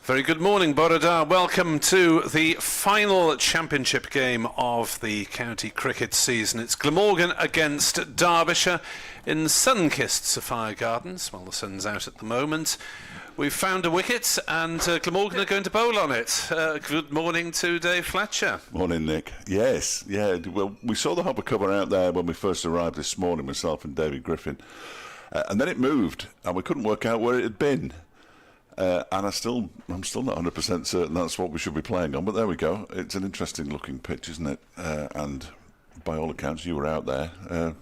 Very good morning, Borodar. Welcome to the final championship game of the county cricket season. It's Glamorgan against Derbyshire in sun-kissed Sapphire Gardens. Well, the sun's out at the moment. We've found a wicket and Glamorgan are going to bowl on it. Good morning to Dave Fletcher. Morning, Nick. Yes, yeah. Well, we saw the hopper cover out there when we first arrived this morning, myself and David Griffin. And then it moved and we couldn't work out where it had been. And I'm still not 100% certain that's what we should be playing on, but there we go. It's an interesting looking pitch, isn't it? And by all accounts, you were out there.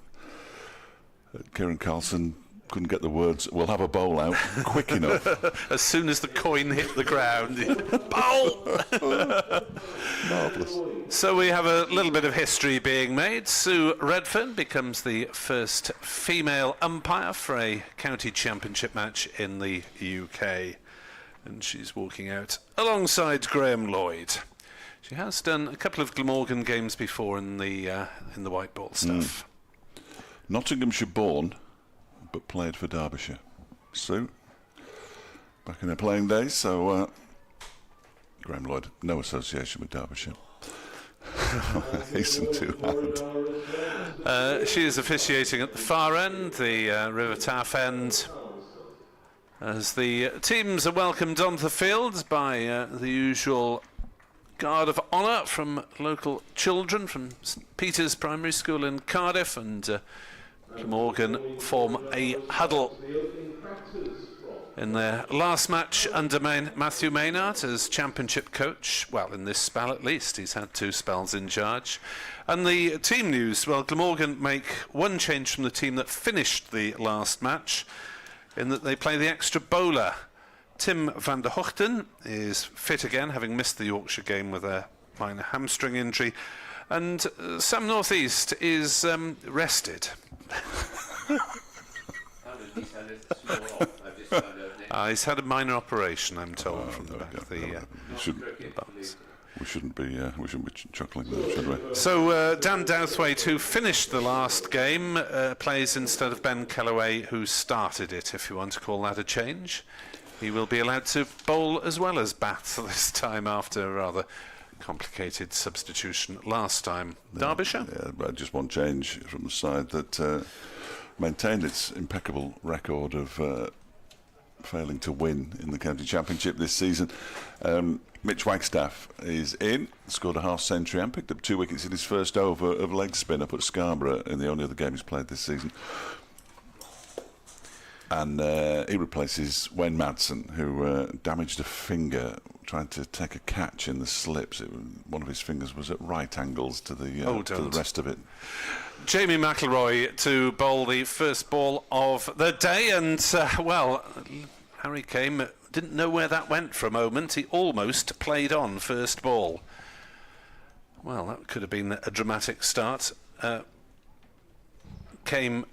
Kieran Carlson couldn't get the words, "We'll have a bowl out," quick enough. As soon as the coin hit the ground, bowl! Marvellous. So we have a little bit of history being made. Sue Redfern becomes the first female umpire for a county championship match in the UK. And she's walking out alongside Graham Lloyd. She has done a couple of Glamorgan games before in the white ball stuff. Nottinghamshire born, but played for Derbyshire. Sue, back in her playing days, so Graham Lloyd, no association with Derbyshire. Hasten to add. She is officiating at the far end, the River Taff end, as the teams are welcomed onto the field by the usual guard of honour from local children from St Peter's Primary School in Cardiff, and Glamorgan form a huddle in their last match under Matthew Maynard as championship coach. Well, in this spell at least, he's had 2 spells in charge. And the team news, well, Glamorgan make one change from the team that finished the last match, in that they play the extra bowler. Tim van der Hochten is fit again, having missed the Yorkshire game with a minor hamstring injury. And Sam North East is rested. He's had a minor operation, I'm told, from the back of the We shouldn't be chuckling there, should we? So Dan Douthwaite, who finished the last game, plays instead of Ben Kellaway, who started it, if you want to call that a change. He will be allowed to bowl as well as bat this time after a rather complicated substitution last time. Derbyshire? Yeah, just one change from the side that maintained its impeccable record of failing to win in the county championship this season. Mitch Wagstaff is in, scored a half century and picked up 2 wickets in his first over of leg spin up at Scarborough in the only other game he's played this season. And he replaces Wayne Madsen, who damaged a finger trying to take a catch in the slips. One of his fingers was at right angles to the rest of it. Jamie McIlroy to bowl the first ball of the day, and well, Harry Kane didn't know where that went for a moment. He almost played on first ball. Well, that could have been a dramatic start. Came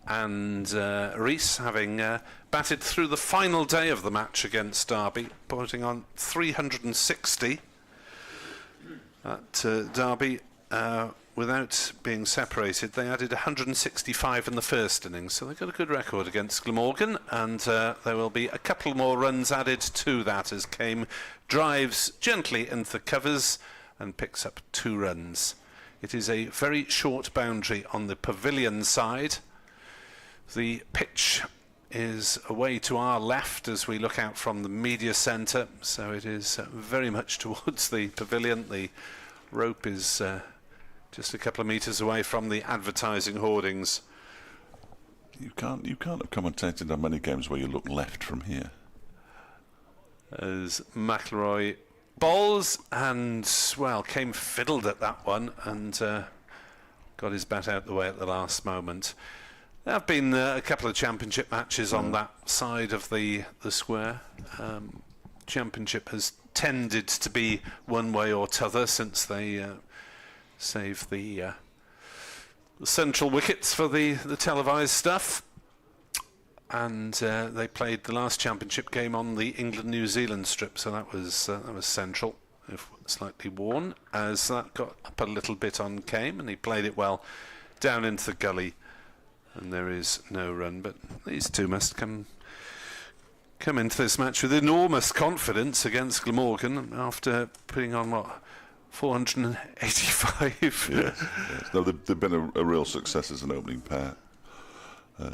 and Rees, having batted through the final day of the match against Derby, putting on 360 at Derby. Without being separated, they added 165 in the first innings, so they've got a good record against Glamorgan, and there will be a couple more runs added to that as Kame drives gently into the covers and picks up 2 runs. It is a very short boundary on the pavilion side. The pitch is away to our left as we look out from the media centre, so it is very much towards the pavilion. The rope is just a couple of metres away from the advertising hoardings. You can't have commentated on many games where you look left from here. As McIlroy bowls and, well, Kame fiddled at that one and got his bat out the way at the last moment. There have been a couple of championship matches on that side of the square. Championship has tended to be one way or t'other since they save the central wickets for the televised stuff, and they played the last championship game on the England-New Zealand strip, so that was central, if slightly worn, as that got up a little bit on Kame, and he played it well down into the gully, and there is no run, but these two must come come into this match with enormous confidence against Glamorgan after putting on, 485? Yes. No, they've been a real success as an opening pair.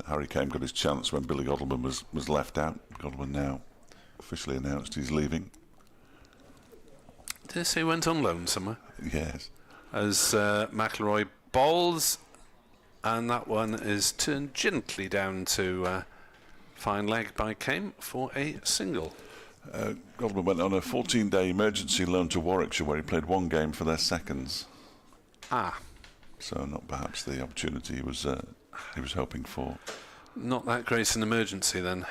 Harry Kane got his chance when Billy Godleman was left out. Godleman now officially announced he's leaving. Did I say he went on loan somewhere? Yes. As McIlroy bowls, and that one is turned gently down to fine leg by Kane for a single. Godleman went on a 14-day emergency loan to Warwickshire, where he played one game for their seconds. So not perhaps the opportunity he was hoping for. Not that great an emergency then.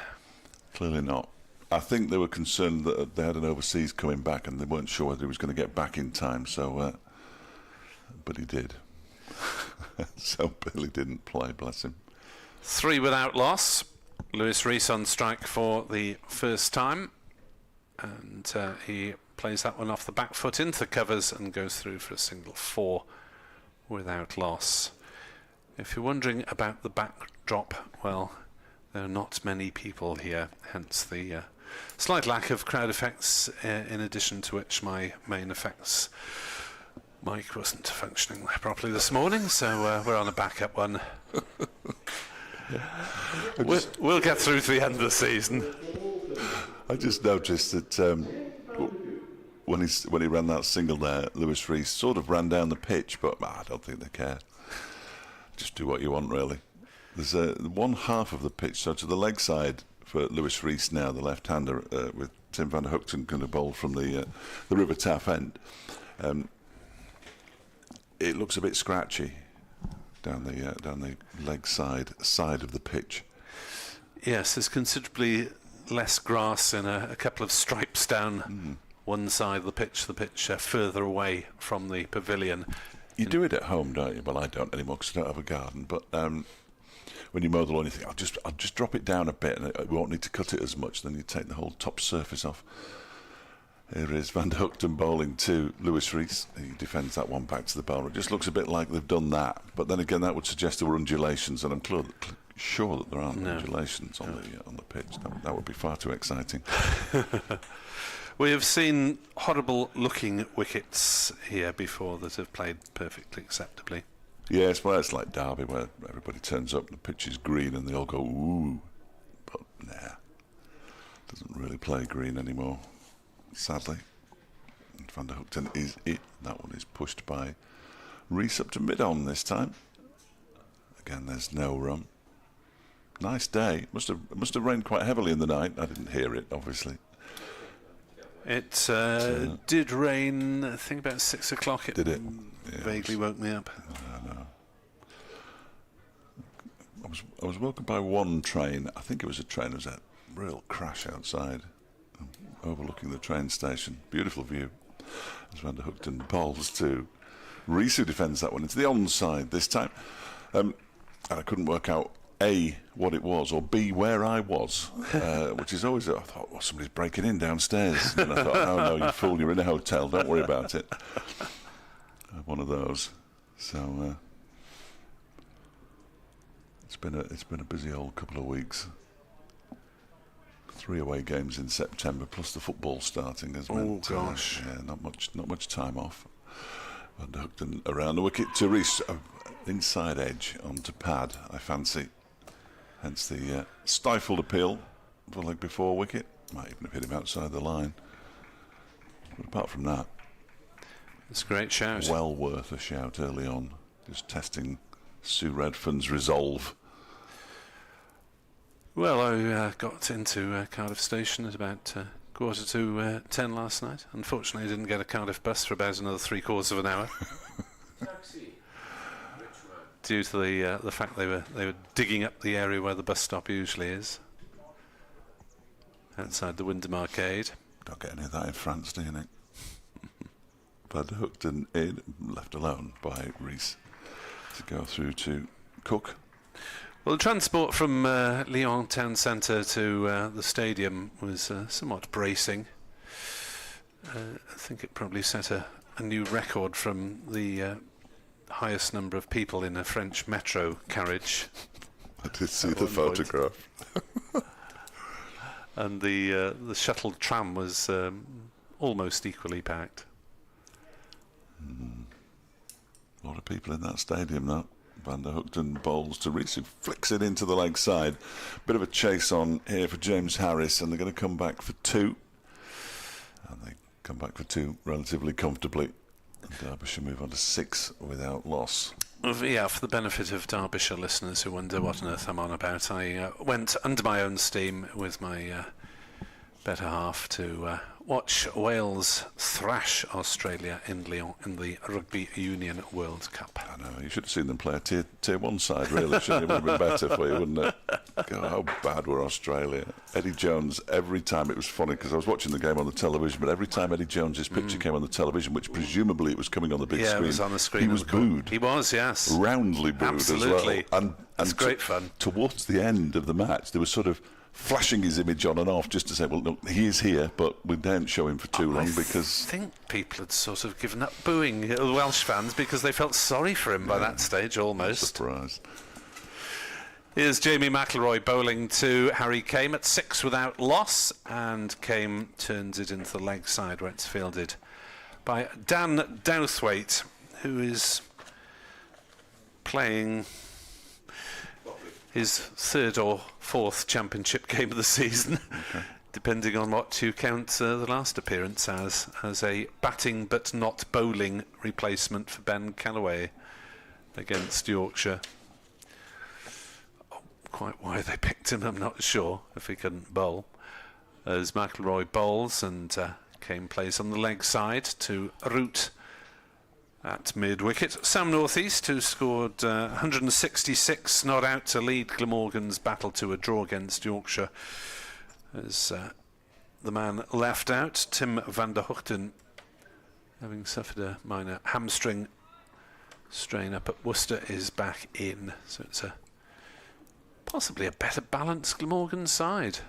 Clearly not. I think they were concerned that they had an overseas coming back and they weren't sure whether he was going to get back in time. So, but he did. So Billy didn't play, bless him. 3 without loss. Lewis Rees on strike for the first time, and he plays that one off the back foot into the covers and goes through for a single 4 without loss. If you're wondering about the backdrop, well, there are not many people here, hence the slight lack of crowd effects, in addition to which my main effects mic wasn't functioning properly this morning, so we're on a backup one. We'll get through to the end of the season. I just noticed that when he ran that single there, Lewis Rees sort of ran down the pitch, but I don't think they care. Just do what you want, really. There's one half of the pitch, so to the leg side for Lewis Rees now, the left-hander, with Tim van der Hoogten going to bowl from the River Taff end. It looks a bit scratchy down the leg side of the pitch. Yes, there's considerably less grass and a couple of stripes down one side of the pitch further away from the pavilion. You do it at home, don't you? Well, I don't anymore because I don't have a garden. But when you mow the lawn, you think, I'll just drop it down a bit, and we won't need to cut it as much. Then you take the whole top surface off. Here is Van der Hoogten bowling to Lewis Rees. He defends that one back to the bowler. It just looks a bit like they've done that. But then again, that would suggest there were undulations, and I'm sure that there aren't undulations on the pitch. That would be far too exciting. We have seen horrible-looking wickets here before that have played perfectly acceptably. Yes, well, it's like Derby, where everybody turns up and the pitch is green and they all go, ooh. But, doesn't really play green anymore, sadly. And Van der Hoogten is it. That one is pushed by Rees up to mid-on this time. Again, there's no run. Nice day. Must have rained quite heavily in the night. I didn't hear it, obviously. It did rain, I think about 6 o'clock. Did it? Yeah, vaguely woke me up. No. I was woken by one train. I think it was a train. There was a real crash outside, overlooking the train station. Beautiful view. As Van der Hoogten bowls to Rees, who defends that one into the onside this time. And I couldn't work out A, what it was, or B, where I was, which is always, I thought, well, somebody's breaking in downstairs. And I thought, oh no, you fool, you're in a hotel, don't worry about it. One of those. So it's been a busy old couple of weeks. 3 away games in September, plus the football starting has meant, gosh, not much time off. Van der Hoogten around the wicket to Rees, inside edge onto pad, I fancy. Hence the stifled appeal for leg before wicket. Might even have hit him outside the line. But apart from that, it's a great shout. Well worth a shout early on. Just testing Sue Redfern's resolve. Well, I got into Cardiff Station at about 9:45 last night. Unfortunately, I didn't get a Cardiff bus for about another 3/4 of an hour. Due to the fact they were digging up the area where the bus stop usually is, outside the Wyndham Arcade. Don't get any of that in France, do you, Nick? Van der Hoogten in, left alone by Rees to go through to Cook. Well, the transport from Lyon town centre to the stadium was somewhat bracing. I think it probably set a new record from the highest number of people in a French metro carriage. I did see the photograph. and the shuttled tram was almost equally packed. A lot of people in that stadium, that. Van der Hoogten bowls to Reese, who flicks it into the leg side. Bit of a chase on here for James Harris, and they're going to come back for 2. And they come back for 2 relatively comfortably. And Derbyshire move on to 6 without loss. Yeah, for the benefit of Derbyshire listeners who wonder what on earth I'm on about, I went under my own steam with my better half to watch Wales thrash Australia in Lyon in the Rugby Union World Cup. I know, you should have seen them play a tier 1 side, really, shouldn't it? It would have been better for you, wouldn't it? God, how bad were Australia? Eddie Jones, every time, it was funny because I was watching the game on the television, but every time Eddie Jones's picture came on the television, which presumably it was coming on the big screen, it was on the screen. He was booed. He was, yes. Roundly booed. Absolutely. As well. And that's great fun. Towards the end of the match, there was sort of flashing his image on and off just to say, well, look, he is here, but we don't show him for too long because... I think people had sort of given up booing the Welsh fans because they felt sorry for him by that stage, almost. Surprise. Here's Jamie McIlroy bowling to Harry Kame at 6 without loss, and Kame turns it into the leg side where it's fielded by Dan Douthwaite, who is playing his 3rd or 4th championship game of the season, depending on what you count the last appearance as a batting but not bowling replacement for Ben Callaway against Yorkshire. Quite why they picked him, I'm not sure, if he couldn't bowl. As McIlroy bowls and Kane plays on the leg side to Root at mid-wicket. Sam Northeast, who scored 166, not out to lead Glamorgan's battle to a draw against Yorkshire. As the man left out, Tim van der Hoogten, having suffered a minor hamstring strain up at Worcester, is back in. So it's possibly a better balanced Glamorgan side.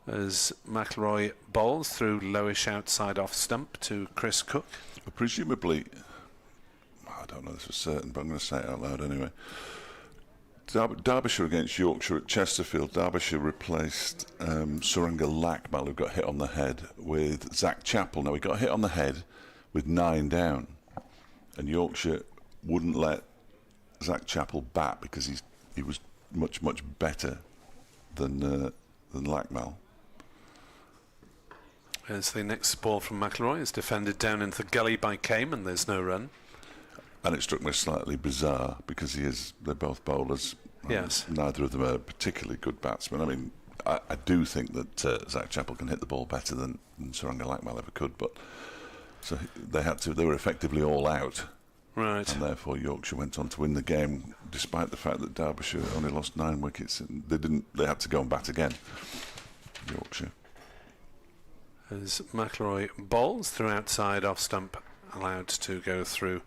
As McIlroy bowls through lowish outside off stump to Chris Cook. Presumably, I don't know this for certain, but I'm going to say it out loud anyway. Derbyshire against Yorkshire at Chesterfield. Derbyshire replaced Suranga Lakmal, who got hit on the head, with Zach Chappell. Now, he got hit on the head with 9 down, and Yorkshire wouldn't let Zach Chappell bat because he was much better than Lakmal. As the next ball from McIlroy is defended down into the gully by Kame, and there's no run. And it struck me slightly bizarre because they're both bowlers. Yes. Neither of them are particularly good batsmen. I mean, I do think that Zach Chappell can hit the ball better than Suranga Lakmal ever could, but so they were effectively all out. Right. And therefore Yorkshire went on to win the game, despite the fact that Derbyshire only lost 9 wickets. And they had to go and bat again. Yorkshire. As McIlroy bowls through outside off stump, allowed to go through.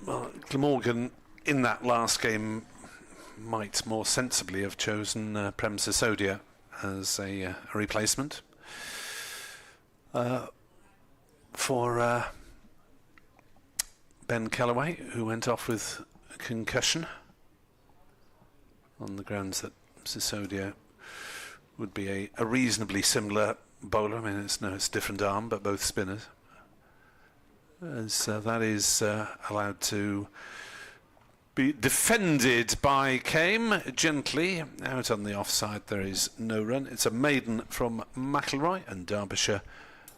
Well, Glamorgan in that last game might more sensibly have chosen Prem Sisodia as a replacement for Ben Callaway, who went off with a concussion on the grounds that Sisodia would be a reasonably similar bowler. I mean, it's a different arm, but both spinners. As that is allowed to be defended by Kame gently. Out on the offside, there is no run. It's a maiden from McIlroy, and Derbyshire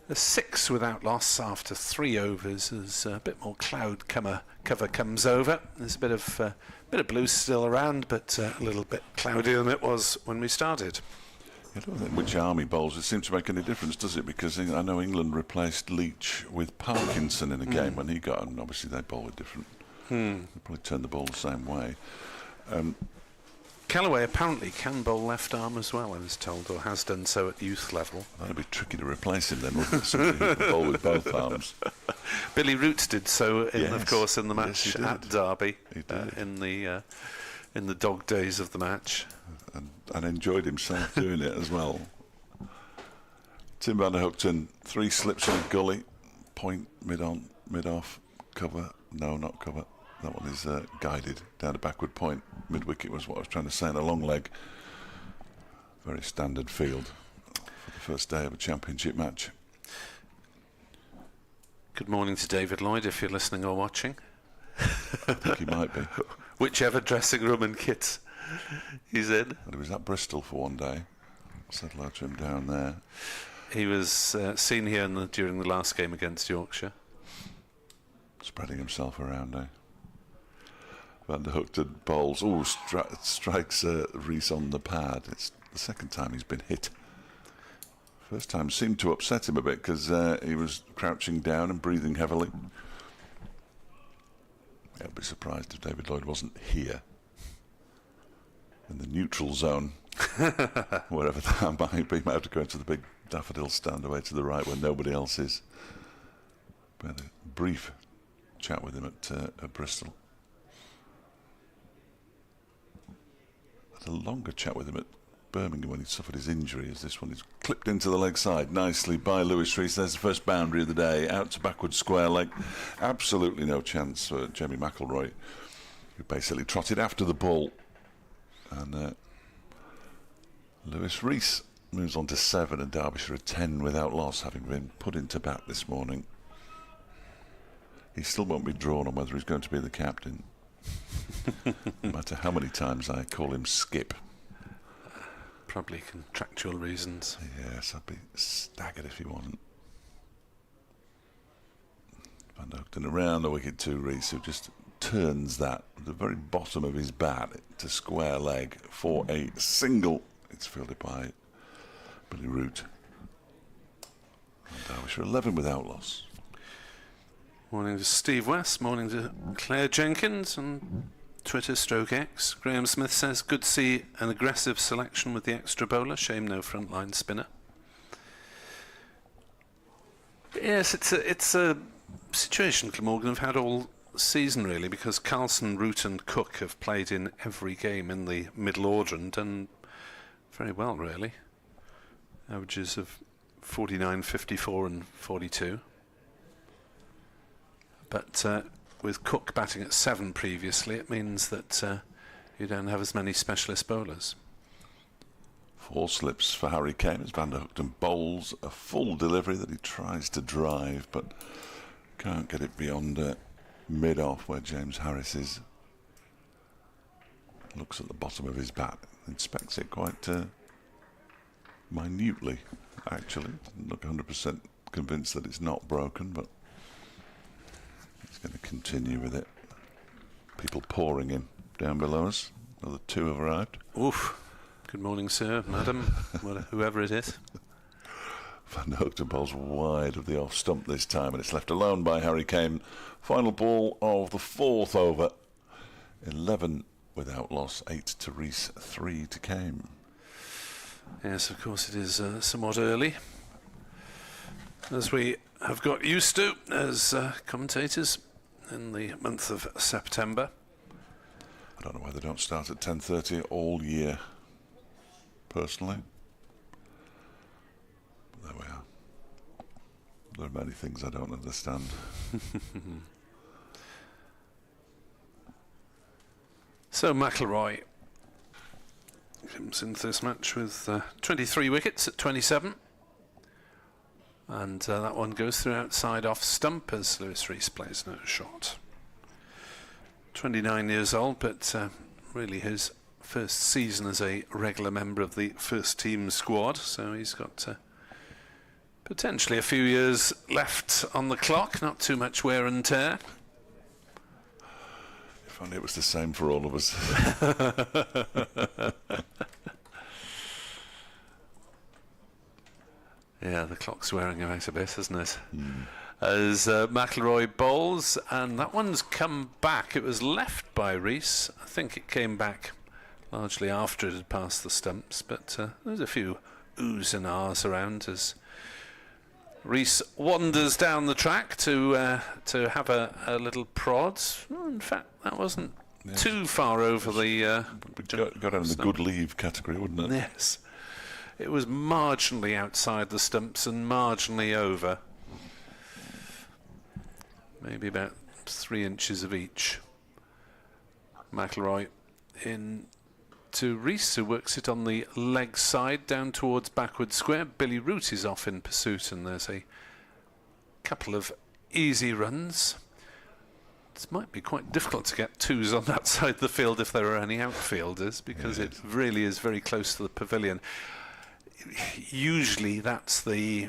a 6 without loss after 3 overs. As a bit more cloud cover comes over. There's a bit of blue still around, but a little bit cloudier than it was when we started. I don't think which army bowls it seems to make any difference, does it? Because I know England replaced Leach with Parkinson in a game when he got, and obviously they bowl it different. They probably turned the ball the same way. Callaway apparently can bowl left arm as well, I was told, or has done so at youth level. That'd be tricky to replace him then, wouldn't it? Somebody who could bowl with both arms. Billy Root did so, of course, in the match at Derby, in the dog days of the match. And enjoyed himself doing it as well. Tim van der Hoogten, 3 slips on a gully, point, mid-on, mid-off, cover, no, not cover. That one is guided down a backward point. Mid-wicket was what I was trying to say, and a long leg. Very standard field for the first day of a championship match. Good morning to David Lloyd, if you're listening or watching. I think he might be. Whichever dressing room and kit he's in. But he was at Bristol for one day. Said hello to him down there. He was seen here during the last game against Yorkshire. Spreading himself around, eh? Van der Hook bowls. Oh, strikes Rees on the pad. It's the second time he's been hit. First time seemed to upset him a bit because he was crouching down and breathing heavily. I'd be surprised if David Lloyd wasn't here in the neutral zone, wherever that might be. Might have to go into the big daffodil stand away to the right where nobody else is. We had a brief chat with him at Bristol. Had a longer chat with him at Birmingham when he suffered his injury, as this one is clipped into the leg side nicely by Lewis Rees. There's the first boundary of the day, out to backward square leg. Absolutely no chance for Jamie McElroy, who basically trotted after the ball. And Lewis Rees moves on to 7 and Derbyshire 10 without loss, having been put into bat this morning. He still won't be drawn on whether he's going to be the captain. No matter how many times I call him Skip. Probably contractual reasons. Yes, I'd be staggered if he wasn't. Van der Hook around the wicket to Rees, who just turns that at the very bottom of his bat to square leg for a single. It's fielded by Billy Root. And Derbyshire 11 without loss. Morning to Steve West, morning to Claire Jenkins and Twitter/X. Graham Smith says, good to see an aggressive selection with the extra bowler. Shame no frontline spinner. Yes, it's a situation Glamorgan have had all season really, because Carlson, Root and Cook have played in every game in the middle order and done very well really. Averages of 49, 54 and 42. But with Cook batting at 7 previously, it means that you don't have as many specialist bowlers. 4 slips for Harry Kane as Van der Hook bowls a full delivery that he tries to drive, but can't get it beyond mid-off where James Harris is. Looks at the bottom of his bat, inspects it quite minutely, actually. Doesn't look 100% convinced that it's not broken, but he's going to continue with it. People pouring in down below us. Another 2 have arrived. Oof. Good morning, sir, madam, whoever it is. Van der Hook bowls wide of the off stump this time, and it's left alone by Harry Kane. Final ball of the 4th over. 11 without loss, 8 to Rees, 3 to Kane. Yes, of course it is somewhat early, as we have got used to as commentators in the month of September. I don't know why they don't start at 10:30 all year, personally. But there we are. There are many things I don't understand. So McElroy comes into this match with 23 wickets at 27. And that one goes through outside off stump as Lewis Rees plays no shot. 29 years old, but really his first season as a regular member of the first team squad. So he's got potentially a few years left on the clock, not too much wear and tear. If only it was the same for all of us. Yeah, the clock's wearing out a bit, isn't it? As McElroy bowls, and that one's come back. It was left by Rees. I think it came back largely after it had passed the stumps, but there's a few oohs and ahs around as Rees wanders down the track to have a little prod. In fact, that wasn't too far over the... got out in the good leave category, wouldn't it? Yes. It was marginally outside the stumps and marginally over. Maybe about 3 inches of each. McElroy in to Rees, who works it on the leg side down towards backward square. Billy Root is off in pursuit, and there's a couple of easy runs. It might be quite difficult to get twos on that side of the field if there are any outfielders, because it really is very close to the pavilion. Usually that's the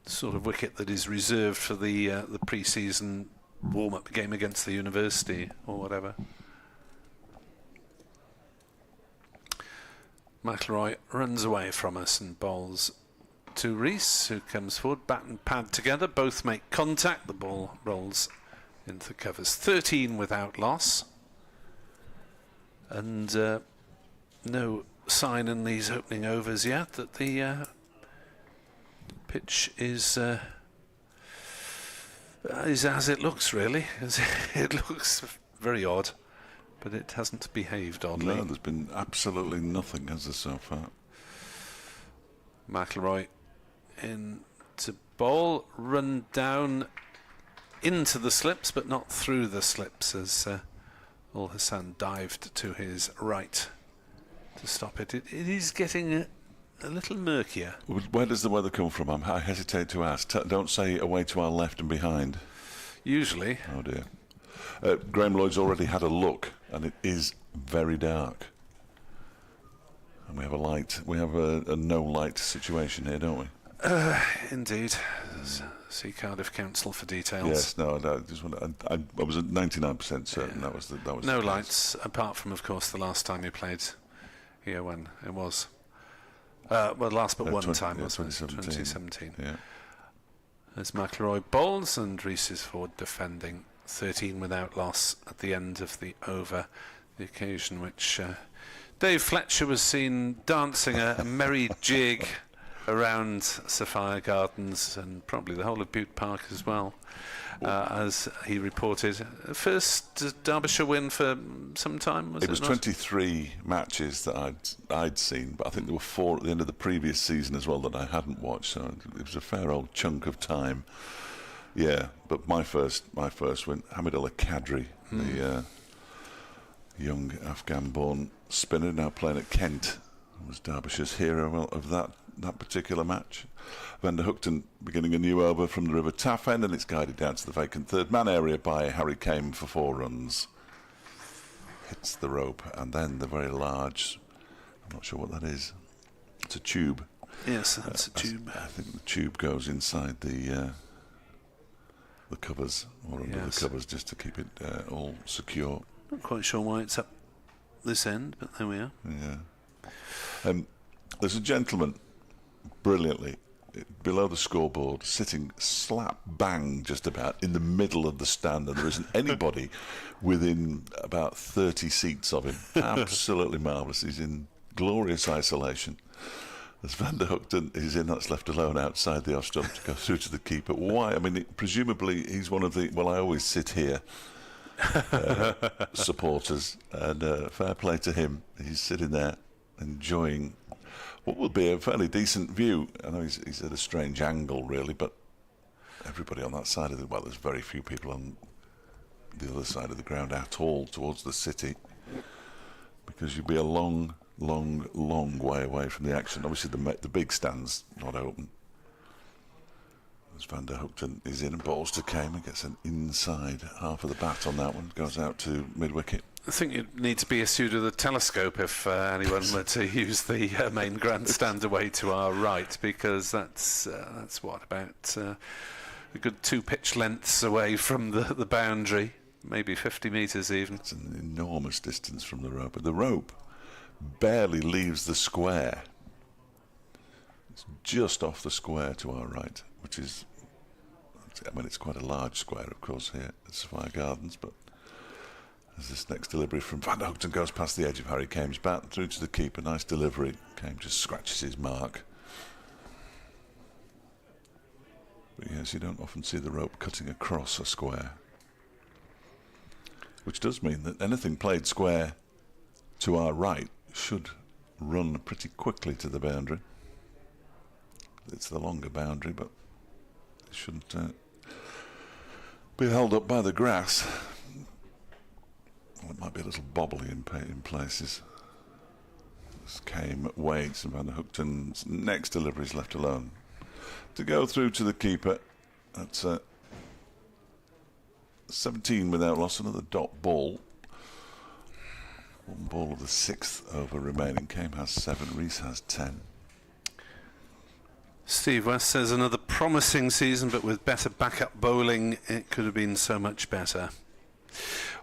sort of wicket that is reserved for the pre-season warm-up game against the university or whatever. McIlroy runs away from us and bowls to Rees, who comes forward, bat and pad together, both make contact, the ball rolls into the covers. 13 without loss, and no sign in these opening overs yet that the pitch is as it looks, really. It looks very odd, but it hasn't behaved oddly. No, there's been absolutely nothing, has there, so far? McIlroy in to bowl, run down into the slips, but not through the slips, as Ul Hassan dived to his right to stop it. It is getting a little murkier. Where does the weather come from? I hesitate to ask. Don't say away to our left and behind. Usually. Oh dear. Graham Lloyd's already had a look, and it is very dark. And we have a light. We have a no light situation here, don't we? Indeed. See Cardiff Council for details. Yes. No. I was at 99% certain that was no lights, apart from, of course, the last time you played here, when it was. Well, last but one time, wasn't it? 2017. Yeah. As McIlroy bowls and Rees is forward defending. 13 without loss at the end of the over, the occasion which Dave Fletcher was seen dancing a merry jig around Sapphire Gardens and probably the whole of Bute Park as well, as he reported. First Derbyshire win for some time, was it? It was 23 matches that I'd seen, but I think there were 4 at the end of the previous season as well that I hadn't watched, so it was a fair old chunk of time. Yeah, but my first win, Hamidullah Kadri, the young Afghan-born spinner now playing at Kent, was Derbyshire's hero of that particular match. Van der Hookton beginning a new over from the River Taff end, and it's guided down to the vacant third man area by Harry Kame for 4 runs. Hits the rope, and then the very large, I'm not sure what that is, it's a tube. Yes, that's a tube. I think the tube goes inside the covers, or under the covers, just to keep it all secure. Not quite sure why it's up this end, but there we are. Yeah. There's a gentleman, brilliantly, below the scoreboard, sitting slap bang just about in the middle of the stand, and there isn't anybody within about 30 seats of him. Absolutely marvellous. He's in glorious isolation. As Van der Hookton is in, that's left alone outside the off stump to go through to the keeper. Why? I mean, presumably he's one of the, well, I always sit here, supporters, and fair play to him. He's sitting there enjoying what will be a fairly decent view. I know he's at a strange angle, really, but everybody on that side of the, well, there's very few people on the other side of the ground at all towards the city, because you'd be a long way away from the action. Obviously the big stand's not open. As Van der Hookton is in and bowls to Kame and gets an inside half of the bat on that one, goes out to mid-wicket. I think you'd need to be issued with a telescope if anyone were to use the main grandstand away to our right, because that's what, about a good 2 pitch lengths away from the boundary, maybe 50 metres even. It's an enormous distance from the rope, but the rope barely leaves the square. It's just off the square to our right, which is, I mean, it's quite a large square, of course, here at Sapphire Gardens, but as this next delivery from Van der Hookton goes past the edge of Harry Kame's bat, through to the keeper, nice delivery. Kame just scratches his mark. But yes, you don't often see the rope cutting across a square, which does mean that anything played square to our right should run pretty quickly to the boundary. It's the longer boundary, but it shouldn't be held up by the grass. Well, it might be a little bobbly in places. Came Waits and Van der Hoekten's next delivery is left alone to go through to the keeper. That's 17 without loss, another dot ball. One ball of the 6th over remaining. Came has 7, Rees has 10. Steve West says another promising season, but with better backup bowling, it could have been so much better.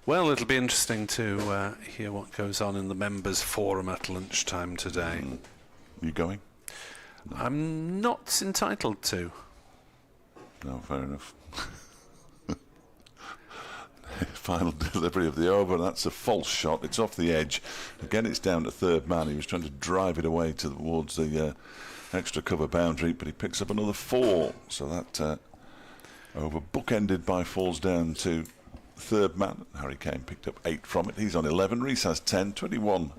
Well, it'll be interesting to hear what goes on in the members' forum at lunchtime today. You going? No. I'm not entitled to. No, fair enough. Final delivery of the over, that's a false shot. It's off the edge. Again, it's down to third man. He was trying to drive it away towards the extra cover boundary, but he picks up another 4. So that over bookended by falls down to third man. Harry Kane picked up 8 from it. He's on 11. Rees has 10. 21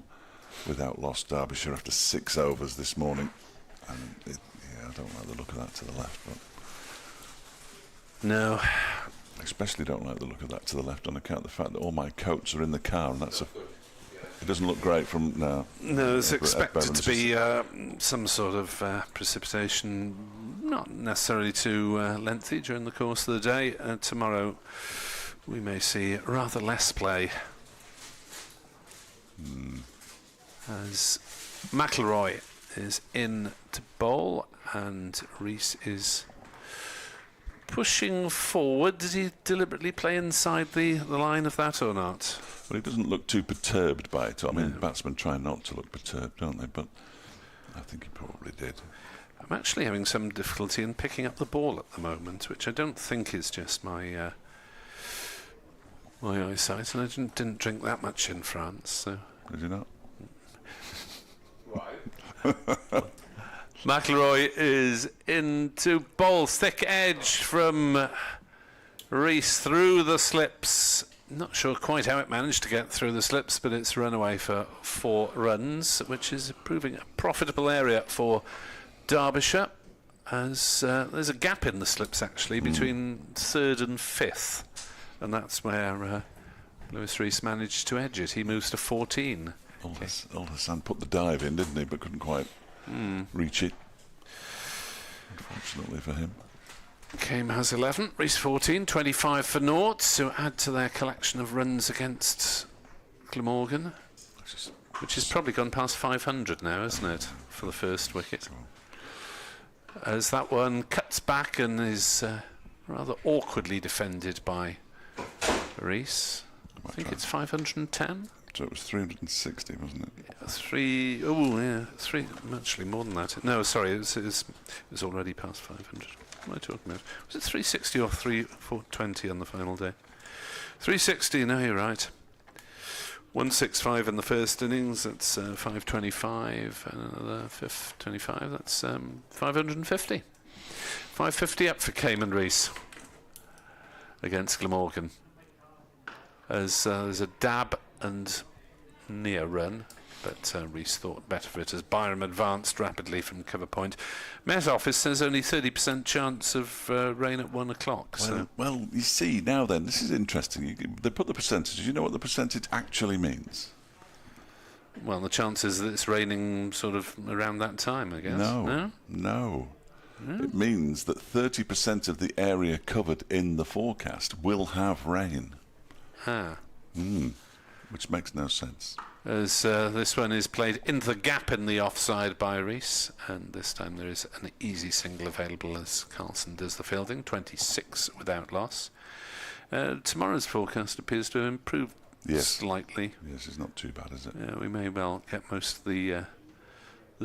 without loss. Derbyshire after 6 overs this morning. And I don't like the look of that to the left. But no. Especially don't like the look of that to the left on account of the fact that all my coats are in the car, and it doesn't look great from now. No, it's expected to be some sort of precipitation, not necessarily too lengthy during the course of the day. Tomorrow we may see rather less play as McIlroy is in to bowl and Rees is pushing forward. Did he deliberately play inside the line of that or not? Well, he doesn't look too perturbed by it. I mean, batsmen try not to look perturbed, don't they? But I think he probably did. I'm actually having some difficulty in picking up the ball at the moment, which I don't think is just my my eyesight, and I didn't drink that much in France. So. Did you not? McIlroy is into bowl, thick edge from Rees through the slips. Not sure quite how it managed to get through the slips, but it's run away for 4 runs, which is proving a profitable area for Derbyshire, as there's a gap in the slips actually between 3rd and 5th, and that's where Lewis Rees managed to edge it. He moves to 14. Al-Hassan put the dive in, didn't he, but couldn't quite reach it, unfortunately for him. Kame has 11, Rees 14, 25 for naught to add to their collection of runs against Glamorgan, which has probably gone past 500 now, isn't it, for the first wicket. As that one cuts back and is rather awkwardly defended by Rees. I think it's 510. So it was 360, wasn't it? Actually more than that. No, sorry, it was already past 500. What am I talking about? Was it 360 or 420 on the final day? 360, no, you're right. 165 in the first innings, that's 525, and another 525, that's 550. 550 up for Kame and Rees against Glamorgan. As there's a dab and near run, but Rees thought better of it as Byram advanced rapidly from cover point. Met Office says only 30% chance of rain at 1 o'clock. Well, you see, now then, this is interesting. They put the percentages. You know what the percentage actually means? Well, the chances that it's raining sort of around that time, I guess. No. It means that 30% of the area covered in the forecast will have rain. Which makes no sense. As this one is played into the gap in the offside by Rees, and this time there is an easy single available as Carlson does the fielding, 26 without loss. Tomorrow's forecast appears to have improved slightly. Yes, it's not too bad, is it? Yeah, we may well get most of the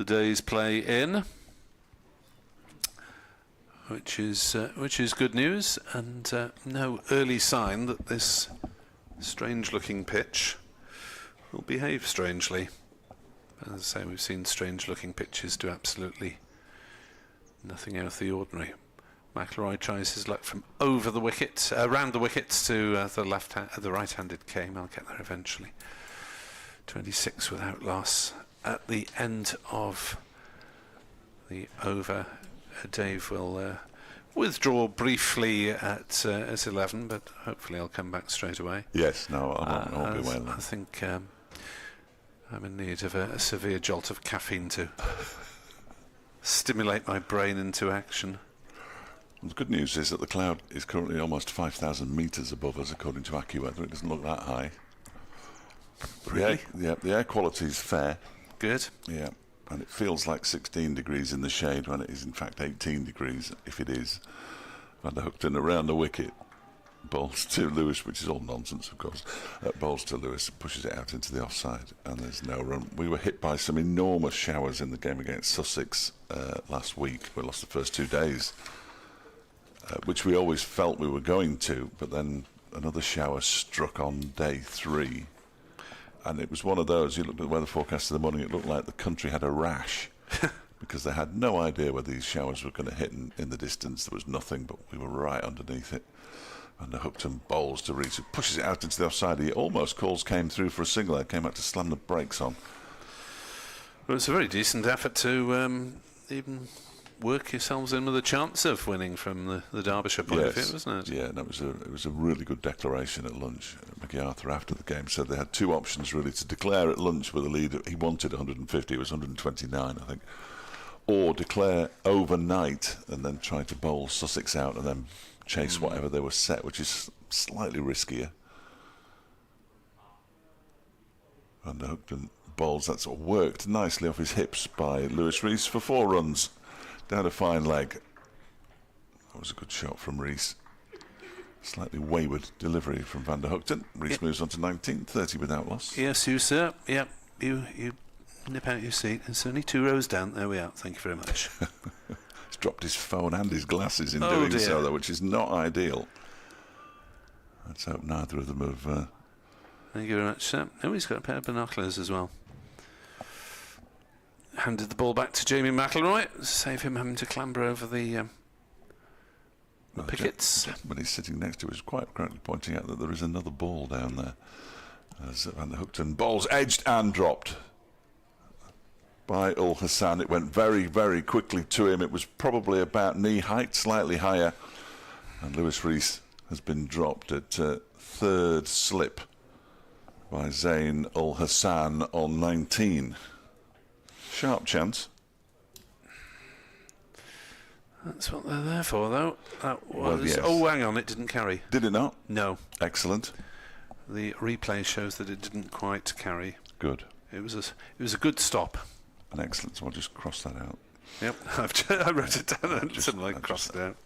day's play in, which is good news, and no early sign that this strange-looking pitch will behave strangely. As I say, we've seen strange-looking pitches do absolutely nothing out of the ordinary. McIlroy tries his luck from over the wicket, around the wickets to the right-handed Kame. I'll get there eventually. 26 without loss at the end of the over. Dave will withdraw briefly at 11, but hopefully I'll come back straight away. Yes, no, I won't be well. I think I'm in need of a severe jolt of caffeine to stimulate my brain into action. Well, the good news is that the cloud is currently almost 5,000 metres above us, according to AccuWeather. It doesn't look that high. Really? The air quality is fair. Good. Yeah, and it feels like 16 degrees in the shade when it is in fact 18 degrees, if it is. Van der Hookten around the wicket. Bowls to Lewis, which is all nonsense, of course. Bowls to Lewis, pushes it out into the offside, and there's no run. We were hit by some enormous showers in the game against Sussex last week. We lost the first 2 days, which we always felt we were going to, but then another shower struck on day 3. And it was one of those, you looked at the weather forecast in the morning, it looked like the country had a rash because they had no idea where these showers were going to hit in the distance. There was nothing, but we were right underneath it. And the Hookton bowls to Rees, who pushes it out into the offside. He almost came through for a single. I came out to slam the brakes on. Well, it's a very decent effort to even work yourselves in with a chance of winning from the Derbyshire point of view, wasn't it? Yeah, no, it was a really good declaration at lunch. McGarthur, after the game, said they had 2 options really: to declare at lunch with a lead. He wanted 150, it was 129, I think, or declare overnight and then try to bowl Sussex out and then chase whatever they were set, which is slightly riskier. And Hookton bowls, that sort of worked nicely off his hips by Lewis Rees for 4 runs. Down a fine leg. That was a good shot from Rees. Slightly wayward delivery from Van der Hookten. Rees moves on to 19, 30 without loss. Yes, you, sir. Yep, you nip out your seat. It's only 2 rows down. There we are. Thank you very much. He's dropped his phone and his glasses in doing so, though, which is not ideal. Let's hope neither of them have... Thank you very much, sir. Oh, he's got a pair of binoculars as well. Handed the ball back to Jamie McIlroy, save him having to clamber over the pickets. When he's sitting next to us, quite correctly pointing out that there is another ball down there. As Van der Hookten bowls edged and dropped by Ul Hassan. It went very, very quickly to him. It was probably about knee height, slightly higher. And Lewis Rees has been dropped at 3rd slip by Zain Ul Hassan on 19. Sharp chance. That's what they're there for, though. That was, well, yes. Oh, hang on, it didn't carry. Did it not? No. Excellent. The replay shows that it didn't quite carry. Good. It was a good stop. An excellent. So I'll just cross that out. Yep, I wrote it down and suddenly crossed it out.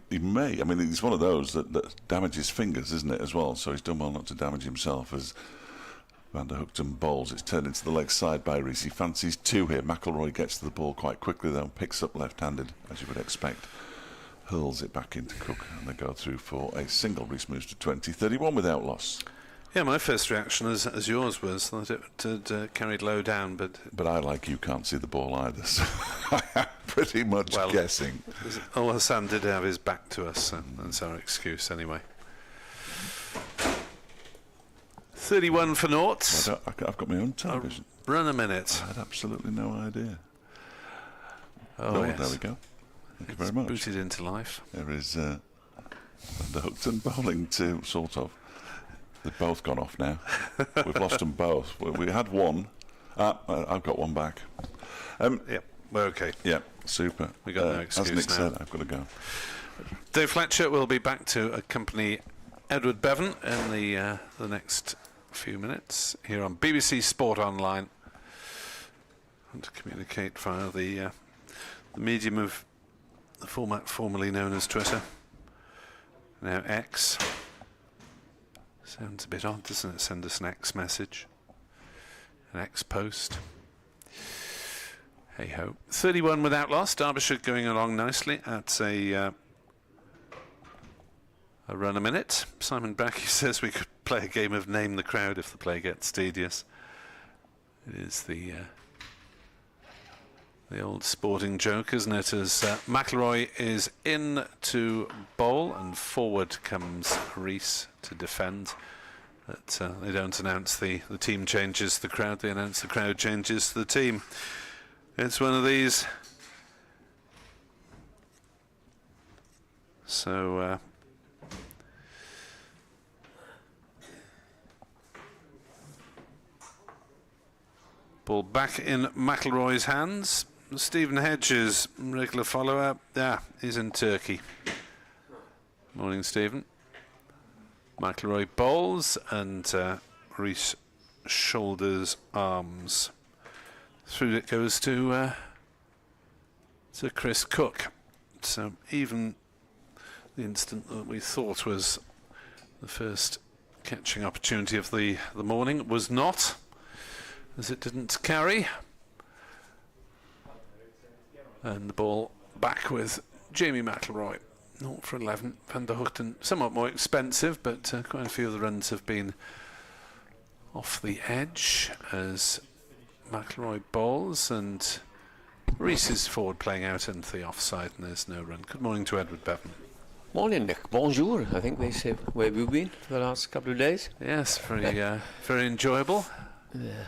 He may. I mean, he's one of those that damages fingers, isn't it, as well? So he's done well not to damage himself as Van der Hookten bowls. It's turned into the leg side by Rees. He fancies 2 here. McIlroy gets to the ball quite quickly, though, picks up left-handed, as you would expect. Hurls it back into Cook, and they go through for a single. Rees moves to 20, 31 without loss. Yeah, my first reaction, as yours was, that it had carried low down, but I, like you, can't see the ball either, so I'm pretty much guessing. Ul Hassan did have his back to us, so that's our excuse anyway. 31 for naught. I've got my own television. Run a minute. I had absolutely no idea. Oh, yes. There we go. Thank you very much. Booted into life. There is Van der Hookten bowling to sort of. They've both gone off now. We've lost them both. We had one. I've got one back. Yep, we're okay. Yeah, super. We got no excuse as Nick now. said, I've got to go. Dave Fletcher will be back to accompany Edward Bevan in the next few minutes here on BBC Sport Online, and to communicate via the medium of the format formerly known as Twitter, now X. Sounds a bit odd, doesn't it? Send us an X message, an X post. Hey ho. 31 without loss. Derbyshire going along nicely at a run a minute. Simon Brackey says we could play a game of Name the Crowd if the play gets tedious. It is the old sporting joke, isn't it? As McIlroy is in to bowl and forward comes Rees to defend. But they don't announce the team changes the crowd, they announce the crowd changes the team. It's one of these. So Ball back in McIlroy's hands. Stephen Hedges, regular follower. He's in Turkey. Morning, Stephen. McIlroy bowls and Rees shoulders arms. Through it goes to Chris Cook. So even the instant that we thought was the first catching opportunity of the morning was not, as it didn't carry. And the ball back with Jamie McIlroy. 0 for 11. Van der Hoogten somewhat more expensive, but quite a few of the runs have been off the edge as McIlroy bowls, and Rees is forward playing out into the offside, and there's no run. Good morning to Edward Bevan. Morning, Nick. Bonjour, I think they say. Where have you been for the last couple of days? Yes, very enjoyable. Yeah.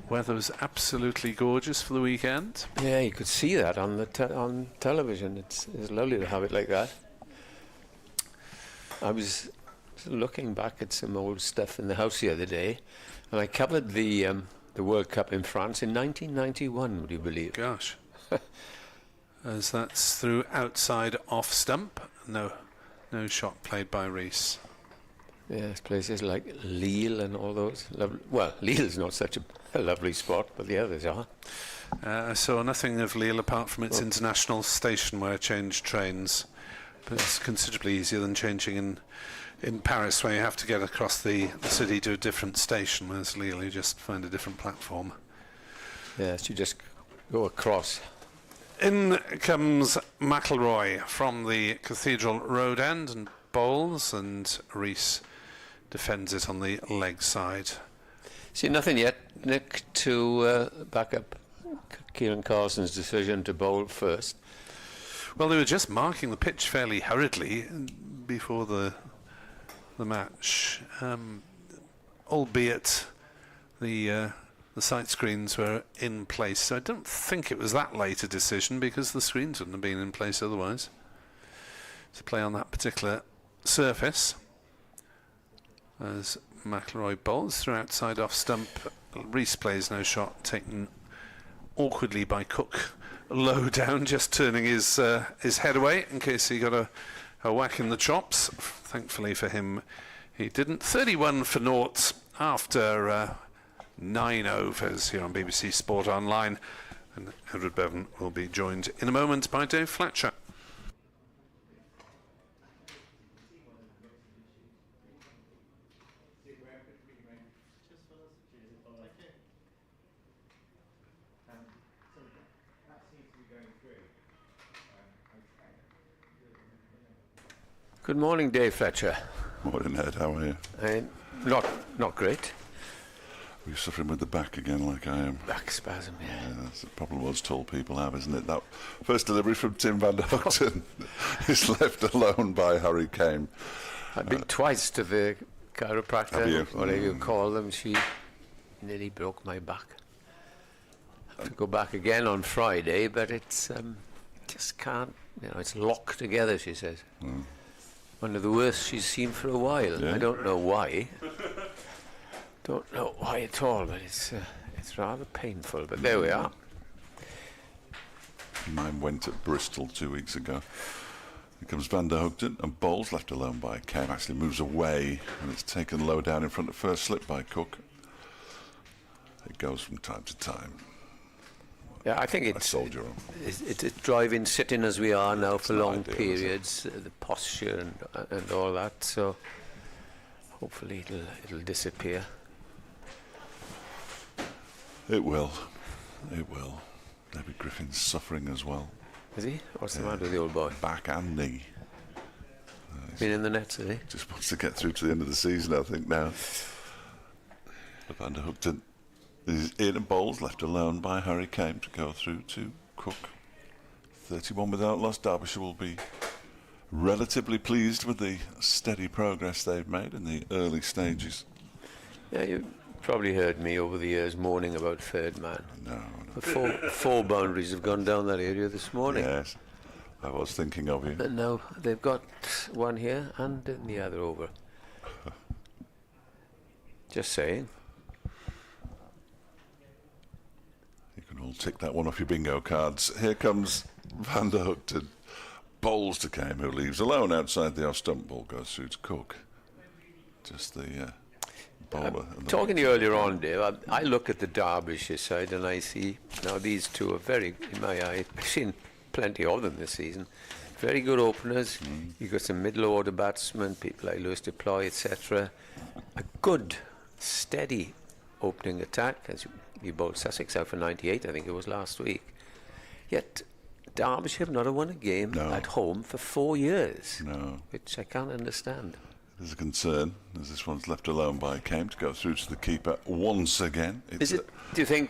Weather was absolutely gorgeous for the weekend. Yeah, you could see that on the on television. It's lovely to have it like that. I was looking back at some old stuff in the house the other day, and I covered the World Cup in France in 1991. Would you believe? Gosh, as that's through outside off stump. No shot played by Rees. Yes, places like Lille and all those. Well, Lille's not such a lovely spot, but the others are. I saw nothing of Lille apart from its international station where I changed trains. But it's considerably easier than changing in Paris, where you have to get across the city to a different station, whereas Lille, you just find a different platform. Yes, you just go across. In comes McIlroy from the Cathedral Road end and bowls, and Rees defends it on the leg side. See, nothing yet, Nick, to back up Kieran Carson's decision to bowl first. Well, they were just marking the pitch fairly hurriedly before the match, albeit the sight screens were in place. So I don't think it was that late a decision, because the screens wouldn't have been in place otherwise to play on that particular surface. As McIlroy bowls through outside off stump, Rees plays no shot, taken awkwardly by Cook. Low down, just turning his head away in case he got a whack in the chops. Thankfully for him, he didn't. 31 for naught after 9 overs here on BBC Sport Online. And Edward Bevan will be joined in a moment by Dave Fletcher. Good morning, Dave Fletcher. Morning, Ed. How are you? Not great. Are you suffering with the back again, like I am? Back spasm, yeah. That's the problem most tall people have, isn't it? That first delivery from Tim van der Hoogten is left alone by Harry Kane. I've been twice to the chiropractor, whatever you call them. She nearly broke my back. I have to go back again on Friday, but it's just can't. It's locked together, she says. One of the worst she's seen for a while. Yeah. I don't know why. Don't know why at all, but it's rather painful. But there we are. Mine went at Bristol 2 weeks ago. Here comes Van der Hoogten, and bowls left alone by Kane. Actually moves away, and it's taken low down in front of first slip by Cook. It goes from time to time. Yeah, I think it's driving, sitting as we are now for long periods, the posture and all that. So hopefully it'll disappear. It will. It will. David Griffin's suffering as well. Is he? What's the matter with the old boy? Back and knee. Been in the nets, is he? Just wants to get through to the end of the season, I think, now. Van der Hoogten is in and bowls, left alone by Harry Kane to go through to Cook. 31 without loss. Derbyshire will be relatively pleased with the steady progress they've made in the early stages. Yeah, you probably heard me over the years moaning about third man. No. The four boundaries have gone down that area this morning. Yes, I was thinking of you. But now they've got one here and the other over. Just saying. We'll tick that one off your bingo cards. Here comes Van der Hoek to bowls to Kame, who leaves alone outside the off-stump. Ball goes through to Cook. Just the bowler. Talking to you earlier on, Dave, I look at the Derbyshire side and I see now these two are very, in my eye, I've seen plenty of them this season. Very good openers. You've got some middle order batsmen, people like Lewis Deploy, etc. A good, steady opening attack, as you bowled Sussex out for 98, I think it was last week. Yet Derbyshire have not won a game at home for 4 years, which I can't understand. There's a concern, as this one's left alone by Kame to go through to the keeper once again. Do you think,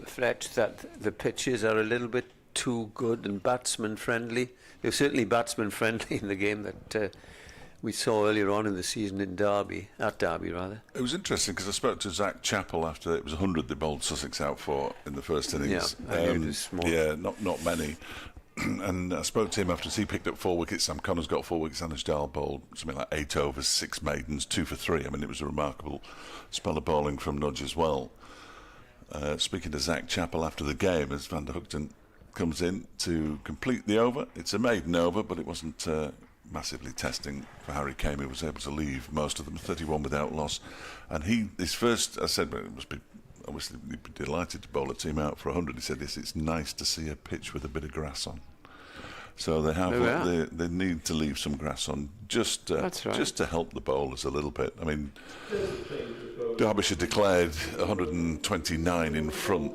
Fletch, that the pitches are a little bit too good and batsman friendly? They're certainly batsman friendly in the game that we saw earlier on in the season at Derby. It was interesting because I spoke to Zach Chappell after it was 100 they bowled Sussex out for in the first innings. Yeah, I knew it was small. Yeah, not many. And I spoke to him after he picked up 4 wickets. Sam Connor's got 4 wickets. Anish Dal bowled something like 8 overs, 6 maidens, 2 for 3. I mean, it was a remarkable spell of bowling from Nudge as well. Speaking to Zach Chappell after the game, as Van der Hoek comes in to complete the over. It's a maiden over, but it wasn't massively testing for Harry Kame, who was able to leave most of them, 31 without loss. And his first, I said, well, it must be, obviously, he'd be delighted to bowl a team out for 100. He said, yes, it's nice to see a pitch with a bit of grass on. So they have, they need to leave some grass on just to help the bowlers a little bit. I mean, Derbyshire declared 129 in front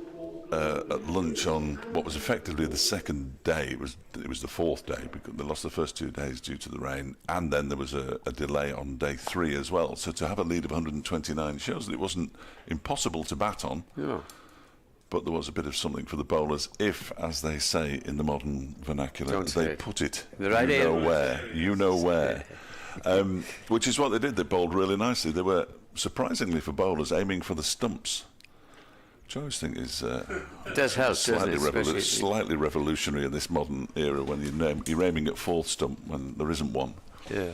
at lunch on what was effectively the second day. It was the 4th day because they lost the first 2 days due to the rain, and then there was a delay on day 3 as well. So to have a lead of 129 shows that it wasn't impossible to bat on. Yeah. But there was a bit of something for the bowlers if, as they say in the modern vernacular, they put it right you know where. Which is what they did. They bowled really nicely. They were, surprisingly for bowlers, aiming for the stumps, which I always think is it does help, slightly revolutionary in this modern era when you're aiming at 4th stump when there isn't one. Yeah.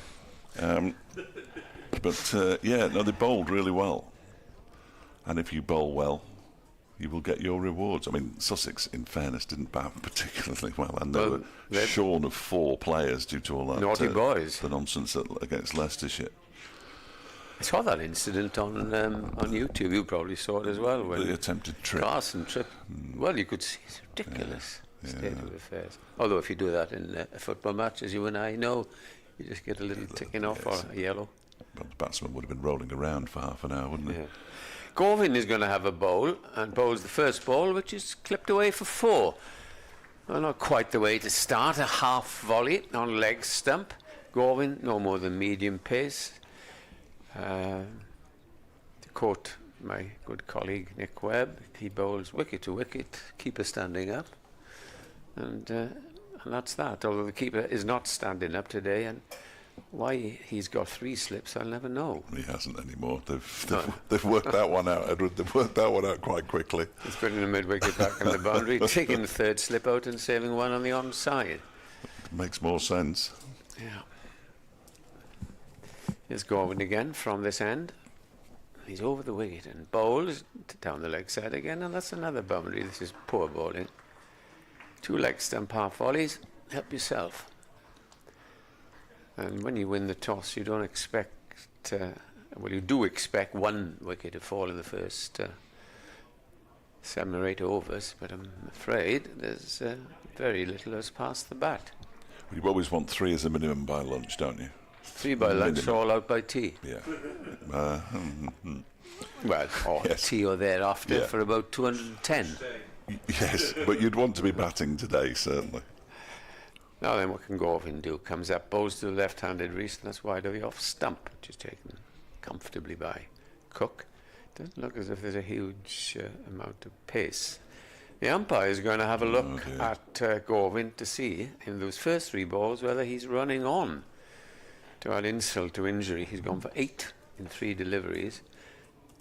They bowled really well. And if you bowl well, you will get your rewards. I mean, Sussex, in fairness, didn't bat particularly well, and they were shorn of 4 players due to all that naughty boys, the nonsense against Leicestershire. I saw that incident on YouTube. You probably saw it as well. When the attempted trip. Carson trip. Well, you could see it's ridiculous state of affairs. Although if you do that in a football match, as you and I know, you just get a little ticking off or a yellow. But the batsman would have been rolling around for half an hour, wouldn't he? Yeah. Gorvin is going to have a bowl and bowls the first ball, which is clipped away for 4. Well, not quite the way to start. A half volley on leg stump. Gorvin, no more than medium pace. To quote my good colleague Nick Webb, he bowls wicket to wicket, keeper standing up, and that's that. Although the keeper is not standing up today, and why he's got 3 slips, I'll never know. He hasn't anymore. They've worked that one out, Edward. They've worked that one out quite quickly. He's putting the mid-wicket back on the boundary, taking the 3rd slip out and saving one on the onside. Makes more sense. Yeah. Here's Gorvin again from this end. He's over the wicket and bowls down the leg side again, and that's another boundary. This is poor bowling. 2 leg stump half volleys. Help yourself. And when you win the toss, you don't expect, you do expect 1 wicket to fall in the first 7 or 8 overs, but I'm afraid there's very little has passed the bat. You always want 3 as a minimum by lunch, don't you? 3 by lunch, all out by tea. Yeah. Well, or tea or thereafter for about 210. Yes, but you'd want to be batting today, certainly. Now then, what can Gorvin do? Comes up, bowls to the left-handed Reese, and that's wide of the off stump, which is taken comfortably by Cook. Doesn't look as if there's a huge amount of pace. The umpire is going to have a look at Gorvin to see in those first 3 balls whether he's running on. To add insult to injury, he's gone for 8 in 3 deliveries.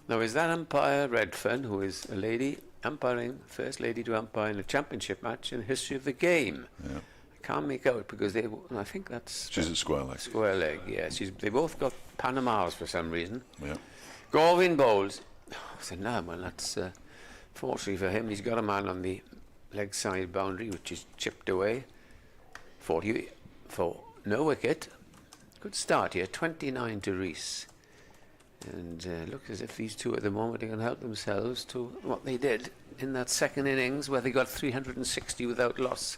Now, is that umpire Redfern, who is a lady, umpiring, first lady to umpire in a championship match in the history of the game? Yeah. I can't make out because I think that's... She's at square leg. Square leg, yeah. They both got Panamas for some reason. Yeah. Gorvin bowls. I said, no, well, that's Fortunately for him, he's got a man on the leg side boundary, which is chipped away. 40 for no wicket. Good start here, 29 to Rees. And looks as if these two at the moment are going to help themselves to what they did in that second innings, where they got 360 without loss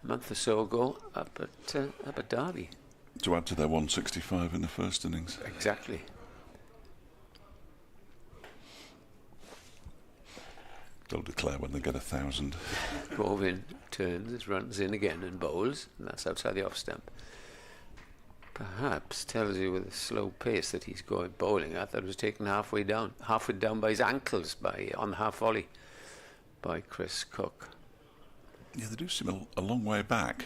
a month or so ago up at Derby. To add to their 165 in the first innings. Exactly. They'll declare when they get 1,000. Glamorgan turns, runs in again and bowls, and that's outside the off stump. Perhaps tells you with a slow pace that he's going bowling. I thought it was taken halfway down by his ankles on the half volley by Chris Cook. Yeah, they do seem a long way back.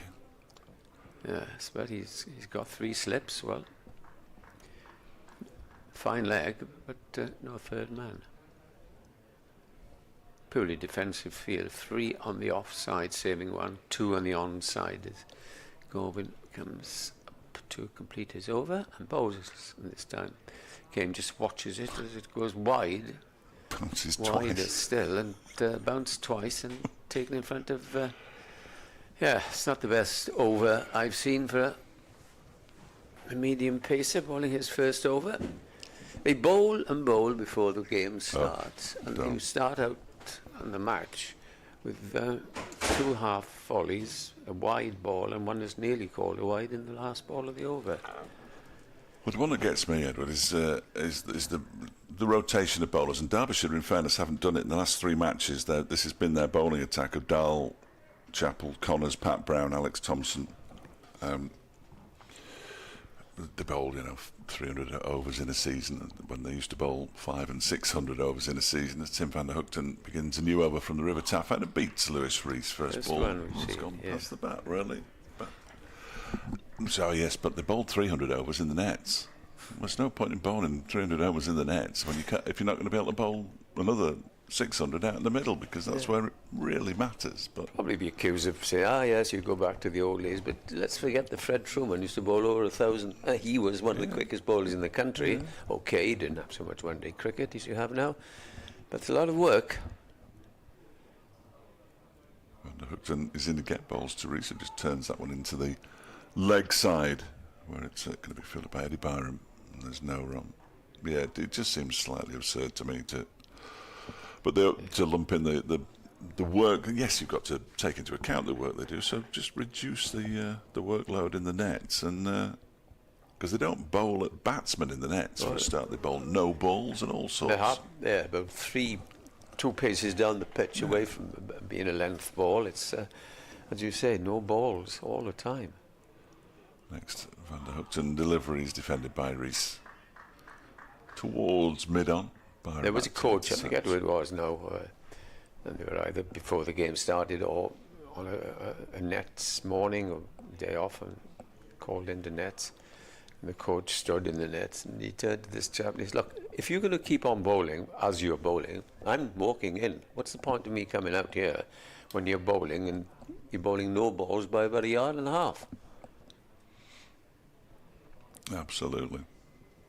Yes, but he's got 3 slips. Well, fine leg, but no third man. Purely defensive field. 3 on the offside, saving 1. 2 on the onside as Glamorgan comes up to complete his over and bowls this time. Game just watches it as it goes wide. Bounces Wider twice. still, and bounced twice and taken in front of... it's not the best over I've seen for a medium pacer bowling his first over. They bowl and bowl before the game starts, and you start out on the match with 2 half volleys, a wide ball, and one is nearly called a wide in the last ball of the over. Well, the one that gets me, Edward, is the rotation of bowlers. And Derbyshire, in fairness, haven't done it in the last 3 matches. This has been their bowling attack of Dahl, Chappell, Connors, Pat Brown, Alex Thompson. They bowl, 300 overs in a season. When they used to bowl 500 and 600 overs in a season, as Tim van der Hoogten begins a new over from the River Taff and it beats Lewis Rees first ball. It's gone past the bat, really. So yes, but they bowled 300 overs in the nets. There's no point in bowling 300 overs in the nets when if you're not going to be able to bowl another 600 out in the middle, because that's where it really matters. But probably be accused of saying, yes, you go back to the old days, but let's forget that Fred Truman used to bowl over 1,000. He was one of the quickest bowlers in the country. Okay, he didn't have so much one-day cricket as you have now, but it's a lot of work. Van der Hoogten is in the get bowls to Rees, who just turns that one into the leg side, where it's going to be filled by Eddie Byram, and there's no run. Yeah, it just seems slightly absurd to me to lump in the work. Yes, you've got to take into account the work they do, so just reduce the workload in the nets, and because they don't bowl at batsmen in the nets for a start, they bowl no balls and all sorts. About 2 paces down the pitch away from being a length ball. It's as you say, no balls all the time. Next, Van der Hoogten delivery is defended by Rees towards mid-on. There was a coach, I forget who it was now, and they were either before the game started or on a nets morning or day off and called into nets. And the coach stood in the nets and he turned to this chap and he said, look, if you're going to keep on bowling as you're bowling, I'm walking in. What's the point of me coming out here when you're bowling and you're bowling no balls by about 1.5 yards? Absolutely.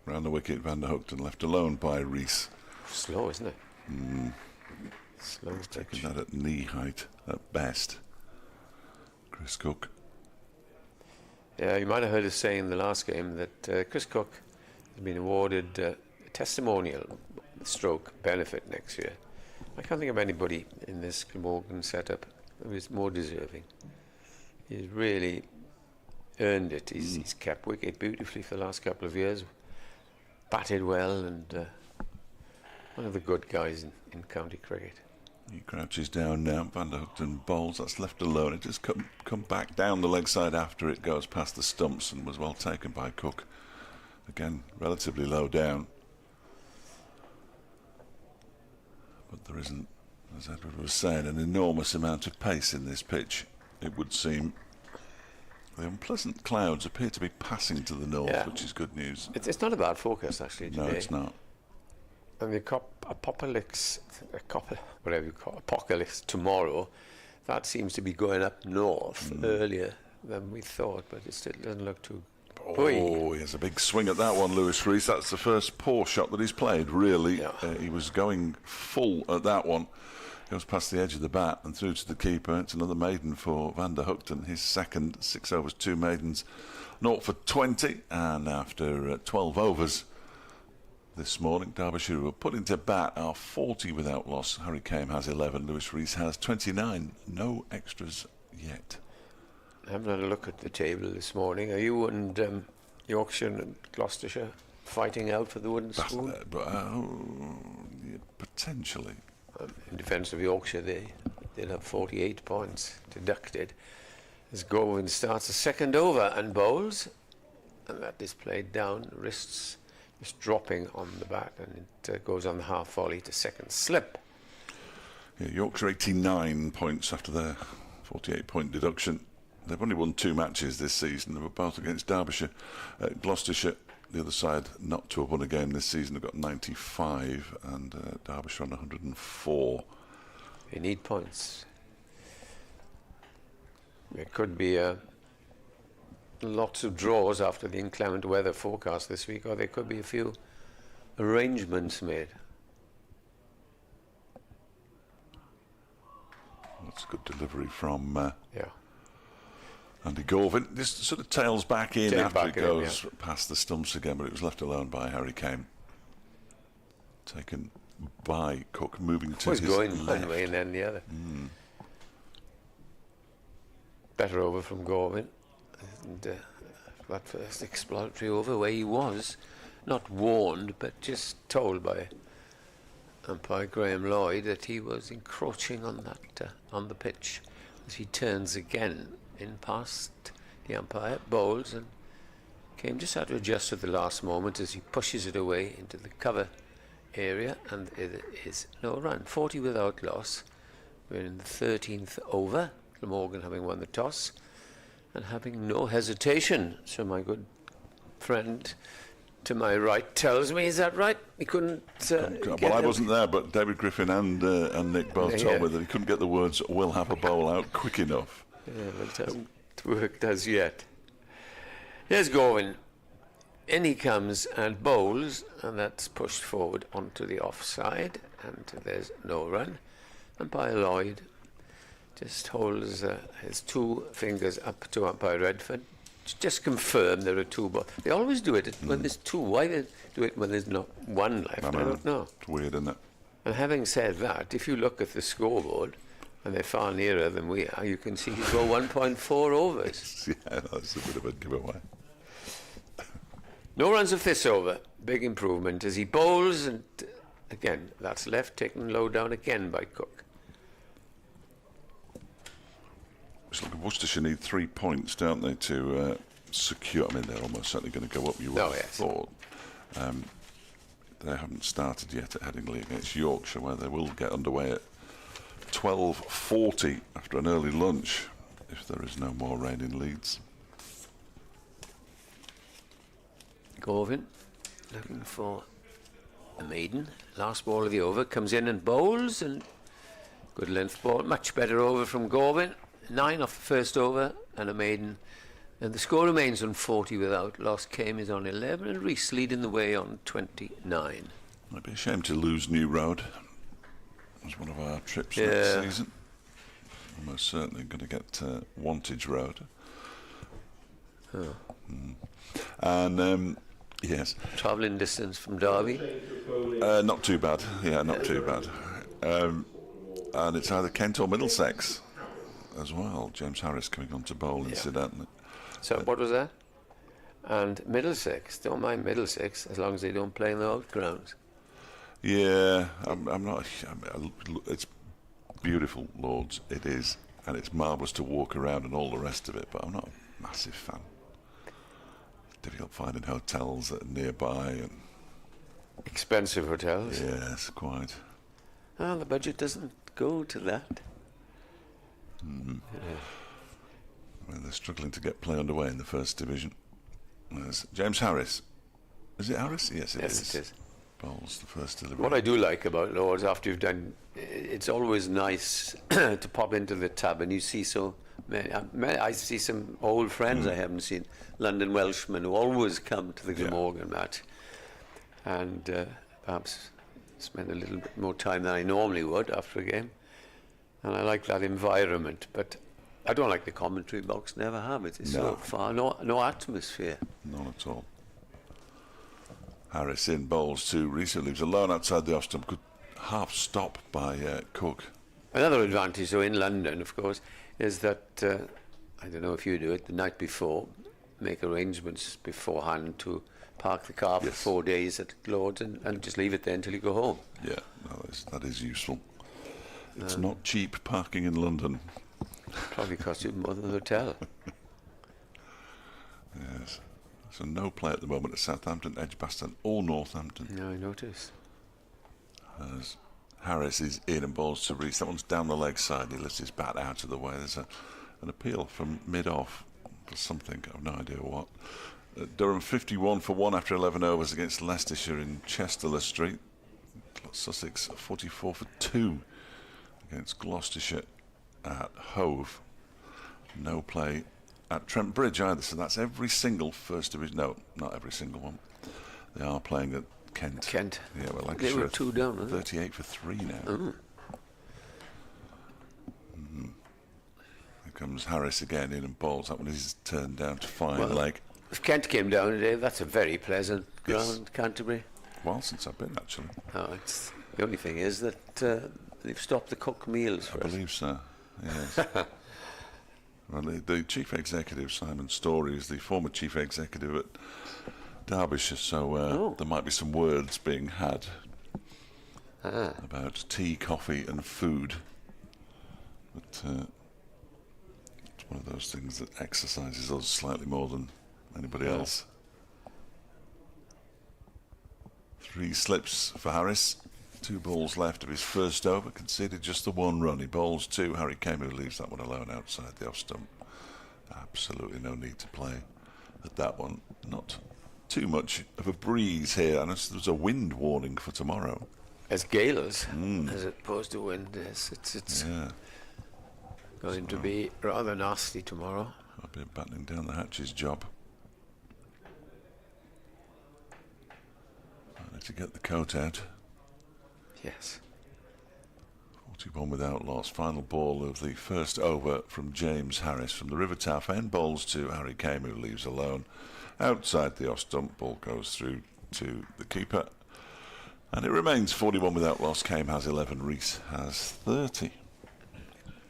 Round the wicket, Van der Hoogten left alone by Rees. Slow, isn't it? Slow. Taking that at knee height at best. Chris Cook. Yeah, you might have heard us saying in the last game that Chris Cook has been awarded a testimonial stroke benefit next year. I can't think of anybody in this Glamorgan setup who is more deserving. He's really earned it. He's kept wicket beautifully for the last couple of years, batted well, and one of the good guys in county cricket. He crouches down now. Van der Hoogten bowls. That's left alone. It just come back down the leg side after it goes past the stumps and was well taken by Cook. Again, relatively low down. But there isn't, as Edward was saying, an enormous amount of pace in this pitch, it would seem. The unpleasant clouds appear to be passing to the north, which is good news. It's not a bad focus, actually, today. No, it's not. And the apocalypse tomorrow, that seems to be going up north earlier than we thought, but it still doesn't look too... Oh, he has a big swing at that one, Lewis Rees. That's the first poor shot that he's played, really. Yeah. He was going full at that one. Goes past the edge of the bat and through to the keeper. It's another maiden for Van der Hugton, his second. 6 overs, 2 maidens, 0 for 20. And after 12 overs this morning, Derbyshire were put into bat are 40 without loss. Harry Kame has 11. Lewis Rees has 29. No extras yet. I haven't had a look at the table this morning. Are you and Yorkshire and Gloucestershire fighting out for the wooden spoon? Yeah, potentially. In defence of Yorkshire, they'll have 48 points deducted as Gorwin starts the second over and bowls, and that is played down, wrists just dropping on the bat, and it goes on the half volley to second slip. Yeah, Yorkshire 89 points after their 48-point deduction. They've only won 2 matches this season. They were both against Derbyshire. Gloucestershire, the other side, not to have won a game this season. They've got 95, and Derbyshire on 104. They need points. There could be lots of draws after the inclement weather forecast this week, or there could be a few arrangements made. That's a good delivery from Yeah. Andy Gorvin. This sort of tails back in Tail after back it goes in, past the stumps again, but it was left alone by Harry Kame. Taken by Cook, moving to Was his going left. one way and then the other. Better over from Gorvin. And that first exploratory over where he was not warned but just told by umpire Graham Lloyd that he was encroaching on that on the pitch as he turns again in past the umpire, bowls, and Kame just had to adjust at the last moment as he pushes it away into the cover area, and it is no run. 40 without loss. We're in the 13th over, Glamorgan having won the toss and having no hesitation. So my good friend to my right tells me, is that right? He couldn't Well, I wasn't there, but David Griffin and Nick both told me that he couldn't get the words "we'll have a bowl" out quick enough. Yeah, but it hasn't worked as yet. Here's Gorwin. In he comes and bowls, and that's pushed forward onto the offside, and there's no run. Umpire Lloyd just holds his 2 fingers up to umpire Redford. Just confirm there are 2 balls. They always do it when there's 2. Why they do it when there's not 1 left? I don't know. It's weird, isn't it? And having said that, if you look at the scoreboard, and they're far nearer than we are, you can see he's got 1.4 overs. Yeah, that's a bit of a giveaway. No runs of this over. Big improvement as he bowls, and again, that's left taken low down again by Cook. It's like Worcestershire need 3 points, don't they, to secure? I mean, they're almost certainly going to go up. You would have thought. They haven't started yet at Headingley against Yorkshire, where they will get underway at 12:40 after an early lunch, if there is no more rain in Leeds. Gorvin looking for a maiden. Last ball of the over, comes in and bowls, and good length ball. Much better over from Gorvin. 9 off the first over and a maiden. And the score remains on 40 without loss. Kame is on 11 and Rees leading the way on 29. Might be a shame to lose New Road. It was one of our trips next season. Almost certainly going to get Wantage Road. And yes, travelling distance from Derby. Not too bad. Yeah, not too bad. And it's either Kent or Middlesex as well. James Harris coming on to bowl incidentally. So what was that? And Middlesex. Don't mind Middlesex as long as they don't play in the out grounds. Yeah, I'm not. It's beautiful, Lords. It is, and it's marvellous to walk around and all the rest of it. But I'm not a massive fan. It's difficult finding hotels that are nearby and expensive hotels. Yes, quite. Oh, the budget doesn't go to that. Well, they're struggling to get play underway in the first division. There's James Harris. Is it Harris? Yes, it is. Bowls the first delivery. What I do like about Lords, after you've done, it's always nice to pop into the tab and you see so many. I see some old friends I haven't seen, London Welshmen, who always come to the Glamorgan match, and perhaps spend a little bit more time than I normally would after a game. and I like that environment, but I don't like the commentary box, never have it. It's so far, no atmosphere. None at all. Harris in, bowls 2. Reese leaves alone outside the off stump. Good half stop by Cook. Another advantage, though, in London, of course, is that, I don't know if you do it, the night before, make arrangements beforehand to park the car for 4 days at Lord's and just leave it there until you go home. Yeah, no, that is useful. It's not cheap parking in London. Probably costs you more than the hotel. Yes. So no play at the moment at Southampton, Edgbaston or Northampton. No, I noticed. As Harris is in and balls to Reese. That one's down the leg side. He lifts his bat out of the way. There's an appeal from mid-off for something. I've no idea what. Durham 51 for 1 after 11 overs against Leicestershire in Chesterley Street. Sussex 44 for 2 against Gloucestershire at Hove. No play at Trent Bridge either, so that's every single first division. No, not every single one. They are playing at Kent. Yeah, well, they were 2 down. 38 for 3 now. Here comes Harris again in and bowls. That one is turned down to fine leg. If Kent came down today, that's a very pleasant ground, Canterbury. Well, since I've been actually. Oh, it's the only thing is that they've stopped the cook meals for us. I believe so. Yes. Well, the chief executive, Simon Story, is the former chief executive at Derbyshire, so there might be some words being had about tea, coffee and food. But it's one of those things that exercises us slightly more than anybody else. 3 slips for Harris. 2 balls left of his first over. Conceded just the 1 run. He bowls 2. Harry Camus leaves that one alone outside the off stump. Absolutely no need to play at that one. Not too much of a breeze here. And there's a wind warning for tomorrow. As gales, as opposed to wind. Yes, it's going to be rather nasty tomorrow. I'll be battening down the hatches job. I need to get the coat out. Yes. 41 without loss. Final ball of the first over from James Harris from the River Taff end. Bowls to Harry Camus, who leaves alone. Outside the off stump, ball goes through to the keeper. And it remains 41 without loss. Came has 11, Reese has 30.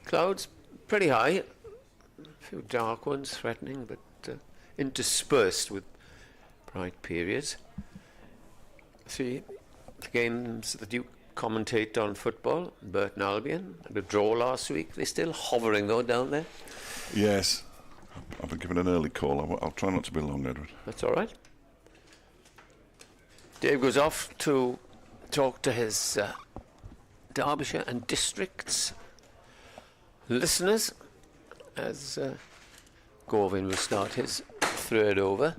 Clouds pretty high. A few dark ones threatening, but interspersed with bright periods. See the games that you commentate on football, Burton Albion, and a draw last week. They're still hovering though down there. Yes, I've been given an early call. I'll try not to be long, Edward. That's all right. Dave goes off to talk to his Derbyshire and districts listeners as Gorvin will start his 3rd over.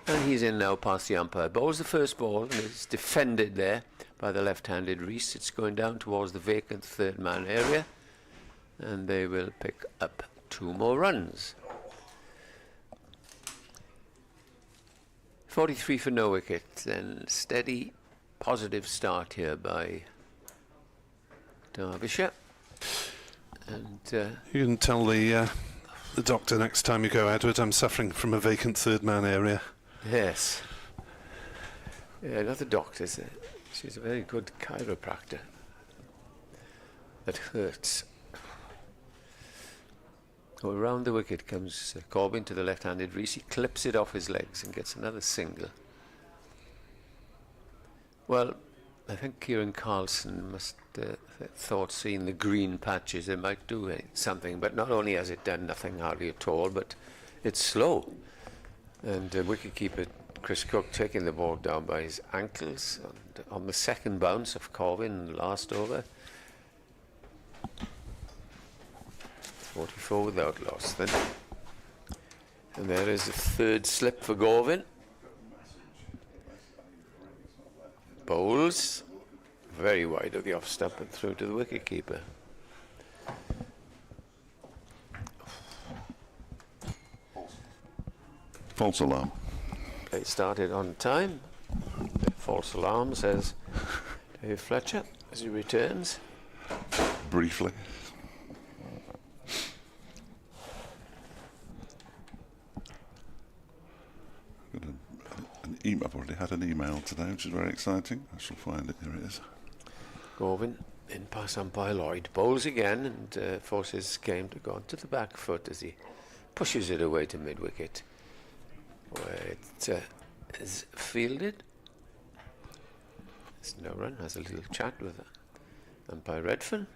And he's in now past the umpire. Bowls the first ball and is defended there by the left-handed Reese. It's going down towards the vacant 3rd man area. And they will pick up 2 more runs. 43 for no wicket. And steady, positive start here by Derbyshire. And you can tell the doctor next time you go, Edward, I'm suffering from a vacant 3rd man area. Yes. Yeah, not the doctor. She's a very good chiropractor. That hurts. Oh, around the wicket comes Corbin to the left-handed Reese. He clips it off his legs and gets another single. Well, I think Kieran Carlson must thought, seeing the green patches, it might do something. But not only has it done nothing hardly at all, but it's slow. And wicketkeeper Chris Cook taking the ball down by his ankles on the second bounce of Corvin last over. 44 without loss then. And there is a 3rd slip for Gorvin. Bowls very wide of the off stump and through to the wicketkeeper. False alarm. Play started on time. False alarm, says Dave Fletcher as he returns. briefly. I've already had an email today, which is very exciting. I shall find it. Here it is. Govin in pass umpire Lloyd bowls again and forces game to go onto the back foot as he pushes it away to mid-wicket, where it is fielded. Snowrun has a little chat with umpire Redfern.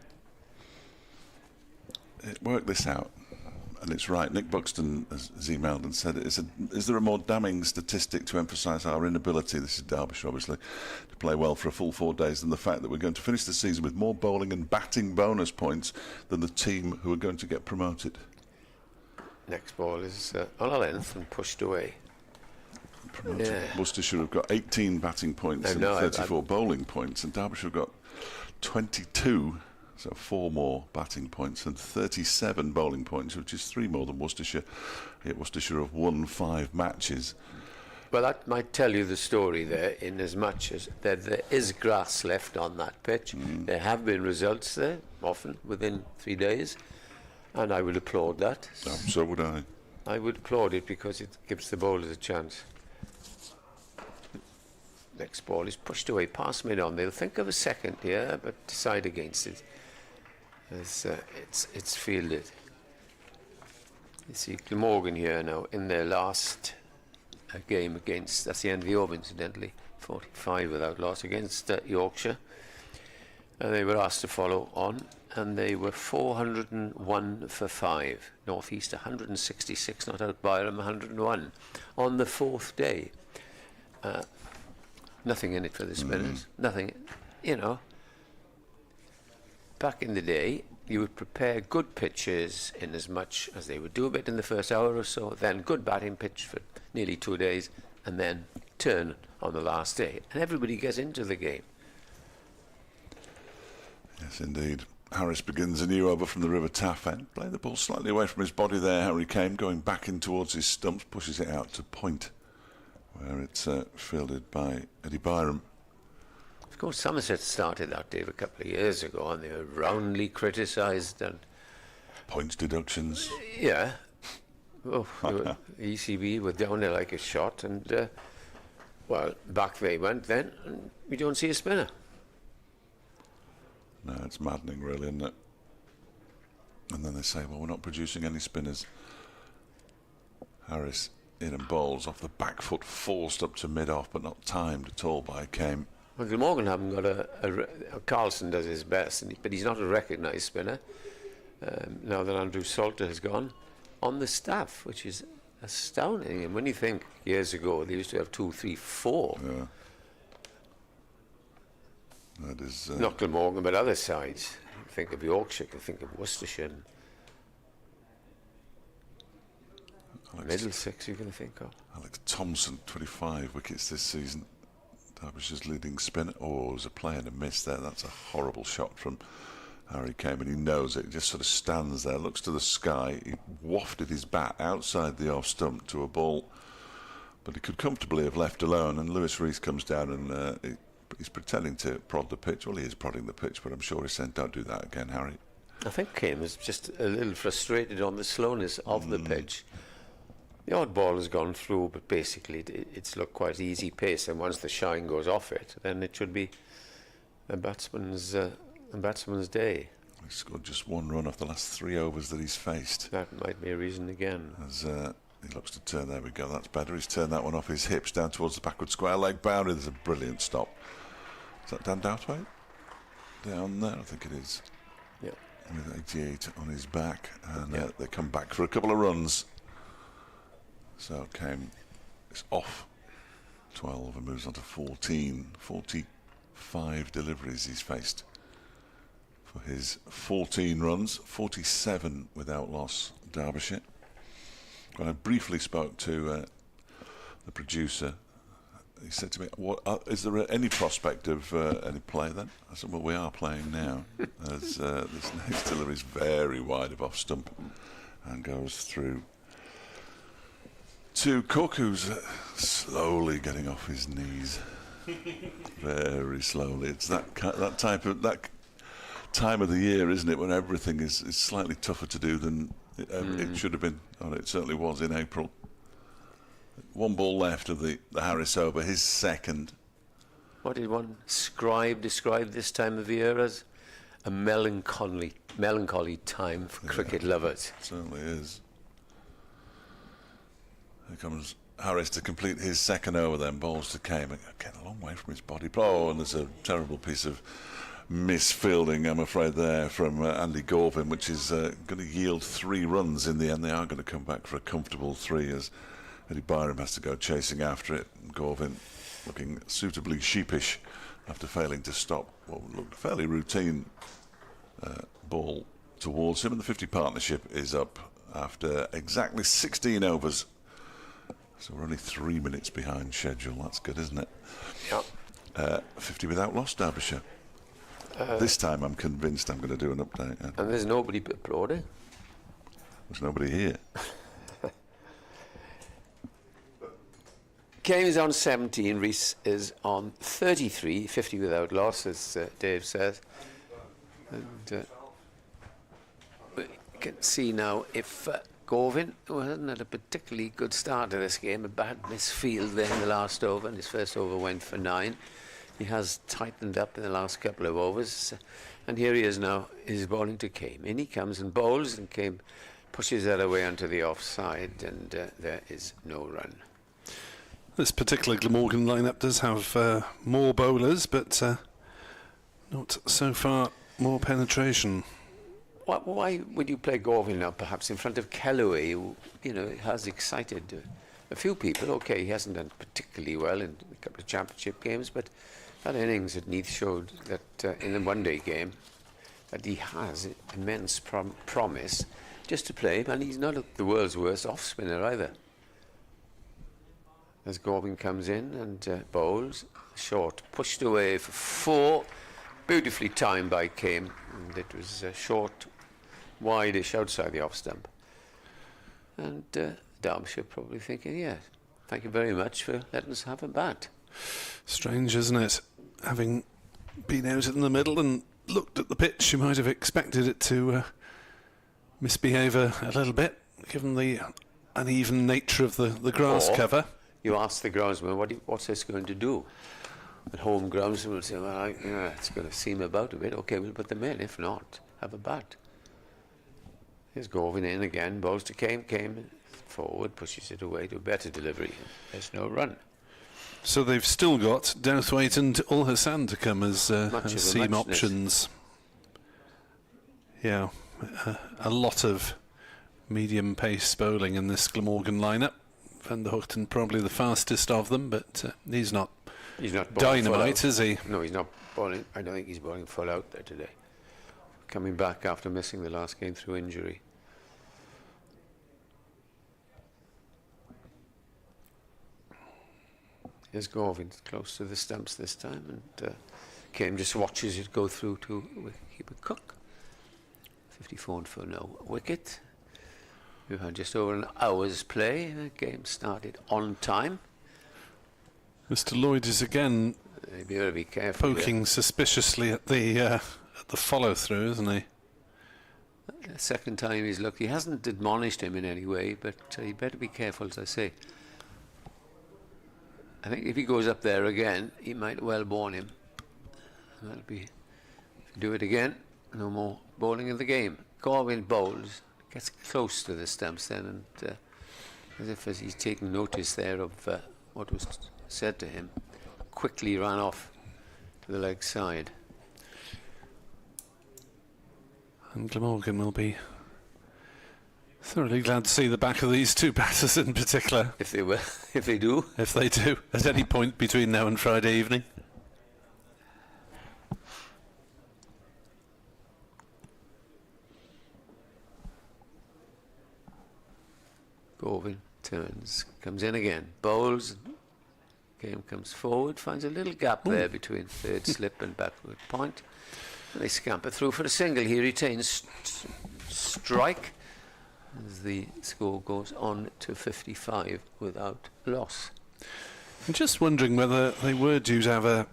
It worked this out, and it's right. Nick Buxton has emailed and said, is there a more damning statistic to emphasise our inability, this is Derbyshire obviously, to play well for a full 4 days than the fact that we're going to finish the season with more bowling and batting bonus points than the team who are going to get promoted? Next ball is on a length and pushed away. Promoted. Yeah. Worcestershire have got 18 batting points and 34 bowling points, and Derbyshire have got 22, so 4 more batting points and 37 bowling points, which is 3 more than Worcestershire. Yet Worcestershire have won 5 matches. Well, that might tell you the story there, in as much as there is grass left on that pitch. There have been results there, often within 3 days, and I would applaud that. So would I. I would applaud it because it gives the bowlers a chance. Next ball is pushed away past mid-on. They'll think of a second here, but decide against it as it's fielded. You see Glamorgan here now in their last game against, that's the end of the over incidentally, 45 without loss against Yorkshire. They were asked to follow on, and they were 401 for 5. North East 166, not out Byram 101 on the 4th day. Nothing in it for the spinners. Nothing, you know. Back in the day, you would prepare good pitches in as much as they would do a bit in the first hour or so, then good batting pitch for nearly 2 days, and then turn on the last day. And everybody gets into the game. Yes, indeed. Harris begins a new over from the River Taff end. Playing the ball slightly away from his body there, Harry came, going back in towards his stumps, pushes it out to point, where it's fielded by Eddie Byram. Of course, Somerset started that day a couple of years ago, and they were roundly criticised. And points deductions. Yeah. Oh, ECB were down there like a shot, and well, back they went then, and we don't see a spinner. No, it's maddening, really, isn't it? And then they say, well, we're not producing any spinners. Harris in and bowls off the back foot, forced up to mid-off, but not timed at all by Kame. Well, Glamorgan haven't got Carlson does his best, but he's not a recognised spinner. Now that Andrew Salter has gone on the staff, which is astounding. And when you think years ago they used to have 2, 3, 4. Yeah. That is not Glamorgan, but other sides. You think of Yorkshire, you think of Worcestershire. Middlesex you can think of. Alex Thompson, 25 wickets this season. Derbyshire's leading spinner. Oh, there's a play and a miss there. That's a horrible shot from Harry Kame, and he knows it. He just sort of stands there, looks to the sky. He wafted his bat outside the off stump to a ball, but he could comfortably have left alone, and Lewis Rees comes down and he's pretending to prod the pitch. Well, he is prodding the pitch, but I'm sure he's saying, don't do that again, Harry. I think Kame is just a little frustrated on the slowness of the pitch. The odd ball has gone through, but basically it's looked quite easy pace, and once the shine goes off it, then it should be a batsman's day. He scored just 1 run off the last 3 overs that he's faced. That might be a reason again. As he looks to turn, there we go, that's better. He's turned that one off his hips down towards the backward square leg boundary. There's a brilliant stop. Is that Dan Doubtway? Down there, I think it is. Yeah. With 88 on his back, and they come back for a couple of runs. So Kame is off 12 and moves on to 14. 45 deliveries he's faced for his 14 runs, 47 without loss, Derbyshire. When I briefly spoke to the producer, he said to me, is there any prospect of any play then? I said, well, we are playing now. As this next delivery is very wide of off stump and goes through to Cook, who's slowly getting off his knees. Very slowly. It's that time of the year, isn't it, when everything is slightly tougher to do than it should have been, and it certainly was in April. One ball left of the Harris over, his second. What did one scribe describe this time of year as? A melancholy time for cricket lovers. It certainly is. Here comes Harris to complete his second over then. Balls to Kane. Again, a long way from his body. Oh, and there's a terrible piece of misfielding, I'm afraid, there from Andy Gorvin, which is going to yield 3 runs in the end. They are going to come back for a comfortable 3 as Eddie Byram has to go chasing after it. Gorvin looking suitably sheepish after failing to stop what looked a fairly routine ball towards him. And the 50 partnership is up after exactly 16 overs. So we're only 3 minutes behind schedule. That's good, isn't it? Yep. 50 without loss, Derbyshire. This time I'm convinced I'm going to do an update. And there's nobody applauding. There's nobody here. Kane is on 17, Rees is on 33, 50 without loss, as Dave says. And we can see now if Gorvin, who hasn't had a particularly good start to this game, a bad misfield there in the last over, and his first over went for 9. He has tightened up in the last couple of overs, and here he is now, he's bowling to Kane. In he comes and bowls, and Kane pushes that away onto the offside, and there is no run. This particular Glamorgan lineup does have more bowlers, but not so far more penetration. Why would you play Gorvin now, perhaps in front of Kellaway, who, has excited a few people? Okay, he hasn't done particularly well in a couple of championship games, but that innings at Neath showed that in the one-day game that he has immense promise just to play him, and he's not the world's worst off-spinner either. As Gorvin comes in and bowls, short, pushed away for 4, beautifully timed by Kane, and it was short, wide-ish outside the off stump. And Derbyshire probably thinking, yeah, thank you very much for letting us have a bat. Strange, isn't it? Having been out in the middle and looked at the pitch, you might have expected it to misbehave a little bit, given the uneven nature of the grass cover. You ask the groundsman, what's this going to do? At home, groundsman will say, well, it's going to seem about a bit. Okay, we'll put them in. If not, have a bat. Here's Gorvin in again, bowls to Kane forward, pushes it away to a better delivery. There's no run. So they've still got Douthwaite and Ul Hassan to come as seam options. Yeah, a lot of medium pace bowling in this Glamorgan lineup. Van der Hoogten probably the fastest of them, but he's not dynamite, is he? No, he's not bowling. I don't think he's bowling full out there today. Coming back after missing the last game through injury. Here's Gorvin close to the stumps this time, and Kane just watches it go through to wicketkeeper Cook. 54 for no wicket. We've had just over an hour's play. The game started on time. Mr. Lloyd is again be careful poking suspiciously at the follow-through, isn't he? The second time he's looked. He hasn't admonished him in any way, but he better be careful, as I say. I think if he goes up there again, he might well warn him. That'll be, if you do it again, no more bowling in the game. Gorvin bowls, gets close to the stumps then, and as he's taking notice there of what was said to him, quickly ran off to the leg side. And Glamorgan will be thoroughly glad to see the back of these two batters in particular. If they do at any point between now and Friday evening. Gorvin turns, comes in again, bowls. Game comes forward, finds a little gap there between third slip and backward point. And they scamper through for a single. He retains strike as the score goes on to 55 without loss. I'm just wondering whether they were due to have a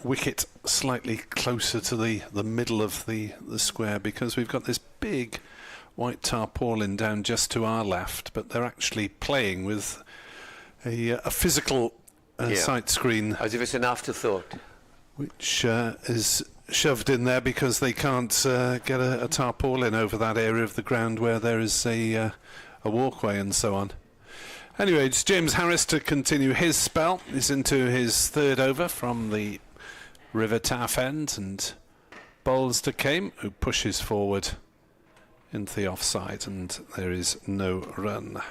wicket slightly closer to the middle of the square, because we've got this big white tarpaulin down just to our left, but they're actually playing with a physical sight screen. As if it's an afterthought. Which is shoved in there because they can't get a tarpaulin over that area of the ground where there is a walkway and so on. Anyway, it's James Harris to continue his spell. He's into his third over from the River Taff end, and bowls to Kame, who pushes forward into the offside, and there is no run.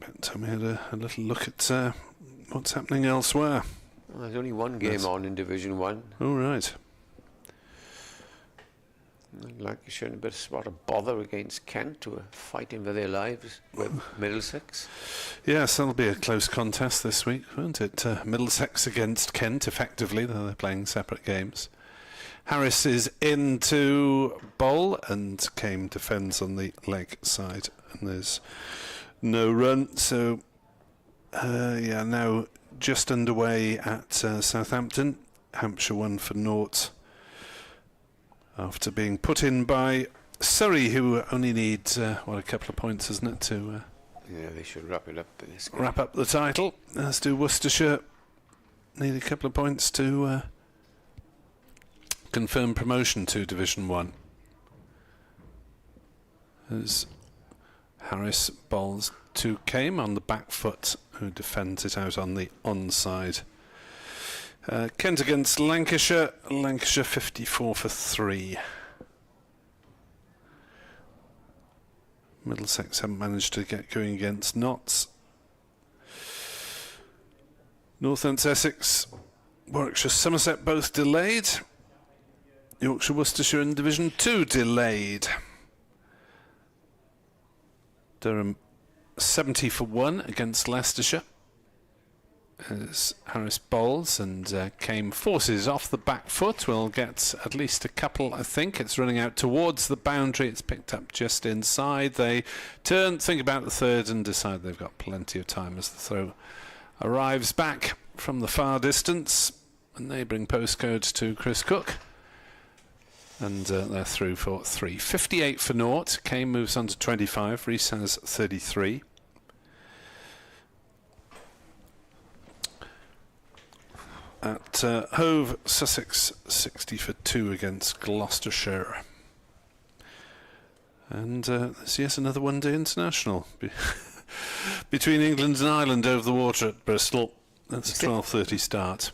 But we had a little look at what's happening elsewhere. Well, there's only one game on in Division 1. Oh, right. Lancashire in a bit of spot of bother against Kent, who are fighting for their lives with Middlesex. Yes, that'll be a close contest this week, won't it? Middlesex against Kent, effectively, though they're playing separate games. Harris is in to bowl, and Kame defends on the leg side, and there's no run. So, now just underway at Southampton. Hampshire 1 for naught, after being put in by Surrey, who only need a couple of points, isn't it, to yeah, they should wrap it up in this game. Wrap up the title. As do Worcestershire, need a couple of points to confirm promotion to Division 1. As Harris bowls to Kame on the back foot, who defends it out on the onside. Kent against Lancashire. Lancashire 54 for 3. Middlesex haven't managed to get going against Notts. North and Essex, Warwickshire, Somerset both delayed. Yorkshire, Worcestershire in Division 2 delayed. Durham 70 for 1 against Leicestershire. As Harris bowls, and Kame forces off the back foot. We'll get at least a couple, I think. It's running out towards the boundary. It's picked up just inside. They turn, think about the third, and decide they've got plenty of time as the throw arrives back from the far distance. A neighbouring postcode to Chris Cook. And they're through for 3. 58 for naught. Kame moves on to 25. Rees has 33. At Hove, Sussex 60 for 2 against Gloucestershire. And there's yet another one-day international between England and Ireland over the water at Bristol. That's a 12:30 start.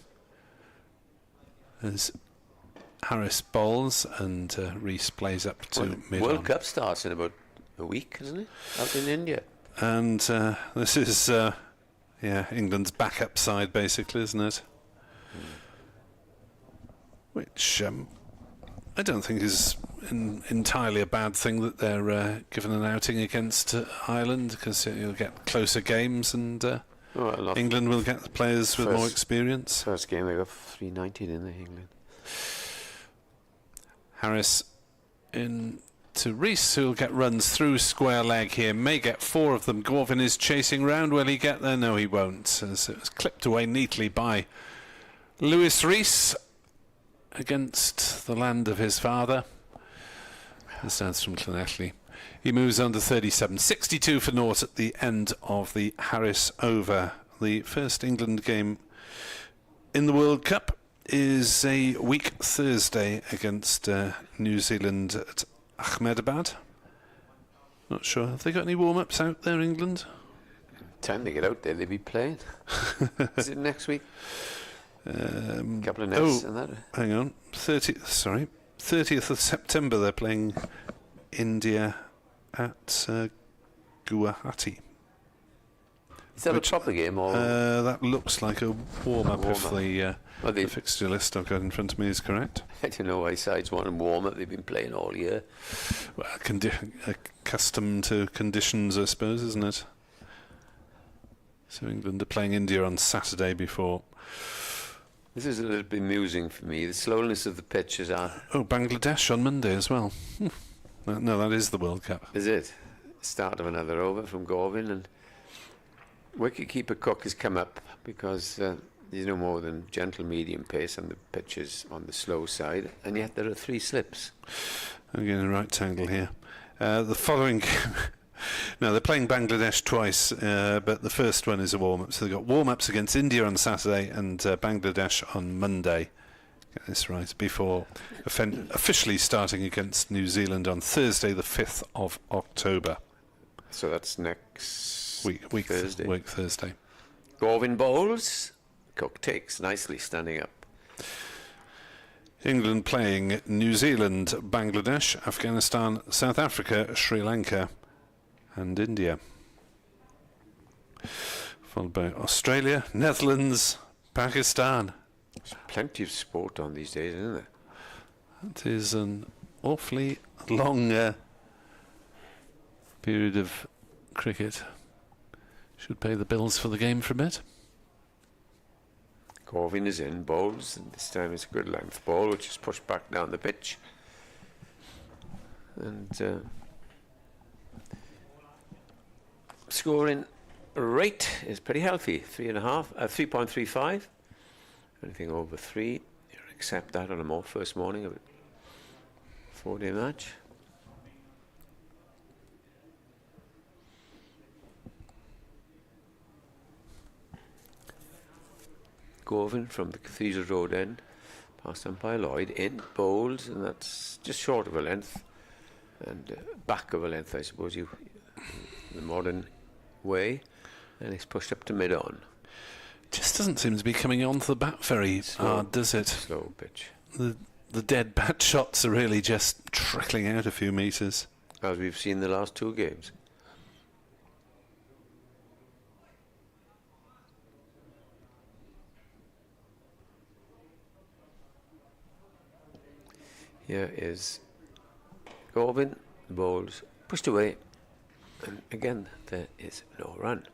As Harris bowls, and Rees plays up to mid-on. World Cup starts in about a week, isn't it? Out in India. And this is England's backup side, basically, isn't it? Which I don't think is entirely a bad thing that they're given an outing against Ireland, because you'll get closer games, and England will get the players with more experience. First game they got 390, didn't they, England? Harris in to Rees, who'll get runs through square leg here, may get 4 of them. Gorvin is chasing round. Will he get there? No, he won't, as it was clipped away neatly by Lewis Rees against the land of his father. His dad's from Llanelli. He moves on to 37. 62 for naught at the end of the Harris over. The first England game in the World Cup is a week Thursday against New Zealand at Ahmedabad. Not sure. Have they got any warm-ups out there, England? Time they get out there, they'll be playing. Is it next week? Couple of nets and that. Hang on. 30th of September they're playing India at Guwahati. Is that a proper game, or that looks like a warm-up if the fixture list I've got in front of me is correct. I don't know why sides want them warm-up. They've been playing all year. Well, accustomed to conditions, I suppose, isn't it? So England are playing India on Saturday before. This is a little bit amusing for me. The slowness of the pitches are. Oh, Bangladesh on Monday as well. No, that is the World Cup. Is it? Start of another over from Gorvin, and wicketkeeper Cook has come up because There's no more than gentle medium pace, and the pitch is on the slow side, and yet there are 3 slips. I'm getting a right angle here. The following... No, they're playing Bangladesh twice, but the first one is a warm-up. So they've got warm-ups against India on Saturday and Bangladesh on Monday. Get this right. Before officially starting against New Zealand on Thursday, the 5th of October. So that's next week Thursday. Gorvin bowls. Cook takes nicely, standing up. England playing New Zealand, Bangladesh, Afghanistan, South Africa, Sri Lanka and India. Followed by Australia, Netherlands, Pakistan. There's plenty of sport on these days, isn't there? That is an awfully long period of cricket. Should pay the bills for the game for a bit. Corvin is in, bowls, and this time it's a good length ball, which is pushed back down the pitch. And scoring rate is pretty healthy, 3.35. Anything over 3, you accept that on a first morning of a 4-day match. Gorvin from the Cathedral Road end, past umpire Lloyd, in, bowls, and that's just short of a length, and back of a length, I suppose, the modern way, and it's pushed up to mid-on. Just doesn't seem to be coming onto the bat very hard, does it? Slow pitch. The dead bat shots are really just trickling out a few metres. As we've seen the last 2 games. Here is Gorvin, the bowls pushed away, and again there is no run.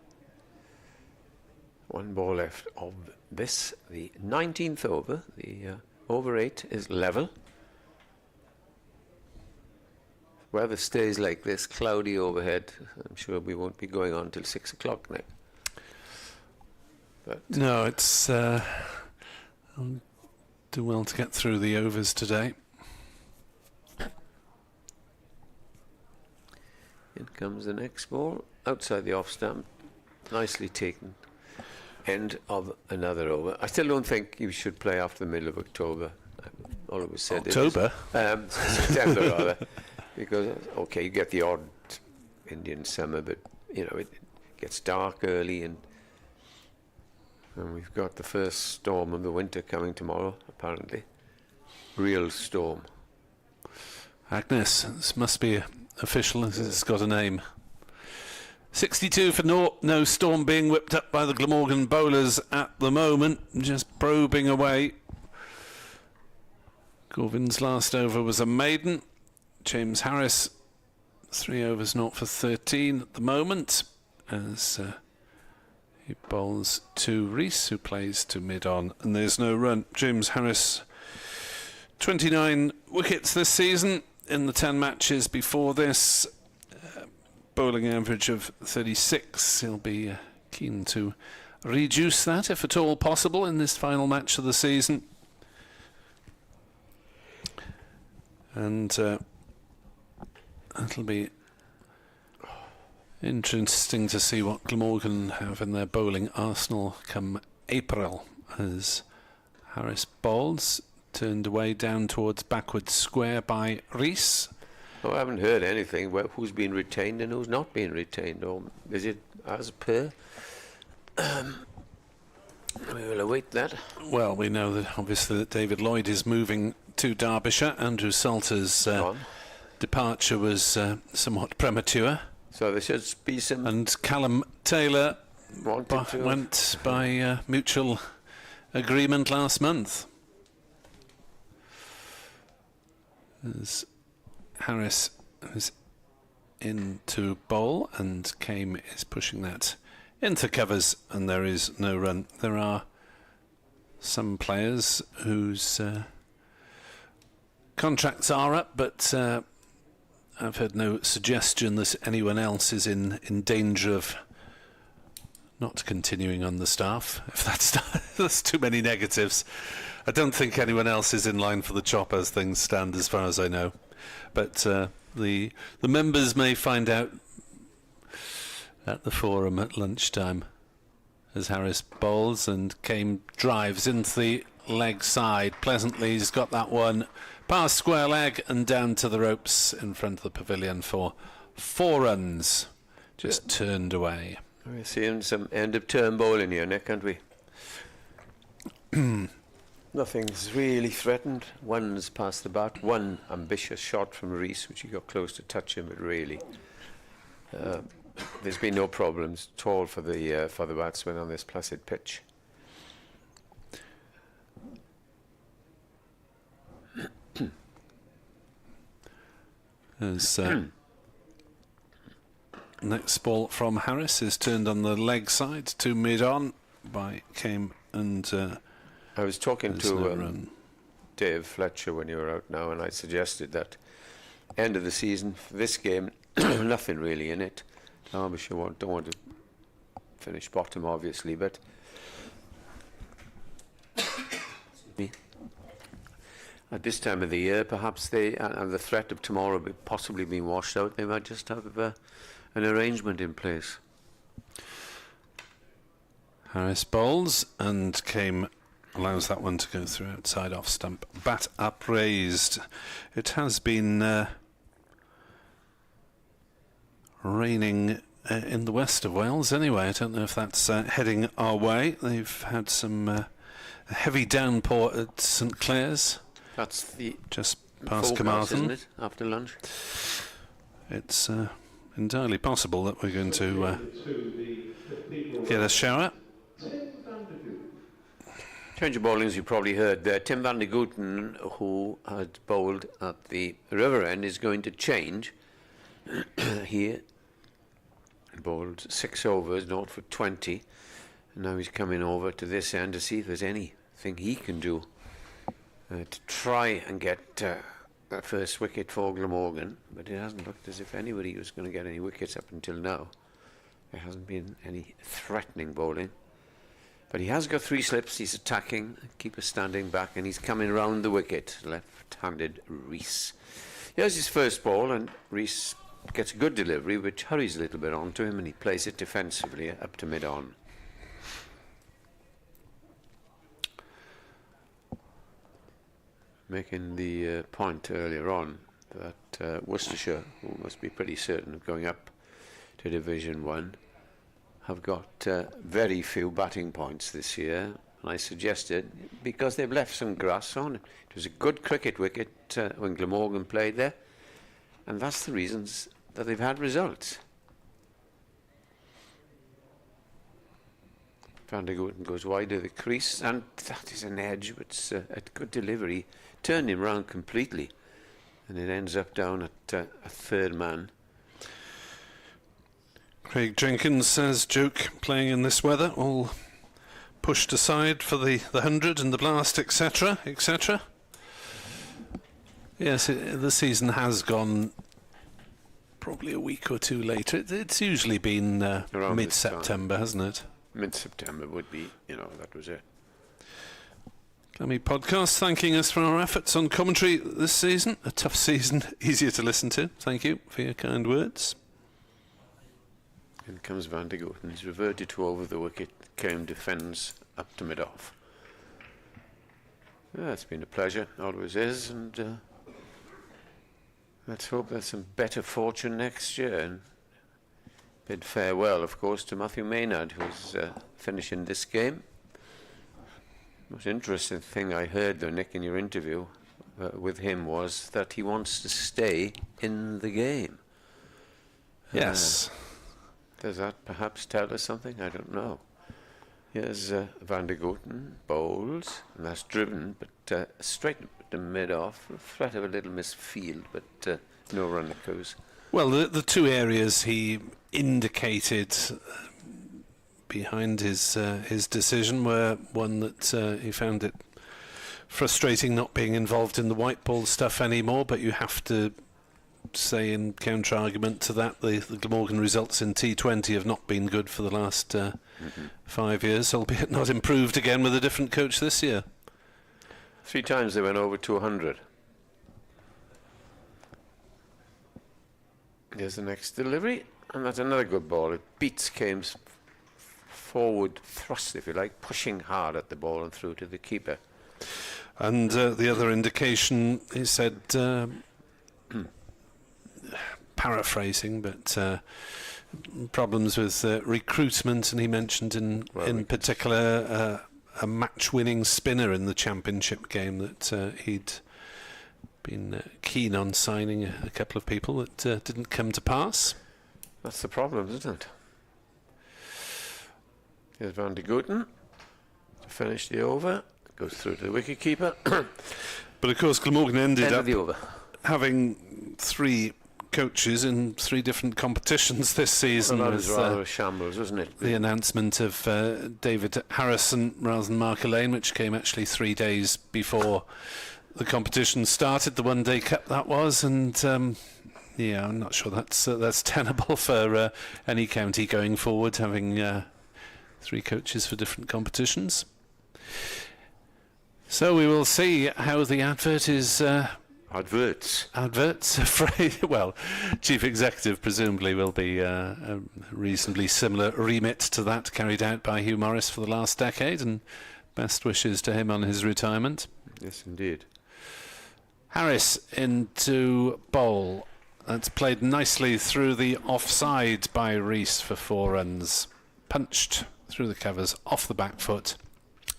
1 ball left of this, the 19th over. The over 8 is level. Weather stays like this, cloudy overhead. I'm sure we won't be going on till 6 o'clock now. But no, it's I'll do well to get through the overs today. In comes the next ball, outside the off stump, nicely taken. End of another over. I still don't think you should play after the middle of October. All it was said October? September rather. Because, okay, you get the odd Indian summer, but, you know, it gets dark early, and we've got the first storm of the winter coming tomorrow, apparently. Real storm. Agnes, this must be official, as it's got a name. 62 for no storm being whipped up by the Glamorgan bowlers at the moment, just probing away. Gorvin's last over was a maiden. James Harris, 3 overs, 0 for 13 at the moment, as he bowls to Rees, who plays to mid-on, and there's no run. James Harris, 29 wickets this season in the 10 matches before this. Bowling average of 36. He'll be keen to reduce that, if at all possible, in this final match of the season. And it'll be interesting to see what Glamorgan have in their bowling arsenal come April, as Harris bowls, turned away down towards backward square by Rees. Oh, I haven't heard anything. Well, who's been retained and who's not been retained? Or is it as per? We will await that. Well, we know that obviously that David Lloyd is moving to Derbyshire. Andrew Salter's departure was somewhat premature. So there should be some. And Callum Taylor went by mutual agreement last month. As Harris is in to bowl, and Kame is pushing that into covers, and there is no run. There are some players whose contracts are up, but I've heard no suggestion that anyone else is in danger of not continuing on the staff. If that's too many negatives. I don't think anyone else is in line for the chop as things stand, as far as I know. But the members may find out at the forum at lunchtime, as Harris bowls and Kane drives into the leg side. Pleasantly, he's got that one past square leg and down to the ropes in front of the pavilion for 4 runs. Just turned away. We're seeing some end of term bowling here, Nick, aren't we? Nothing's really threatened. One's past the bat. One ambitious shot from Rees, which he got close to touch him, but really, there's been no problems at all for the batsmen on this placid pitch. As next ball from Harris is turned on the leg side to mid-on by Kame and. I was talking to Dave Fletcher when you were out now, and I suggested that end of the season for this game, nothing really in it. Derbyshire don't want to finish bottom, obviously, but at this time of the year, perhaps they and the threat of tomorrow possibly being washed out, they might just have an arrangement in place. Harris bowls and Kame allows that one to go through outside off stump. Bat upraised. It has been raining in the west of Wales anyway. I don't know if that's heading our way. They've had some heavy downpour at St Clair's. That's the just past Carmarthen, isn't it? After lunch. It's entirely possible that we're going to get a shower. Change of bowling, as you probably heard there. Tim van der Gooten, who had bowled at the river end, is going to change. He bowled 6 overs, 0 for 20. And now he's coming over to this end to see if there's anything he can do to try and get that first wicket for Glamorgan. But it hasn't looked as if anybody was going to get any wickets up until now. There hasn't been any threatening bowling. But he has got 3 slips. He's attacking, keeper standing back, and he's coming round the wicket. Left-handed Rees. Here's his first ball, and Rees gets a good delivery, which hurries a little bit onto him, and he plays it defensively up to mid-on. Making the point earlier on that Worcestershire, who must be pretty certain of going up to Division 1, have got very few batting points this year. And I suggested, because they've left some grass on, it was a good cricket wicket when Glamorgan played there, and that's the reasons that they've had results. Van der Gooten goes wide of the crease, and that is an edge. It's a good delivery. Turned him round completely, and it ends up down at a third man. Craig Jenkins says, joke playing in this weather, all pushed aside for the 100 and the blast, etc., etc. Yes, the season has gone probably a week or 2 later. It's usually been mid-September, hasn't it? Mid-September would be, that was it. Glammy Podcast thanking us for our efforts on commentary this season. A tough season, easier to listen to. Thank you for your kind words. In comes Van der Gooten. He's reverted to over the wicket. Kame defends up to mid-off. Yeah, it's been a pleasure, always is, and let's hope there's some better fortune next year. And bid farewell, of course, to Matthew Maynard, who's finishing this game. Most interesting thing I heard, though, Nick, in your interview with him was that he wants to stay in the game. Yes. Does that perhaps tell us something? I don't know. Here's Van der Gooten, bowls, and that's driven, but straight to mid-off. Threat of a little misfield, but no run that goes. Well, the 2 areas he indicated behind his decision were one that he found it frustrating not being involved in the white ball stuff anymore, but you have to say in counter-argument to that, the Glamorgan results in T20 have not been good for the last 5 years, albeit not improved again with a different coach this year. 3 times they went over 200. Here's the next delivery, and that's another good ball. It beats Kame's forward thrust, if you like, pushing hard at the ball and through to the keeper. And the other indication, he said, paraphrasing, but problems with recruitment, and he mentioned in particular a match-winning spinner in the championship game that he'd been keen on signing a couple of people that didn't come to pass. That's the problem, isn't it? Here's Van de Gooten to finish the over. Goes through to the wicket-keeper. But of course Glamorgan ended up the over. having 3 coaches in 3 different competitions this season. Well, that was rather a shambles, wasn't it? The announcement of David Harrison rather than Mark Elaine, which came actually 3 days before the competition started, the One Day Cup that was, and yeah, I'm not sure that's tenable for any county going forward, having 3 coaches for different competitions. So we will see how the advert is... Adverts, afraid. Well, Chief Executive presumably will be a reasonably similar remit to that carried out by Hugh Morris for the last decade, and best wishes to him on his retirement. Yes, indeed. Harris into bowl. That's played nicely through the offside by Rees for 4 runs. Punched through the covers, off the back foot.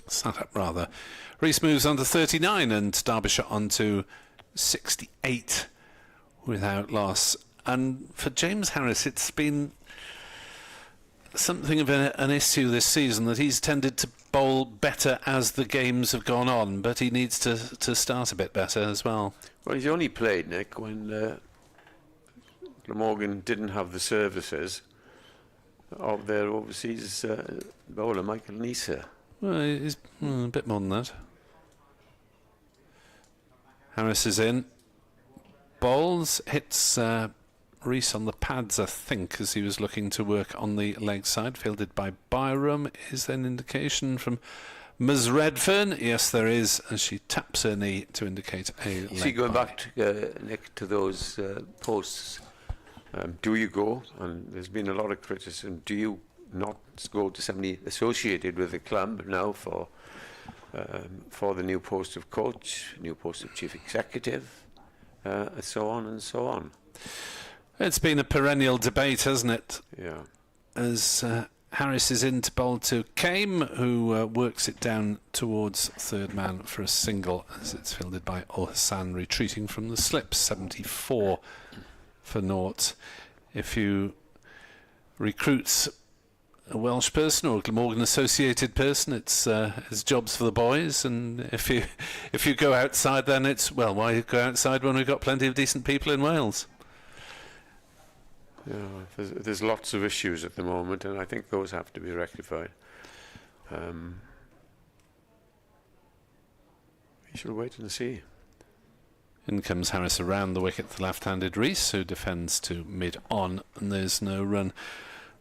Sat up rather. Rees moves on to 39 and Derbyshire on to 68 without loss. And for James Harris, it's been something of an issue this season that he's tended to bowl better as the games have gone on, but he needs to start a bit better as well. Well, he's only played, Nick, when Glamorgan didn't have the services of their overseas bowler, Michael Neser. Well, he's a bit more than that. Harris is in. Bowls, hits Rees on the pads, I think, as he was looking to work on the leg side. Fielded by Byram. Is there an indication from Ms. Redfern? Yes, there is, as she taps her knee to indicate a leg. See, going back, Nick, to those posts, do you go? And there's been a lot of criticism. Do you not go to somebody associated with the club now for the new post of coach, new post of chief executive, and so on and so on? It's been a perennial debate, hasn't it? Yeah. As Harris is in to bowl to Kame, who works it down towards third man for a single, as it's fielded by Ul Hassan, retreating from the slip. 74 for naught. If you recruit a Welsh person or a Glamorgan associated person, it's jobs for the boys, and if you go outside, then it's, well, why go outside when we've got plenty of decent people in Wales? Yeah, there's lots of issues at the moment, and I think those have to be rectified. We shall wait and see. In comes Harris around the wicket, the left-handed Rees, who defends to mid-on, and there's no run.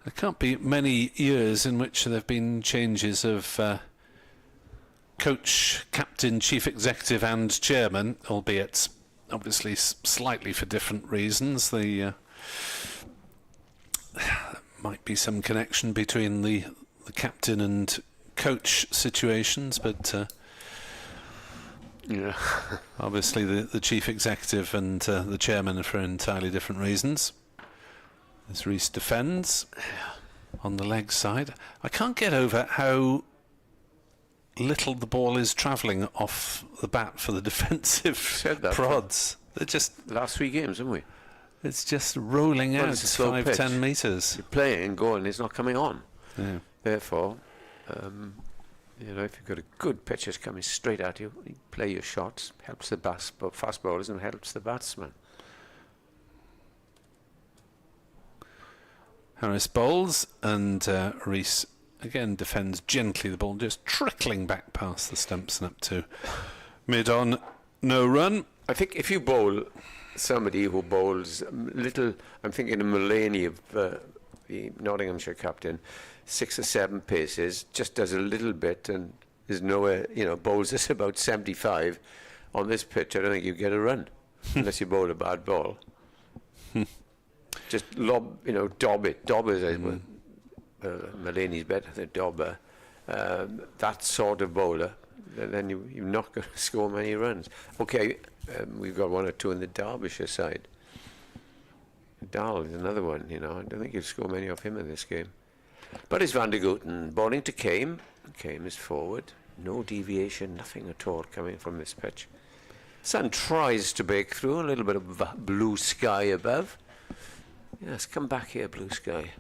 There can't be many years in which there have been changes of coach, captain, chief executive and chairman, albeit obviously slightly for different reasons. There might be some connection between the captain and coach situations, but yeah, obviously the chief executive and the chairman are for entirely different reasons. As Rees defends on the leg side. I can't get over how little the ball is travelling off the bat for the defensive prods. They're just the last 3 games, haven't we? It's just rolling out 5-10 metres. You're playing, going, it's not coming on. Yeah. Therefore, if you've got a good pitch that's coming straight at you, you play your shots, helps the fast bowlers and helps the batsman. Harris bowls, and Rees again defends gently, the ball just trickling back past the stumps and up to mid-on. No run. I think if you bowl somebody who bowls little. I'm thinking of Mulaney, of the Nottinghamshire captain, 6 or 7 paces, just does a little bit and is nowhere. Bowls us about 75 on this pitch. I don't think you get a run unless you bowl a bad ball. Just dob it. Dobbers, Mulaney's better than Dobber. That sort of bowler, then you're not going to score many runs. Okay, we've got 1 or 2 in the Derbyshire side. Dahl is another one, I don't think you'll score many off him in this game. But it's Van der Gooten bowling to Kame. Kame is forward. No deviation, nothing at all coming from this pitch. Sun tries to break through, a little bit of blue sky above. Yes, come back here, blue sky.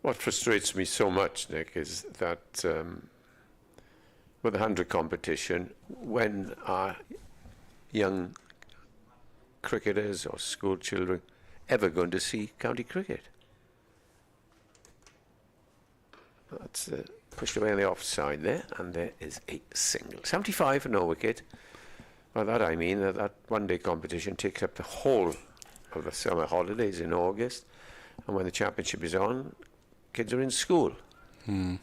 What frustrates me so much, Nick, is that with the 100 competition, when our young cricketers or school children ever going to see county cricket? That's pushed away on the offside there, and there is a single. 75 for no wicket. By that I mean that one-day competition takes up the whole of the summer holidays in August, and when the championship is on, kids are in school. The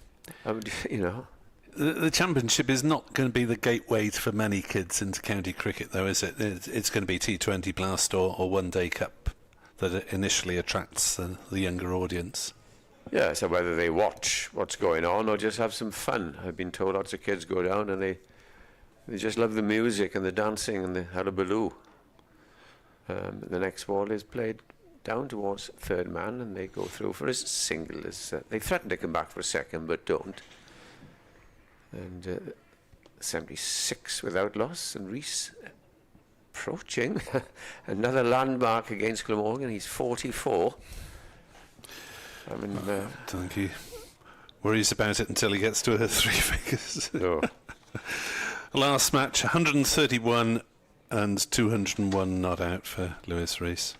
championship is not going to be the gateway for many kids into county cricket, though, is it? It's going to be T20 Blast or One Day Cup that initially attracts the younger audience. Yeah, so whether they watch what's going on or just have some fun. I've been told lots of kids go down and they just love the music and the dancing and the hullabaloo. The next ball is played down towards third man, and they go through for a single. They threaten to come back for a second, but don't. And 76 without loss, and Rees approaching another landmark against Glamorgan. He's 44. I don't think he worries about it until he gets to 3 figures. No. Last match, 131 and 201 not out for Lewis Rees.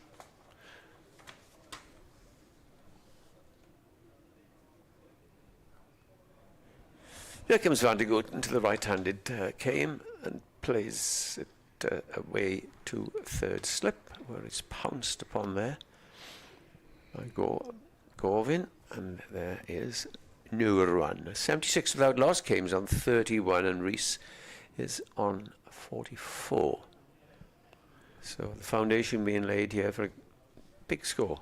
Here comes Van der Gooten to the right-handed Kame and plays it away to third slip, where it's pounced upon there by Gorvin, and there is no run. 76 without loss. Kame's on 31 and Rees is on 44. So the foundation being laid here for a big score.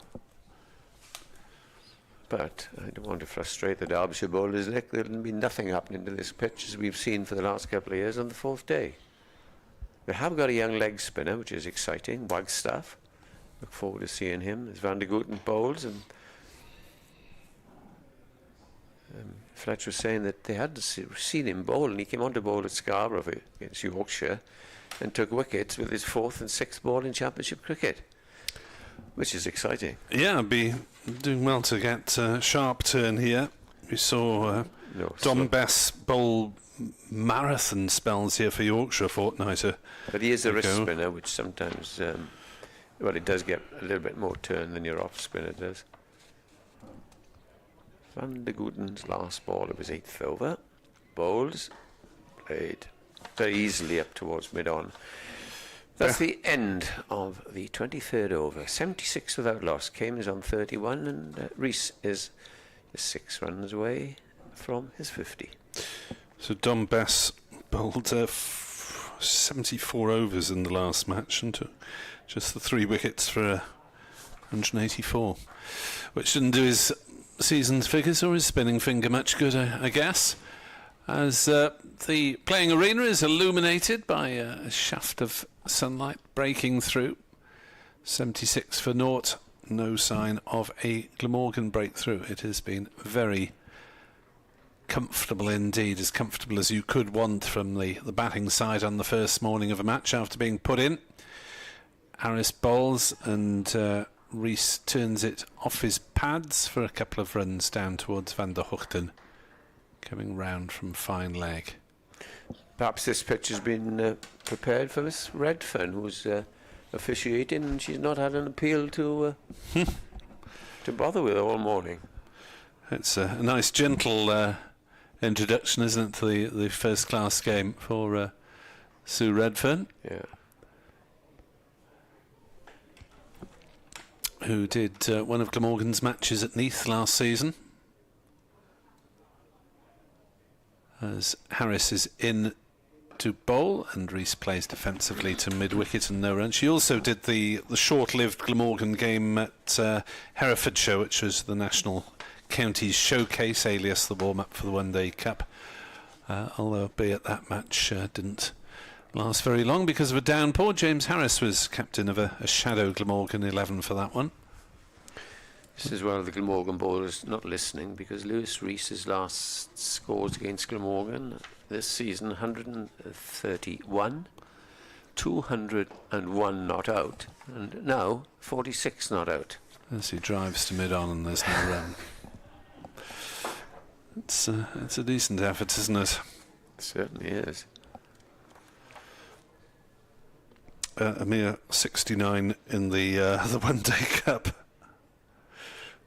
But I don't want to frustrate the Derbyshire bowlers, Nick. There'll be nothing happening to this pitch as we've seen for the last couple of years on the 4th day. They have got a young leg spinner, which is exciting, Wagstaff. Look forward to seeing him as Van der Gooten bowls. And Fletcher was saying that they had seen him bowl, and he came on to bowl at Scarborough against Yorkshire and took wickets with his 4th and 6th ball in Championship cricket, which is exciting. Yeah, I'd be doing well to get a sharp turn here. We saw Dom Bess bowl marathon spells here for Yorkshire a fortnight ago. But he is a wrist spinner, which sometimes, it does get a little bit more turn than your off spinner does. Van der Gooten's last ball of his 8th over. Bowls played very easily up towards mid-on. That's the end of the 23rd over. 76 without loss. Kame is on 31, and Rees is 6 runs away from his 50. So Dom Bess bowled 74 overs in the last match and took just the 3 wickets for 184, which didn't do his season's figures or his spinning finger much good, I guess, as the playing arena is illuminated by a shaft of sunlight breaking through. 76 for naught, no sign of a Glamorgan breakthrough. It has been very comfortable indeed, as comfortable as you could want from the batting side on the first morning of a match after being put in. Harris bowls and Rees turns it off his pads for a couple of runs down towards Van der Gooten, coming round from fine leg. Perhaps this pitch has been prepared for Miss Redfern, who's officiating, and she's not had an appeal to bother with all morning. It's a nice, gentle introduction, isn't it, to the first-class game for Sue Redfern. Yeah. Who did one of Glamorgan's matches at Neath last season. As Harris is in to bowl and Rees plays defensively to mid-wicket and no run. She also did the short-lived Glamorgan game at Herefordshire, which was the National Counties Showcase, alias the warm-up for the One Day Cup. Although albeit that match didn't last very long because of a downpour. James Harris was captain of a shadow Glamorgan 11 for that one. This is one of the Glamorgan bowlers not listening, because Lewis Rees's last scores against Glamorgan this season: 131, 201 not out, and now 46 not out. As he drives to mid-on and there's no run. It's a decent effort, isn't it? It certainly is. A mere 69 in the One Day Cup.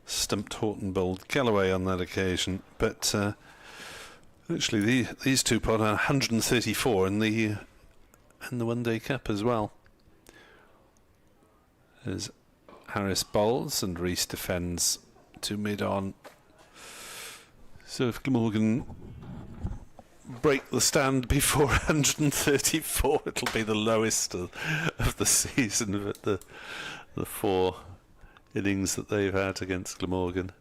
Stumped Horton, bowled Galloway on that occasion, but actually these two put on 134 in the One Day Cup as well. As Harris bowls and Rees defends to mid-on. So if Glamorgan break the stand before 134, it'll be the lowest of the season of the 4 innings that they've had against Glamorgan.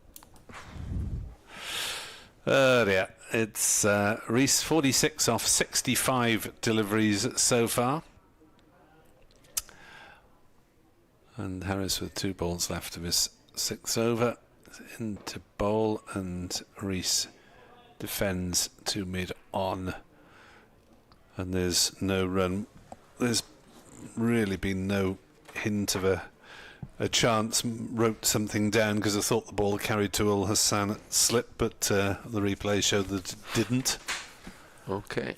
Yeah, it's Rees 46 off 65 deliveries so far. And Harris with 2 balls left of his 6th over. Into bowl, and Rees defends to mid-on. And there's no run. There's really been no hint of a chance. Wrote something down because I thought the ball carried to Ul Hassan at slip, but the replay showed that it didn't. Okay.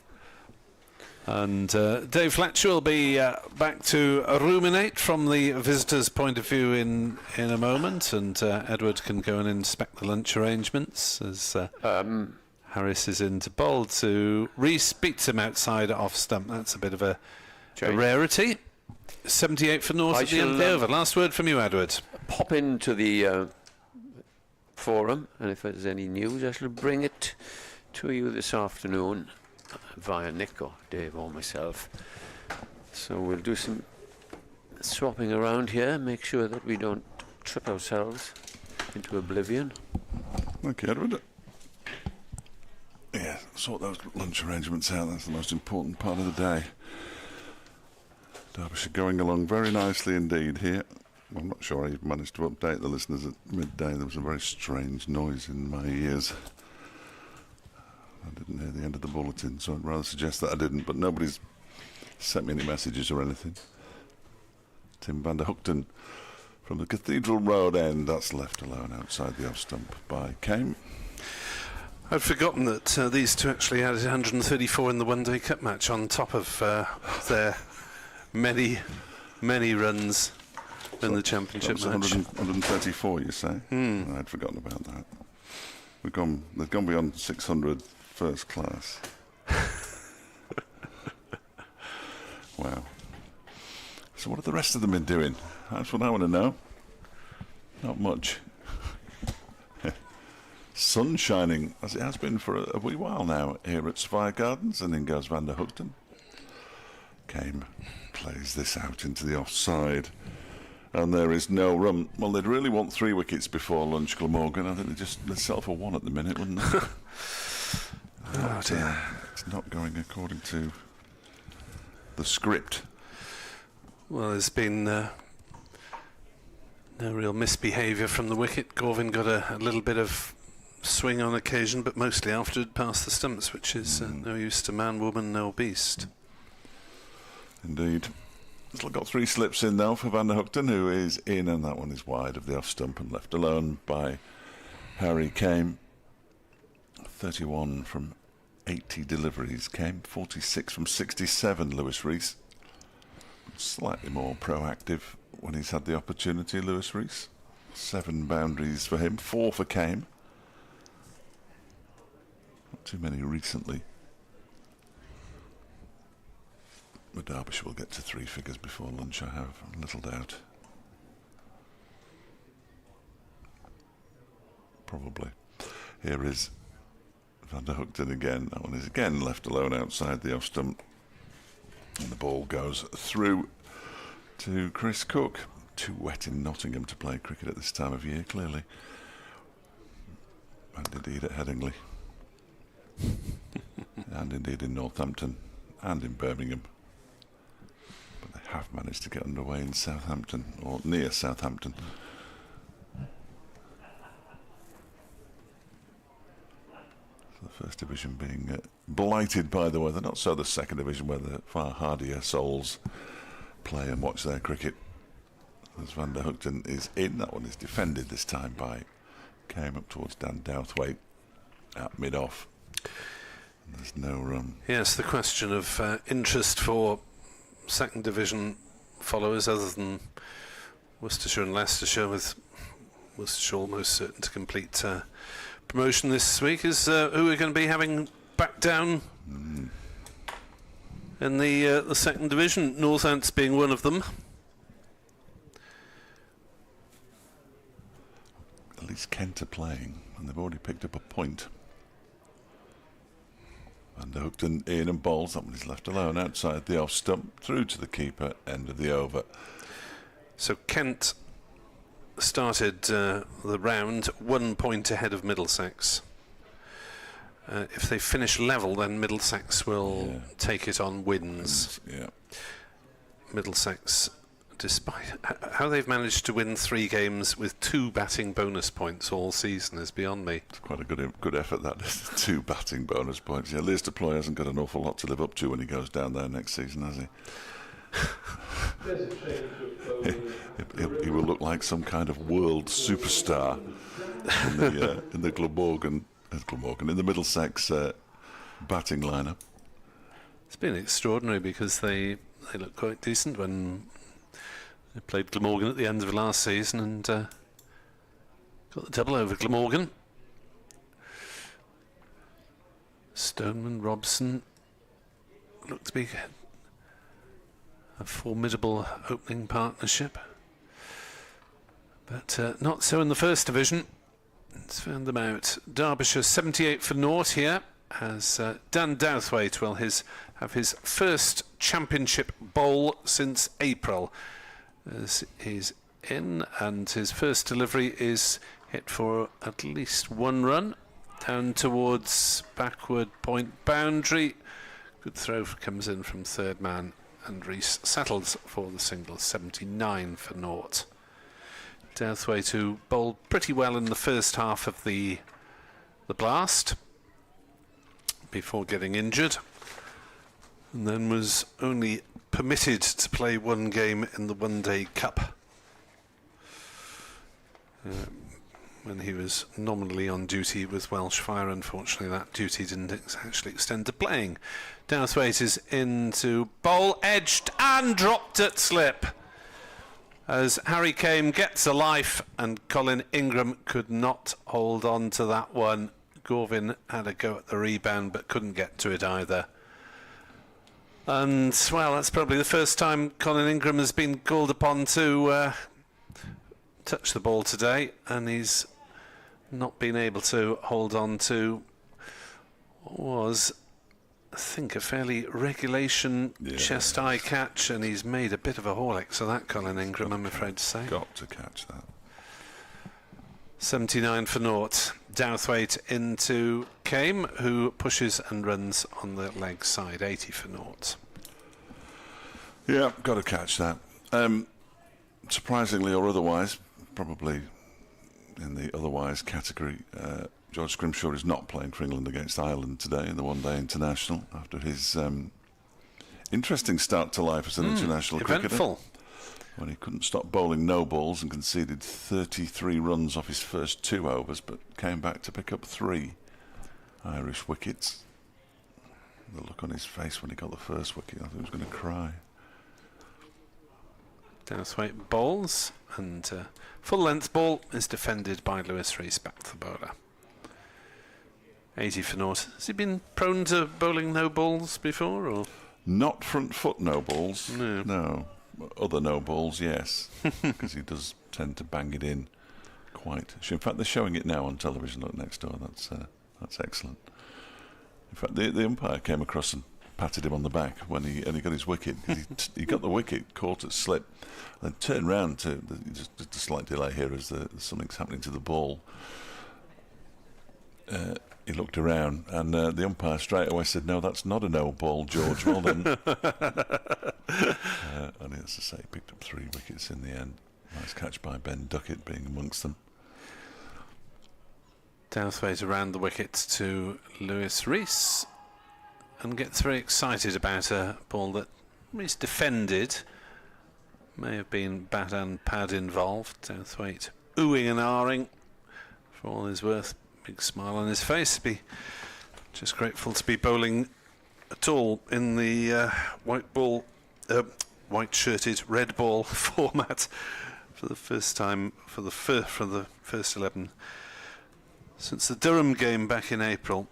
And Dave Fletcher will be back to ruminate from the visitors' point of view in a moment, and Edward can go and inspect the lunch arrangements as Harris is in to bowl to Rees, beats him outside off stump. That's a bit of a rarity. 78 for North at the end of the over. Last word from you, Edward. Pop into the forum, and if there's any news, I shall bring it to you this afternoon via Nick or Dave or myself. So we'll do some swapping around here, make sure that we don't trip ourselves into oblivion. Okay, Edward. Yeah, sort those lunch arrangements out. That's the most important part of the day. Derbyshire going along very nicely indeed here. I'm not sure I even managed to update the listeners at midday. There was a very strange noise in my ears. I didn't hear the end of the bulletin, so I'd rather suggest that I didn't, but nobody's sent me any messages or anything. Tim van der Hookton from the Cathedral Road end. That's left alone outside the off stump by Kame. I'd forgotten that these two actually added 134 in the One Day Cup match on top of their many runs in the championship match. 134, you say? I'd forgotten about that. They've gone beyond 600 first class. Wow. So what have the rest of them been doing? That's what I want to know. Not much. Sun shining, as it has been for a wee while now, here at Spire Gardens, and in goes Van der Hookton. Kame plays this out into the offside, and there is no run. Well, they'd really want 3 wickets before lunch, Glamorgan. I think they'd settle for 1 at the minute, wouldn't they? It's not going according to the script. Well, there's been no real misbehaviour from the wicket. Gorvin got a little bit of swing on occasion, but mostly after it passed the stumps, which is no use to man, woman, no beast. Indeed. Still got 3 slips in though for Van der Hookton, who is in, and that one is wide of the off stump and left alone by Harry Kame. 31 from 80 deliveries Kame, 46 from 67 Lewis Rees. Slightly more proactive when he's had the opportunity, Lewis Rees. 7 boundaries for him, 4 for Kame. too many recently. But Derbyshire will get to 3 figures before lunch, I have little doubt. Probably. Here is Van der Hoogten again. That one is again left alone outside the off stump. And the ball goes through to Chris Cook. Too wet in Nottingham to play cricket at this time of year, clearly. And indeed at Headingley. And indeed in Northampton. And in Birmingham. But they have managed to get underway in Southampton, or near Southampton. So the First Division being blighted by the weather. Not so the Second Division, where the far hardier souls play and watch their cricket. As Van der Hoogten is in, that one is defended this time by, came up towards Dan Douthwaite at mid-off. There's no... Yes, the question of interest for Second Division followers other than Worcestershire and Leicestershire, with Worcestershire almost certain to complete promotion this week, is who we're going to be having back down in the Second Division, Northants being one of them. At least Kent are playing, and they've already picked up a point. Van der Hoogten in and bowls. That one is left alone outside the off stump, through to the keeper, end of the over. So Kent started the round 1 point ahead of Middlesex. If they finish level, then Middlesex will take it on wins. Yeah. Middlesex, despite how they've managed to win 3 games with 2 batting bonus points all season, is beyond me. It's quite a good effort, that. 2 batting bonus points. Yeah, Liz Deploy hasn't got an awful lot to live up to when he goes down there next season, has he? He will look like some kind of world superstar in the Glamorgan, in the Middlesex batting lineup. It's been extraordinary because they look quite decent when they played Glamorgan at the end of last season and got the double over Glamorgan. Stoneman, Robson look to be a formidable opening partnership, but not so in the First Division. It's found them out. Derbyshire 78 for naught here, as Dan Douthwaite will have his first championship bowl since April, as he's in, and his first delivery is hit for at least 1 run down towards backward point boundary. Good throw comes in from third man, and Rees settles for the single. 79 for naught. Douthwaite, who bowled pretty well in the first half of the blast before getting injured, and then was only permitted to play 1 game in the One Day Cup when he was nominally on duty with Welsh Fire. Unfortunately, that duty didn't actually extend to playing. Douthwaite is into bowl, edged and dropped at slip, as Harry Kame gets a life and Colin Ingram could not hold on to that one. Gorvin had a go at the rebound but couldn't get to it either. And, well, that's probably the first time Colin Ingram has been called upon to touch the ball today, and he's not been able to hold on to what was, I think, a fairly regulation chest-eye catch, and he's made a bit of a Horlicks of that, Colin Ingram, I'm afraid to say. Got to catch that. 79 for naught. Douthwaite into Kame, who pushes and runs on the leg side. 80 for naught. Yeah, got to catch that. Surprisingly or otherwise, probably in the otherwise category, George Scrimshaw is not playing for England against Ireland today in the One-Day International after his interesting start to life as an international eventful cricketer, when he couldn't stop bowling no balls and conceded 33 runs off his first 2 overs, but came back to pick up 3 Irish wickets. The look on his face when he got the first wicket, I thought he was going to cry. Douthwaite bowls, and full length ball is defended by Lewis Rees, back to the bowler. 80 for naught. Has he been prone to bowling no balls before, or? Not front foot no balls. No. No. Other no balls, yes. Because he does tend to bang it in quite. In fact, they're showing it now on television. Look next door. That's excellent. In fact, the umpire came across and patted him on the back when he got his wicket. He got the wicket, caught at slip, and then turned round to just a slight delay here as something's happening to the ball. He looked around, and the umpire straight away said, "No, that's not a no ball, George. Well done." And as I say, he picked up 3 wickets in the end. Nice catch by Ben Duckett being amongst them. Douthwaite around the wicket to Lewis Rees, and gets very excited about a ball that Rees defended. May have been bat and pad involved. Douthwaite oohing and ahhing for all his worth. Big smile on his face. Be just grateful to be bowling at all in the white-shirted red ball format for the first time for the first 11 since the Durham game back in April,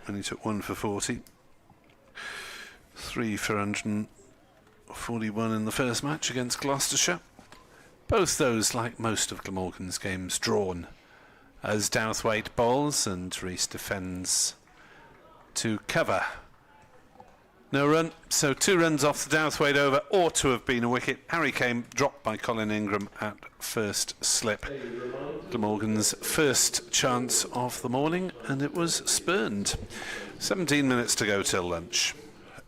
when he took 1 for 40, 3 for 141 in the first match against Gloucestershire. Both those, like most of Glamorgan's games, drawn as Douthwaite bowls and Rees defends to cover. No run, so 2 runs off the Douthwaite over, ought to have been a wicket. Harry came dropped by Colin Ingram at first slip. Glamorgan's first chance of the morning, and it was spurned. 17 minutes to go till lunch.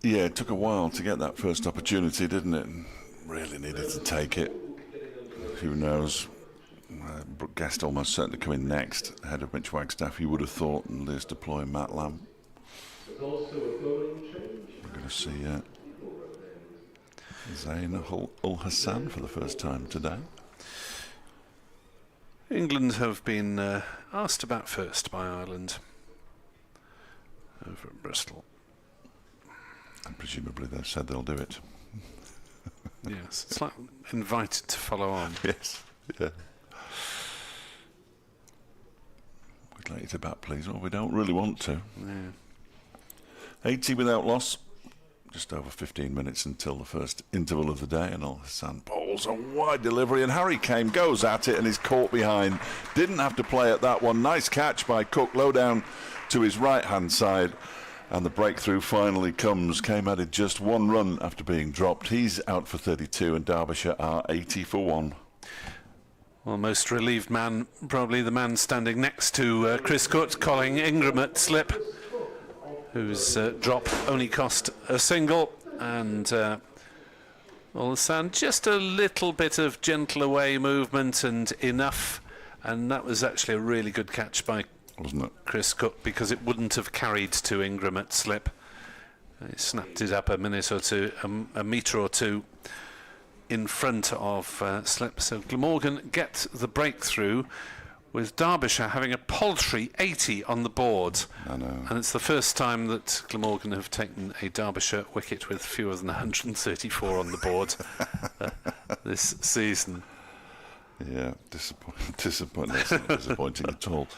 Yeah, it took a while to get that first opportunity, didn't it? And really needed to take it. Who knows? Brooke Guest almost certainly come in next, ahead of Mitch Wagstaff, you would have thought, and Liz deploy Matt Lamb. We're going to see Zain Ul Hassan for the first time today. England have been asked about first by Ireland over at Bristol. And presumably they've said they'll do it. Yes, it's like invited to follow on. Yes, yeah. We'd like you to bat, please. Well, we don't really want to. Yeah. 80 without loss. Just over 15 minutes until the first interval of the day, and Ul Hassan bowls a wide delivery, and Harry Kane goes at it and is caught behind. Didn't have to play at that one. Nice catch by Cook, low down to his right-hand side, and the breakthrough finally comes. Kane added just 1 run after being dropped. He's out for 32, and Derbyshire are 80 for 1. Well, most relieved man, probably the man standing next to Chris Cook, Colin Ingram at slip, whose drop only cost a single, and Ul Hassan just a little bit of gentle away movement and enough, and that was actually a really good catch by, wasn't it, Chris Cook, because it wouldn't have carried to Ingram at slip. He snapped it up a minute or two, a metre or two in front of slip. So Glamorgan get the breakthrough, with Derbyshire having a paltry 80 on the board. I know. And it's the first time that Glamorgan have taken a Derbyshire wicket with fewer than 134 on the board this season. Yeah, disappointing. That's not disappointing at all.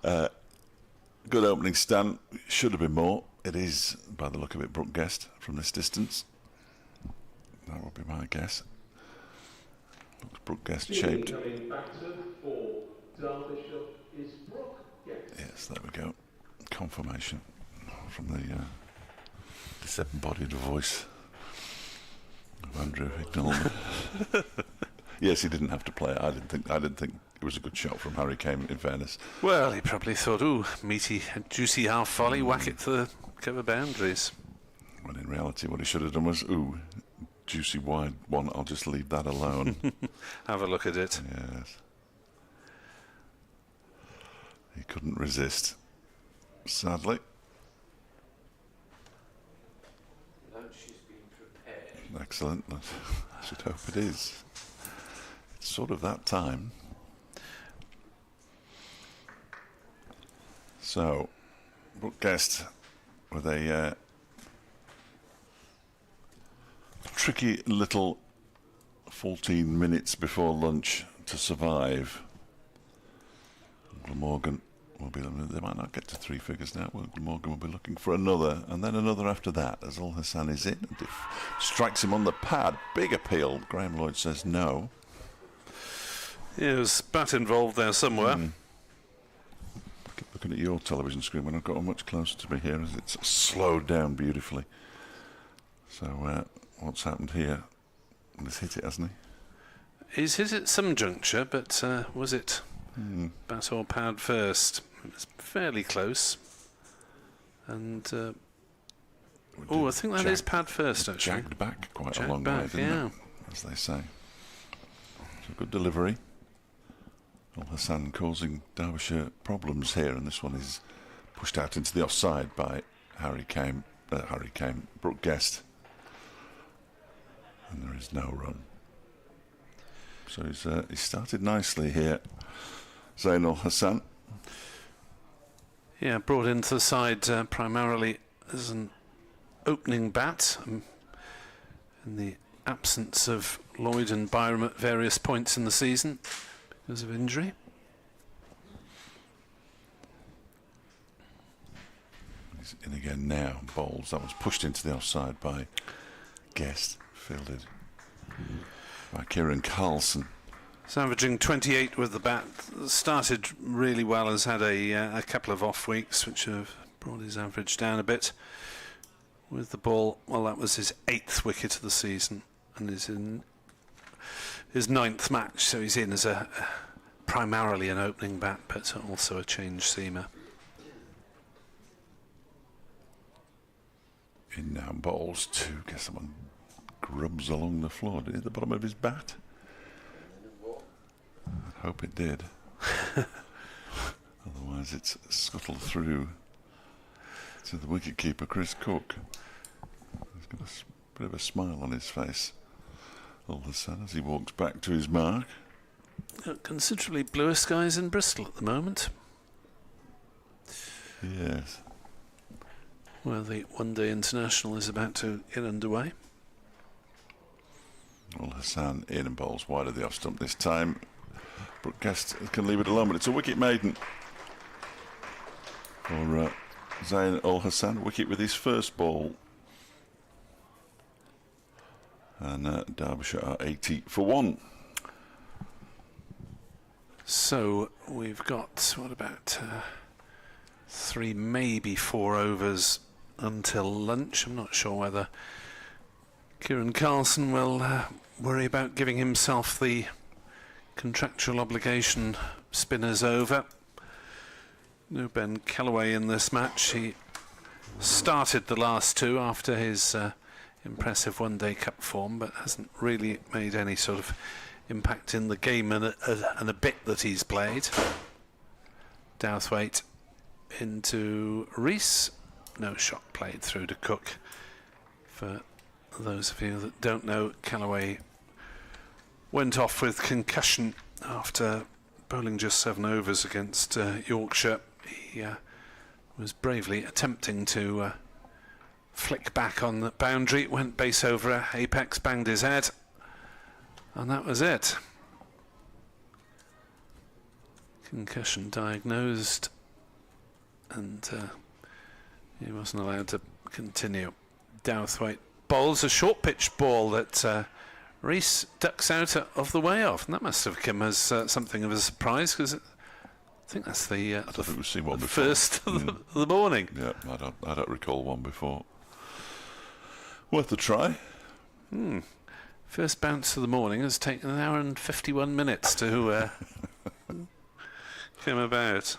Good opening stand. Should have been more. It is, by the look of it, Brooke Guest from this distance. That would be my guess. Looks Brooke Guest shaped. Yes, there we go. Confirmation from the disembodied voice of Andrew Hicknell. Yes, he didn't have to play it. I didn't think it was a good shot from Harry Kane, in fairness. Well, he probably thought, ooh, meaty, juicy half volley, whack it to the cover boundaries. When in reality, what he should have done was, ooh, juicy wide one, I'll just leave that alone. Have a look at it. Yes. He couldn't resist, sadly. Lunch has been prepared. Excellent. I should hope it is. It's sort of that time. So, Brooke Guest with a tricky little 14 minutes before lunch to survive. Glamorgan They might not get to 3 figures now. Well, Glamorgan will be looking for another, and then another after that, as Ul Hassan is in. And strikes him on the pad. Big appeal. Graham Lloyd says no. Yeah, there's bat involved there somewhere. Keep looking at your television screen when I've got much closer to me here, as it's slowed down beautifully. So, what's happened here? He's hit it, hasn't he? He's hit at some juncture, but was it bat or pad first? It was fairly close. And I think that is pad first, actually. Jagged back quite a Jagged long back, way, didn't yeah. it? As they say. So good delivery. Ul Hassan causing Derbyshire problems here, and this one is pushed out into the offside by Brooke Guest. And there is no run. So he started nicely here, Zain Ul Hassan. Yeah, brought into the side primarily as an opening bat in the absence of Lloyd and Byram at various points in the season because of injury. He's in again now, bowls. That was pushed into the offside by Guest, fielded by Kieran Carlson. He's averaging 28 with the bat. Started really well, has had a couple of off weeks which have brought his average down a bit. With the ball, well, that was his 8th wicket of the season and is in his 9th match, so he's in as primarily an opening bat but also a change seamer. In now, bowls to guess someone grubs along the floor. Did it hit the bottom of his bat? I hope it did. Otherwise it's scuttled through to the wicketkeeper Chris Cook. He's got a bit of a smile on his face all of a sudden as he walks back to his mark. Considerably bluer skies in Bristol at the moment. Yes. Where the one-day international is about to get underway. Ul Hassan in and bowls wide of the off stump this time. Brooke Guest can leave it alone, but it's a wicket maiden for Zain Ul Hassan. Wicket with his first ball. And Derbyshire are 80 for 1. So we've got, what about 3, maybe 4 overs until lunch. I'm not sure whether Kieran Carlson will worry about giving himself the contractual obligation spinners over. No Ben Callaway in this match. He started the last 2 after his impressive one-day cup form, but hasn't really made any sort of impact in the game and a bit that he's played. Douthwaite into Rees. No shot played through to Cook. For those of you that don't know, Callaway went off with concussion after bowling just 7 overs against Yorkshire. He was bravely attempting to flick back on the boundary, went base over apex, banged his head, and that was it. Concussion diagnosed, and he wasn't allowed to continue. Douthwaite bowls a short pitch ball that Rees ducks out of the way of, and that must have come as something of a surprise, because I think that's the first of the morning. Yeah, I don't recall one before. Worth a try. First bounce of the morning has taken 1 hour and 51 minutes to come about.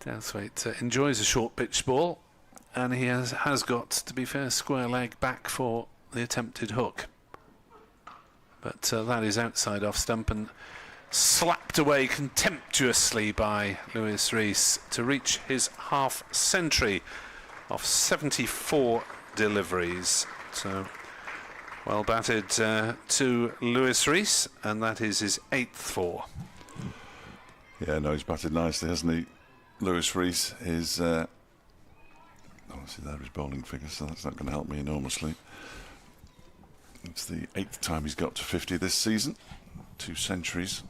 Douthwaite enjoys a short pitch ball, and he has got, to be fair, square leg back for the attempted hook. But that is outside off stump and slapped away contemptuously by Lewis Rees to reach his half century of 74 deliveries. So well batted to Lewis Rees, and that is his 8th 4. Yeah, no, he's batted nicely, hasn't he? Lewis Rees is obviously there his bowling figure, so that's not going to help me enormously. It's the 8th time he's got to 50 this season. 2 centuries.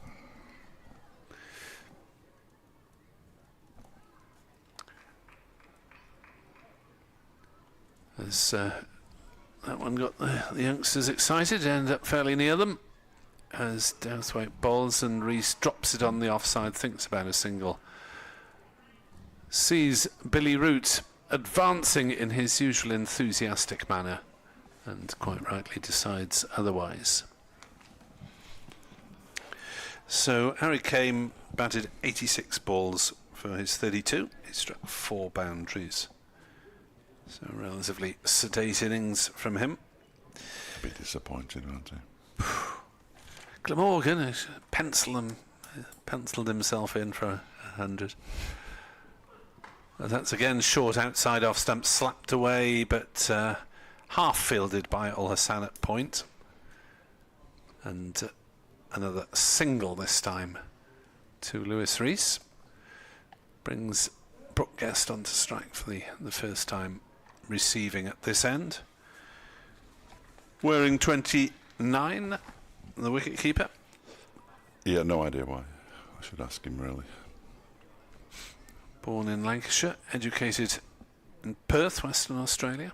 As that one got the youngsters excited, ended up fairly near them. As Douthwaite bowls and Rees drops it on the offside, thinks about a single. Sees Billy Root advancing in his usual enthusiastic manner, and quite rightly decides otherwise. So Harry Kane batted 86 balls for his 32. He struck 4 boundaries. So a relatively sedate innings from him. A bit disappointed, aren't he? Glamorgan has penciled himself in for 100. That's again short outside off stump, slapped away, but half fielded by Ul Hassan at point. And another single this time to Lewis Rees. Brings Brooke Guest on to strike for the first time receiving at this end. Wearing 29, the wicket-keeper. Yeah, no idea why. I should ask him, really. Born in Lancashire, educated in Perth, Western Australia.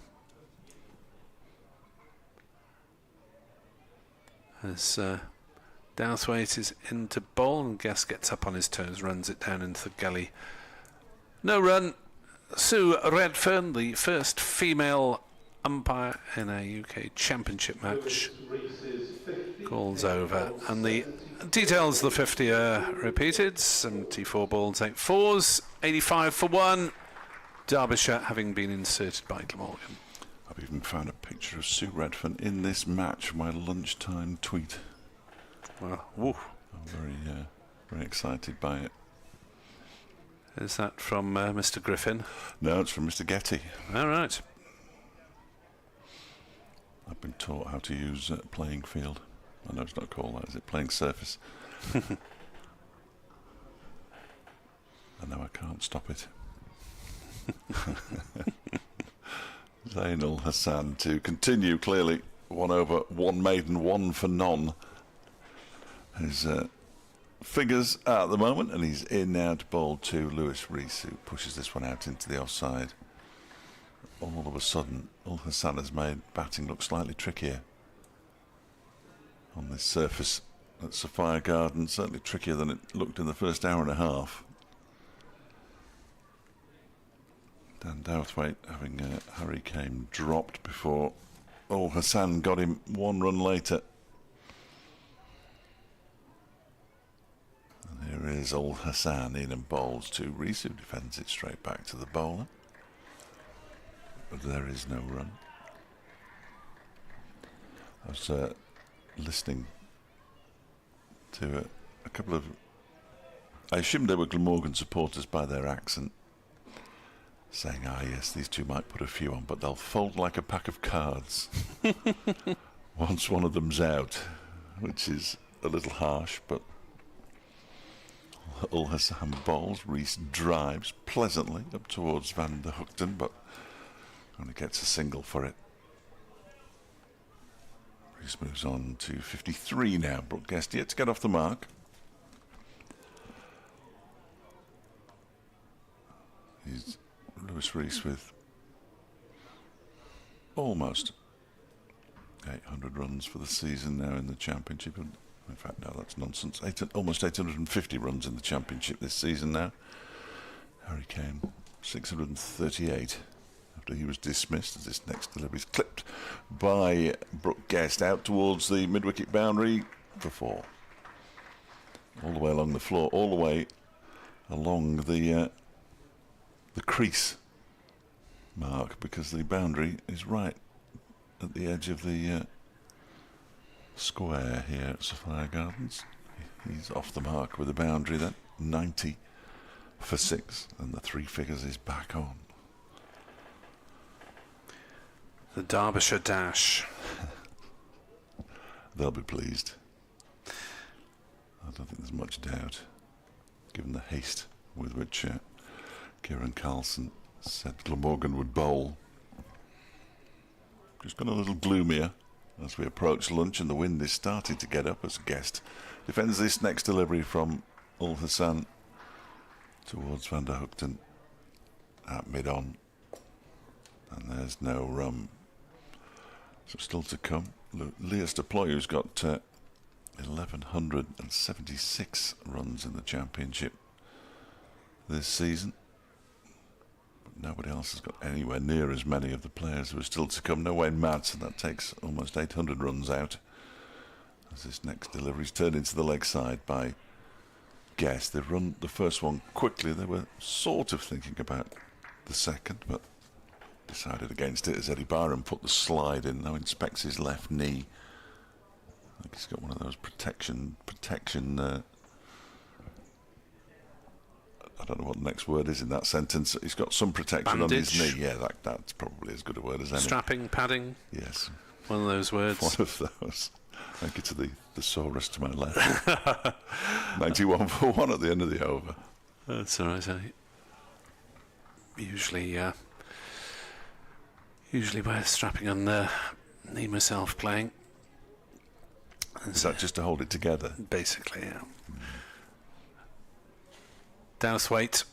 As Douthwaite is into bowl and Guest gets up on his toes, runs it down into the gully. No run. Sue Redfern, the first female umpire in a UK Championship match, calls over, and the details of the 50 are repeated. 74 balls, 8 fours, 85 for 1. Derbyshire having been inserted by Glamorgan. I've even found a picture of Sue Redfern in this match for my lunchtime tweet. Well, woo. I'm very excited by it. Is that from Mr. Griffin? No, it's from Mr. Getty. All right. I've been taught how to use playing field. I know it's not called that, is it? Playing surface. And now I can't stop it. Zainul Hassan to continue clearly 1 over, 1 maiden, 1 for none. His figures at the moment, and he's in now to bowl to Lewis Rees, who pushes this one out into the offside. All of a sudden, Ul Hassan has made batting look slightly trickier on this surface at Sophia Garden, certainly trickier than it looked in the first hour and a half. Dan Douthwaite having Harry Kane dropped before Ul Hassan got him 1 run later. And here is Ul Hassan in and bowls to Rees, who defends it straight back to the bowler. But there is no run. I was listening to a couple of... I assumed they were Glamorgan supporters by their accent, saying, yes, these two might put a few on, but they'll fold like a pack of cards once one of them's out, which is a little harsh, but Ul Hassan bowls. Rees drives pleasantly up towards Van der Hoogten, but only gets a single for it. Rees moves on to 53 now. Brooke Guest yet to get off the mark. He's Lewis Rees with almost 800 runs for the season now in the Championship. In fact, no, that's nonsense. Almost 850 runs in the Championship this season now. Harry Kane, 638 after he was dismissed, as this next delivery is clipped by Brooke Guest out towards the mid-wicket boundary for 4. All the way along the floor, all the way along the crease mark, because the boundary is right at the edge of the square here at Sophia Gardens. He's off the mark with the boundary then, 90 for 6, and the 3 figures is back on. The Derbyshire dash. They'll be pleased. I don't think there's much doubt, given the haste with which Kieran Carlson said Glamorgan would bowl. Just got a little gloomier as we approach lunch, and the wind is starting to get up as Guest defends this next delivery from Ul Hassan towards Van der Hoogten at mid-on. And there's no so still to come. Leas de Ploy, who's got 1,176 runs in the championship this season. But nobody else has got anywhere near as many of the players who are still to come. No Wayne Madsen, that takes almost 800 runs out. As this next delivery is turned into the leg side by Guest. They've run the first one quickly. They were sort of thinking about the second, but decided against it as Eddie Byron put the slide in. Now inspects his left knee. I think he's got one of those protection. I don't know what the next word is in that sentence. He's got some protection Bandage. on his knee. Yeah, that's probably as good a word as any. Strapping, padding. Yes. One of those words. One of those. Thank you to the thesaurus to my left. 91 for 1 at the end of the over. That's all right. Usually wear strapping on the knee myself playing. Is that just to hold it together? Basically, yeah. Dowthwaite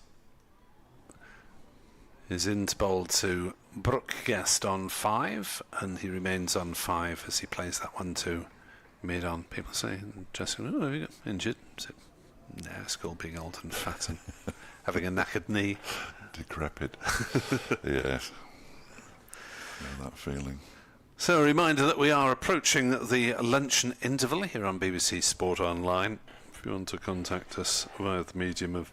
is in to bowl to Brooke Guest on 5, and he remains on 5 as he plays that one to mid-on. People say, dressing room, you got injured. So, no, it's called being old and fat and having a knackered knee. Decrepit. Yes. Know that feeling. So a reminder that we are approaching the luncheon interval here on BBC Sport Online. If you want to contact us via the medium of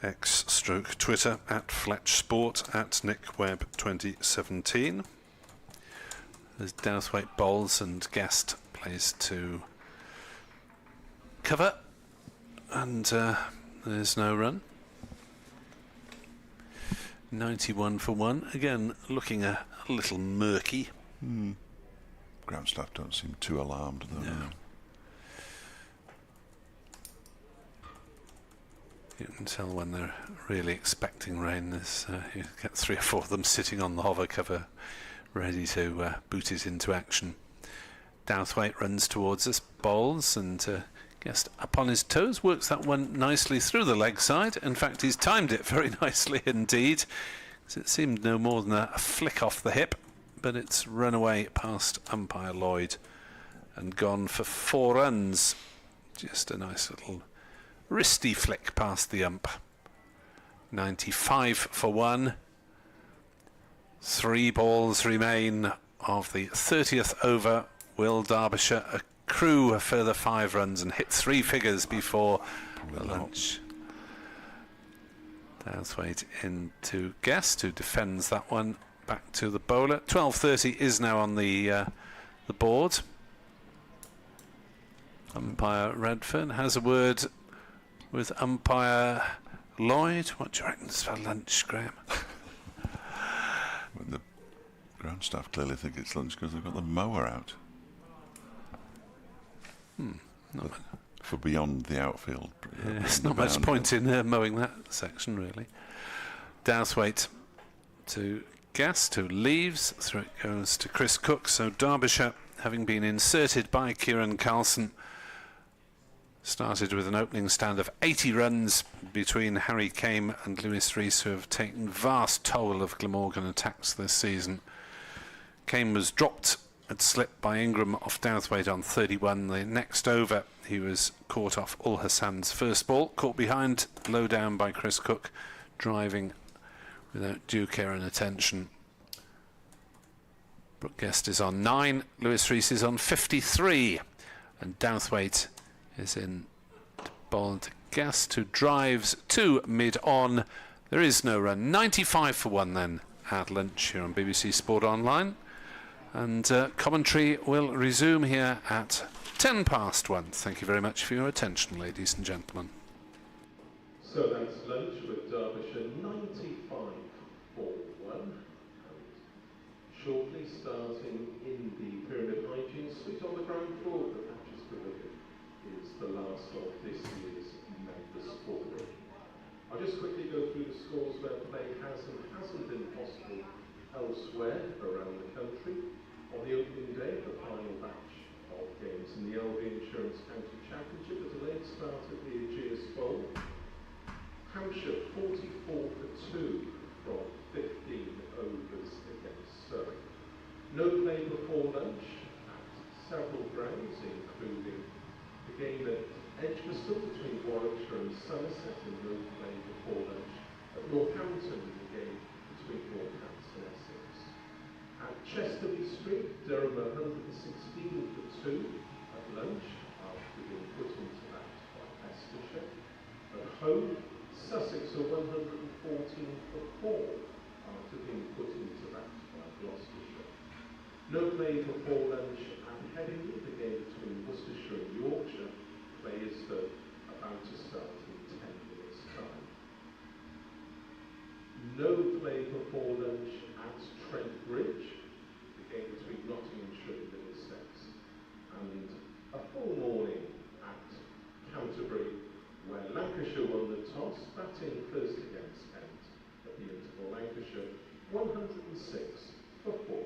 X/Twitter at Fletch Sport at NickWebb2017. As Dowthwaite bowls and Guest plays to cover, and there's no run. 91 for 1. Again, looking a little murky. Ground staff don't seem too alarmed, though. No. You can tell when they're really expecting rain. You get 3 or 4 of them sitting on the hover cover, ready to boot it into action. Dowthwaite runs towards us, bowls, and Guest up on his toes, works that one nicely through the leg side. In fact, he's timed it very nicely indeed, because it seemed no more than a flick off the hip, but it's run away past umpire Lloyd and gone for 4 runs. Just a nice little wristy flick past the ump. 95 for 1. 3 balls remain of the 30th over. Will Derbyshire accrue a further 5 runs and hit 3 figures before the lunch? Dowthwaite into Guest, who defends that one back to the bowler. 12:30 is now on the board. Umpire Redfern has a word with umpire Lloyd. What do you reckon for lunch, Graham? Well, the ground staff clearly think it's lunch because they've got the mower out. For beyond the outfield. There's not much point in mowing that section, really. Dowthwaite to Guest, who leaves. Through it goes to Chris Cook. So Derbyshire, having been inserted by Kieran Carlson, started with an opening stand of 80 runs between Harry Kame and Lewis Rees, who have taken vast toll of Glamorgan attacks this season. Kame was dropped at slip by Ingram off Dowthwaite on 31. The next over, he was caught off Ul Hassan's first ball, caught behind, low down by Chris Cook, driving without due care and attention. Brooke Guest is on 9, Lewis Rees is on 53, and Dowthwaite is in to bowl to Guest, who drives to mid-on. There is no run. 95 for 1 then at lunch here on BBC Sport Online. And commentary will resume here at 1:10. Thank you very much for your attention, ladies and gentlemen. So that's lunch with Derbyshire 95 for 1. And shortly starting in the Pyramid Hygiene Suite on the ground floor of the Thatcher's Pavilion is the last of this year's Members' Forum. I'll just quickly go through the scores where play has and hasn't been possible elsewhere around the country. On the opening day, the final batch of games in the LV Insurance County Championship, a delayed start at the Aegeus Bowl. Hampshire 44 for 2 from 15 overs. No play before lunch at several grounds, including the game at Edgbaston between Warwickshire and Somerset, and no play before lunch at Northampton, the game between Northampton and Essex. At Chesterby Street, Durham 116 for 2 at lunch after being put into that by Leicestershire. At home, Sussex are 114 for 4 after being put into that by Gloucestershire. No play before lunch at Headingley, the game between Worcestershire and Yorkshire. Play is though about to start in 10 minutes' time. No play before lunch at Trent Bridge, the game between Nottinghamshire and Middlesex. And a full morning at Canterbury, where Lancashire won the toss, batting first against Kent at the interval. Lancashire 106 for 4.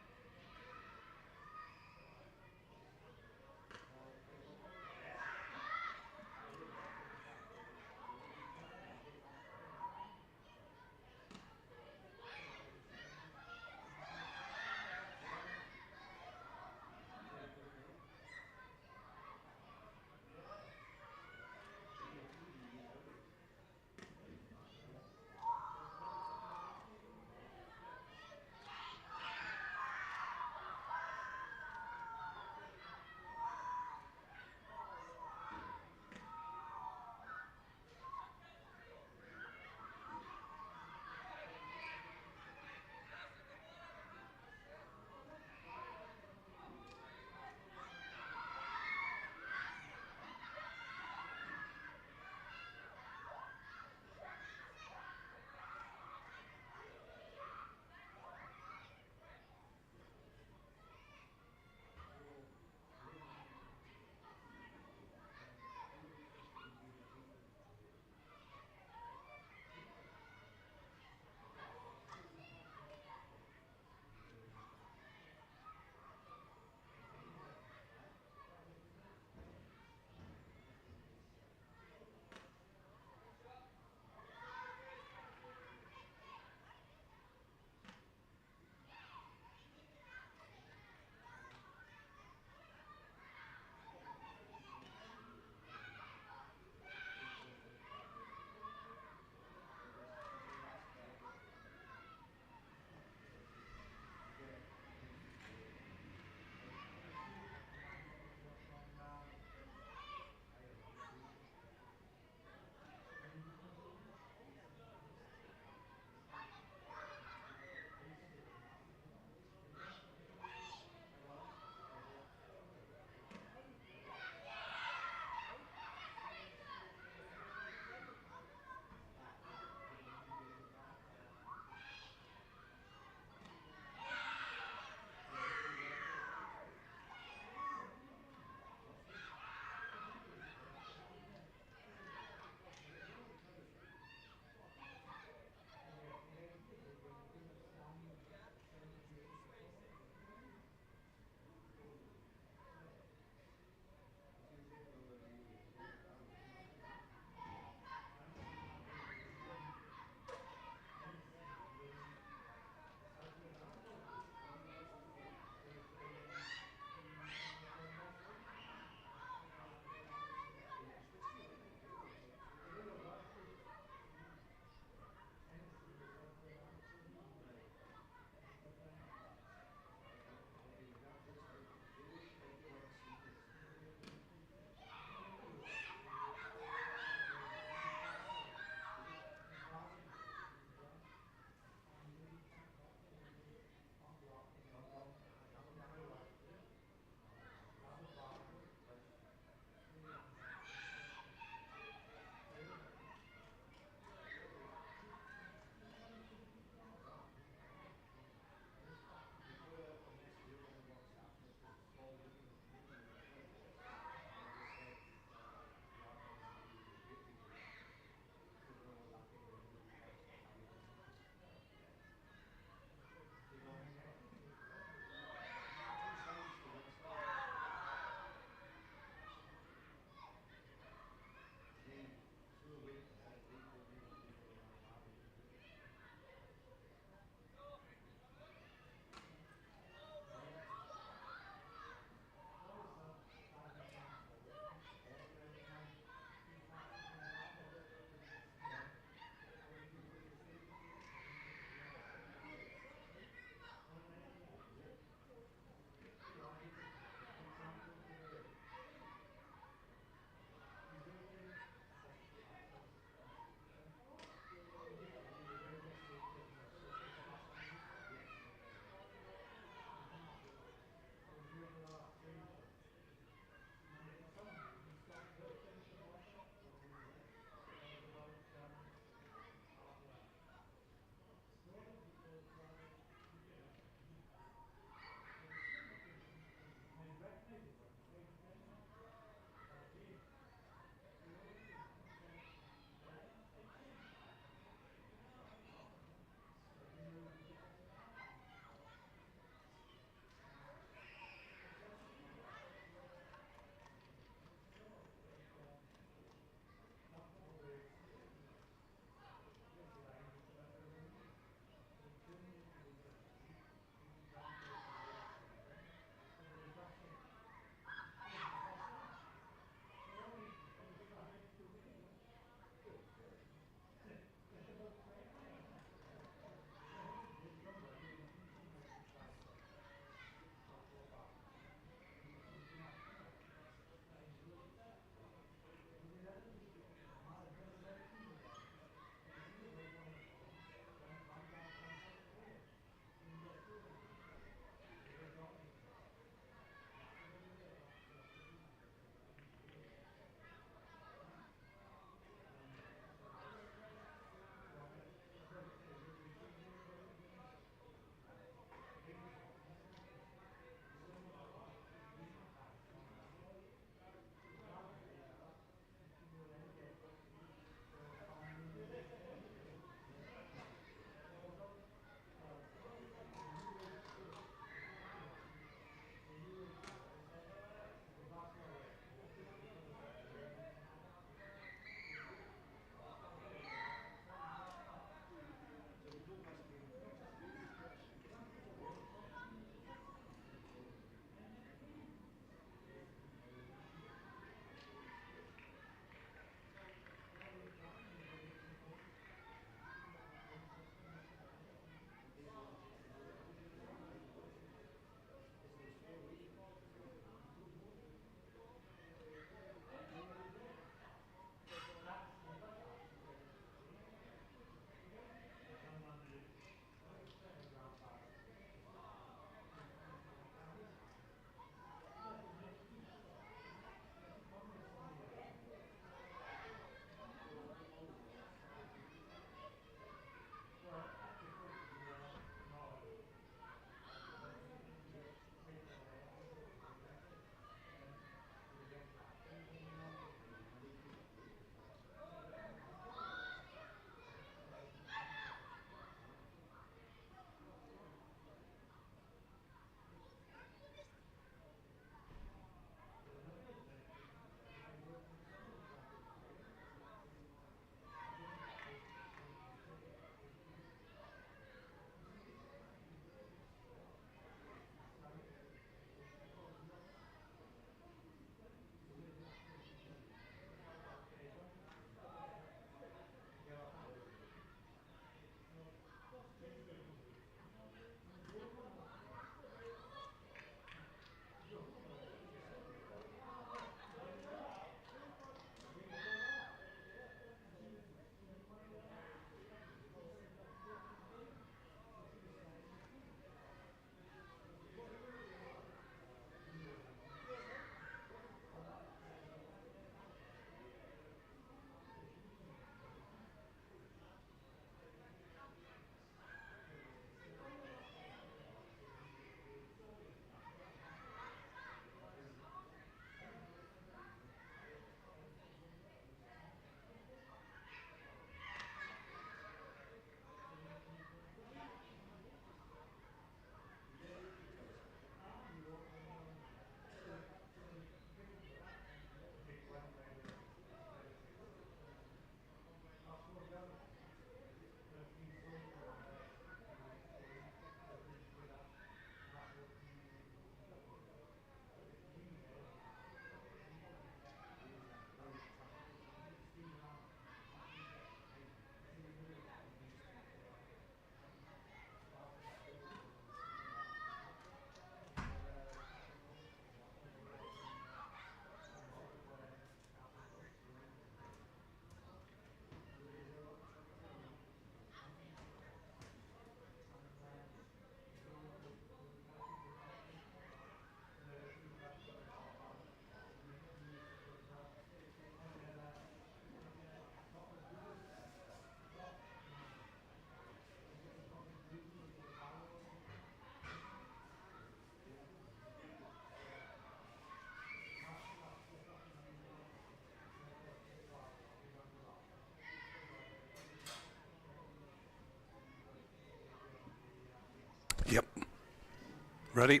Ready?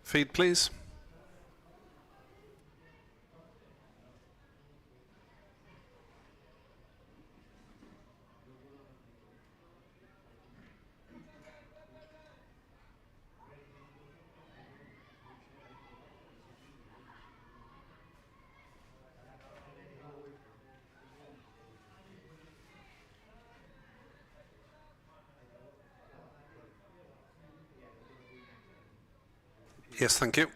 Feed, please. Yes, thank you.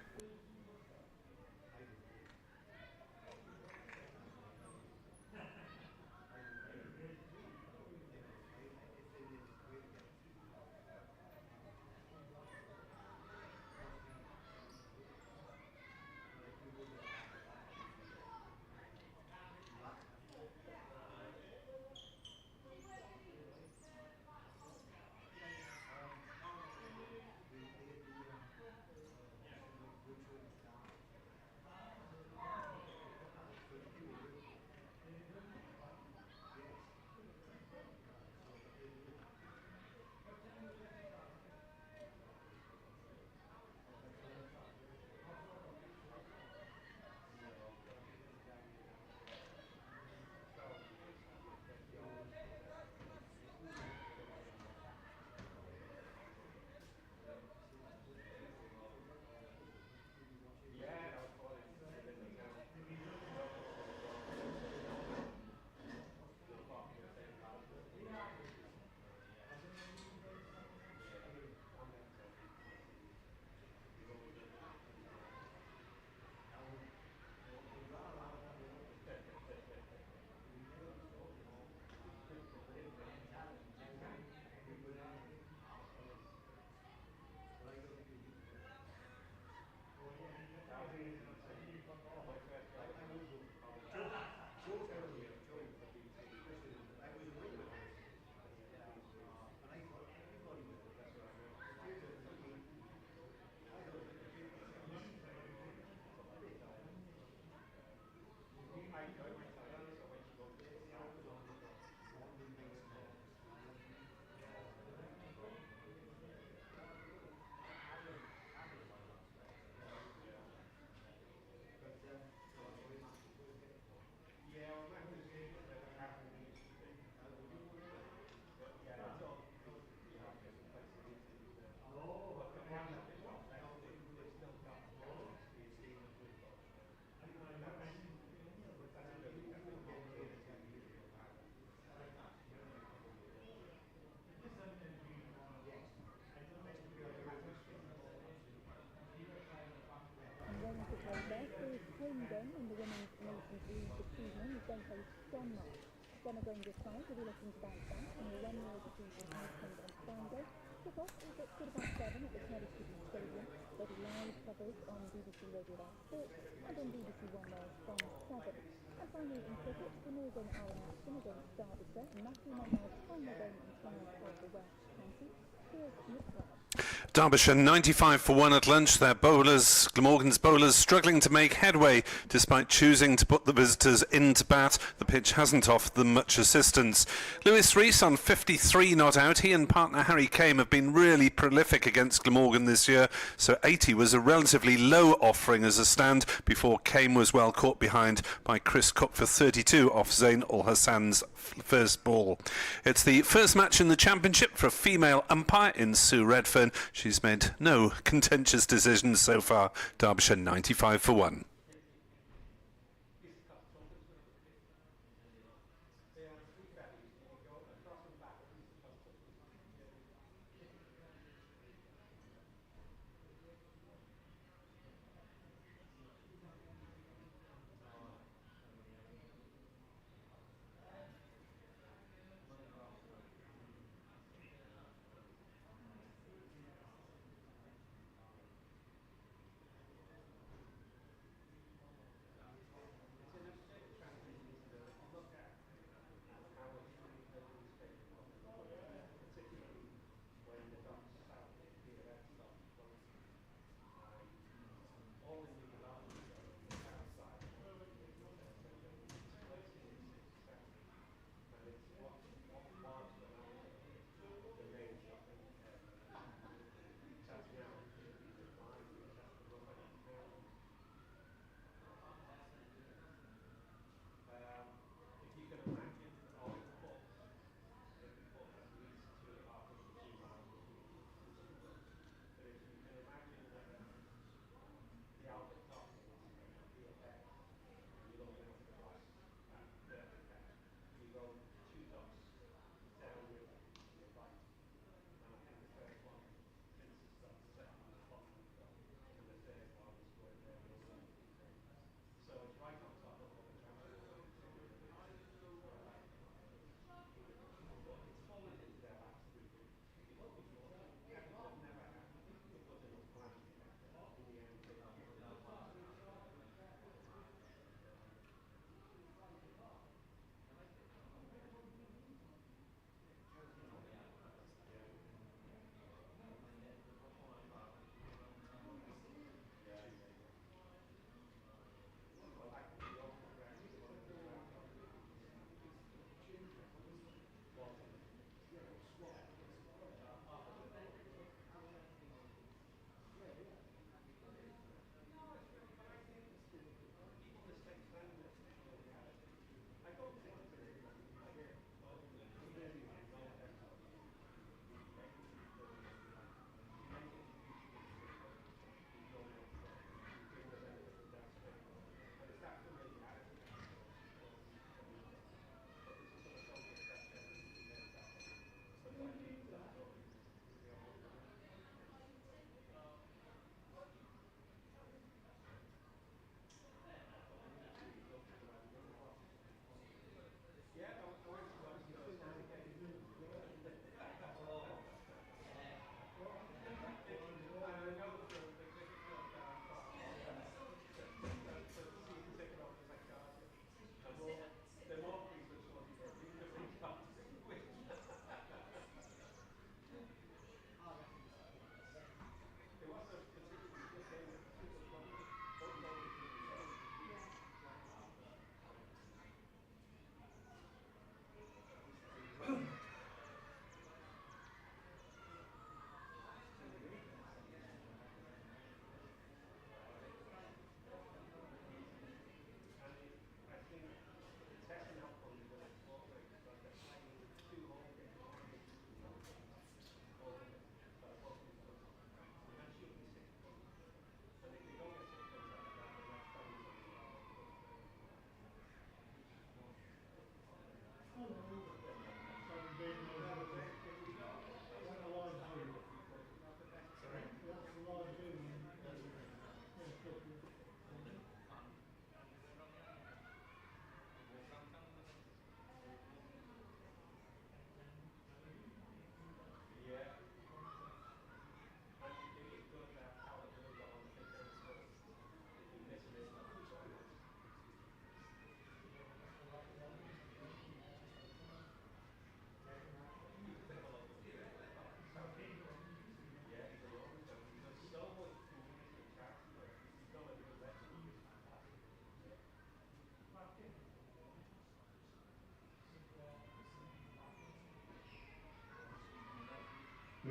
Derbyshire 95 for 1 at lunch. Their bowlers, Glamorgan's bowlers, struggling to make headway despite choosing to put the visitors into bat. The pitch hasn't offered them much assistance. Lewis Rees on 53 not out. He and partner Harry Kame have been really prolific against Glamorgan this year, so 80 was a relatively low offering as a stand before Kame was well caught behind by Chris Cook for 32 off Zain Ul Hassan's first ball. It's the first match in the championship for a female umpire in Sue Redfern. She's made no contentious decisions so far. Derbyshire 95 for 1.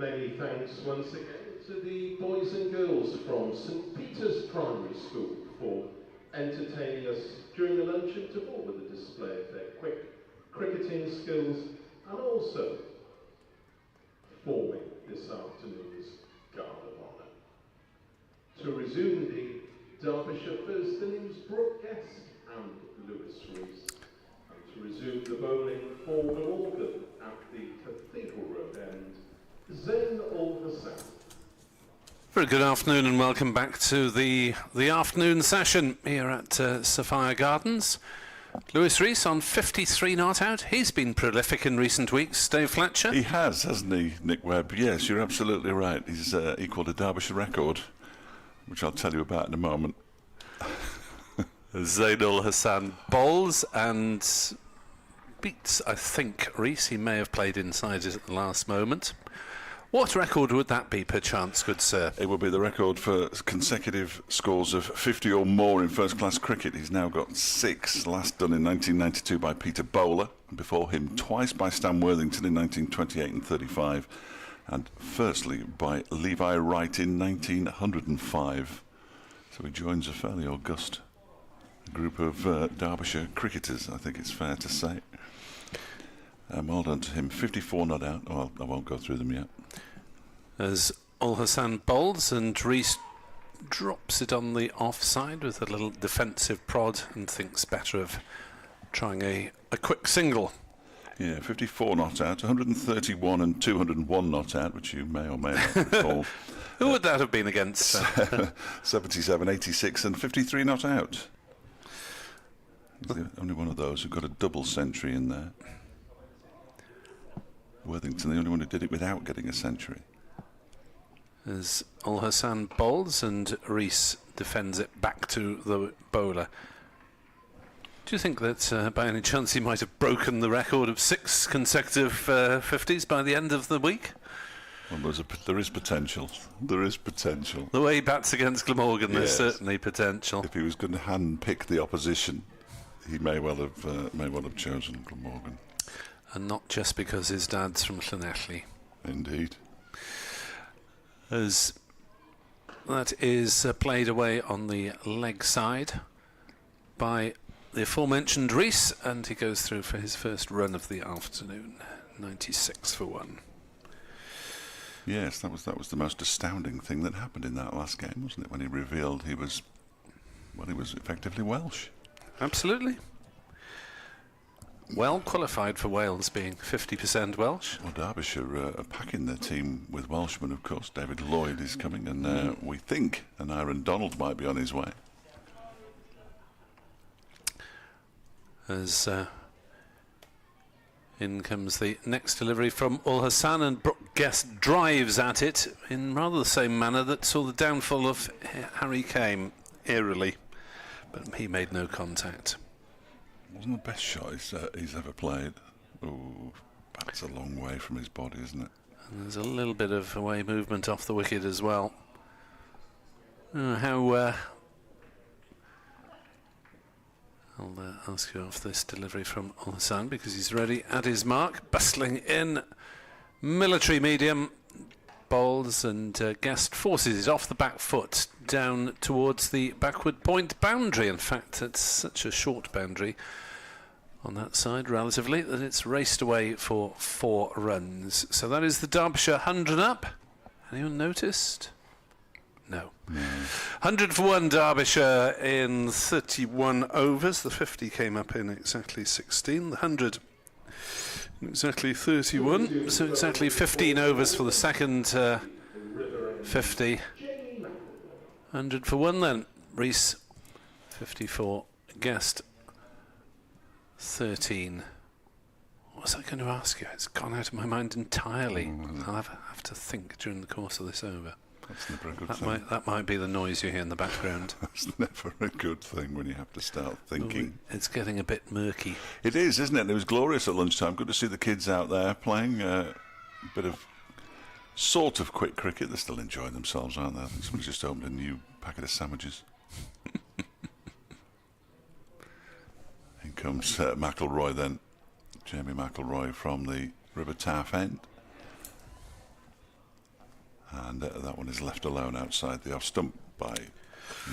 Many thanks once again to the boys and girls from St Peter's Primary School for entertaining us during the lunch interval with a display of their quick cricketing skills and also forming this afternoon's Guard of Honour. To resume the Derbyshire First Innings, Brooke Guest and Lewis Rees. And to resume the bowling for Glamorgan at the Cathedral Road end, Zain Ul-Hassan. Very good afternoon and welcome back to the afternoon session here at Sophia Gardens. Lewis Rees on 53 not out. He's been prolific in recent weeks. Dave Fletcher. He has, hasn't he, Nick Webb? Yes, you're absolutely right. He's equalled a Derbyshire record, which I'll tell you about in a moment. Zain Ul-Hassan bowls and beats, I think, Rees. He may have played inside it at the last moment. What record would that be, perchance, good sir? It would be the record for consecutive scores of 50 or more in first-class cricket. He's now got 6, last done in 1992 by Peter Bowler, and before him twice by Stan Worthington in 1928 and 35, and firstly by Levi Wright in 1905. So he joins a fairly august group of Derbyshire cricketers, I think it's fair to say. Well done to him. 54 not out. Well, I won't go through them yet. As Ul-Hassan bowls and Rees drops it on the offside with a little defensive prod and thinks better of trying a quick single. Yeah, 54 not out, 131 and 201 not out, which you may or may not recall. Who would that have been against? 77, 86 and 53 not out. He's the only one of those who got a double century in there. Worthington, the only one who did it without getting a century. As Ul-Hassan bowls and Rees defends it back to the bowler. Do you think that by any chance he might have broken the record of 6 consecutive 50s by the end of the week? Well, there is potential. There is potential. The way he bats against Glamorgan, Yes. There's certainly potential. If he was going to hand-pick the opposition, he may well have chosen Glamorgan. And not just because his dad's from Llanelli. Indeed. As that is played away on the leg side by the aforementioned Rees, and he goes through for his first run of the afternoon. 96 for 1. Yes, that was the most astounding thing that happened in that last game, wasn't it? When he revealed he was effectively Welsh. Absolutely. Well qualified for Wales, being 50% Welsh. Well, Derbyshire are packing their team with Welshmen, of course. David Lloyd is coming, and we think an Aaron Donald might be on his way. As in comes the next delivery from Ul-Hassan, and Brooke Guest drives at it in rather the same manner that saw the downfall of Harry Kane, eerily, but he made no contact. Wasn't the best shot he's ever played. Oh, that's a long way from his body, isn't it? And there's a little bit of away movement off the wicket as well. I'll ask you off this delivery from Ul-Hassan because he's ready at his mark, bustling in, military medium, bowls, and Guest forces it off the back foot down towards the backward point boundary. In fact, it's such a short boundary on that side relatively that it's raced away for 4 runs. So that is the Derbyshire 100 up. Anyone noticed? No. 100 for 1 Derbyshire in 31 overs. The 50 came up in exactly 16. The 100 in exactly 31. So exactly 15 overs for the second 50. 100 for 1 then. Rees 54. Guest 13. What was I going to ask you? It's gone out of my mind entirely. I'll have to think during the course of this over. That's never a good thing. That might be the noise you hear in the background. That's never a good thing when you have to start thinking. It's getting a bit murky. It is, isn't it? It was glorious at lunchtime. Good to see the kids out there playing a bit of sort of quick cricket. They're still enjoying themselves, aren't they? I think somebody's just opened a new packet of sandwiches. In comes McIlroy then. Jamie McIlroy from the River Taff end. And that one is left alone outside the off stump by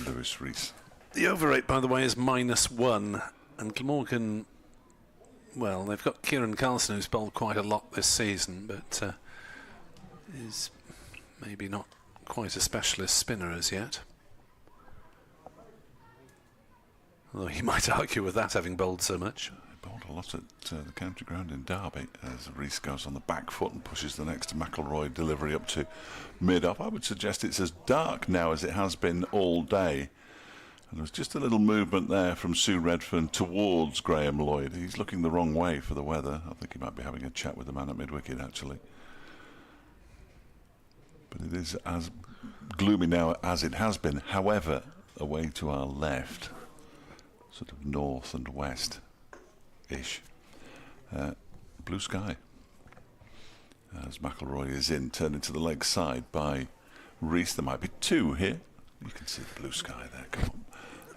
Lewis Rees. The over rate, by the way, is -1, and Glamorgan, well, they've got Kieran Carlson, who's bowled quite a lot this season, but is maybe not quite a specialist spinner as yet. Although he might argue with that, having bowled so much. He bowled a lot at the county ground in Derby as Rees goes on the back foot and pushes the next McIlroy delivery up to mid-off. I would suggest it's as dark now as it has been all day. And there was just a little movement there from Sue Redfern towards Graham Lloyd. He's looking the wrong way for the weather. I think he might be having a chat with the man at mid-wicket, actually. But it is as gloomy now as it has been. However, away to our left, sort of north and west-ish, blue sky. As McIlroy is in, turned into the leg side by Rees. There might be two here. You can see the blue sky there. Come on.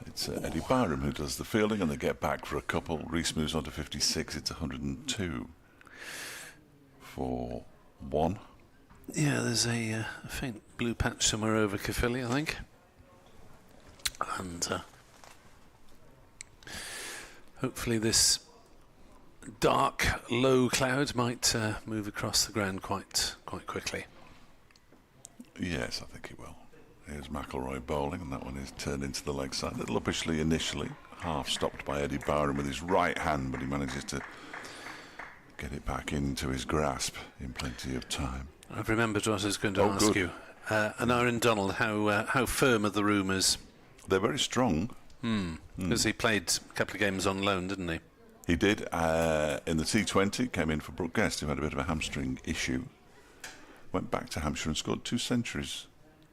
It's Eddie Byram who does the fielding, and they get back for a couple. Rees moves on to 56. It's 102 for 1. Yeah, there's a faint blue patch somewhere over Caerphilly, I think. And hopefully this dark, low cloud might move across the ground quite quickly. Yes, I think he will. Here's McIlroy bowling, and that one is turned into the leg side. A little uppishly initially, half stopped by Eddie Byram with his right hand, but he manages to get it back into his grasp in plenty of time. I've remembered what I was going to ask you. And Aaron Donald, how firm are the rumours? They're very strong. Because he played a couple of games on loan, didn't he? He did in the T20, came in for Brooke Guest, who had a bit of a hamstring issue. Went back to Hampshire and scored 2 centuries.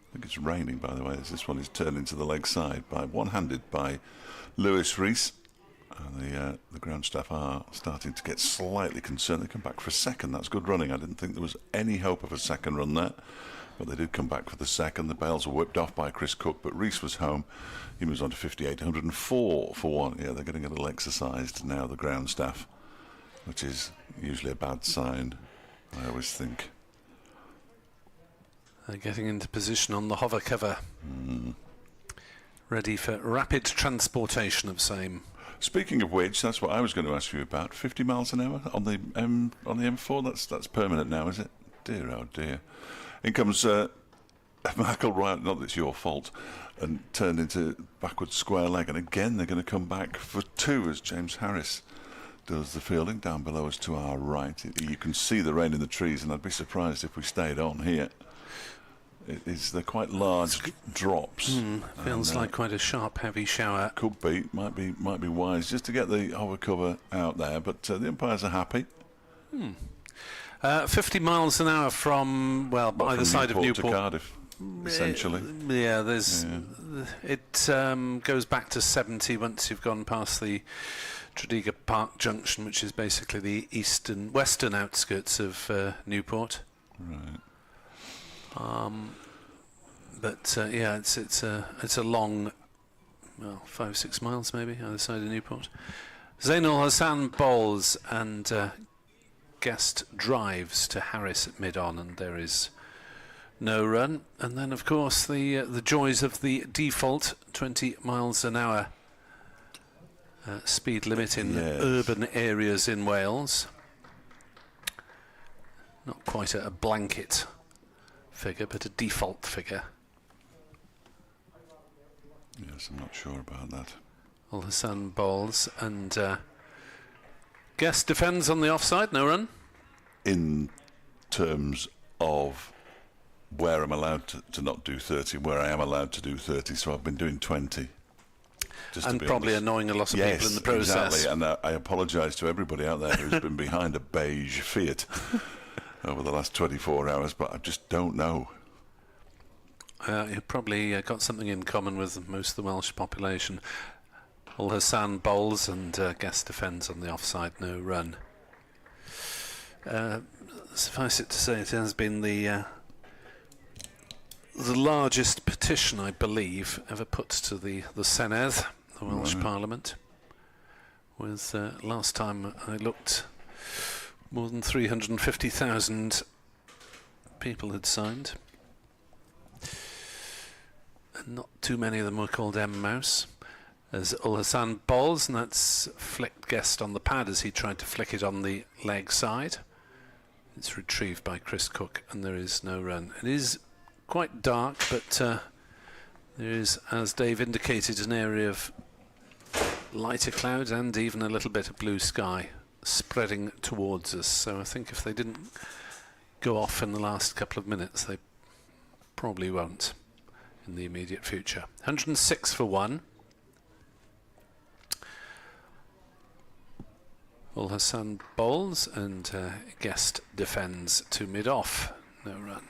I think it's raining, by the way, as this one is turned into the leg side by one-handed by Lewis Rees. And the ground staff are starting to get slightly concerned. They come back for a second. That's good running. I didn't think there was any hope of a second run there, but they did come back for the second. The bails were whipped off by Chris Cook, but Rees was home. He moves on to 58, 104 for 1. Yeah, they're getting a little exercised now, the ground staff, which is usually a bad sign, I always think. They're getting into position on the hover cover, ready for rapid transportation of same. Speaking of which, that's what I was going to ask you about. 50 miles an hour on the M4. That's permanent now, is it? Dear, oh dear. In comes McIlroy. Not that it's your fault, and turned into backward square leg. And again, they're going to come back for 2 as James Harris does the fielding down below us to our right. You can see the rain in the trees, and I'd be surprised if we stayed on here. They're quite large drops. Feels like quite a sharp, heavy shower. Could be, might be wise just to get the hover cover out there. But the umpires are happy. 50 miles an hour from either side of Newport to Cardiff, essentially. Yeah, it goes back to 70 once you've gone past the Tredegar Park Junction, which is basically the western outskirts of Newport. Right. But it's a long, 5-6 miles maybe either side of Newport. Zainul Hassan bowls and Guest drives to Harris at mid-on, and there is no run. And then, of course, the joys of the default 20 miles an hour speed limit in urban areas in Wales. Not quite a blanket figure, but a default figure. Yes, I'm not sure about that. Al Hassan bowls and Guest defends on the offside, no run. In terms of where I'm allowed to not do 30, where I am allowed to do 30, so I've been doing 20. And probably annoying a lot of people in the process. Exactly, and I apologise to everybody out there who's been behind a beige Fiat over the last 24 hours, but I just don't know. You've probably got something in common with most of the Welsh population. Al Hassan bowls and Guest defends on the offside, no run. Suffice it to say, it has been the largest petition, I believe, ever put to the Senedd, the Welsh Parliament. With last time I looked, more than 350,000 people had signed. Not too many of them were called M Mouse. As Ul Hassan bowls, and that's flicked Guest on the pad as he tried to flick it on the leg side. It's retrieved by Chris Cook, and there is no run. It is quite dark, but there is, as Dave indicated, an area of lighter clouds and even a little bit of blue sky spreading towards us. So I think if they didn't go off in the last couple of minutes, they probably won't in the immediate future. 106 for 1. Ul Hassan bowls and Guest defends to mid-off. No run.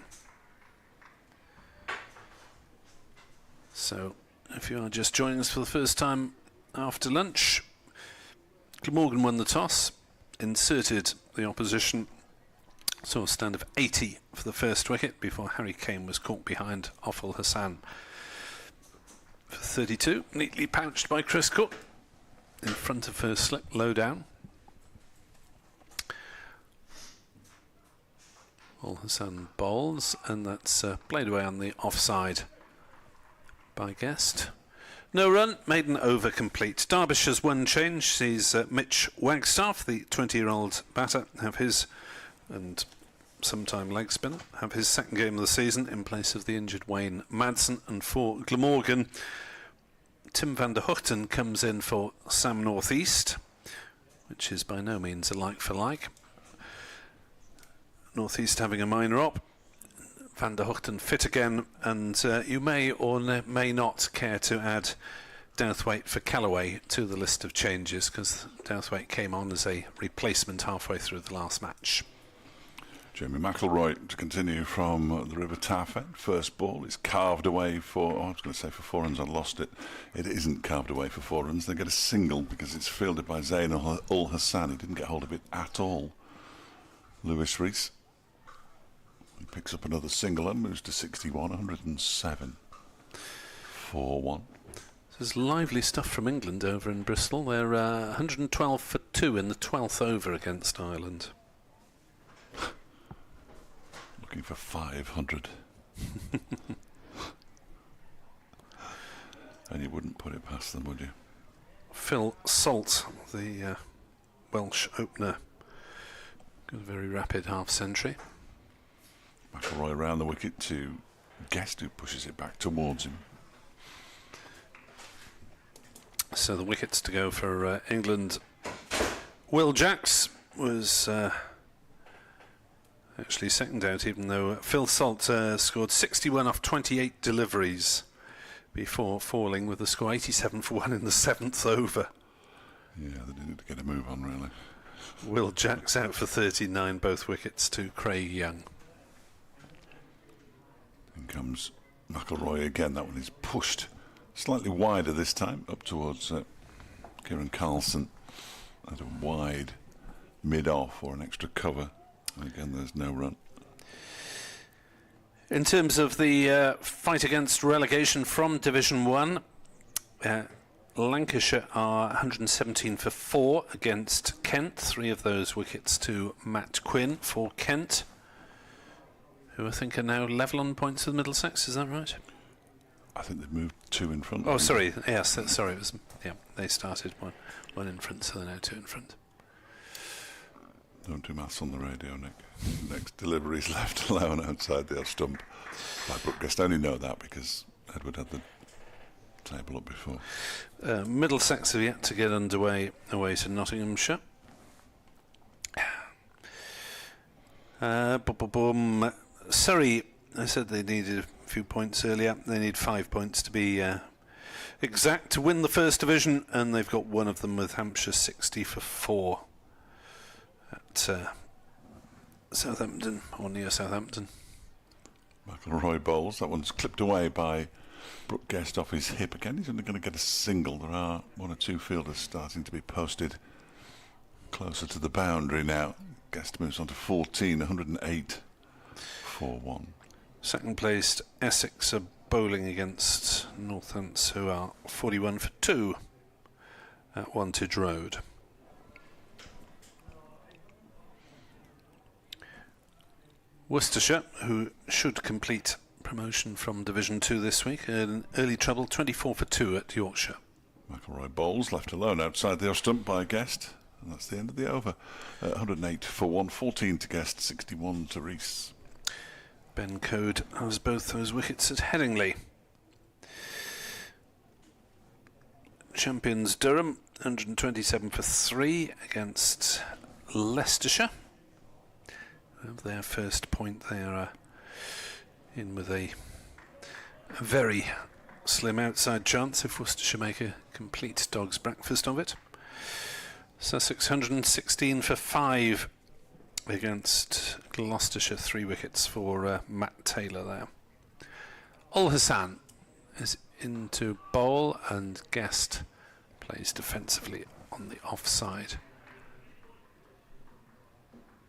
So, if you are just joining us for the first time after lunch, Glamorgan won the toss, inserted the opposition, saw a stand of 80 for the first wicket before Harry Kane was caught behind off Ul Hassan for 32, neatly pouched by Chris Cook in front of first slip, low down. Ul Hassan bowls, and that's played away on the offside by Guest. No run, maiden over complete. Derbyshire's one change sees Mitch Wagstaff, the 20-year-old batter, have his, and sometime leg spinner, have his second game of the season in place of the injured Wayne Madsen. And for Glamorgan, Tim van der Hoogten comes in for Sam North East, which is by no means a like for like. North East having a minor op, Van der Hoogten fit again, and you may or may not care to add Douthwaite for Callaway to the list of changes, because Douthwaite came on as a replacement halfway through the last match. Jamie McIlroy to continue from the River Taff. First ball is carved away for, I was going to say for 4 runs, I lost it. It isn't carved away for 4 runs. They get a single because it's fielded by Zain Ul Hassan. He didn't get hold of it at all. Lewis Rees. He picks up another single and moves to 61, 107 for 1. There's lively stuff from England over in Bristol. They're 112 for 2 in the 12th over against Ireland. Looking for 500. And you wouldn't put it past them, would you? Phil Salt, the Welsh opener, got a very rapid half-century. McIlroy around the wicket to Guest, who pushes it back towards him. So the wickets to go for England. Will Jacks was actually second out, even though Phil Salt scored 61 off 28 deliveries before falling with a score 87 for 1 in the 7th over. Yeah, they needed to get a move on, really. Will Jacks out for 39, both wickets to Craig Young. In comes McIlroy again. That one is pushed slightly wider this time, up towards Kieran Carlson at a wide mid-off or an extra cover. And again, there's no run. In terms of the fight against relegation from Division 1, Lancashire are 117 for 4 against Kent. 3 of those wickets to Matt Quinn for Kent, who I think are now level on points with Middlesex. Is that right? I think they've moved 2 in front. Oh, sorry. Yes, sorry. It was, yeah, they started one in front, so they're now 2 in front. Don't do maths on the radio, Nick. Next delivery is left alone outside the off stump. By Brookgest. I only know that because Edward had the table up before. Middlesex have yet to get underway away to Nottinghamshire. Surrey, I said they needed a few points earlier. They need 5 points to be exact to win the First Division, and they've got one of them with Hampshire 60 for 4 at Southampton, or near Southampton. McIlroy bowls. That one's clipped away by Brookgest off his hip again. He's only going to get a single. There are 1 or 2 fielders starting to be posted closer to the boundary now. Guest moves on to 14, 108 for 1. Second placed Essex are bowling against Northants, who are 41 for 2 at Wantage Road. Worcestershire, who should complete promotion from Division 2 this week. An early treble, 24 for 2 at Yorkshire. McElroy bowls, left alone outside the off stump by Guest. And that's the end of the over. 108 for 1, 14 to Guest, 61 to Rees. Ben Code has both those wickets at Headingley. Champions Durham, 127 for 3 against Leicestershire. Have their first point. They are in with a very slim outside chance if Worcestershire make a complete dog's breakfast of it. Sussex 116 for 5 against Gloucestershire, 3 wickets for Matt Taylor there. Ul Hassan is into bowl and Guest plays defensively on the offside.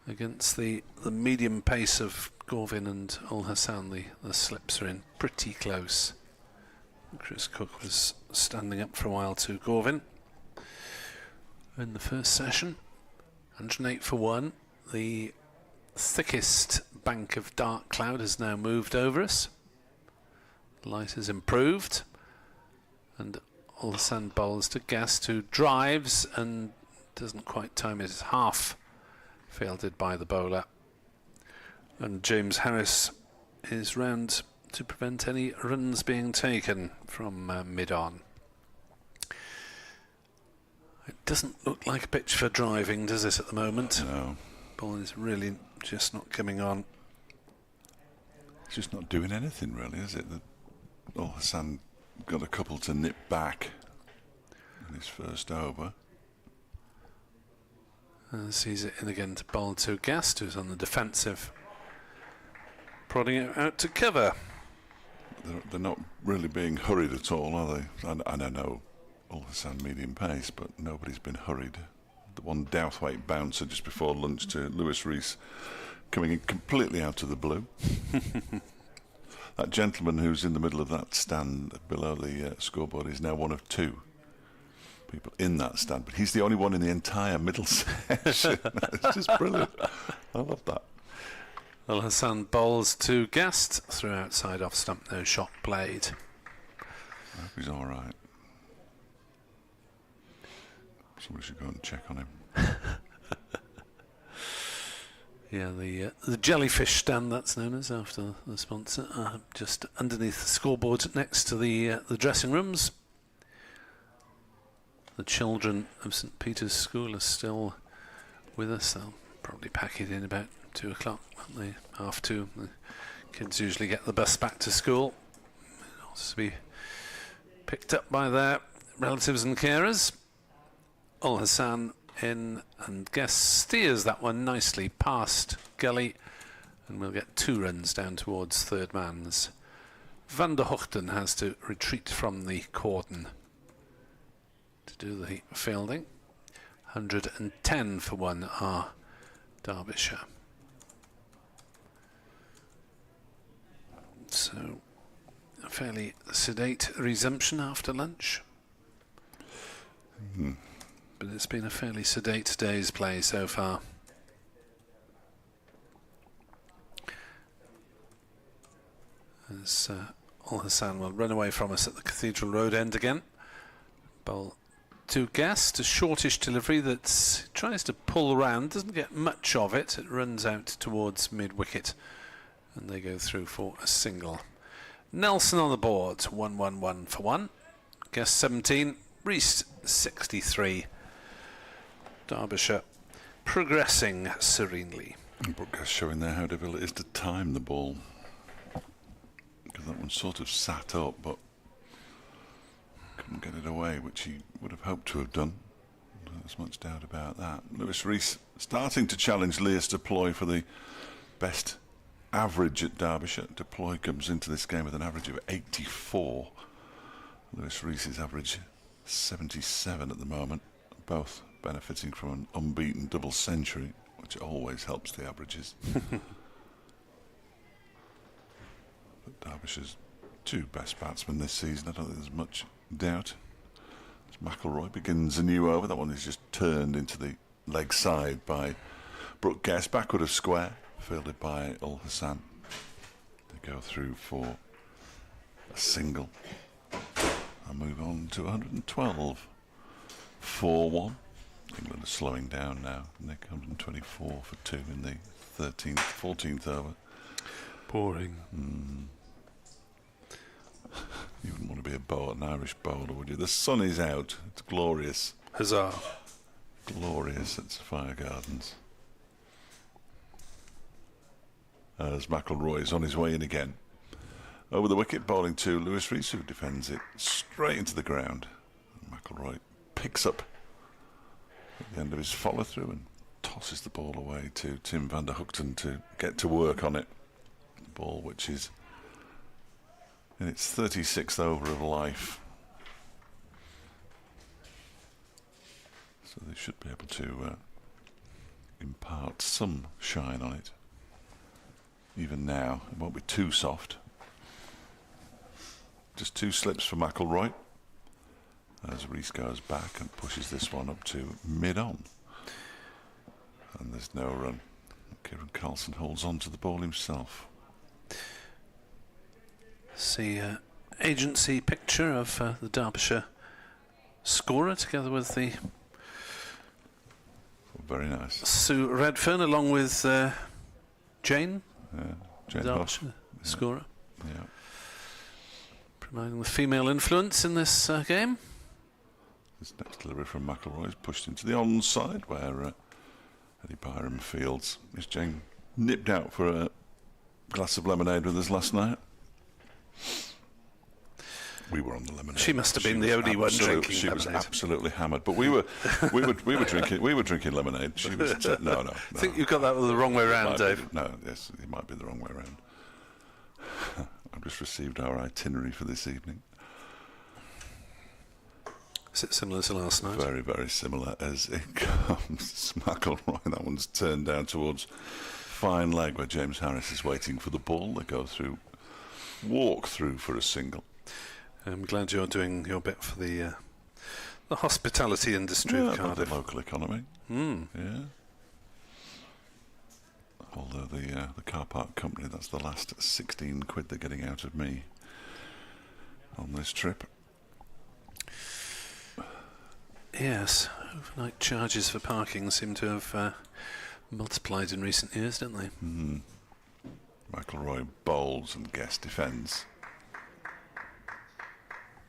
Against the medium pace of Gorvin and Ul Hassan, the slips are in pretty close. Chris Cook was standing up for a while to Gorvin in the first session. 108 for 1. The thickest bank of dark cloud has now moved over us. The light has improved, and Ul Hassan bowls to Guest, who drives and doesn't quite time it. It's half fielded by the bowler, and James Harris is round to prevent any runs being taken from mid-on. It doesn't look like a pitch for driving, does it, at the moment? No. Ball is really just not coming on. It's just not doing anything, really, is it? Ul Hassan got a couple to nip back in his first over. Sees it in again to bowl to Guest, who's on the defensive, prodding it out to cover. They're not really being hurried at all, are they? And I know Ul Hassan medium pace, but nobody's been hurried. The one Douthwaite bouncer just before lunch to Lewis Rees coming in completely out of the blue. That gentleman who's in the middle of that stand below the scoreboard is now one of 2 people in that stand, but he's the only one in the entire middle section. It's just brilliant. I love that. Ul Hassan bowls to Guest through outside off stump, no shot played. I hope he's all right. Somebody should go and check on him. Yeah, the jellyfish stand, that's known as, after the sponsor, just underneath the scoreboard next to the dressing rooms. The children of St Peter's School are still with us. They'll probably pack it in about 2 o'clock, won't they? 2:30. The kids usually get the bus back to school. They'll also be picked up by their relatives and carers. Ul Hassan in, and Guest steers that one nicely past Gully, and we'll get 2 runs down towards third man's. Van der Hochten has to retreat from the cordon to do the fielding. 110 for 1 are Derbyshire. So a fairly sedate resumption after lunch. But it's been a fairly sedate day's play so far. As Ul Hassan will run away from us at the Cathedral Road end again. Bowl to Guest, a shortish delivery that tries to pull round, doesn't get much of it. It runs out towards mid-wicket, and they go through for a single. Nelson on the board, 1-1-1 for 1. Guest 17, Rees 63. Derbyshire progressing serenely. Broadcast showing there how difficult it is to time the ball, because that one sort of sat up but couldn't get it away, which he would have hoped to have done. There's much doubt about that. Lewis Rees starting to challenge Leas Deploy for the best average at Derbyshire. Deploy comes into this game with an average of 84. Lewis Rees's average 77 at the moment, both benefiting from an unbeaten double century, which always helps the averages. But Derbyshire's 2 best batsmen this season, I don't think there's much doubt. As McElroy begins a new over, that one is just turned into the leg side by Brooke Guest, backward of square, fielded by Ul Hassan. They go through for a single and move on to 112. 4-1. England are slowing down now. Nick 124 for 2 in the 14th over. Boring. You wouldn't want to be an Irish bowler, would you? The sun is out. It's glorious. Huzzah. Glorious at Fire Gardens. As McIlroy is on his way in again. Over the wicket, bowling to Lewis Rees, who defends it straight into the ground. McIlroy picks up at the end of his follow-through and tosses the ball away to Tim van der Hoogten to get to work on it. The ball which is in its 36th over of life. So they should be able to impart some shine on it. Even now, it won't be too soft. Just 2 slips for McIlroy as Rees goes back and pushes this one up to mid-on. And there's no run. Kieran Carlson holds on to the ball himself. See agency picture of the Derbyshire scorer together with the Very nice. Sue Redfern along with Jane Jane Derbyshire Huff. scorer. Yeah. Providing the female influence in this game. This next delivery from McIlroy is pushed into the onside where Eddie Byram fields. Is Jane nipped out for a glass of lemonade with us last night? We were on the lemonade. She must have been the only one drinking She lemonade. was absolutely hammered, but we were drinking lemonade. She was no. I think you got that the wrong way around, Dave. No, yes, it might be the wrong way around. I've just received our itinerary for this evening. Is it similar to last night? Very, very similar as it comes. McIlroy, that one's turned down towards fine leg where James Harris is waiting for the ball. They go through, walk through for a single. I'm glad you're doing your bit for the hospitality industry of Cardiff. The local economy. Yeah. Although the car park company, that's the last 16 quid they're getting out of me on this trip. Yes, overnight charges for parking seem to have multiplied in recent years, don't they? McIlroy bowls and Guest defends.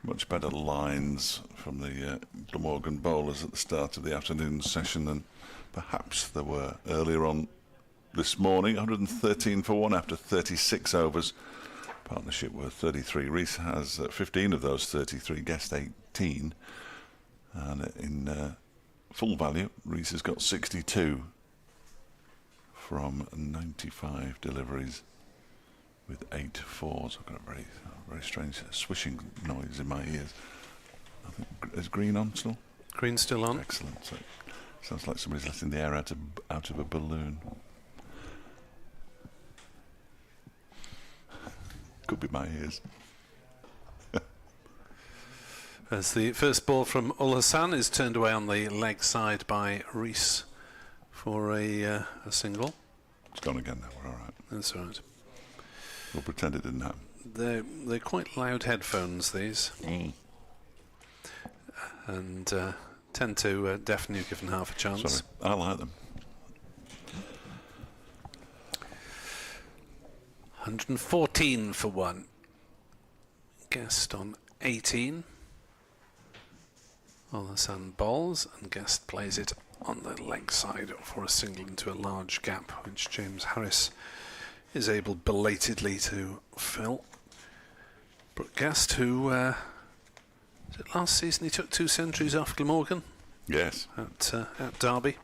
Much better lines from the Glamorgan bowlers at the start of the afternoon session than perhaps there were earlier on this morning. 113 for 1 after 36 overs. Partnership worth 33. Rees has 15 of those 33, Guest 18. And in full value, Rees has got 62 from 95 deliveries with 8 fours. I've got a very strange swishing noise in my ears. I think, is green on still? Green still on. Excellent. So sounds like somebody's letting the air out of a balloon. Could be my ears. As the first ball from Ul Hassan is turned away on the leg side by Rees for a single. It's gone again now, we're all right. That's all right. We'll pretend it didn't happen. They're quite loud headphones, these. And tend to deafen you given half a chance. Sorry, I like them. 114 for 1. Guest on 18. Ul Hassan bowls and Guest plays it on the leg side for a single into a large gap, which James Harris is able belatedly to fill. Brooke Guest, who was it last season he took 2 centuries off Glamorgan? Yes. At Derby.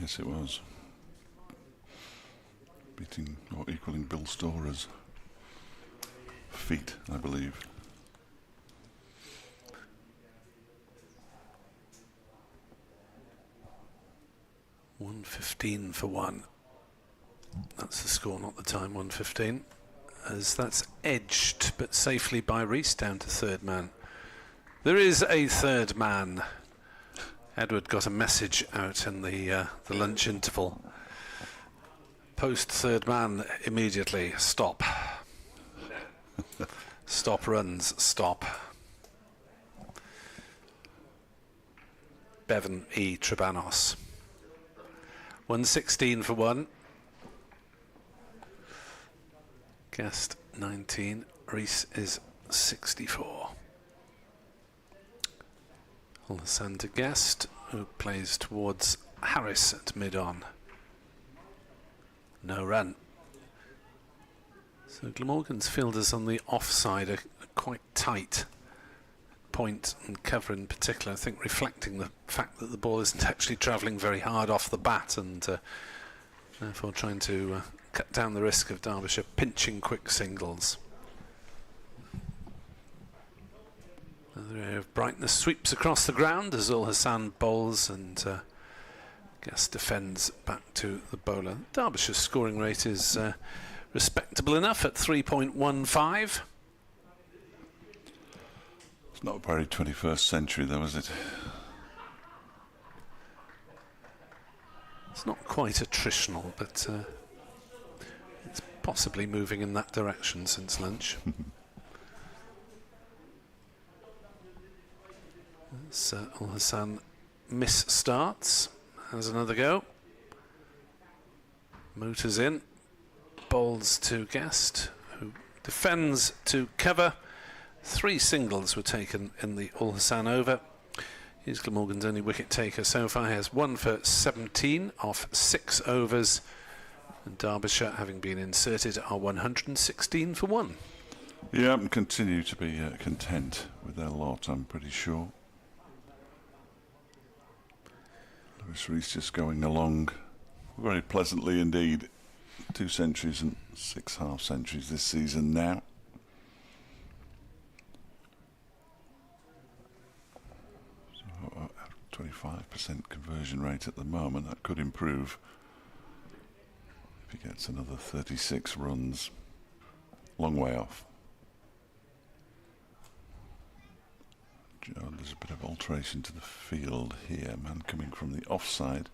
Yes, it was. Beating or equaling Bill Storer's feat, I believe. $115 for 1. That's the score, not the time. 115. As that's edged, but safely by Rees down to third man. There is a third man. Edward got a message out in the lunch interval. Post third man immediately. Stop. Stop runs, stop. Bevan E. Trebanos. 116 for 1. Guest 19. Reese is 64. Al-Hassan to Guest, who plays towards Harris at mid-on. No run. So Glamorgan's fielders on the offside are quite tight. Point and cover in particular, I think, reflecting the fact that the ball isn't actually travelling very hard off the bat, and therefore trying to cut down the risk of Derbyshire pinching quick singles. Another area of brightness sweeps across the ground as Al-Hassan bowls, and Guest defends back to the bowler. Derbyshire's scoring rate is respectable enough at 3.15. It's not very 21st century though, is it? It's not quite attritional, but it's possibly moving in that direction since lunch. So Al-Hassan starts, has another go. Motors in, bowls to Guest, who defends to cover. 3 singles were taken in the Al-Hassan over. He's Glamorgan's only wicket taker so far. He has 1 for 17 off 6 overs. And Derbyshire, having been inserted, are 116 for 1. Yeah, and continue to be content with their lot, I'm pretty sure. Lewis Reese just going along very pleasantly indeed. 2 centuries and 6 half centuries this season now. So 25% conversion rate at the moment. That could improve if he gets another 36 runs. Long way off. There's a bit of alteration to the field here. Man coming from the offside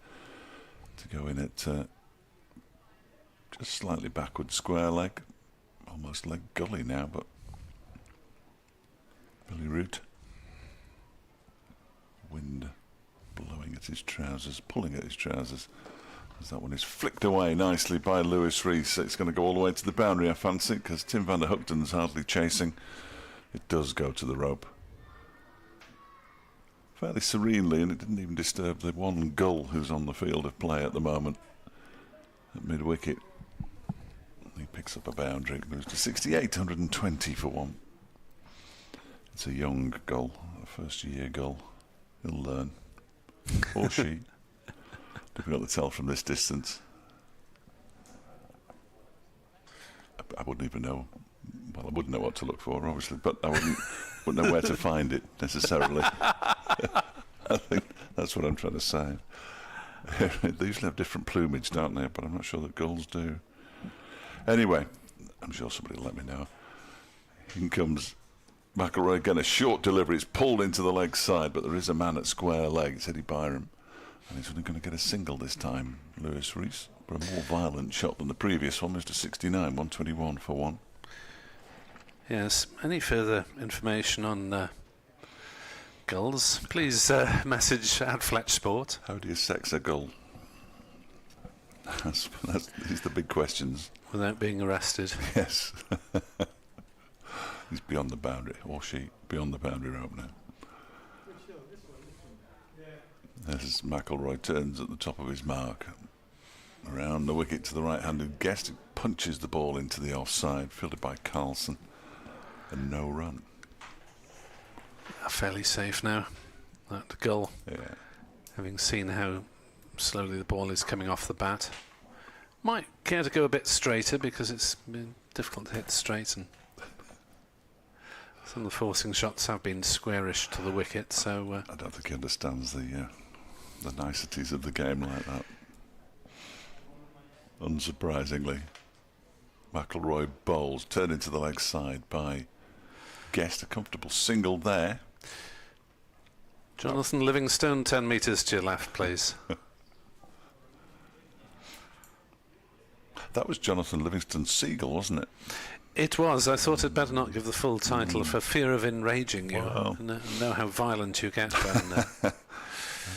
to go in at just slightly backward square leg, almost leg gully now, but Billy Root. Wind blowing at his trousers, pulling at his trousers, as that one is flicked away nicely by Lewis Reese. It's going to go all the way to the boundary, I fancy, because Tim van der Hoogten's hardly chasing. It does go to the rope. Fairly serenely, and it didn't even disturb the one gull who's on the field of play at the moment at mid-wicket. He picks up a boundary, moves to 68, 120 for 1. It's a young gull, a first-year gull. He'll learn. Or she. Difficult to tell from this distance. I wouldn't even know. Well, I wouldn't know what to look for, obviously, but I wouldn't know where to find it necessarily. I think that's what I'm trying to say. They usually have different plumage, don't they? But I'm not sure that gulls do. Anyway, I'm sure somebody will let me know. In comes McIlroy again. A short delivery. It's pulled into the leg side, but there is a man at square leg. It's Eddie Byram. And he's only going to get a single this time, Lewis Reese. But a more violent shot than the previous one. Mr. 69, 121 for 1. Yes. Any further information on gulls, please message at Fletch Sport. How do you sex a gull? These are the big questions. Without being arrested. Yes. He's beyond the boundary, or she, beyond the boundary rope now. As McIlroy turns at the top of his mark. Around the wicket to the right-handed Guest, punches the ball into the offside, fielded by Carlson. And no run. Fairly safe now. That gull, Yeah. having seen how slowly the ball is coming off the bat, might care to go a bit straighter because it's been difficult to hit straight, and some of the forcing shots have been squarish to the wicket. So I don't think he understands the niceties of the game like that. Unsurprisingly, McIlroy bowls, turned into the leg side by Guest. A comfortable single there. Jonathan Livingstone, 10 metres to your left, please. That was Jonathan Livingston Seagull, wasn't it? It was. I thought I'd better not give the full title for fear of enraging you. Well. Know how violent you get when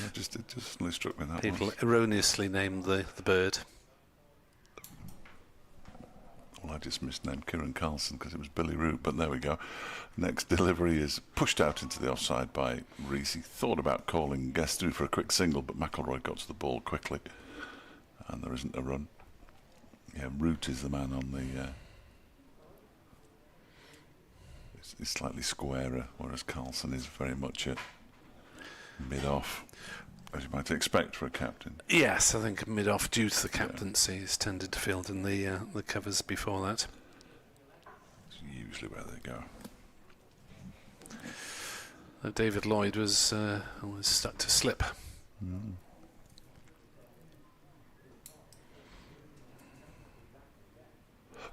It just suddenly struck me that people one. erroneously named the bird. Well, I just misnamed Kieran Carlson because it was Billy Root, but there we go. Next delivery is pushed out into the offside by Rees. He thought about calling Guest through for a quick single, but McIlroy got to the ball quickly, and there isn't a run. Yeah, Root is the man on the... He's slightly squarer, whereas Carlson is very much a mid-off, as you might expect for a captain. Yes, I think mid-off due to the captaincy. He's tended to field in the covers before that. It's usually where they go. David Lloyd was stuck to slip.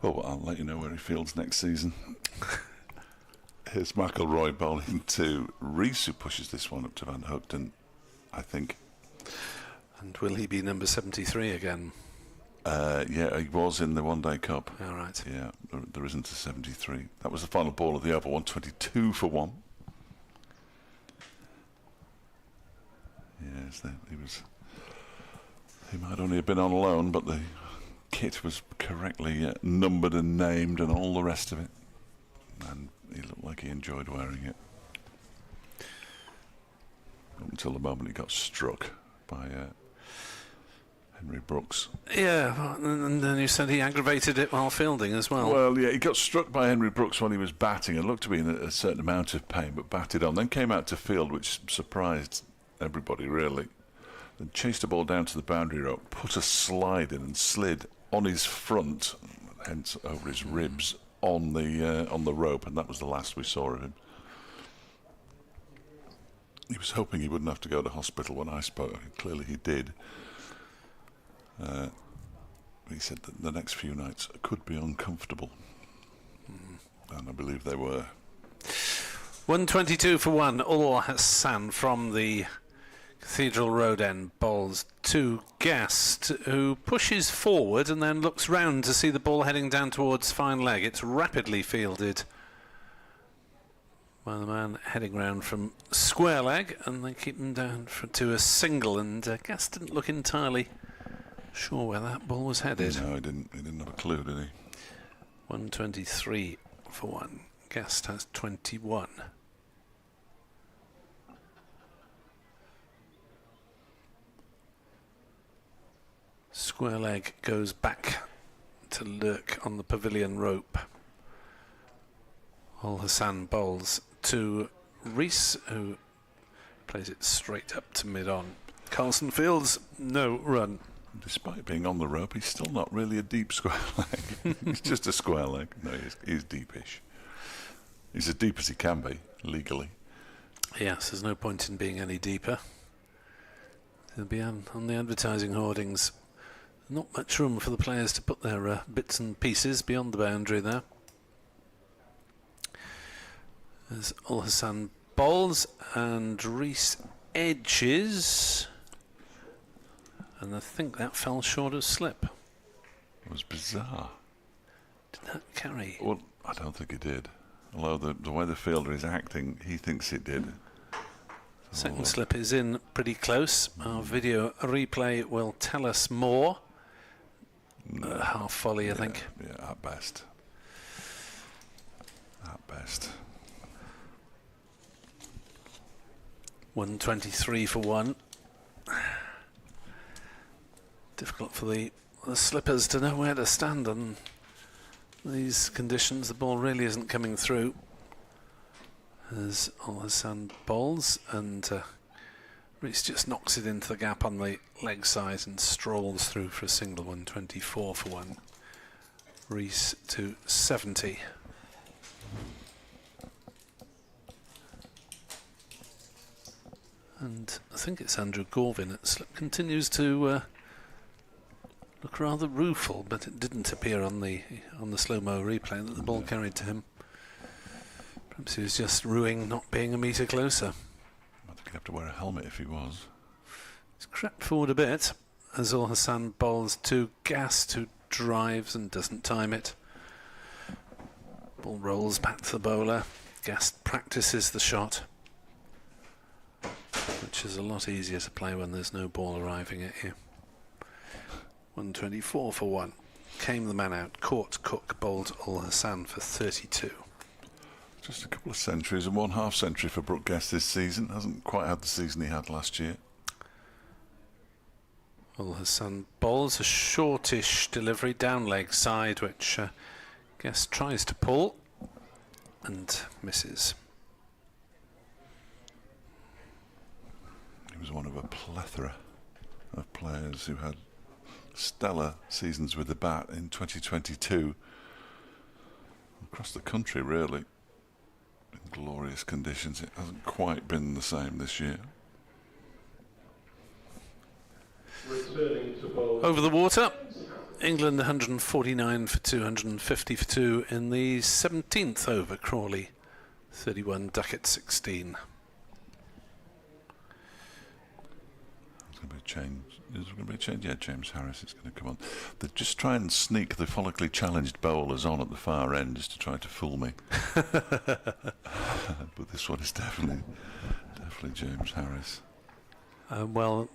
Oh, well, I'll let you know where he fields next season. Here's McIlroy bowling to Rees, who pushes this one up to Van Hookten, I think. And will he be number 73 again? Yeah, he was in the One Day Cup. All right. Yeah, there isn't a 73. That was the final ball of the over, 122 for 1. Yes, he might only have been on loan, but the kit was correctly numbered and named and all the rest of it. And he looked like he enjoyed wearing it. Up until the moment he got struck by Henry Brooks. Yeah, and then you said he aggravated it while fielding as well. Well, yeah, he got struck by Henry Brooks when he was batting and looked to be in a certain amount of pain, but batted on. Then came out to field, which surprised everybody, really. Then chased the ball down to the boundary rope, put a slide in and slid on his front, hence over his ribs, on the rope, and that was the last we saw of him. He was hoping he wouldn't have to go to hospital when I spoke. Clearly he did. He said that the next few nights could be uncomfortable. And I believe they were. 122 for 1. Ul Hassan from the Cathedral Road end bowls to Guest, who pushes forward and then looks round to see the ball heading down towards fine leg. It's rapidly fielded by the man heading round from square leg, and they keep him down to a single. And Guest didn't look entirely sure where that ball was headed. No, he didn't have a clue, did he? 123 for 1. Guest has 21. Square leg goes back to lurk on the pavilion rope. Ul Hassan bowls to Rees, who plays it straight up to mid-on. Carlson fields, no run. Despite being on the rope, he's still not really a deep square leg. He's just a square leg. No, he's deepish. He's as deep as he can be, legally. Yes, there's no point in being any deeper. He'll be on the advertising hoardings. Not much room for the players to put their bits and pieces beyond the boundary there. As Ul Hassan bowls and Rees edges, and I think that fell short of slip. It was bizarre. Did that carry? Well, I don't think it did. Although the way the fielder is acting, he thinks it did. Second slip is in pretty close. Our video replay will tell us more. Half volley, I think. Yeah, at best. At best. 123 for 1. Difficult for the slippers to know where to stand on these conditions. The ball really isn't coming through. As Ul Hassan bowls, and Rees just knocks it into the gap on the leg side and strolls through for a single. 124 for 1. Rees to 70. And I think it's Andrew Gorvin at slip continues to look rather rueful, but it didn't appear on the slow-mo replay that the ball carried to him. Perhaps he was just rueing not being a metre closer. I think he'd have to wear a helmet if he was. He's crept forward a bit as Ul Hassan bowls to Guest, who drives and doesn't time it. Ball rolls back to the bowler. Guest practices the shot, which is a lot easier to play when there's no ball arriving at you. 124 for 1. Came the man out, caught Cook, bowled Ul Hassan for 32. Just a couple of centuries and 1/2 century for Brooke Guest this season. Hasn't quite had the season he had last year. Ul Hassan bowls a shortish delivery down leg side, which Guest tries to pull and misses. He was one of a plethora of players who had stellar seasons with the bat in 2022 across the country, really, in glorious conditions. It hasn't quite been the same this year. Returning to bowl. Over the water, England 149 for 250 for 2 in the 17th over. Crawley 31, Duckett 16. There's going to be a change. Is there going to be a change? Yeah, James Harris is going to come on. They just try and sneak the follically challenged bowlers on at the far end just to try to fool me. But this one is definitely James Harris. Well,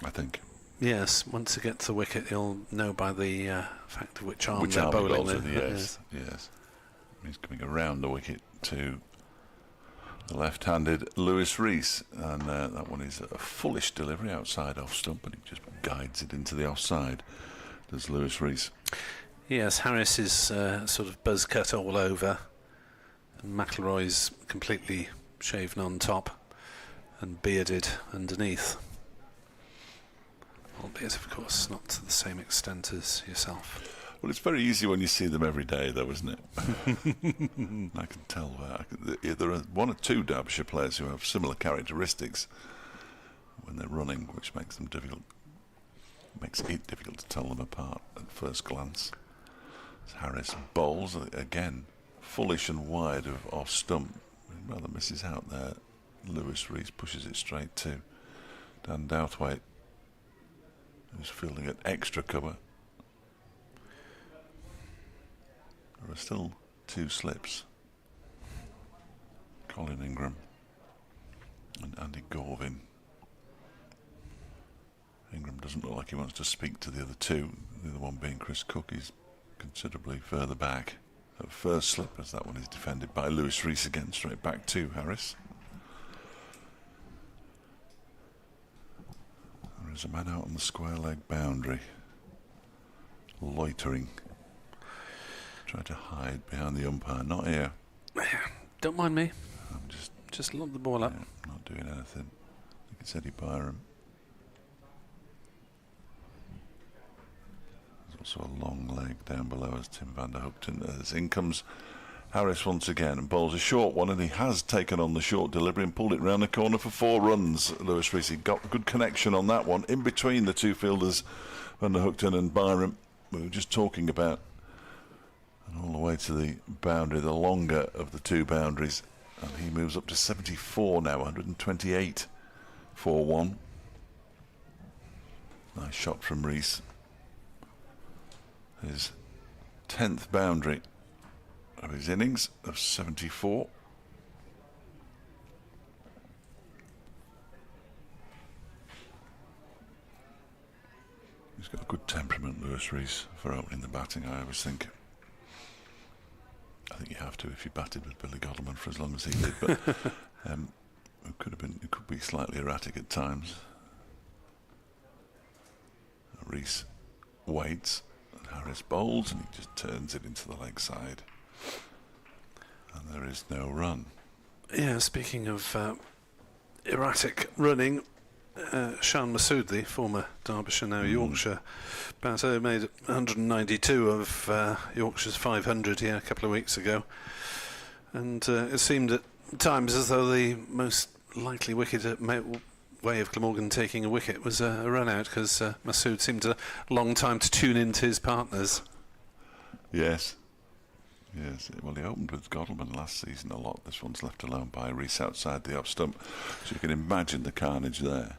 I think. yes, once they get to the wicket, you'll know by the fact of which arm they're arm he bowling. bowls with, yes. He's coming around the wicket to the left-handed Lewis Rees, and that one is a foolish delivery outside off stump, and he just guides it into the offside. Does Lewis Rees? Yes, Harris is sort of buzz cut all over, and McIlroy's completely shaven on top and bearded underneath. Albeit, of course, not to the same extent as yourself. Well, it's very easy when you see them every day, though, isn't it? I can tell that. There are one or two Derbyshire players who have similar characteristics when they're running, which makes it difficult to tell them apart at first glance. As Harris bowls, again, foolish and wide of off stump. Rather misses out there. Lewis Rees pushes it straight to Dan Douthwaite, who's fielding at extra cover. There are still 2 slips. Colin Ingram and Andy Gorvin. Ingram doesn't look like he wants to speak to the other 2. The other one being Chris Cook. He's considerably further back. At first slip, as that one is defended by Lewis Rees again, straight back to Harris. There is a man out on the square leg boundary, loitering. Try to hide behind the umpire. Not here. Don't mind me. I'm Just lob the ball up. not doing anything. I think it's Eddie Byram. There's also a long leg down below as Tim van der Hoogten. As in comes Harris once again and bowls a short one, and he has taken on the short delivery and pulled it round the corner for 4 runs. Lewis Rees got good connection on that one in between the 2 fielders, van der Hoogten and Byram, we were just talking about. And all the way to the boundary, the longer of the 2 boundaries, and he moves up to 74 now, 128 for 1. Nice shot from Rees. His 10th boundary of his innings of 74. He's got a good temperament, Lewis Rees, for opening the batting, I always think. I think you have to if you batted with Billy Godleman for as long as he did, but it could be slightly erratic at times. Rees waits, and Harris bowls, and he just turns it into the leg side, and there is no run. Yeah, speaking of erratic running, Shan Masood, the former Derbyshire, now Yorkshire batter, made 192 of Yorkshire's 500 here a couple of weeks ago, and it seemed at times as though the most likely way of Glamorgan taking a wicket was a run out, because Masood seemed a long time to tune into his partners. Yes. Well, he opened with Godleman last season a lot. This one's left alone by Rees outside the off stump, so you can imagine the carnage there.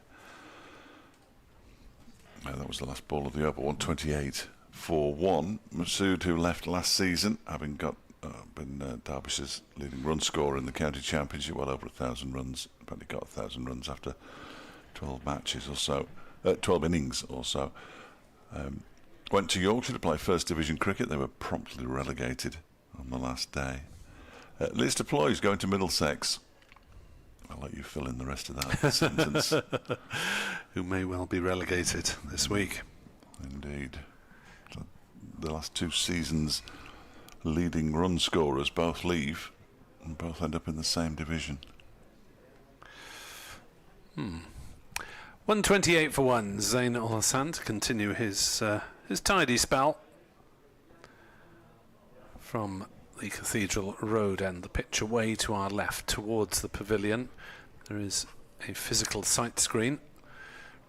That was the last ball of the over, 128 4-1. Masood, who left last season, having been Derbyshire's leading run scorer in the county championship, well over 1,000 runs. Apparently got 1,000 runs after 12 matches or so, 12 innings or so. Went to Yorkshire to play First Division cricket. They were promptly relegated on the last day. Lister Ploy's going to Middlesex. I'll let you fill in the rest of that sentence. Who may well be relegated this week. Indeed. So the last 2 seasons, leading run scorers both leave and both end up in the same division. 128 for 1. Zain Al Hassan to continue his tidy spell from the Cathedral Road and the pitch away to our left towards the pavilion. There is a physical sight screen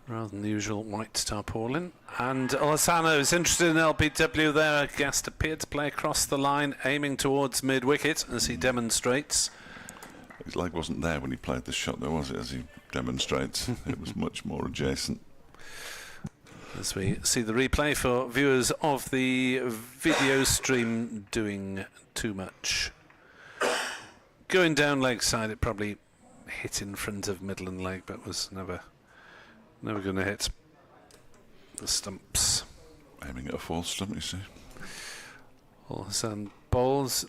rather than the usual white tarpaulin, and Al-Hassano is interested in LBW there. A guest appeared to play across the line, aiming towards mid-wicket as he demonstrates. His leg wasn't there when he played the shot, though, was it, as he demonstrates? It was much more adjacent. As we see the replay for viewers of the video stream doing too much. Going down leg side, it probably hit in front of middle and leg, but was never going to hit the stumps. Aiming at a false stump, you see. Al-Hassan bowls,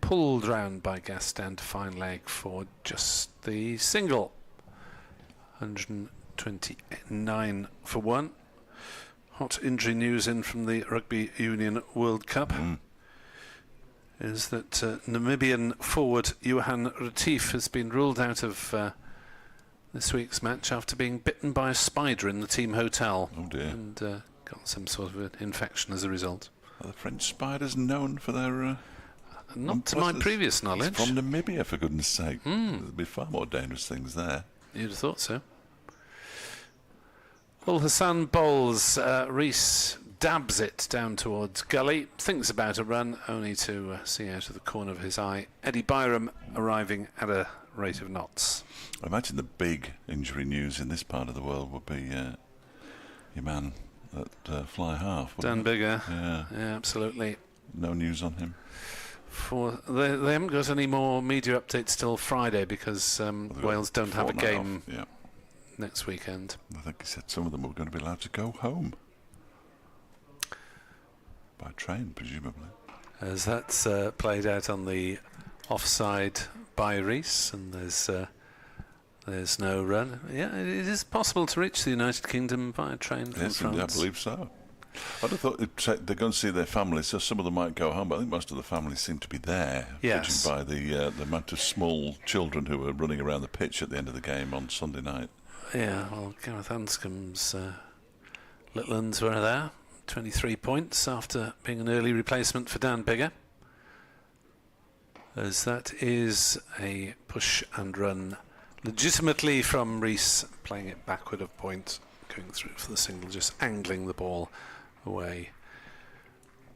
pulled round by Gaston to fine leg for just the single. 129 for 1. Hot injury news in from the Rugby Union World Cup is that Namibian forward Johan Retief has been ruled out of this week's match after being bitten by a spider in the team hotel. Oh dear. And got some sort of an infection as a result. Are the French spiders known for their... Not to my previous knowledge. He's from Namibia, for goodness sake. There'd be far more dangerous things there. You'd have thought so. Al-Hassan bowls. Rees dabs it down towards gully, thinks about a run, only to see out of the corner of his eye Eddie Byram arriving at a rate of knots. I imagine the big injury news in this part of the world would be your man at fly half. Dan Bigger. Yeah, absolutely. No news on him. They haven't got any more media updates till Friday because Wales don't have a game next weekend. I think he said some of them were going to be allowed to go home by train, presumably. As that's played out on the offside by Rees, and there's no run. Yeah, it is possible to reach the United Kingdom via train from France. I believe so. I'd have thought they're going to see their families, so some of them might go home, but I think most of the families seem to be there, yes, judging by the amount of small children who were running around the pitch at the end of the game on Sunday night. Yeah, well, Gareth Anscombe's little uns were there. 23 points after being an early replacement for Dan Bigger. As that is a push and run legitimately from Rees, playing it backward of point, going through for the single, just angling the ball away.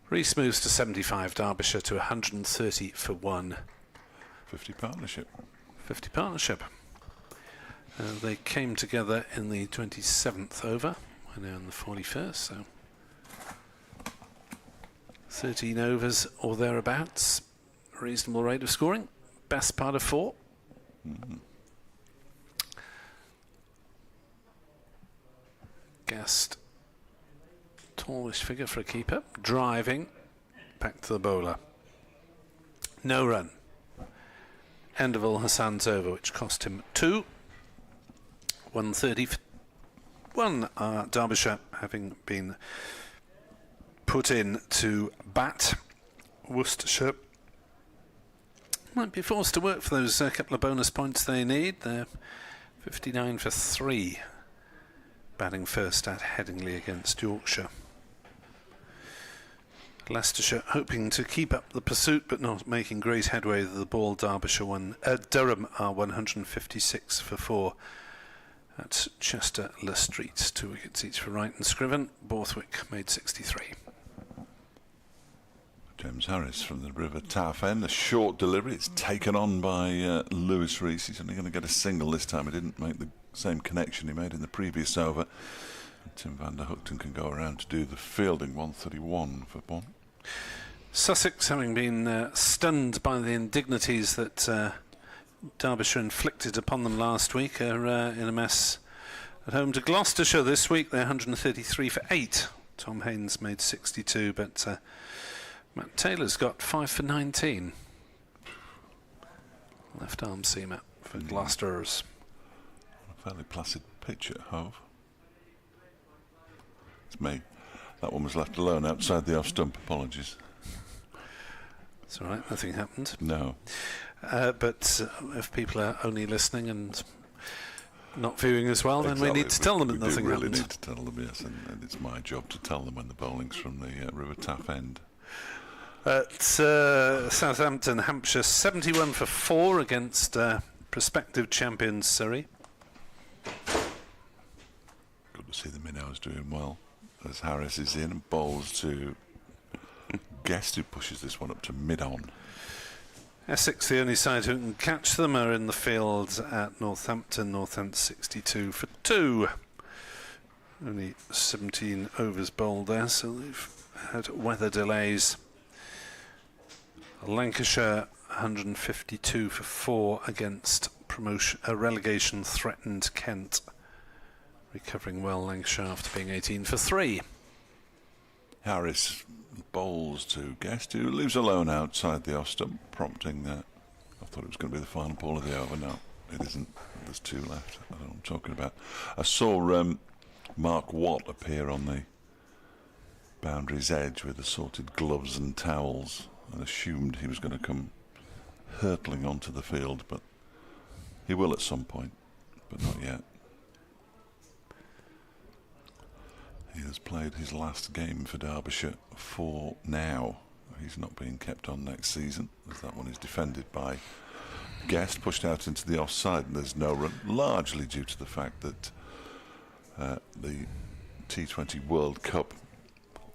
Rees moves to 75, Derbyshire to 130 for 1. 50 partnership. 50 partnership. They came together in the 27th over. We're now in the 41st, so 13 overs or thereabouts. Reasonable rate of scoring. Best part of 4. Guest, tallish figure for a keeper, driving back to the bowler. No run. End of Al-Hassan's over, which cost him 2. 130 for 1. Derbyshire having been put in to bat. Worcestershire might be forced to work for those couple of bonus points they need. They're 59 for 3. Batting first at Headingley against Yorkshire. Leicestershire hoping to keep up the pursuit but not making great headway with the ball. Durham are 156 for 4 at Chester Le Street. 2 wickets each for Wright and Scriven. Borthwick made 63. James Harris from the River Taff End. A short delivery. It's taken on by Lewis Rees. He's only going to get a single this time. He didn't make the same connection he made in the previous over. Tim van der Hoogten can go around to do the fielding. 131 for one. Sussex, having been stunned by the indignities that Derbyshire inflicted upon them last week, are in a mess at home to Gloucestershire this week. They're 133 for 8. Tom Haynes made 62, but Matt Taylor's got 5 for 19. Left arm seamer for Gloucester's. A fairly placid pitch at Hove. It's me. That one was left alone outside the off stump. Apologies. It's all right, nothing happened. No. But if people are only listening and not viewing as well, then we need to tell them that nothing happened. We really need to tell them, yes, and it's my job to tell them when the bowling's from the River Taff end. At Southampton, Hampshire, 71 for 4 against prospective champions Surrey. Good to see the Minnows doing well as Harris is in and bowls to Guest, who pushes this one up to mid-on. Essex, the only side who can catch them, are in the field at Northampton. Northampton 62 for 2. Only 17 overs bowled there, so they've had weather delays. Lancashire 152 for 4 against relegation threatened Kent. Recovering well, Lancashire, after being 18 for 3. Harris bowls to Guest, who leaves alone outside the off stump, prompting I thought it was going to be the final ball of the over. No, it isn't. There's 2 left. I don't know what I'm talking about. I saw Mark Watt appear on the boundary's edge with assorted gloves and towels, and assumed he was going to come hurtling onto the field, but he will at some point, but not yet. He has played his last game for Derbyshire for now. He's not being kept on next season, as that one is defended by Guest, pushed out into the offside, and there's no run, largely due to the fact that the T20 World Cup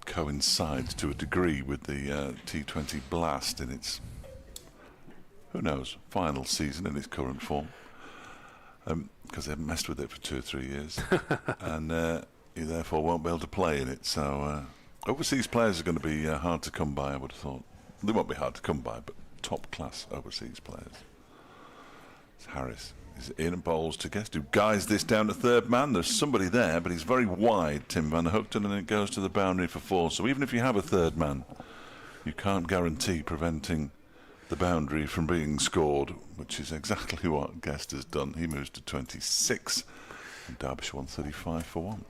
coincides to a degree with the T20 Blast in its, who knows, final season in its current form, because they haven't messed with it for 2 or 3 years, and he therefore won't be able to play in it. So overseas players are going to be hard to come by, I would have thought. They won't be hard to come by, but top class overseas players. It's Harris is in and bowls to Guest, who guides this down to third man. There's somebody there, but he's very wide, Tim van der Hoogten, and it goes to the boundary for 4. So even if you have a third man, you can't guarantee preventing the boundary from being scored, which is exactly what Guest has done. He moves to 26, and Derbyshire 135 for 1.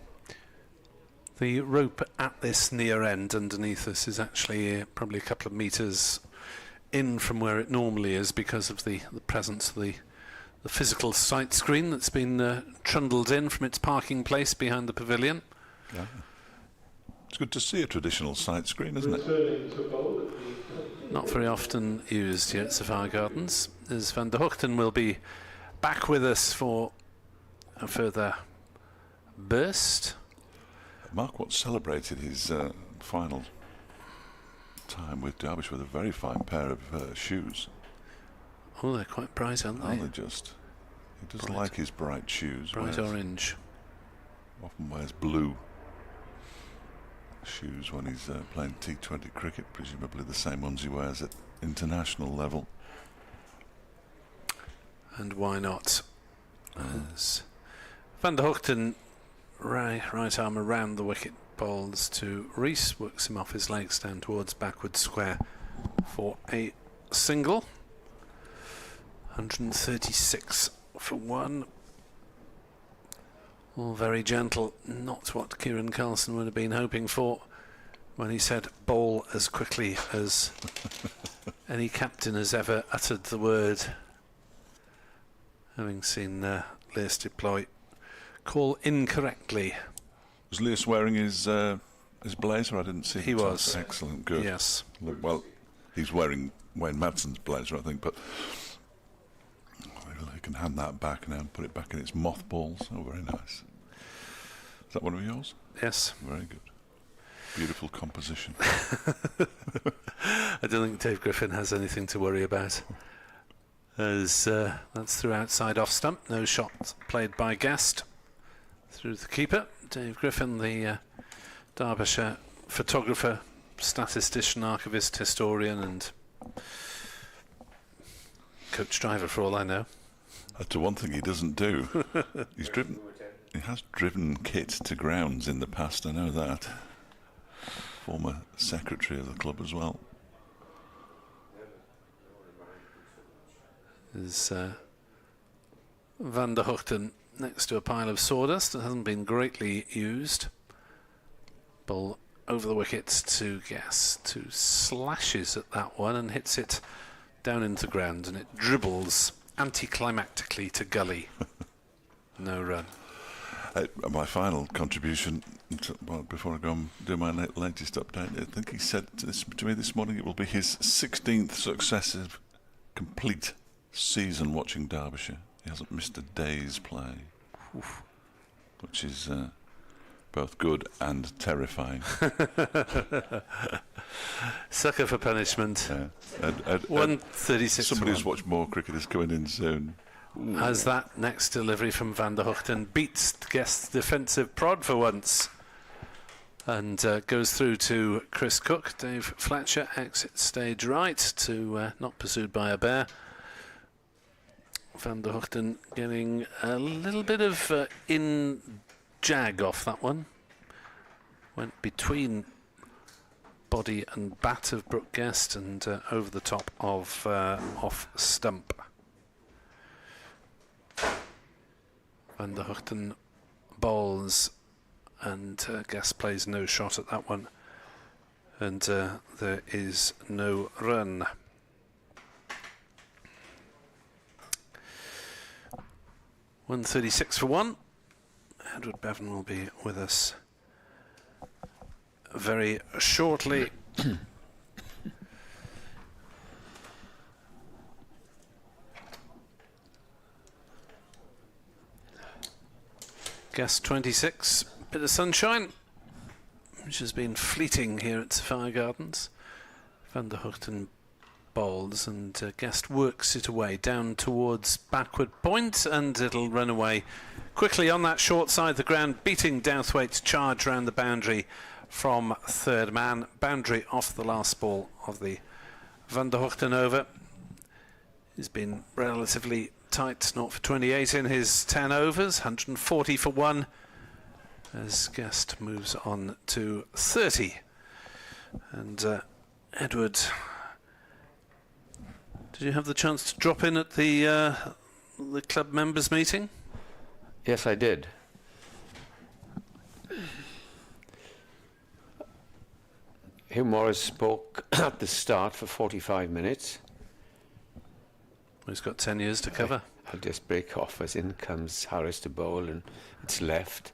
The rope at this near end underneath us is actually probably a couple of metres in from where it normally is, because of the presence of the physical sight screen that's been trundled in from its parking place behind the pavilion. Yeah. It's good to see a traditional sight screen, isn't it? Not very often used here at Safari Gardens, as Van der Hoogten will be back with us for a further burst. Mark Watt celebrated his final time with Derbyshire with a very fine pair of shoes. Oh, they're quite bright, aren't they? Aren't they just? He does like his bright shoes. Bright orange. Often wears blue shoes when he's playing T20 cricket, presumably the same ones he wears at international level. And why not? As Van der Hoogten, right arm around the wicket, bowls to Rees, works him off his legs down towards backward square for a single. 136 for 1. All very gentle, not what Kieran Carlson would have been hoping for when he said bowl as quickly as any captain has ever uttered the word. Having seen Leas deploy call incorrectly. Was Leas wearing his blazer? I didn't see. He was. Excellent, good. Yes. Well, he's wearing Wayne Madson's blazer, I think, but he can hand that back now and put it back in its mothballs. Oh, very nice. Is that one of yours? Yes. Very good. Beautiful composition. I don't think Dave Griffin has anything to worry about, as that's through outside off stump. No shot played by Guest. through the keeper. Dave Griffin, the Derbyshire photographer, statistician, archivist, historian and coach driver for all I know. That's the one thing he doesn't do. He has driven kit to grounds in the past, I know that. Former secretary of the club as well. There's Van der Hoogten next to a pile of sawdust that hasn't been greatly used. Ball over the wickets to Guest, who slashes at that one and hits it down into the ground, and it dribbles anticlimactically to gully. No run. My final contribution, before I go and do my latest update, I think he said to me this morning it will be his 16th successive complete season watching Derbyshire. He hasn't missed a day's play. Oof. Which is both good and terrifying. Sucker for punishment. Yeah. 136. Somebody who's watched more cricket is coming in soon. As that next delivery from Van der Hoogten beats Guest's defensive prod for once, and goes through to Chris Cook. Dave Fletcher exits stage right to not pursued by a bear. Van der Hoogten getting a little bit of in jag off that one. Went between body and bat of Brooke Guest and over the top of off stump. Van der Hoogten bowls and Guest plays no shot at that one, and there is no run. .136 for 1. Edward Bevan will be with us very shortly. Guest 26, bit of sunshine, which has been fleeting here at Sapphire Gardens. Van der Hoogten bowls and Guest works it away down towards backward point, and it'll run away quickly on that short side of the ground, beating Douthwaite's charge round the boundary from third man. Boundary off the last ball of the Van der Hoogten over. He's been relatively tight, 0 for 28 in his 10 overs, 140 for 1 as Guest moves on to 30. And Edward, did you have the chance to drop in at the club members meeting? Yes, I did. Hugh Morris spoke at the start for 45 minutes. He's got 10 years to cover. I'll just break off as in comes Harris to bowl and it's left.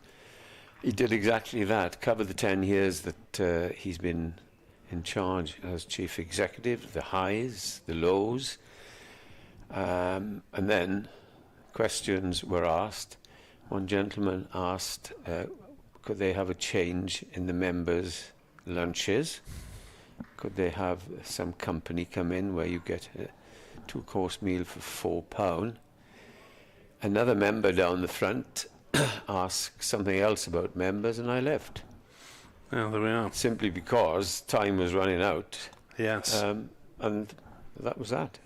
He did exactly that, cover the 10 years that he's been in charge as chief executive, the highs, the lows. And then questions were asked. One gentleman asked, could they have a change in the members' lunches? Could they have some company come in where you get a 2-course meal for £4? Another member down the front asked something else about members, and I left. Well, there we are. Simply because time was running out. Yes. And that was that.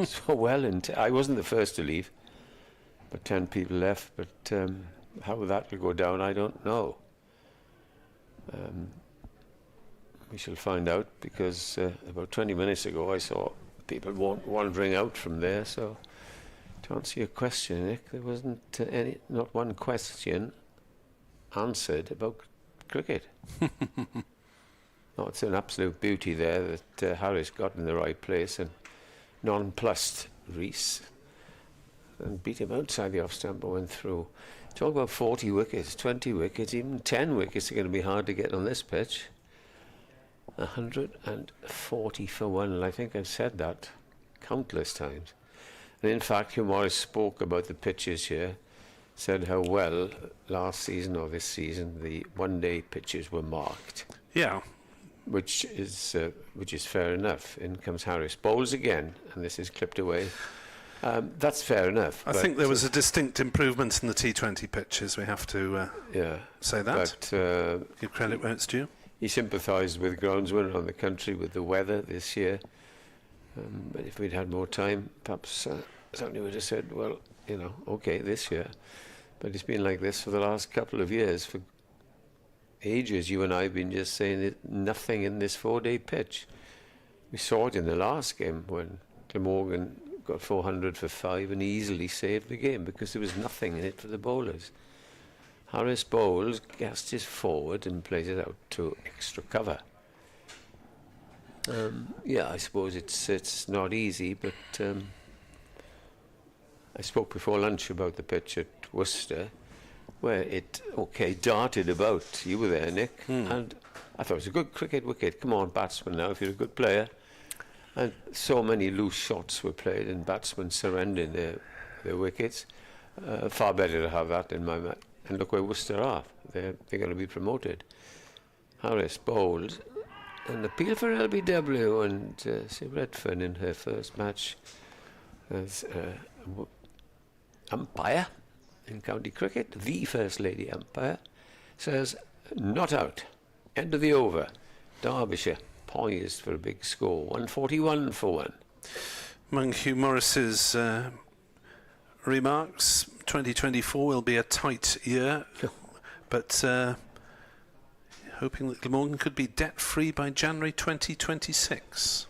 So well, I wasn't the first to leave, but 10 people left. But how that will go down, I don't know. We shall find out, because about 20 minutes ago I saw people wandering out from there. So to answer your question, Nick, there wasn't not one question answered about cricket. No, it's an absolute beauty there that Harris got in the right place and nonplussed Rees and beat him outside the off stump and went through. Talk about 40 wickets, 20 wickets, even 10 wickets are going to be hard to get on this pitch. 140 for 1, and I think I've said that countless times. And in fact, Hugh Morris spoke about the pitches here, said how well last season or this season the one-day pitches were marked. Yeah. Which is fair enough. In comes Harris, bowls again, and this is clipped away. That's fair enough. I think there was a distinct improvement in the T20 pitches. We have to say that. But give credit where it's due. he sympathised with groundsmen around the country with the weather this year. But if we'd had more time, perhaps somebody would have said, well, you know, okay, this year. But it's been like this for the last couple of years. For ages, you and I have been just saying that nothing in this 4-day pitch. We saw it in the last game when Glamorgan got 400 for 5 and easily saved the game because there was nothing in it for the bowlers. Harris bowls, casts his forward and plays it out to extra cover. Yeah, I suppose it's not easy, but I spoke before lunch about the pitch at Worcester, where it, darted about. You were there, Nick, and I thought it was a good cricket wicket. Come on, batsman, now, if you're a good player. And so many loose shots were played and batsmen surrendering their wickets. Far better to have that in my mind. And look where Worcester are. They're going to be promoted. Harris bowled an appeal for LBW, and Sue Redfern in her first match as umpire in county cricket, the first lady umpire, says not out. End of the over. Derbyshire poised for a big score, 141 for 1. Among Hugh Morris's remarks, 2024 will be a tight year, but hoping that Glamorgan could be debt-free by January 2026.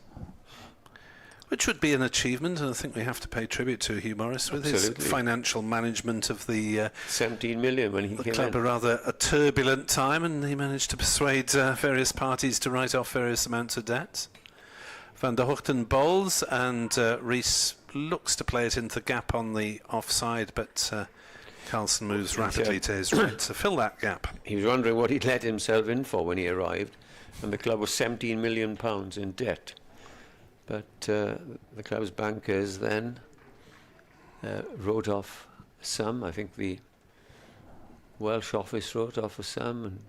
Which would be an achievement, and I think we have to pay tribute to Hugh Morris with his financial management of the 17 million when he came club. in. A rather a turbulent time, and he managed to persuade various parties to write off various amounts of debt. Van der Hochten bowls, and Rees looks to play it into the gap on the offside, but Carlson moves rapidly to his right to fill that gap. He was wondering what he'd let himself in for when he arrived, and the club was £17 million in debt. But the club's bankers then wrote off some. I think the Welsh office wrote off a sum, and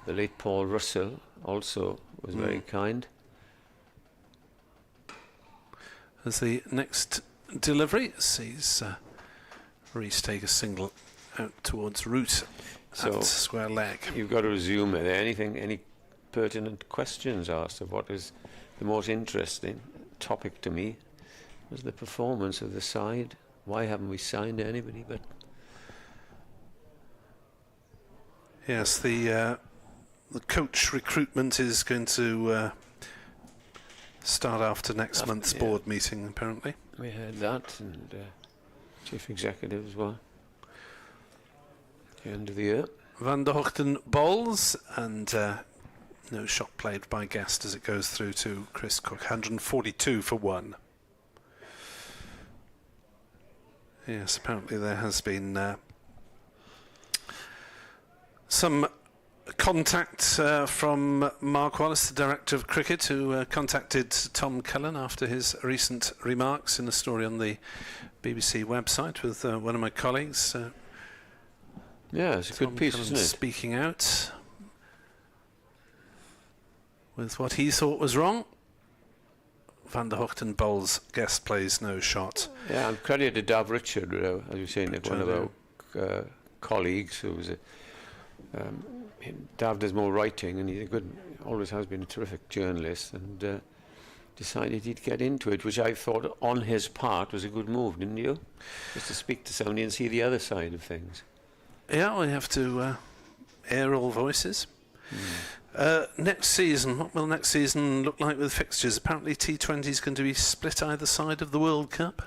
the late Paul Russell also was very kind. As the next delivery sees Rees take a single out towards root at square leg. You've got to resume it. Any pertinent questions asked of what is the most interesting topic to me was the performance of the side. Why haven't we signed anybody? But yes, the coach recruitment is going to start after next month's board meeting, apparently. We heard that, and chief executive as well. At the end of the year. Van der Hochten bowls, and no shot played by Guest as it goes through to Chris Cook. 142 for 1. Yes, apparently there has been some contact from Mark Wallace, the director of cricket, who contacted Tom Cullen after his recent remarks in a story on the BBC website with one of my colleagues. Yeah, it's a Tom good piece, Cullen isn't it? Speaking out with what he thought was wrong. Van der Hochten bowls, Guest plays no shot. Yeah, and credit to Dav Richard, as you say, Nick, one of our colleagues who was Dav does more writing, and he's always has been a terrific journalist, and decided he'd get into it, which I thought on his part was a good move, didn't you? Just to speak to somebody and see the other side of things. Yeah, we have to air all voices. Next season, what will next season look like with fixtures? Apparently T20 is going to be split either side of the World Cup.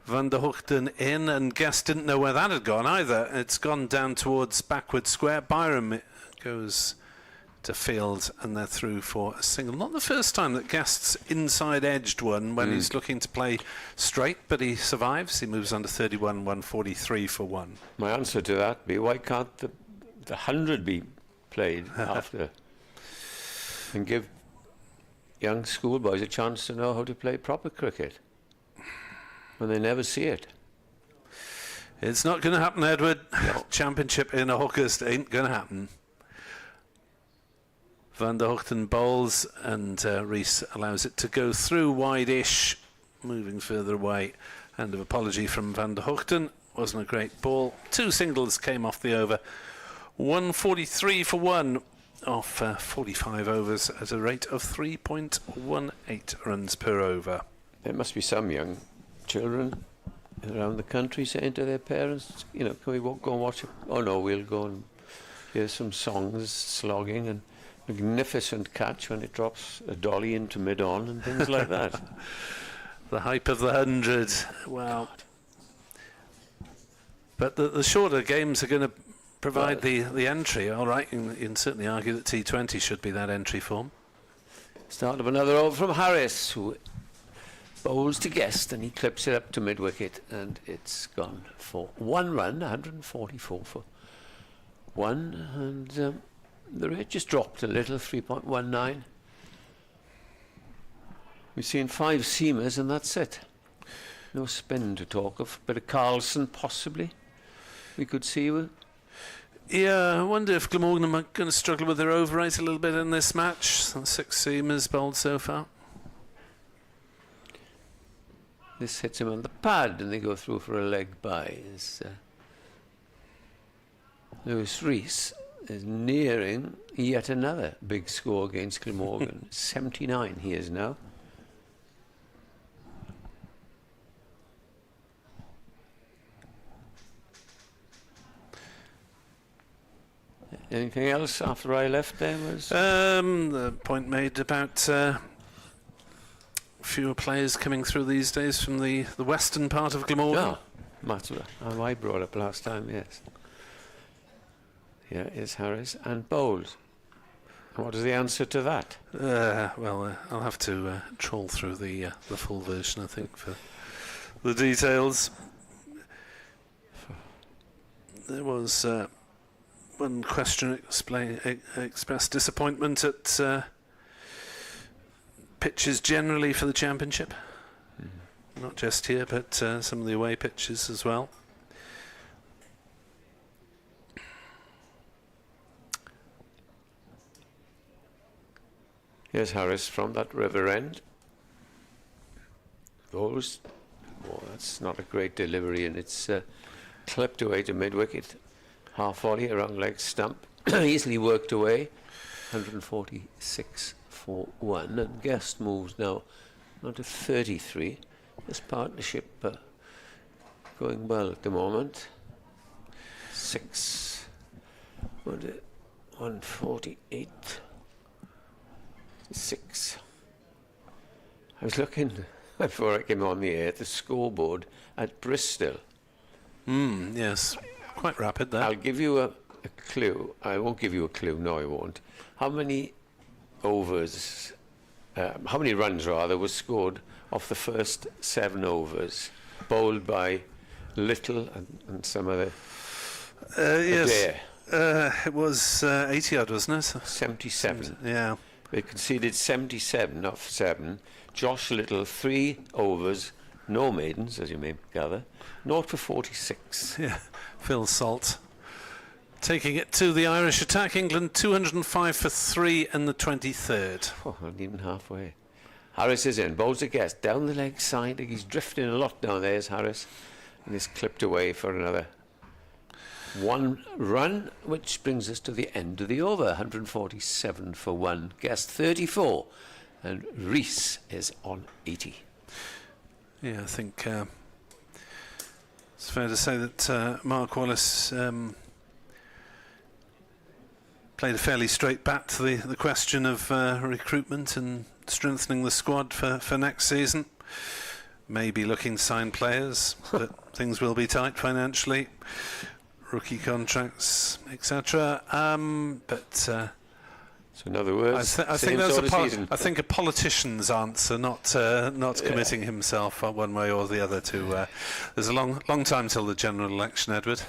Van der Hochten in, and Guest didn't know where that had gone either. It's gone down towards backward square. Byram goes to field, and they're through for a single. Not the first time that Guest's inside edged one when he's looking to play straight, but he survives. He moves under 31, 143 for 1. My answer to that be, why can't the 100 be played after, and give young schoolboys a chance to know how to play proper cricket when they never see it? It's not going to happen, Edward. No. Championship in August ain't going to happen. Van der Hochten bowls, and Rees allows it to go through wide-ish. moving further away. Hand of apology from Van der Hoogten. Wasn't a great ball. 2 singles came off the over. 143 for 1 off 45 overs at a rate of 3.18 runs per over. There must be some young children around the country saying to their parents, you know, can we go and watch it? Oh no, we'll go and hear some songs slogging and magnificent catch when it drops a dolly into mid-on and things like that. The hype of the 100. Wow. But the shorter games are going to provide the entry. All right, you can certainly argue that T20 should be that entry form. Start of another over from Harris, who bowls to Guest, and he clips it up to mid-wicket, and it's gone for 1 run, 144 for 1, and the rate just dropped a little, 3.19. We've seen 5 seamers, and that's it. No spin to talk of. Bit of Carlson, possibly. We could see. Yeah, I wonder if Glamorgan are going to struggle with their overrate a little bit in this match. 6 seamers bowled so far. This hits him on the pad, and they go through for a leg by. Lewis Rees is nearing yet another big score against Glamorgan. 79 he is now. Anything else after I left there was? The point made about fewer players coming through these days from the western part of Glamorgan. That's what I brought up last time, yes. Here is Harris and Bowles. What is the answer to that? Well, I'll have to trawl through the full version, I think, for the details. There was one question expressed disappointment at pitches generally for the championship. Not just here, but some of the away pitches as well. Here's Harris from that river end. Bowles. Oh, that's not a great delivery, and it's clipped away to mid-wicket. Half volley around leg stump. Easily worked away. 146 for 1. And Guest moves now on to 33. This partnership going well at the moment. 6. 148. 6. I was looking before I came on the air at the scoreboard at Bristol. Yes, quite rapid there. I'll give you a clue. I won't give you a clue. No, I won't. How many overs? How many runs rather was scored off the first 7 overs, bowled by Little and some other? Yes. It was 80 odd, wasn't it? 77. Yeah. They conceded 77 off 7. Josh Little, 3 overs, no maidens, as you may gather. 0 for 46. Yeah. Phil Salt taking it to the Irish attack. England 205 for 3 in the 23rd. Oh, not even halfway. Harris is in. Bowls a Guest down the leg side. He's drifting a lot down there, is Harris. And he's clipped away for another 1 run, which brings us to the end of the over. 147 for 1. Guest 34. And Rees is on 80. Yeah, I think it's fair to say that Mark Wallace played a fairly straight bat to the question of recruitment and strengthening the squad for next season. Maybe looking to sign players, but things will be tight financially. Rookie contracts, etc. So in other words, I think a politician's answer, not committing himself one way or the other to. There's a long time till the general election, Edward.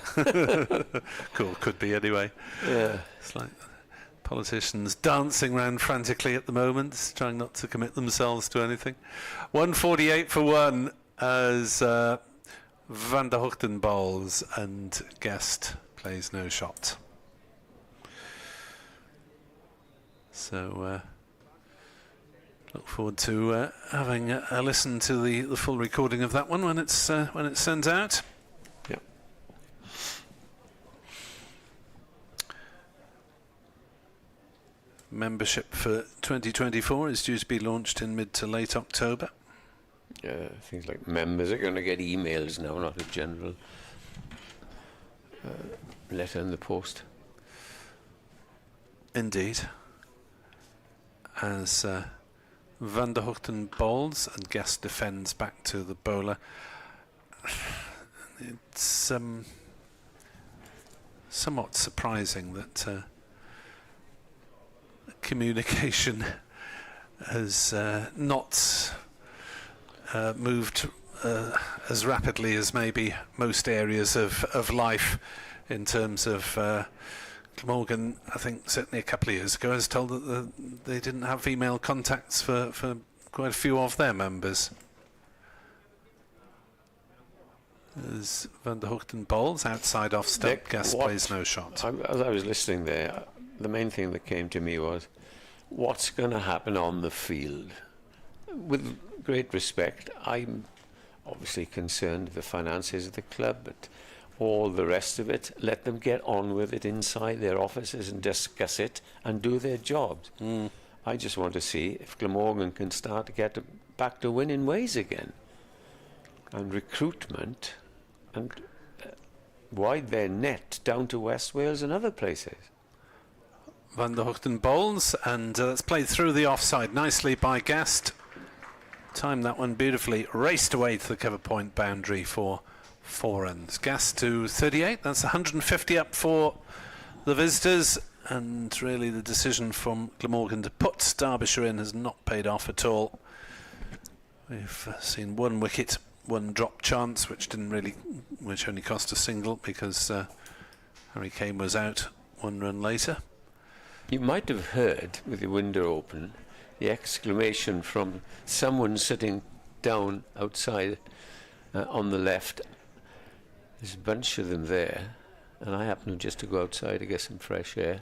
Cool, could be anyway. Yeah, it's like politicians dancing around frantically at the moment, trying not to commit themselves to anything. 148 for 1 as Van der Hoogten bowls and Guest plays no shot. So Look forward to having a listen to the full recording of that one when it's sent out. Yep. Membership for 2024 is due to be launched in mid to late October. Things like members are going to get emails now, not a general letter in the post. Indeed. As Van der Hoogten bowls and Guest defends back to the bowler. It's somewhat surprising that communication has not moved as rapidly as maybe most areas of life in terms of Glamorgan. I think certainly a couple of years ago I was told that they didn't have email contacts for quite a few of their members. As Van der Hoogten bowls outside off stump, Guest plays no shot. As I was listening there, the main thing that came to me was what's going to happen on the field. With great respect, I'm obviously concerned with the finances of the club, but all the rest of it, let them get on with it inside their offices and discuss it and do their jobs. I just want to see if Glamorgan can start to get back to winning ways again. And recruitment and wide their net down to West Wales and other places. Van der Hoogten bowls, and that's played through the offside nicely by Guest. Timed that one beautifully, raced away to the cover point boundary for 4 runs. Guest to 38, that's 150 up for the visitors, and really the decision from Glamorgan to put Derbyshire in has not paid off at all. We've seen 1 wicket, 1 drop chance, which only cost a single because Harry Kane was out 1 run later. You might have heard, with the window open, the exclamation from someone sitting down outside on the left. There's a bunch of them there, and I happen just to go outside to get some fresh air.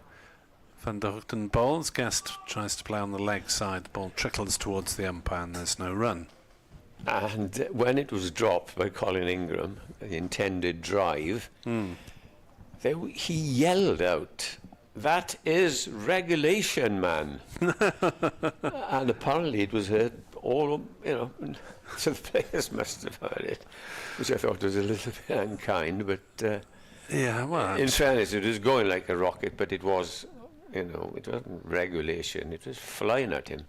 Van der Hoogten bowls. Guest tries to play on the leg side. The ball trickles towards the umpire, and there's no run. And when it was dropped by Colin Ingram, the intended drive, he yelled out, "That is regulation, man." And apparently it was heard all, so the players must have heard it, which I thought was a little bit unkind, but yeah, well, in fairness, it was going like a rocket, but it was, it wasn't regulation, it was flying at him.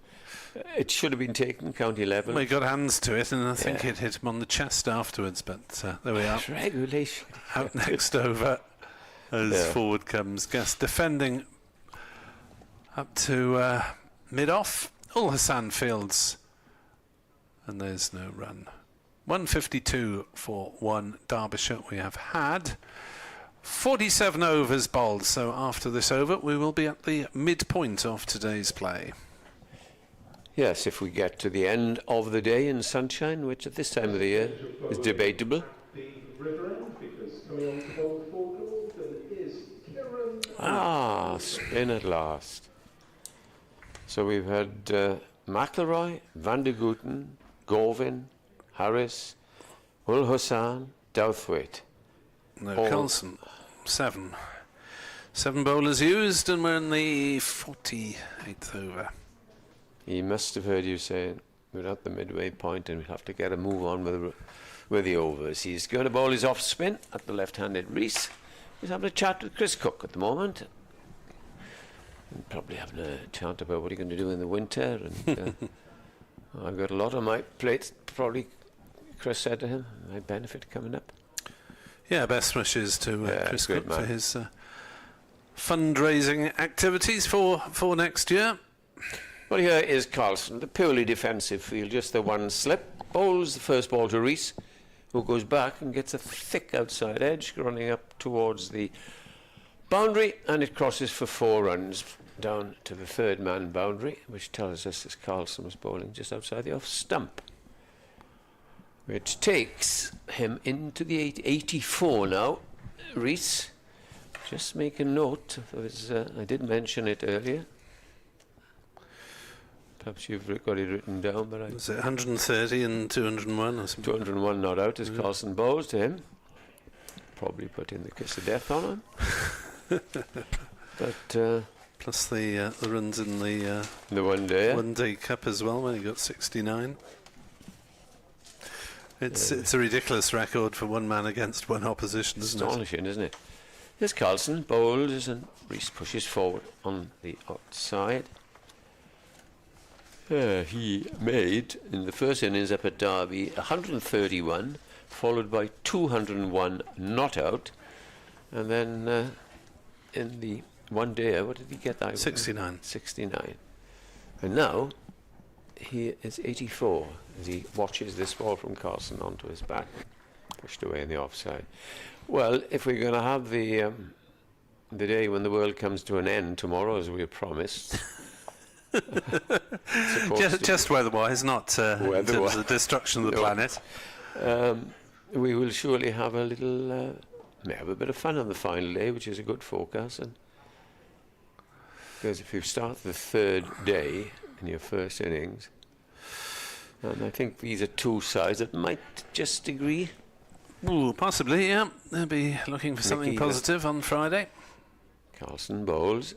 It should have been taken county level. Well, he got hands to it, and I think it hit him on the chest afterwards, but there we are. Regulation. Out next over as forward comes Guest, defending up to mid-off. Ul Hassan fields, and there's no run. 152 for 1 Derbyshire. We have had 47 overs bowled, so after this over we will be at the midpoint of today's play. Yes, if we get to the end of the day in sunshine, which at this time of the year is debatable. The river end, because coming on to bowl for Glamorgan is Kieran. Spin at last. So we've had McIlroy, Van der Hoogten, Govin, Harris, Ul Hassan, Douthwaite. No, Carlson. 7 bowlers used, and we're in the 48th over. He must have heard you saying we're at the midway point and we have to get a move on with the overs. He's going to bowl his off spin at the left-handed Reese. He's having a chat with Chris Cook at the moment. And probably having a chat about what he's going to do in the winter. And I've got a lot on my plate, probably, Chris said to him, my benefit coming up. Yeah, best wishes to Chris Cook for his fundraising activities for next year. Well, here is Carlson, the purely defensive field, just the one slip. Bowls the first ball to Reese, who goes back and gets a thick outside edge, running up towards the boundary, and it crosses for 4 runs down to the third man boundary, which tells us that Carlson was bowling just outside the off stump, which takes him into the 84 now. Reese, just make a note, I did mention it earlier, Perhaps you've got it written down, but Is it 130 and 201 or something? 201 not out as Carlson bowls to him. Probably put in the kiss of death on him. But plus the runs in the one day cup as well when he got 69. It's a ridiculous record for one man against one opposition, isn't it? Astonishing, isn't it? Here's Carlson bowls and Rees pushes forward on the outside. He made in the first innings up at Derby 131, followed by 201 not out, and then in the one day, what did he get that? 69. 69. And now he is 84 as he watches this ball from Carlson onto his back, pushed away in the offside. Well, if we're going to have the day when the world comes to an end tomorrow, as we have promised, just weather-wise, not in terms of the destruction of the planet. We will surely have a little, have a bit of fun on the final day, which is a good forecast. And because if you start the third day in your first innings, and I think these are two sides that might just agree. Ooh, possibly, yeah. They'll be looking for something positive on Friday. Carlson bowls,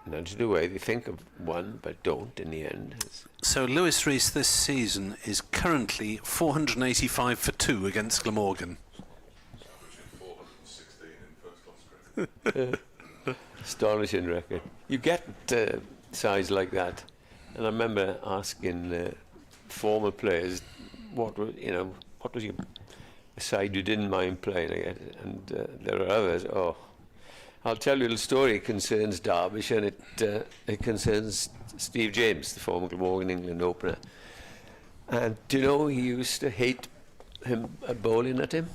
nudged away. They think of one, but don't in the end. So Lewis Rees this season is currently 485 for 2 against Glamorgan. 416 in first-class cricket. Astonishing record. You get size like that, and I remember asking former players, what was your side you didn't mind playing against, and there are others. Oh, I'll tell you a little story. It concerns Derbyshire, and it concerns Steve James, the former Glamorgan England opener. And do you know he used to hate him bowling at him?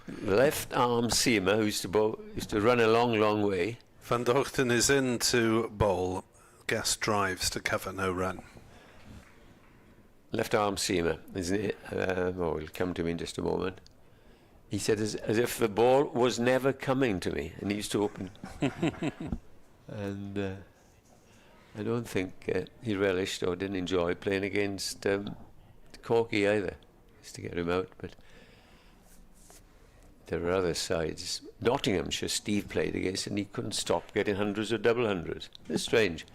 The left arm seamer who used to run a long way. Van der Hoogten is in to bowl. Guest drives to cover, no run. Left arm seamer, isn't it? We'll come to me in just a moment. He said as if the ball was never coming to me, and he used to open. And I don't think he relished or didn't enjoy playing against Corky either. Just to get him out, but there are other sides. Nottinghamshire Steve played against, and he couldn't stop getting hundreds or double hundreds. It's strange.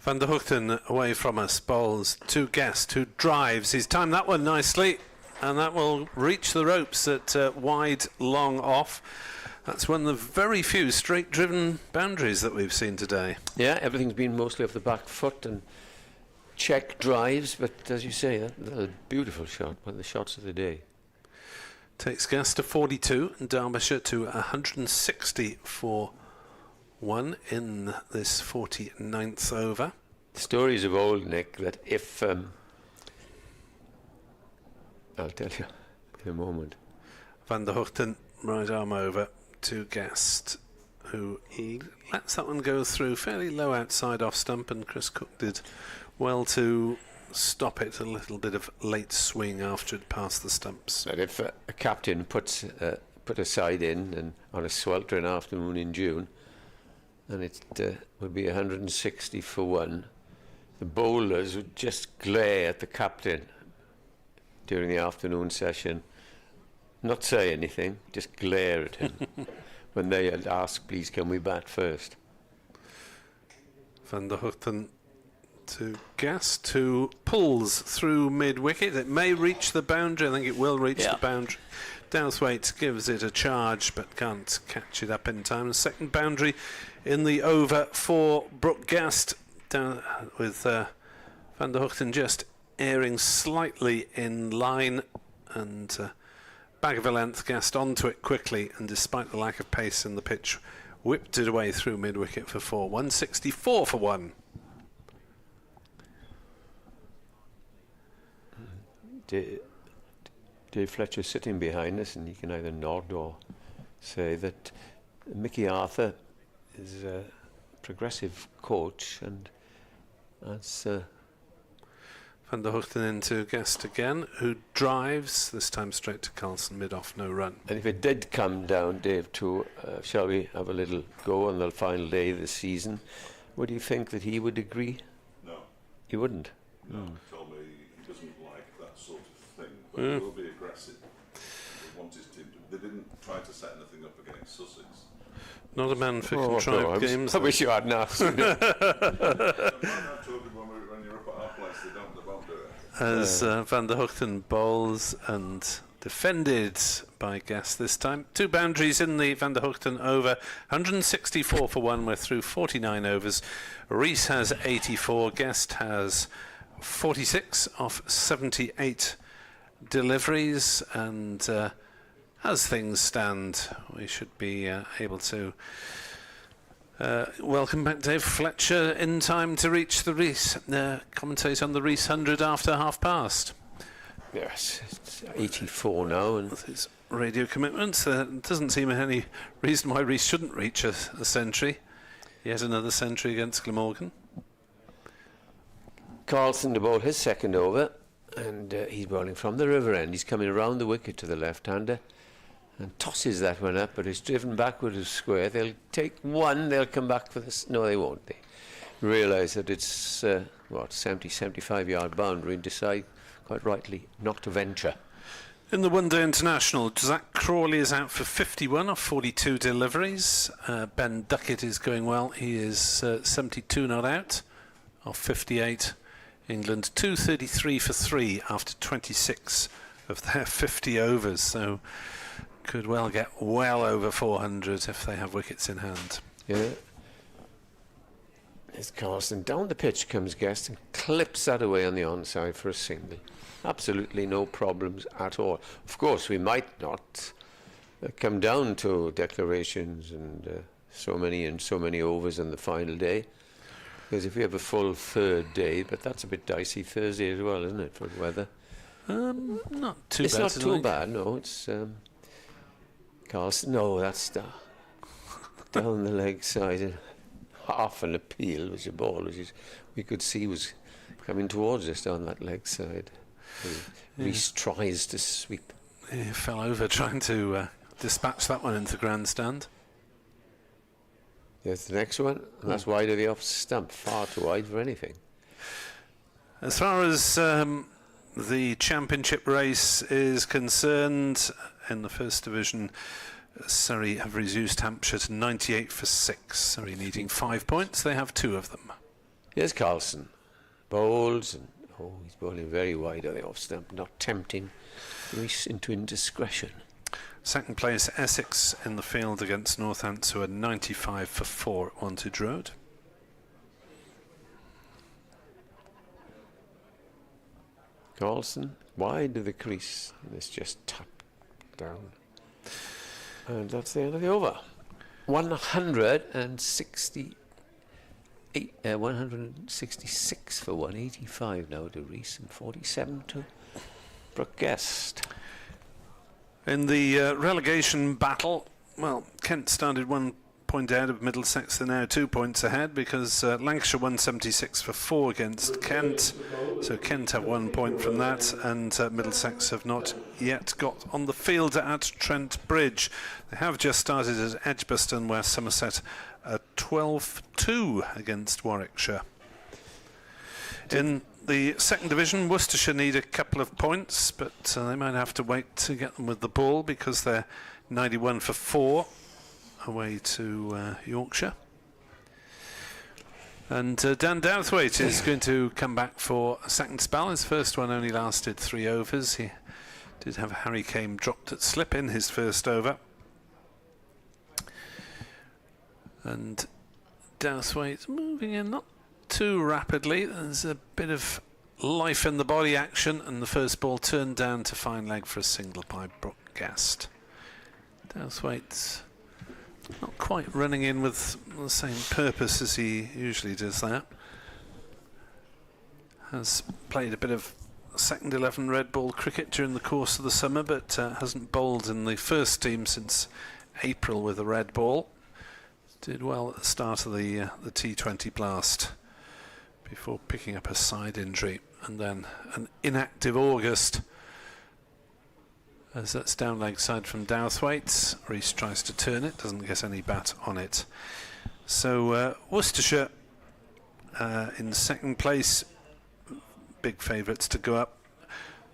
Van der Hoogten away from us, bowls to Guest, who drives. He's timed that one nicely, and that will reach the ropes at wide, long off. That's one of the very few straight-driven boundaries that we've seen today. Yeah, everything's been mostly off the back foot and check drives, but as you say, that's a beautiful shot, one of the shots of the day. Takes Guest to 42 and Derbyshire to 160 for 1 in this 49th over. Stories of old, Nick, that if I'll tell you in a moment. Van der Hoogten, right arm over to Guest, who he lets that one go through fairly low outside off stump, and Chris Cook did well to stop it. A little bit of late swing after it passed the stumps. But if a captain put a side in and on a sweltering afternoon in June, and it would be 160 for 1, the bowlers would just glare at the captain during the afternoon session, not say anything, just glare at him when they had asked, please can we bat first. Van der Hoogten to Guest, who pulls through mid-wicket. It may reach the boundary. I think it will reach the boundary. Douthwaite gives it a charge but can't catch it up in time. The second boundary in the over for Brooke Guest, down with Van der Hoogten just airing slightly in line, and bag of a length Guest onto it quickly, and despite the lack of pace in the pitch, whipped it away through mid-wicket for 4. 164 for 1. Dave Fletcher sitting behind us, and he can either nod or say that Mickey Arthur is a progressive coach, and that's Van der Hoogten into Guest again, who drives, this time straight to Carlson, mid-off, no run. And if it did come down, Dave, to shall we have a little go on the final day of the season, Would you think that he would agree? No. He wouldn't? No, he told me he doesn't like that sort of thing, but he will be aggressive. They want his team to, they didn't try to set anything up against Sussex. Not a man for contrived games. I wish you hadn't asked. I'm not talking when you're up at our place, they won't do it. As Van der Hoogten bowls and defended by Guest this time. 2 boundaries in the Van der Hoogten over. 164 for 1. We're through 49 overs. Rees has 84. Guest has 46 off 78 deliveries. And as things stand, we should be able to welcome back Dave Fletcher in time to reach the Rees. Commentate on the Rees 100 after half past. Yes, it's 84 now. And with his radio commitments, there doesn't seem any reason why Rees shouldn't reach a century. Yet another century against Glamorgan. Carlson to bowl his second over, and he's bowling from the river end. He's coming around the wicket to the left-hander and tosses that one up, but it's driven backward as square. They'll take one, they'll come back for this. No, they won't. They realise that it's 70, 75 yard boundary and decide quite rightly not to venture. In the One Day International, Zach Crawley is out for 51 off 42 deliveries. Ben Duckett is going well. He is 72 not out off 58. England 233 for 3 after 26 of their 50 overs. So could well get well over 400 if they have wickets in hand. Yeah. There's Carlson. Down the pitch comes Guest and clips that away on the onside for a single. Absolutely no problems at all. Of course, we might not come down to declarations and so many overs on the final day. Because if we have a full third day, but that's a bit dicey Thursday as well, isn't it, for the weather? Not too bad. It's not too bad, no. It's Carlson. No, that's down the leg side. Half an appeal was a ball, which we could see was coming towards us down that leg side. Rees tries to sweep. He fell over trying to dispatch that one into grandstand. There's the next one, and that's wide of the off stump, far too wide for anything. As far as the championship race is concerned, in the first division, Surrey have reduced Hampshire to 98 for 6. Surrey needing 5 points. They have 2 of them. Here's Carlson. Bowls, and he's bowling very wide on the off stump, not tempting Rees into indiscretion. Second place, Essex in the field against Northants, who are 95 for 4 at Wantage Road. Carlson, wide of the crease. And it's just tapped down. And that's the end of the over. 166 for 185 now to Rees and 47 to Brooke Guest. In the relegation battle, well, Kent started 1 point ahead of Middlesex. They're now 2 points ahead because Lancashire 176 for 4 against Kent. So Kent have 1 point from that, and Middlesex have not yet got on the field at Trent Bridge. They have just started at Edgbaston, where Somerset are 12-2 against Warwickshire. In the second division, Worcestershire need a couple of points, but they might have to wait to get them with the ball because they're 91 for 4 away to Yorkshire. And Dan Douthwaite is going to come back for a second spell. His first one only lasted 3 overs. He did have Harry Kane dropped at slip in his first over. And Douthwaite moving in not too rapidly. There's a bit of life in the body action, and the first ball turned down to fine leg for a single by Brooke Guest. Douthwaite's not quite running in with the same purpose as he usually does that. Has played a bit of second 11 red ball cricket during the course of the summer, but hasn't bowled in the first team since April with a red ball. Did well at the start of the T20 blast before picking up a side injury, and then an inactive August. As that's down leg side from Douthwaite. Rees tries to turn it, doesn't get any bat on it. So Worcestershire in second place. Big favourites to go up.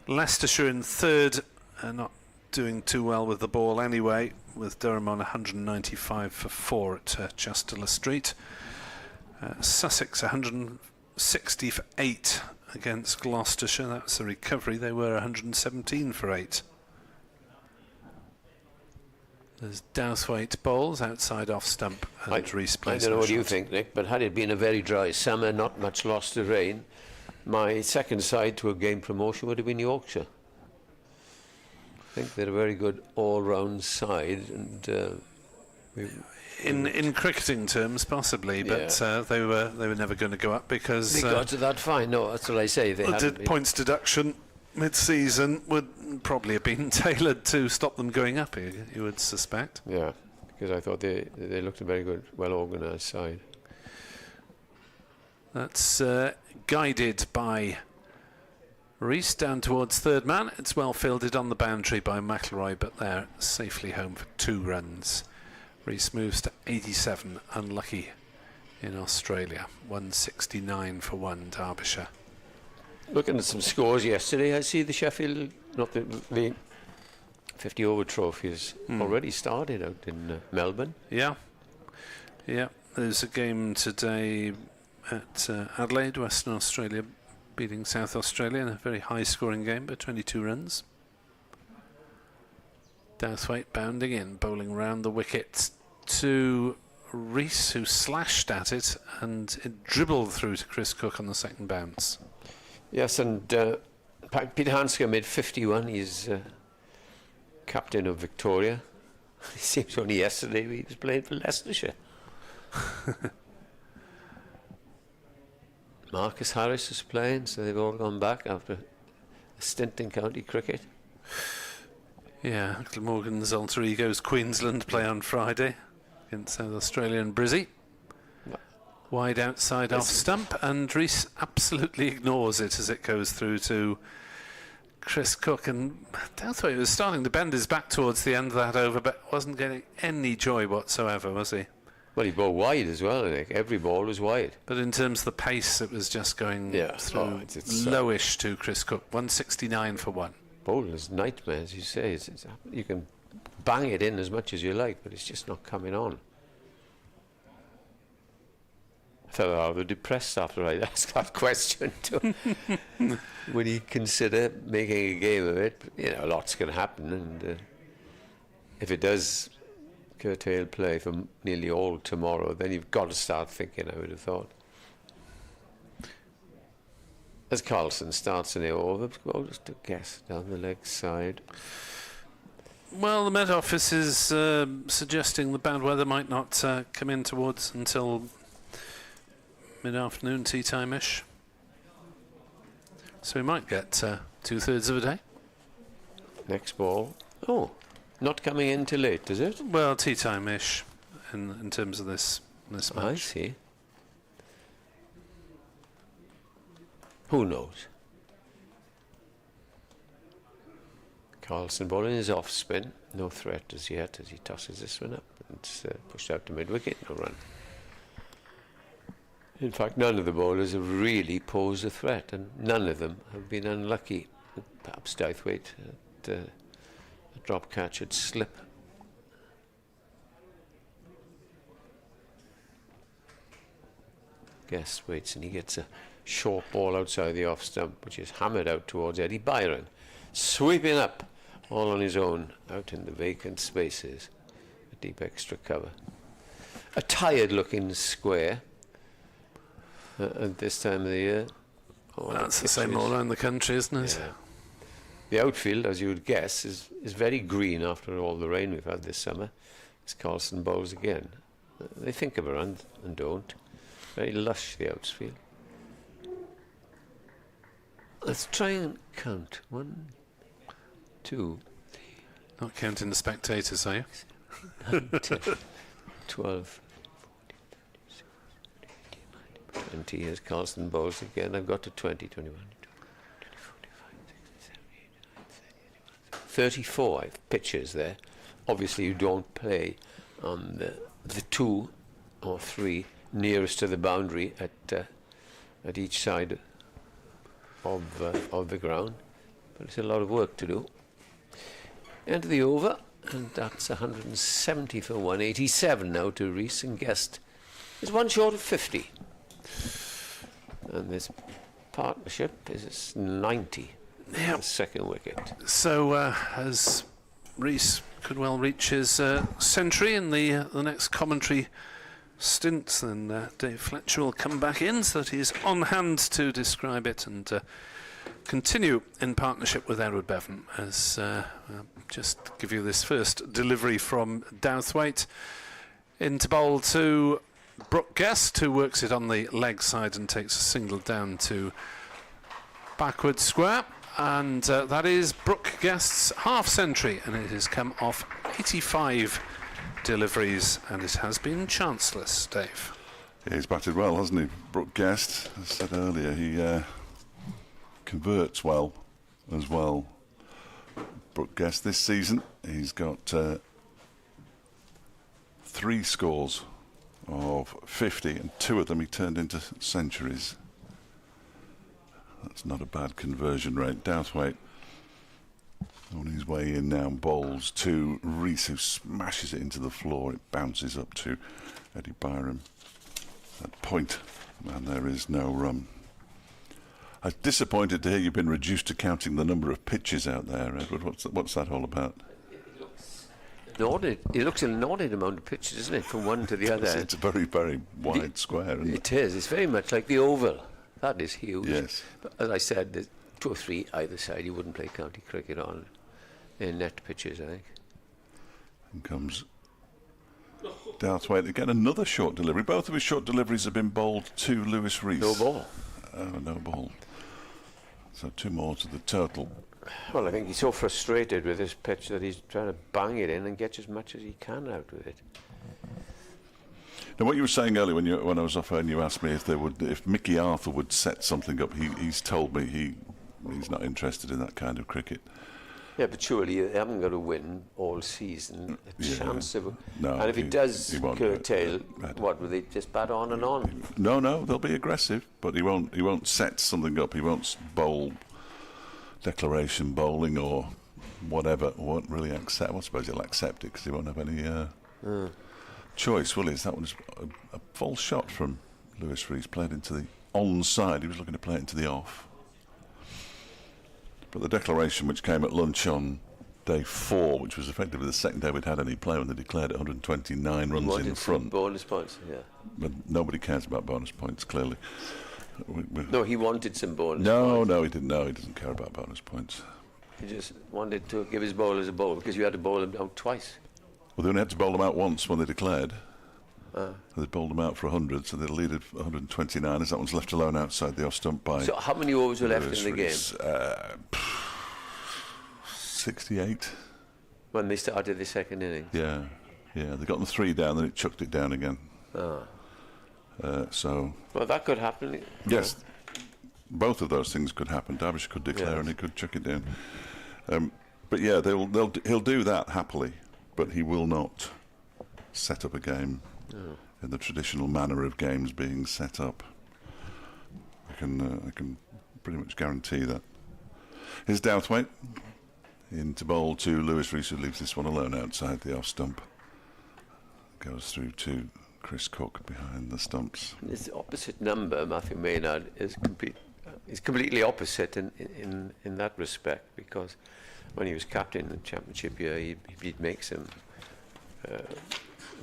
Leicestershire in third, not doing too well with the ball anyway, with Durham on 195 for 4 at Chester Street. Sussex 160 for 8 against Gloucestershire. That's a recovery. They were 117 for 8. There's Douthwaite bowls outside off stump and Rees plays. I don't know no what you shot. think, Nick, but had it been a very dry summer, not much loss to rain, my second side to a game promotion would have been Yorkshire. I think they're a very good all-round side, and in cricketing terms, possibly, but they were never going to go up because they got to that fine. No, that's what I say. They hadn't been. Points deduction mid-season would probably have been tailored to stop them going up. You would suspect. Yeah, because I thought they looked a very good, well-organised side. That's guided by Rees down towards third man. It's well fielded on the boundary by McIlroy, but they're safely home for 2 runs. Rees moves to 87, unlucky in Australia. 169 for 1, Derbyshire. Looking at some scores yesterday, I see the Sheffield, not the 50 over trophies already started out in Melbourne. Yeah. There's a game today at Adelaide, Western Australia beating South Australia in a very high scoring game by 22 runs. Douthwaite bounding in, bowling round the wicket to Rees, who slashed at it and it dribbled through to Chris Cook on the second bounce. Yes, and Peter Hansker made 51. He's captain of Victoria. It seems only yesterday he was playing for Leicestershire. Marcus Harris is playing, so they've all gone back after a stint in county cricket. Yeah, Glamorgan's alter egos Queensland play on Friday against South Australia and Brizzy. Wide outside off stump, and Rees absolutely ignores it as it goes through to Chris Cook. And Douthwaite was starting to bend his back towards the end of that over, but wasn't getting any joy whatsoever, was he? Well, he bowled wide as well, I think. Every ball was wide. But in terms of the pace, it was just going through it's lowish to Chris Cook. 169 for 1. Bowling is nightmare, as you say. You can bang it in as much as you like, but it's just not coming on. I felt rather depressed after I asked that question. Would he consider making a game of it? You know, a lot's going to happen, and if it does curtail play for nearly all tomorrow, then you've got to start thinking, I would have thought. As Carlson starts in the over, well, just a guess down the leg side. Well, the Met Office is suggesting the bad weather might not come in towards until mid-afternoon, tea time-ish. So we might get 2/3 of a day. Next ball. Oh, not coming in till late, is it? Well, tea time-ish in terms of this match. I see. Who knows? Carlson bowling is off spin. No threat as yet as he tosses this one up. It's pushed out to mid-wicket. No run. In fact, none of the bowlers have really posed a threat, and none of them have been unlucky. Perhaps Douthwaite at a drop catch would slip. Guest waits, and he gets a short ball outside the off stump, which is hammered out towards Eddie Byron, sweeping up all on his own out in the vacant spaces. A deep extra cover. A tired-looking square. At this time of the year. Well, that's the same all around the country, isn't it? Yeah. The outfield, as you would guess, is very green after all the rain we've had this summer. As Carlson bowls again. They think of a run and don't. Very lush, the outfield. Let's try and count. 1, 2. Not counting the spectators, are you? 10, 12. 20 as Carlson bowls again. I've got to 20, 21, 24, 25, 34 pitches there. Obviously you don't play on the 2 or 3 nearest to the boundary at at each side of the ground, but it's a lot of work to do. Into the over, and that's 170 for 187 now to Rees, and Guest is one short of 50. And this partnership is 90. Yep. The second wicket. So as Rees could well reach his century in the next commentary stint, then Dave Fletcher will come back in so that he's on hand to describe it and continue in partnership with Edward Bevan. As just give you this first delivery from Douthwaite into bowl to Brooke Guest, who works it on the leg side and takes a single down to backward square. And that is Brooke Guest's half century, and it has come off 85 deliveries, and it has been chanceless, Dave. Yeah, he's batted well, hasn't he? Brooke Guest, as I said earlier, he converts well as well. Brooke Guest this season, he's got 3 scores of 50, and 2 of them he turned into centuries. That's not a bad conversion rate. Douthwaite on his way in now, bowls to Rees, who smashes it into the floor. It bounces up to Eddie Byram at point, and there is no run. I'm disappointed to hear you've been reduced to counting the number of pitches out there, Edward. What's that all about? It looks an inordinate amount of pitches, isn't it, from one to the other? It's a very, very wide square, isn't it? It is. It's very much like the oval. That is huge. Yes. But as I said, there's 2 or 3 either side. You wouldn't play county cricket on in net pitches, I think. And comes Douthwaite again, another short delivery. Both of his short deliveries have been bowled to Lewis Rees. No ball. No ball. So 2 more to the total. Well, I think he's so frustrated with this pitch that he's trying to bang it in and get as much as he can out with it. Now, what you were saying earlier when I was off air and you asked me if Mickey Arthur would set something up, he's told me he's not interested in that kind of cricket. Yeah, but surely they haven't got to win all season. A chance of, no, and if he does curtail, what will they just bat on and on? No, they'll be aggressive, but he won't set something up. He won't bowl declaration bowling or whatever. Won't really accept. I suppose he'll accept it because he won't have any choice, will he? That was a false shot from Lewis Rees, played into the onside. He was looking to play it into the off. But the declaration, which came at lunch on day 4, which was effectively the second day we'd had any play when they declared 129 runs in front. Bonus points, yeah. But nobody cares about bonus points, clearly. No, he wanted some bonus points. No, he didn't. No, he doesn't care about bonus points. He just wanted to give his bowlers a bowl because you had to bowl him out twice. Well, they only had to bowl them out once when they declared. They bowled them out for 100, so they leaded 129 as that one's left alone outside the off stump by. So how many overs were left in the game? 68. When they started the second innings? Yeah. They got them 3 down, then it chucked it down again. So. Well, that could happen. Yes, both of those things could happen. Derbyshire could declare and he could chuck it down. But yeah, he'll do that happily, but he will not set up a game in the traditional manner of games being set up. I can pretty much guarantee that. Here's Douthwaite into bowl to Lewis Rees, who leaves this one alone outside the off stump. Goes through to Chris Cook behind the stumps. This opposite number, Matthew Maynard, is completely opposite in that respect, because when he was captain in the championship year, he'd make some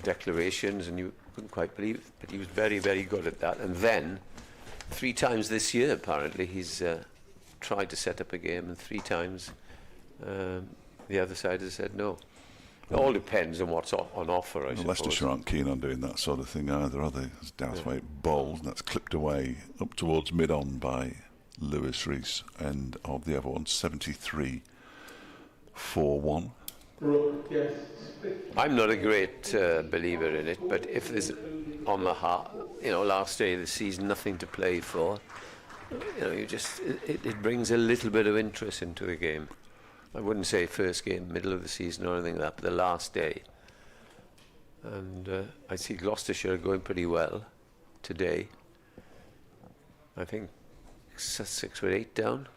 declarations and you couldn't quite believe it, but he was very, very good at that. And then 3 times this year apparently he's tried to set up a game, and 3 times the other side has said no. It all depends on what's on offer, I suppose. Leicestershire aren't keen on doing that sort of thing either, are they? As Douthwaite bowls, and that's clipped away up towards mid-on by Lewis Rees, and of the other one, 73-4-1. I'm not a great believer in it, but if there's on the last day of the season, nothing to play for, it brings a little bit of interest into the game. I wouldn't say first game, middle of the season or anything like that, but the last day. And I see Gloucestershire going pretty well today. I think 6 or 8 down.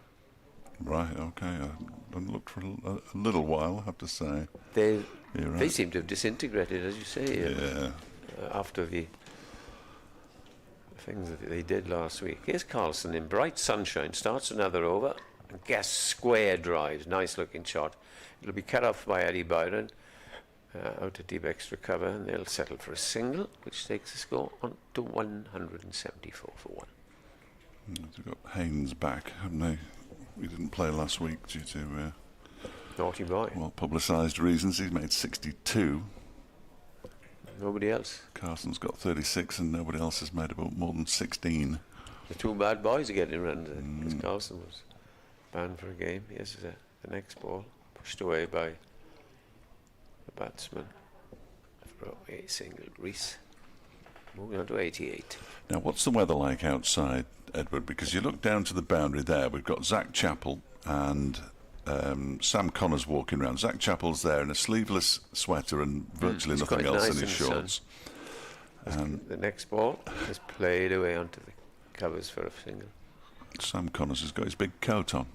Right, okay. I haven't looked for a little while, I have to say. They right. seem to have disintegrated, as you say, after the things that they did last week. Here's Carlson in bright sunshine, starts another over, and Guest square drives, nice looking shot. It'll be cut off by Eddie Byron, out to deep extra cover, and they'll settle for a single, which takes the score on to 174 for 1. They've got Haynes back, haven't they? We didn't play last week due to naughty boy. Well publicised reasons. He's made 62. Nobody else. Carson's got 36, and nobody else has made about more than 16. The two bad boys are getting runs. Because Carlson was banned for a game. Here's the next ball, pushed away by the batsman for a single. Reese moving on to 88. Now, what's the weather like outside, Edward? Because you look down to the boundary there, we've got Zach Chappell and Sam Connors walking around. Zach Chappell's there in a sleeveless sweater and virtually nothing else in his shorts. The next ball is played away onto the covers for a single. Sam Connors has got his big coat on.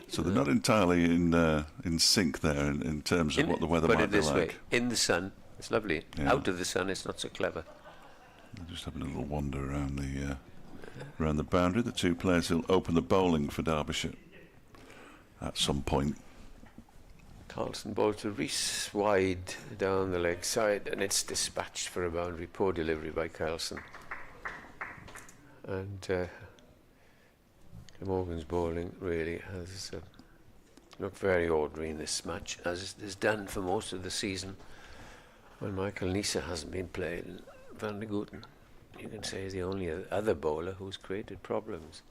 So they're not entirely in sync there in terms of what the weather might be like. Way, in the sun, it's lovely. Yeah. Out of the sun, it's not so clever. They're just having a little wander around the boundary. The two players will open the bowling for Derbyshire at some point. Carlson ball to Reese, wide down the leg side, and it's dispatched for a boundary. Poor delivery by Carlson. And Glamorgan's bowling really has looked very ordinary in this match, as it has done for most of the season when Michael Nisa hasn't been played. And Van der Gooten, you can say, is the only other bowler who's created problems.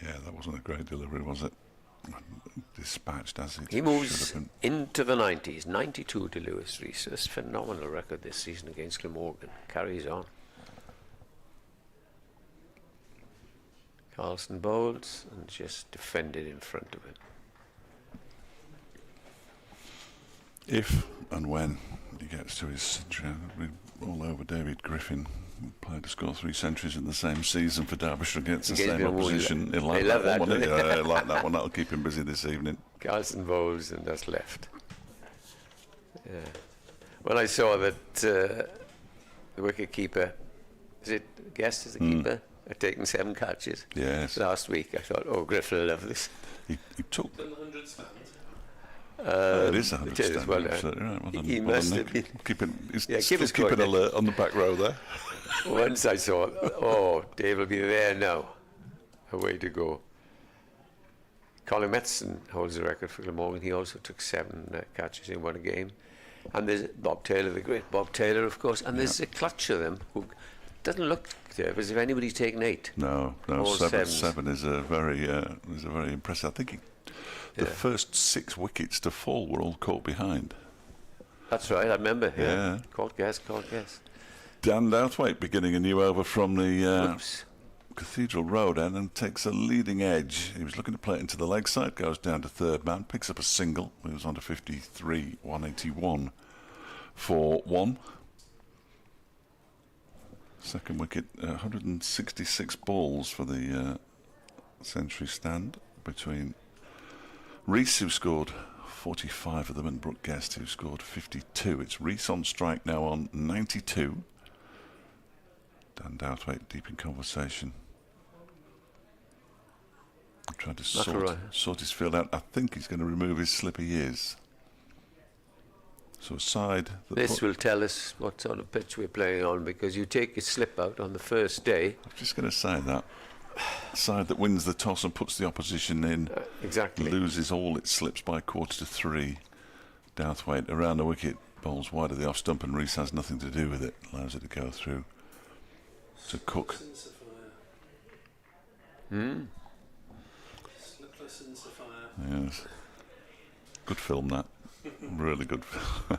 Yeah, that wasn't a great delivery, was it? Dispatched as it He moves into the 90s, 92 to Lewis Rees. A phenomenal record this season against Glamorgan. Carries on. Carlson bowls and just defended in front of him. If and when he gets to his century, we're all over David Griffin. Played to score 3 centuries in the same season for Derbyshire against the same opposition. He'll like that one, won't he? He'll like that one. That'll keep him busy this evening. Carlson bowls and that's left. Yeah. When I saw that the wicket keeper, is it Guest as the keeper, had taken 7 catches last week, I thought, oh, Griffin will love this. He took... It is 100 stand. Well, right. He must have been keeping alert on the back row there. Once I saw, oh, Dave will be there now. Away to go. Colin Metzen holds the record for Glamorgan. He also took 7 catches in one game. And there's Bob Taylor, the great Bob Taylor, of course. And there's a clutch of them who doesn't look there as if anybody's taken 8. No, 7 is a very impressive. I think the first 6 wickets to fall were all caught behind. That's right, I remember. Yeah. Caught guess. Dan Douthwaite beginning a new over from the Cathedral Road end and takes a leading edge. He was looking to play it into the leg side, goes down to third man, picks up a single, moves on to 53, 181 for 1. Second wicket, 166 balls for the century stand between Reese, who scored 45 of them, and Brooke Guest, who scored 52. It's Reese on strike now on 92. Dan Douthwaite deep in conversation. I'm trying to sort his field out. I think he's going to remove his slippy ears. So a side... This will tell us what sort of pitch we're playing on, because you take a slip out on the first day. I'm just going to say that. Side that wins the toss and puts the opposition in exactly loses all its slips by 2:45. Douthwaite around the wicket, bowls wide of the off stump, and Reese has nothing to do with it, allows it to go through to Cook. Yes, good film, that. Really good film.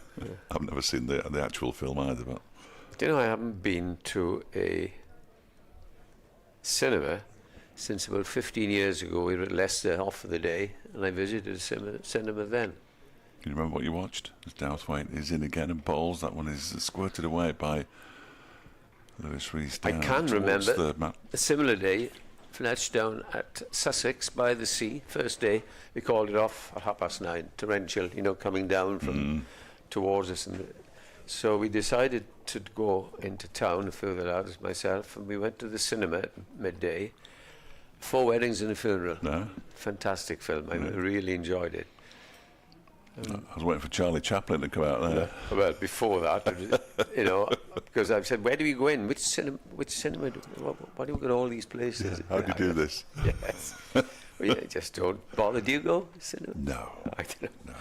I've never seen the actual film either, but do you know, I haven't been to a cinema since about 15 years ago. We were at Leicester off for the day, and I visited a cinema then. Can you remember what you watched? As Douthwaite is in again and bowls. That one is squirted away by Lewis Rees I down can towards remember third man. a similar day, Fletch down at Sussex by the sea. First day, we called it off at 9:30, torrential, coming down from towards us. And so we decided to go into town, a few of the lads, myself, and we went to the cinema at midday. 4 Weddings and a Funeral. No. Fantastic film. I really enjoyed it. I was waiting for Charlie Chaplin to come out there. Well, before that, because I've said, where do we go in? Which cinema? Why do we go to all these places? How do you do this? Yes. Well, yeah, just don't bother. Do you go to cinema? No. I don't know. No.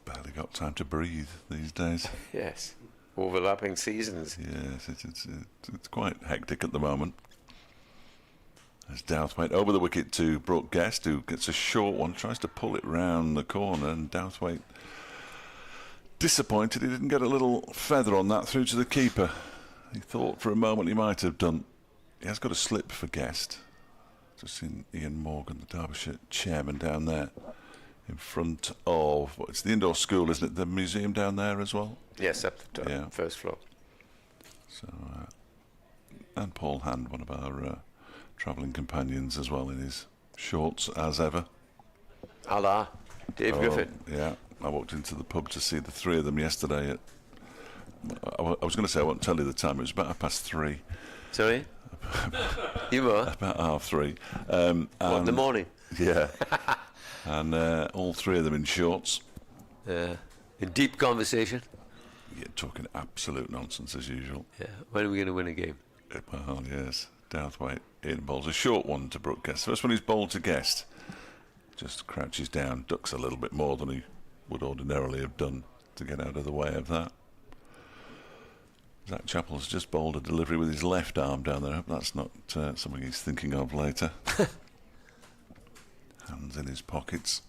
Barely got time to breathe these days. Yes. Overlapping seasons. Yes, it's quite hectic at the moment. As Douthwaite over the wicket to Brooke Guest, who gets a short one, tries to pull it round the corner, and Douthwaite disappointed he didn't get a little feather on that through to the keeper. He thought for a moment he might have done. He has got a slip for Guest. Just seen Ian Morgan, the Derbyshire chairman, down there in front of, it's the indoor school, isn't it? The museum down there as well? Yes, up the top, Yeah. first floor. So, and Paul Hand, one of our travelling companions as well, in his shorts as ever. Allah, Dave Griffin. Yeah, I walked into the pub to see the 3 of them yesterday. I was going to say I won't tell you the time. It was about 3:30. Sorry? You were? About 3:30. What, in the morning? Yeah. And all 3 of them in shorts. In deep conversation? Yeah, talking absolute nonsense as usual. Yeah. When are we going to win a game? Well, yes. Douthwaite in bowls a short one to Brooke Guest. First one he's bowled to Guest. Just crouches down, ducks a little bit more than he would ordinarily have done to get out of the way of that. Zach Chappell's just bowled a delivery with his left arm down there. I hope that's not something he's thinking of later. Hands in his pockets.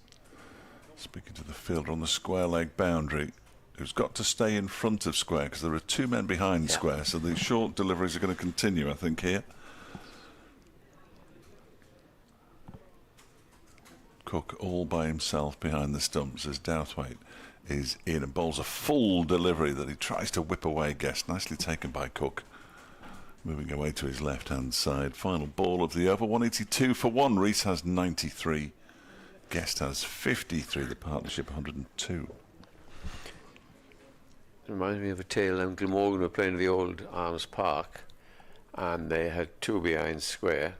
Speaking to the fielder on the square leg boundary, who's got to stay in front of square because there are 2 men behind square, so the short deliveries are going to continue, I think, here. Cook all by himself behind the stumps as Douthwaite is in and bowls a full delivery that he tries to whip away Guest. Nicely taken by Cook. Moving away to his left-hand side. Final ball of the over. 182 for 1. Rees has 93. Guest has 53. The partnership 102. It reminds me of a tale. Glamorgan were playing at the old Arms Park, and they had 2 behind square.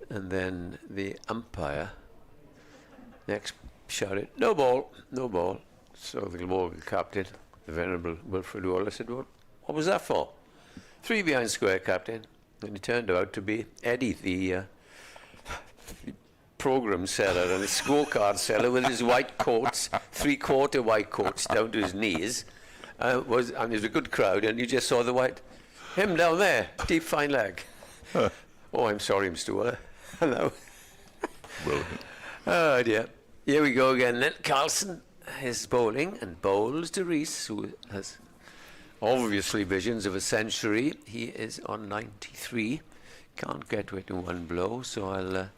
And then the umpire next shouted, "No ball, no ball." So the Glamorgan captain, the venerable Wilfred Waller, said, "What was that for?" 3 behind square, captain. And it turned out to be Eddie, the programme seller and the scorecard seller with his white coats, 3/4 white coats down to his knees. And it was a good crowd, and you just saw him down there, deep fine leg. Oh, I'm sorry, Mr. Waller. Hello. Oh dear. Here we go again then. Carlson is bowling and bowls to Rees, who has obviously visions of a century. He is on 93. Can't get to it in one blow, so I'll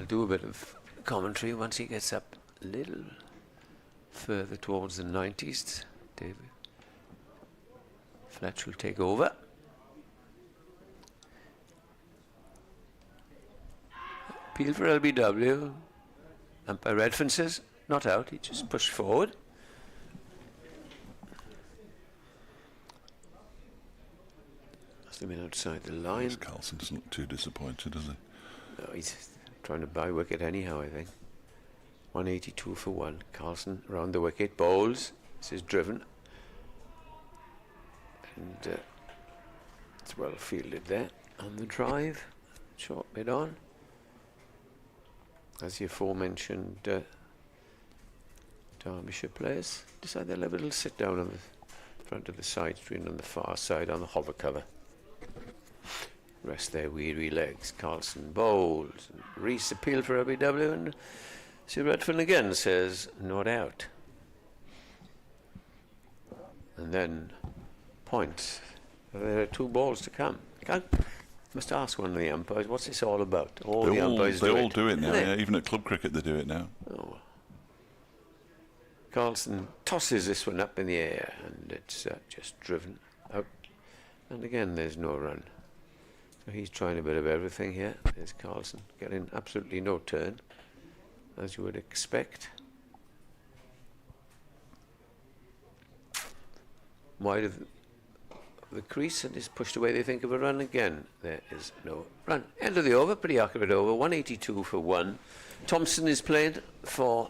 do a bit of commentary once he gets up a little further towards the 90s. David Fletch will take over. Appeal for LBW. Umpire Redfern says, not out, he just pushed forward. Must have been outside the line. Carlson doesn't look too disappointed, does he? No, he's trying to buy wicket anyhow, I think. 182 for 1. Carlson around the wicket, bowls. This is driven. And it's well fielded there. On the drive, short mid on. As the aforementioned Derbyshire players decide they'll have a little sit down on the front of the side screen on the far side on the hover cover. Rest their weary legs. Carlson bowls. Rees appeal for LBW, and Sir Redfern again says not out. And then points. There are 2 balls to come. I must ask one of the umpires, what's this all about? They all do it now. do it. Yeah, even at club cricket they do it now. Oh. Carlson tosses this one up in the air, and it's just driven out. And again, there's no run. So he's trying a bit of everything here. There's Carlson getting absolutely no turn, as you would expect. Wide of the crease, and is pushed away. They think of a run again. There is no run. End of the over, pretty accurate over. 182 for 1. Thompson is playing for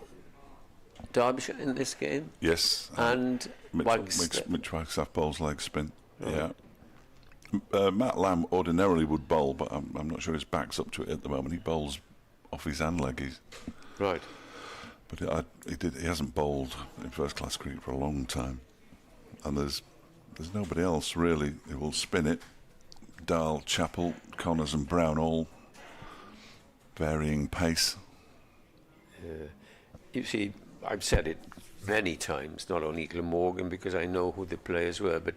Derbyshire in this game. Yes. And Mitch Wagstaff bowls leg spin. Yeah. Matt Lamb ordinarily would bowl, but I'm not sure his back's up to it at the moment. He bowls off his hand leg. Right. But he hasn't bowled in first-class cricket for a long time. And there's nobody else really who will spin it. Dahl, Chappell, Connors and Brown all varying pace. You see, I've said it many times, not only Glamorgan, because I know who the players were, but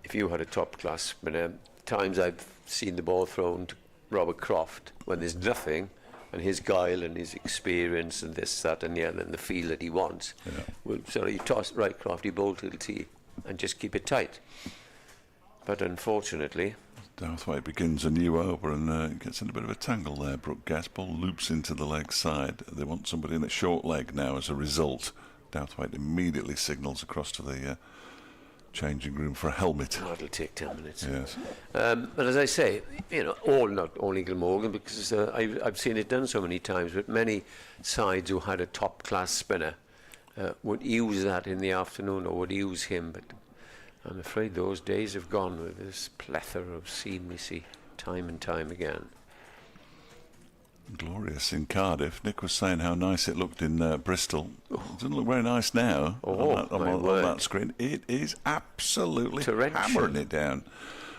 if you had a top-class spinner, times I've seen the ball thrown to Robert Croft when there's nothing, and his guile and his experience and this, that and the other, and the feel that he wants. Yeah. Well, sorry, you toss right Crofty bowl to the tee and just keep it tight. But unfortunately, Douthwaite begins a new over and gets in a bit of a tangle there. Brooke Gaspel loops into the leg side. They want somebody in a short leg now as a result. Douthwaite immediately signals across to the changing room for a helmet. oh, it'll take 10 minutes. Yes. But as I say, not only Glamorgan, because I've seen it done so many times, but many sides who had a top-class spinner would use that in the afternoon or would use him, but I'm afraid those days have gone with this plethora of seam we see time and time again. Glorious in Cardiff. Nick was saying how nice it looked in Bristol. It doesn't look very nice now on that screen. It is absolutely hammering it down.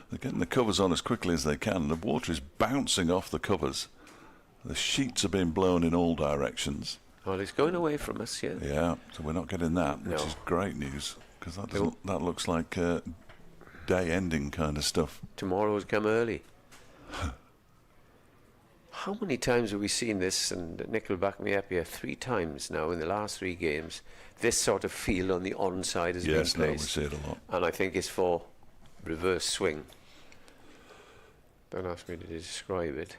They're getting the covers on as quickly as they can. The water is bouncing off the covers. The sheets are being blown in all directions. Well, it's going away from us, yeah. Yeah, so we're not getting that, which is great news, because that looks like day-ending kind of stuff. Tomorrow's come early. How many times have we seen this, and Nick will back me up here, 3 times now in the last 3 games, this sort of feel on the onside has been placed. Yes, we see it a lot. And I think it's for reverse swing. Don't ask me to describe it.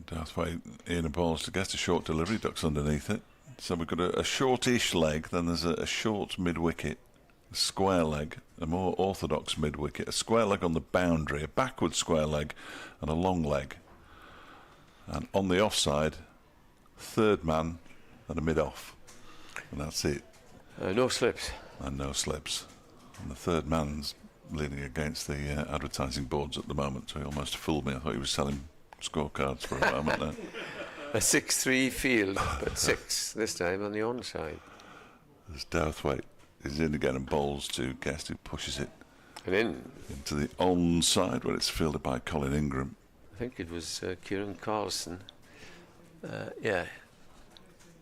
Douthwaite in a balls to get a short delivery, ducks underneath it. So we've got a shortish leg, then there's a short mid-wicket, a square leg, a more orthodox mid-wicket, a square leg on the boundary, a backward square leg, and a long leg. And on the offside, third man and a mid-off. And that's it. No slips. And no slips. And the third man's leaning against the advertising boards at the moment, so he almost fooled me. I thought he was selling scorecards for a moment there. A 6-3 field, but 6 this time on the onside. As Douthwaite is in again and bowls to Guest, who pushes it And into the onside, where it's fielded by Colin Ingram. I think it was Kieran Carlson.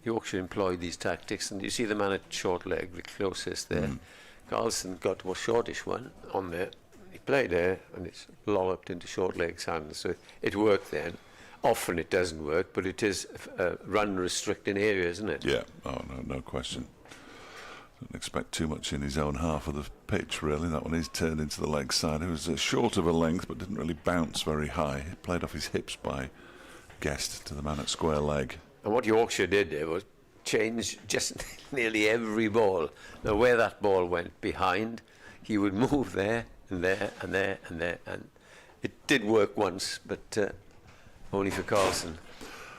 Yorkshire employed these tactics, and you see the man at short leg, the closest there. Carlson got a shortish one on there. He played there, and it's lolloped into short leg's hands. So it worked then. Often it doesn't work, but it is a run-restricting area, isn't it? Yeah, no question. Don't expect too much in his own half of the pitch, really. That one is turned into the leg side. It was short of a length, but didn't really bounce very high. It played off his hips by Guest to the man at square leg. And what Yorkshire did there was change just nearly every ball. Now, where that ball went behind, he would move there and there and there and there. And it did work once, but only for Carlson.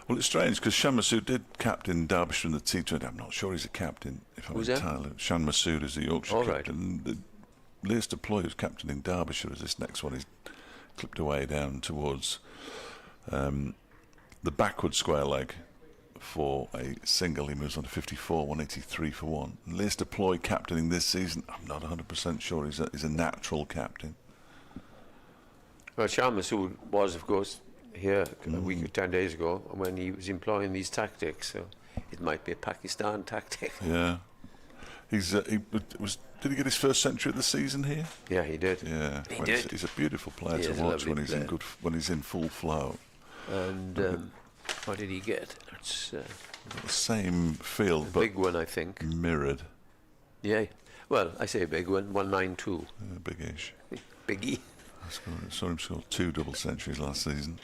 Well, it's strange because Shan Masood did captain Derbyshire in the T20. I'm not sure he's a captain. If I'm entirely Shan Masood is the Yorkshire captain. Right. Lears Deploy, who's captaining Derbyshire, as this next one is clipped away down towards the backward square leg for a single. He moves on to 54, 183 for 1. And Lears Deploy captaining this season. I'm not 100% sure he's a natural captain. Well, Shan Masood was, of course, here a week or 10 days ago when he was employing these tactics, so it might be a Pakistan tactic. Yeah, did he get his first century of the season here? Yeah, he did. Yeah, he did. He's a beautiful player to watch when he's in full flow. And What did he get? It's The same field, a but big one, I think. mirrored. Yeah. Well, I say a big one. 192. Big-ish. Biggie. I saw him score 2 double centuries last season.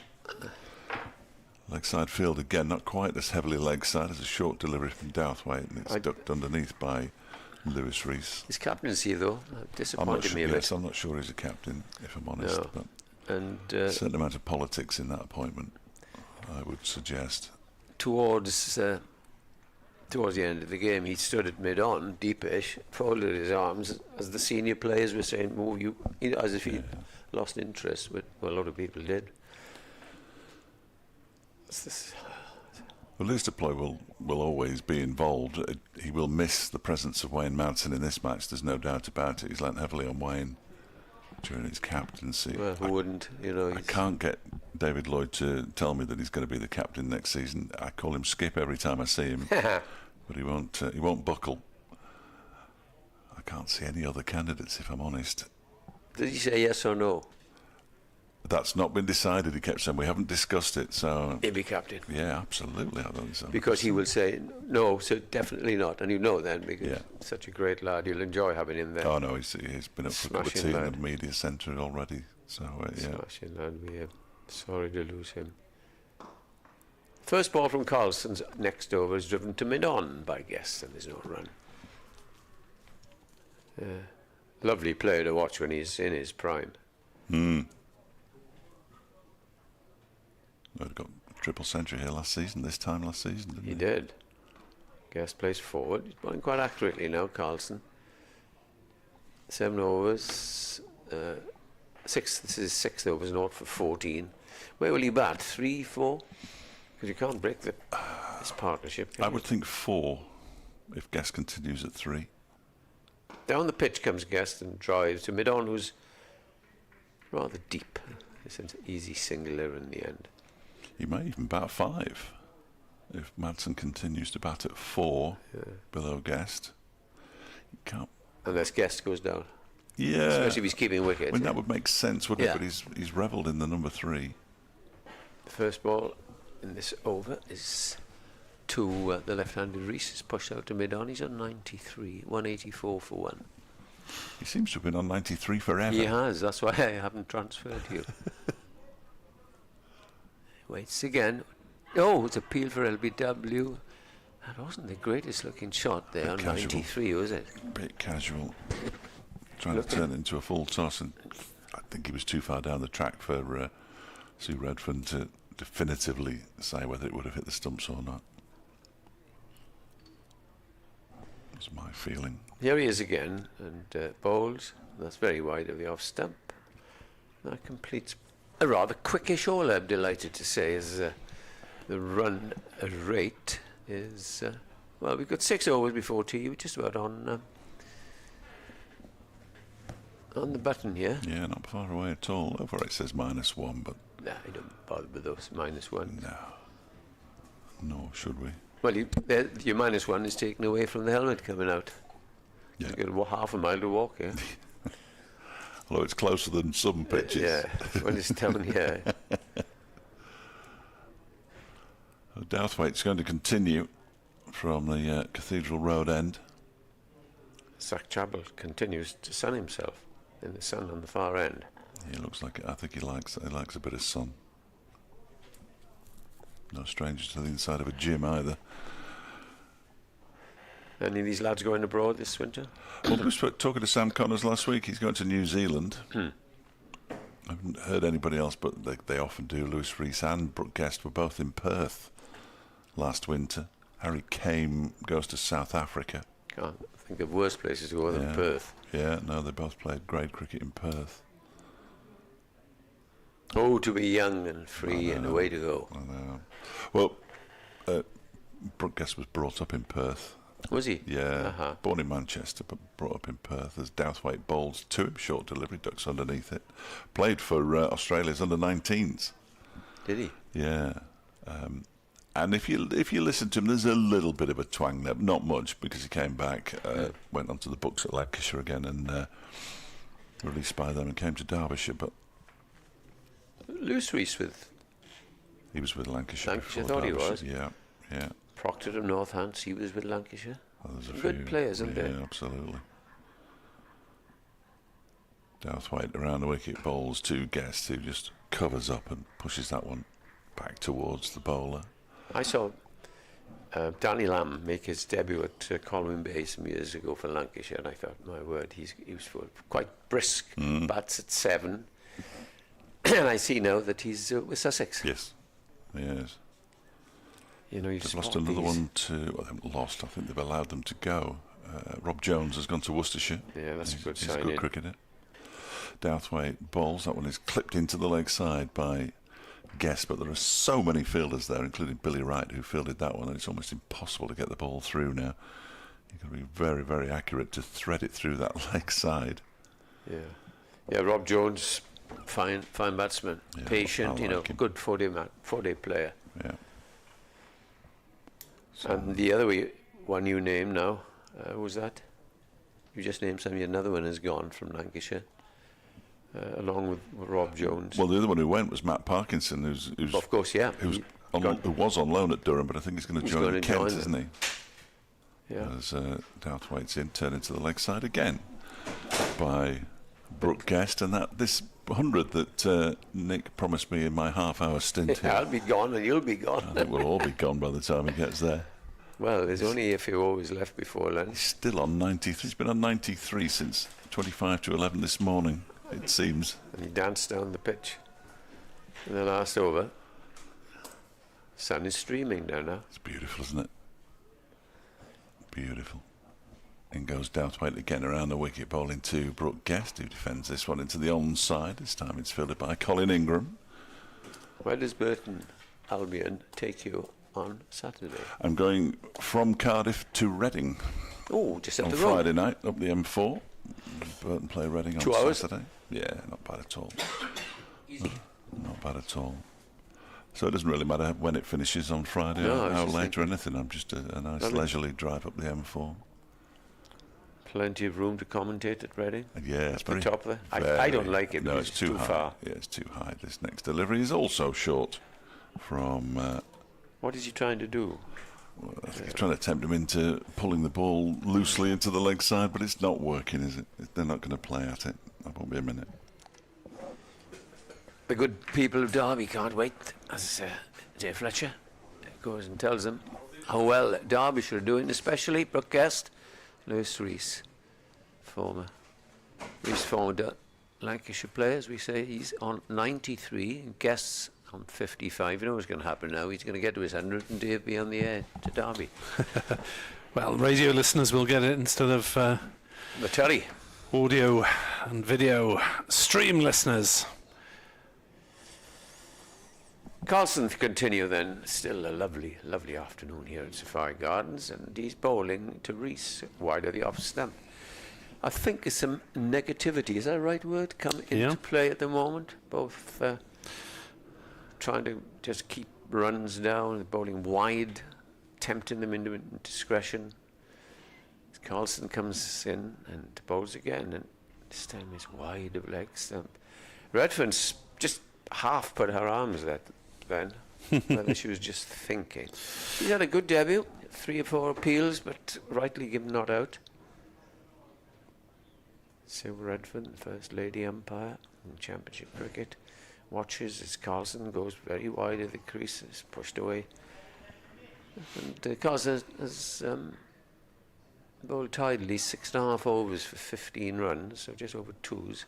Leg side field again, not quite as heavily leg side as a short delivery from Douthwaite, and it's ducked underneath by Lewis Rees. His captaincy, though, disappointed me a bit. I'm not sure he's a captain, if I'm honest. No. But And a certain amount of politics in that appointment, I would suggest. towards the end of the game, he stood at mid-on, deepish, folded his arms as the senior players were saying, "Move you," as if he'd lost interest. But a lot of people did. Well, Lewis Deploy will always be involved. He will miss the presence of Wayne Madsen in this match. There's no doubt about it. He's lent heavily on Wayne during his captaincy. Well, who wouldn't? I can't get David Lloyd to tell me that he's going to be the captain next season. I call him Skip every time I see him, but he won't buckle. I can't see any other candidates, if I'm honest. Did he say yes or no? That's not been decided. He kept saying we haven't discussed it, so He'll be captain. yeah, absolutely. I don't so. Because he will say no, so definitely not, and you know then because Yeah. such a great lad, you'll enjoy having him there. Oh no, he's been up for a cup of Smashing tea in lad. the media centre already. So yeah. Smashing lad, we're sorry to lose him. First ball from Carlson's next over is driven to mid-on by Guest, and there's no run. Lovely player to watch when he's in his prime. He'd got a triple century here last season. Didn't he? He did. Guest plays forward. He's bowling quite accurately now, Carlson. 7 overs. This is his 6th overs, 0 for 14. Where will he bat? 3, 4? Because you can't break this partnership. I would think 4 if Guest continues at 3. Down the pitch comes Guest and drives to mid-on, who's rather deep. It's an easy singular in the end. He may even bat 5 if Madsen continues to bat at 4 below Guest. He can't. Unless Guest goes down. Yeah. Especially if he's keeping wicket. I mean, that would make sense, wouldn't Yeah. it? But he's revelled in the number 3. The first ball in this over is to the left-handed Rees. Is pushed out to mid-on. He's on 93, 184 for 1. He seems to have been on 93 forever. He has. That's why I haven't transferred you. Waits again. Oh, it's a peel for LBW. That wasn't the greatest looking shot there on casual. 93, was it? Bit casual. Trying to turn it into a full toss, and I think he was too far down the track for Sue Redfern to definitively say whether it would have hit the stumps or not. That's my feeling. Here he is again, and bowls. That's very wide of the off stump. That completes a rather quickish all, I'm delighted to say, as the run rate is... well, we've got 6 overs before tea. We're just about on the button here. Yeah, not far away at all. Over it says -1, but Nah, I don't bother with those -1. no. Nor should we. Well, your -1 is taken away from the helmet coming out. Yeah. You've got half a mile to walk here. Although it's closer than some pitches. Yeah, when it's down here. Douthwaite's going to continue from the Cathedral Road end. Zach Chabot continues to sun himself in the sun on the far end. He looks like it. I think he likes a bit of sun. No stranger to the inside of a gym either. Any of these lads going abroad this winter? Well, we were talking to Sam Connors last week. He's going to New Zealand. I haven't heard anybody else, but they often do. Lewis Rees and Brooke Guest were both in Perth last winter. Harry Kame goes to South Africa. Can't think of worse places to go than Perth. Yeah, no, they both played grade cricket in Perth. Oh, to be young and free and away to go. I know. Well, Brooke Guest was brought up in Perth. Was he? Yeah, born in Manchester but brought up in Perth. As Douthwaite bowls to him, short delivery, ducks underneath it. Played for Australia's under-19s. Did he? Yeah, and if you listen to him, there's a little bit of a twang there, not much, because he came back, went onto the books at Lancashire again, and released by them, and came to Derbyshire. But Lewis Rees with He was with Lancashire. Lancashire, before thought he Derbyshire. was. Yeah, yeah. Proctor of Northants, he was with Lancashire. Oh, there's a Good few. players, aren't they? Yeah, absolutely. Douthwaite around the wicket, bowls to Guest, who just covers up and pushes that one back towards the bowler. I saw Danny Lamb make his debut at Colwyn Bay some years ago for Lancashire, and I thought, my word, he was quite brisk, bats at 7. And I see now that he's with Sussex. Yes, yes. You know, They've lost another one to. Well, they haven't lost. I think they've allowed them to go. Rob Jones has gone to Worcestershire. Yeah, that's a good He's sign. a good cricketer. Douthwaite bowls. That one is clipped into the leg side by Guest, but there are so many fielders there, including Billy Wright, who fielded that one, and it's almost impossible to get the ball through now. You've got to be very, very accurate to thread it through that leg side. Yeah, yeah. Rob Jones, fine batsman, Yeah, patient. I You know, like him. good 4-day player. Yeah. And the other one you named now, was that? You just named somebody. Another one has gone from Lancashire, along with Rob Jones. Well, the other one who went was Matt Parkinson, who's Of course, yeah. who was on loan at Durham, but I think he's going to join gonna Kent, join isn't he? Yeah. As Douthwaite's in, turn into the leg side again by Brooke Guest, and this 100 that Nick promised me in my half-hour stint here. I'll be gone and you'll be I gone. think we'll all be gone by the time he gets there. Well, there's only a few hours left before He's lunch. still on 93. He's been on 93 since 25 to 11 this morning, it seems. And he danced down the pitch in the last over. Sun is streaming down now. It's beautiful, isn't it? Beautiful. In goes Douthwaite again around the wicket, bowling to Brooke Guest, who defends this one into the onside. This time it's fielded by Colin Ingram. Where does Burton Albion take you on Saturday? I'm going from Cardiff to Reading Oh, just up on the road. Friday night, up the M4. Burton play Reading on 2 hours? Saturday. Yeah, not bad at all. Not bad at all. So it doesn't really matter when it finishes on Friday No, I or was how just late or anything. I'm just a nice Lovely. leisurely drive up the M4. Plenty of room to commentate at Reading. And yeah, it's the very top there. I very- don't like it No, because it's it's too too high. far. Yeah, it's too high. This next delivery is also short from. What is he trying to do? I think he's trying to tempt him into pulling the ball loosely into the leg side, but it's not working, is it? They're not going to play at it. That won't be a minute. The good people of Derby can't wait, as Dave Fletcher goes and tells them how well Derbyshire are doing, especially Brooke Guest, Lewis Rees, former Lancashire player, as we say. He's on 93, and Guest's on 55. You know what's going to happen now? He's going to get to his 100 and Dave be on the air to Derby. Well, radio listeners will get it instead of The telly. audio and video stream listeners. Carlson to continue then. Still a lovely, lovely afternoon here at Safari Gardens, and he's bowling to Rees, wide of the off stump. I think there's some negativity, is that the right word, come into play at the moment? Both trying to just keep runs down, bowling wide, tempting them into indiscretion. Carlson comes in and bowls again, and this time is wide of leg stump. Redfern's just half put her arms there then, whether she was just thinking. She's had a good debut, 3 or 4 appeals, but rightly given not out. Sue Redfern, the first lady umpire in Championship cricket, watches as Carlson goes very wide of the crease, is pushed away. And Carlson has bowled tidily 6.5 overs for 15 runs, so just over 2s.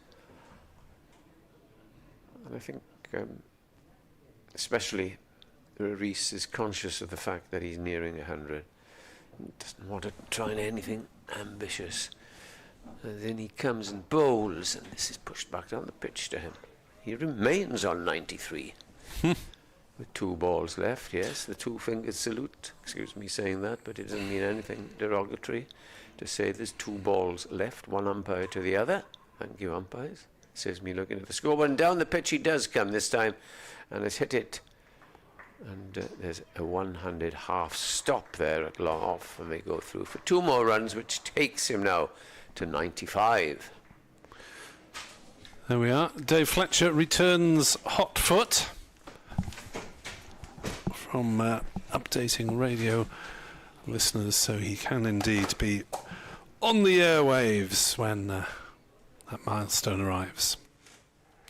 And I think especially Rees is conscious of the fact that he's nearing 100. Doesn't want to try anything ambitious. And then he comes and bowls, and this is pushed back down the pitch to him. He remains on 93. With 2 balls left, yes. The 2-fingered salute. Excuse me saying that, but it doesn't mean anything derogatory to say there's 2 balls left, one umpire to the other. Thank you, umpires. Says me looking at the scoreboard. And down the pitch he does come this time, and has hit it. And there's a one-handed half stop there at long off, and they go through for 2 more runs, which takes him now to 95. There we are. Dave Fletcher returns hot foot. from updating radio listeners, so he can indeed be on the airwaves when that milestone arrives.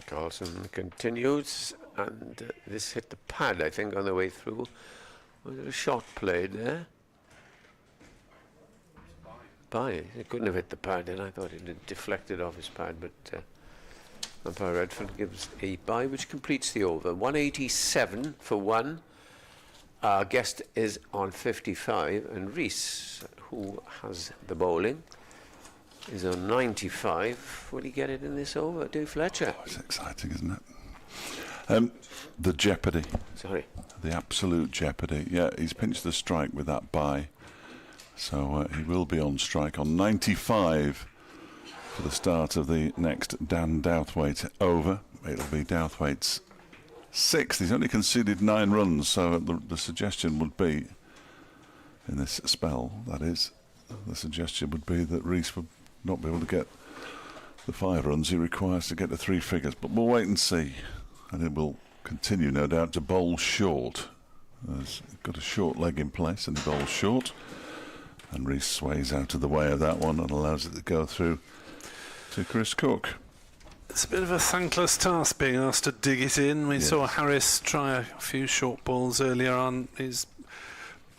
Carlson continues, and this hit the pad, I think, on the way through. Was it a shot played there? By. It couldn't have hit the pad, and I thought it had deflected off his pad, but umpire Redford gives a bye, which completes the over. 187 for one. Our guest is on 55, and Rees, who has the bowling, is on 95. Will he get it in this over? Do Fletcher? Oh, it's exciting, isn't it? The jeopardy. Sorry. The absolute jeopardy. Yeah, he's pinched the strike with that bye. So he will be on strike on 95 for the start of the next Dan Douthwaite over. It'll be Douthwaite's 6th. He's only conceded 9 runs, so the suggestion would be, in this spell, that is, the suggestion would be that Rees would not be able to get the 5 runs he requires to get to 3 figures. But we'll wait and see. And it will continue, no doubt, to bowl short. He's got a short leg in place, and he bowls short. And Rees sways out of the way of that one and allows it to go through to Chris Cook. It's a bit of a thankless task being asked to dig it in. We saw Harris try a few short balls earlier on. He's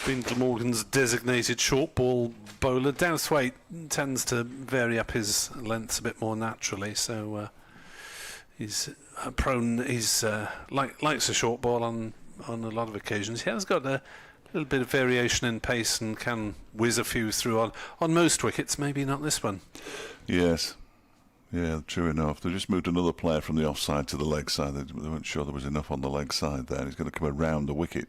been Glamorgan's designated short ball bowler. Douthwaite tends to vary up his lengths a bit more naturally, so he's prone. He's likes a short ball on a lot of occasions. He has got a little bit of variation in pace and can whiz a few through on most wickets. Maybe not this one. Yes. Yeah, true enough. They just moved another player from the offside to the leg side. They weren't sure there was enough on the leg side there. He's going to come around the wicket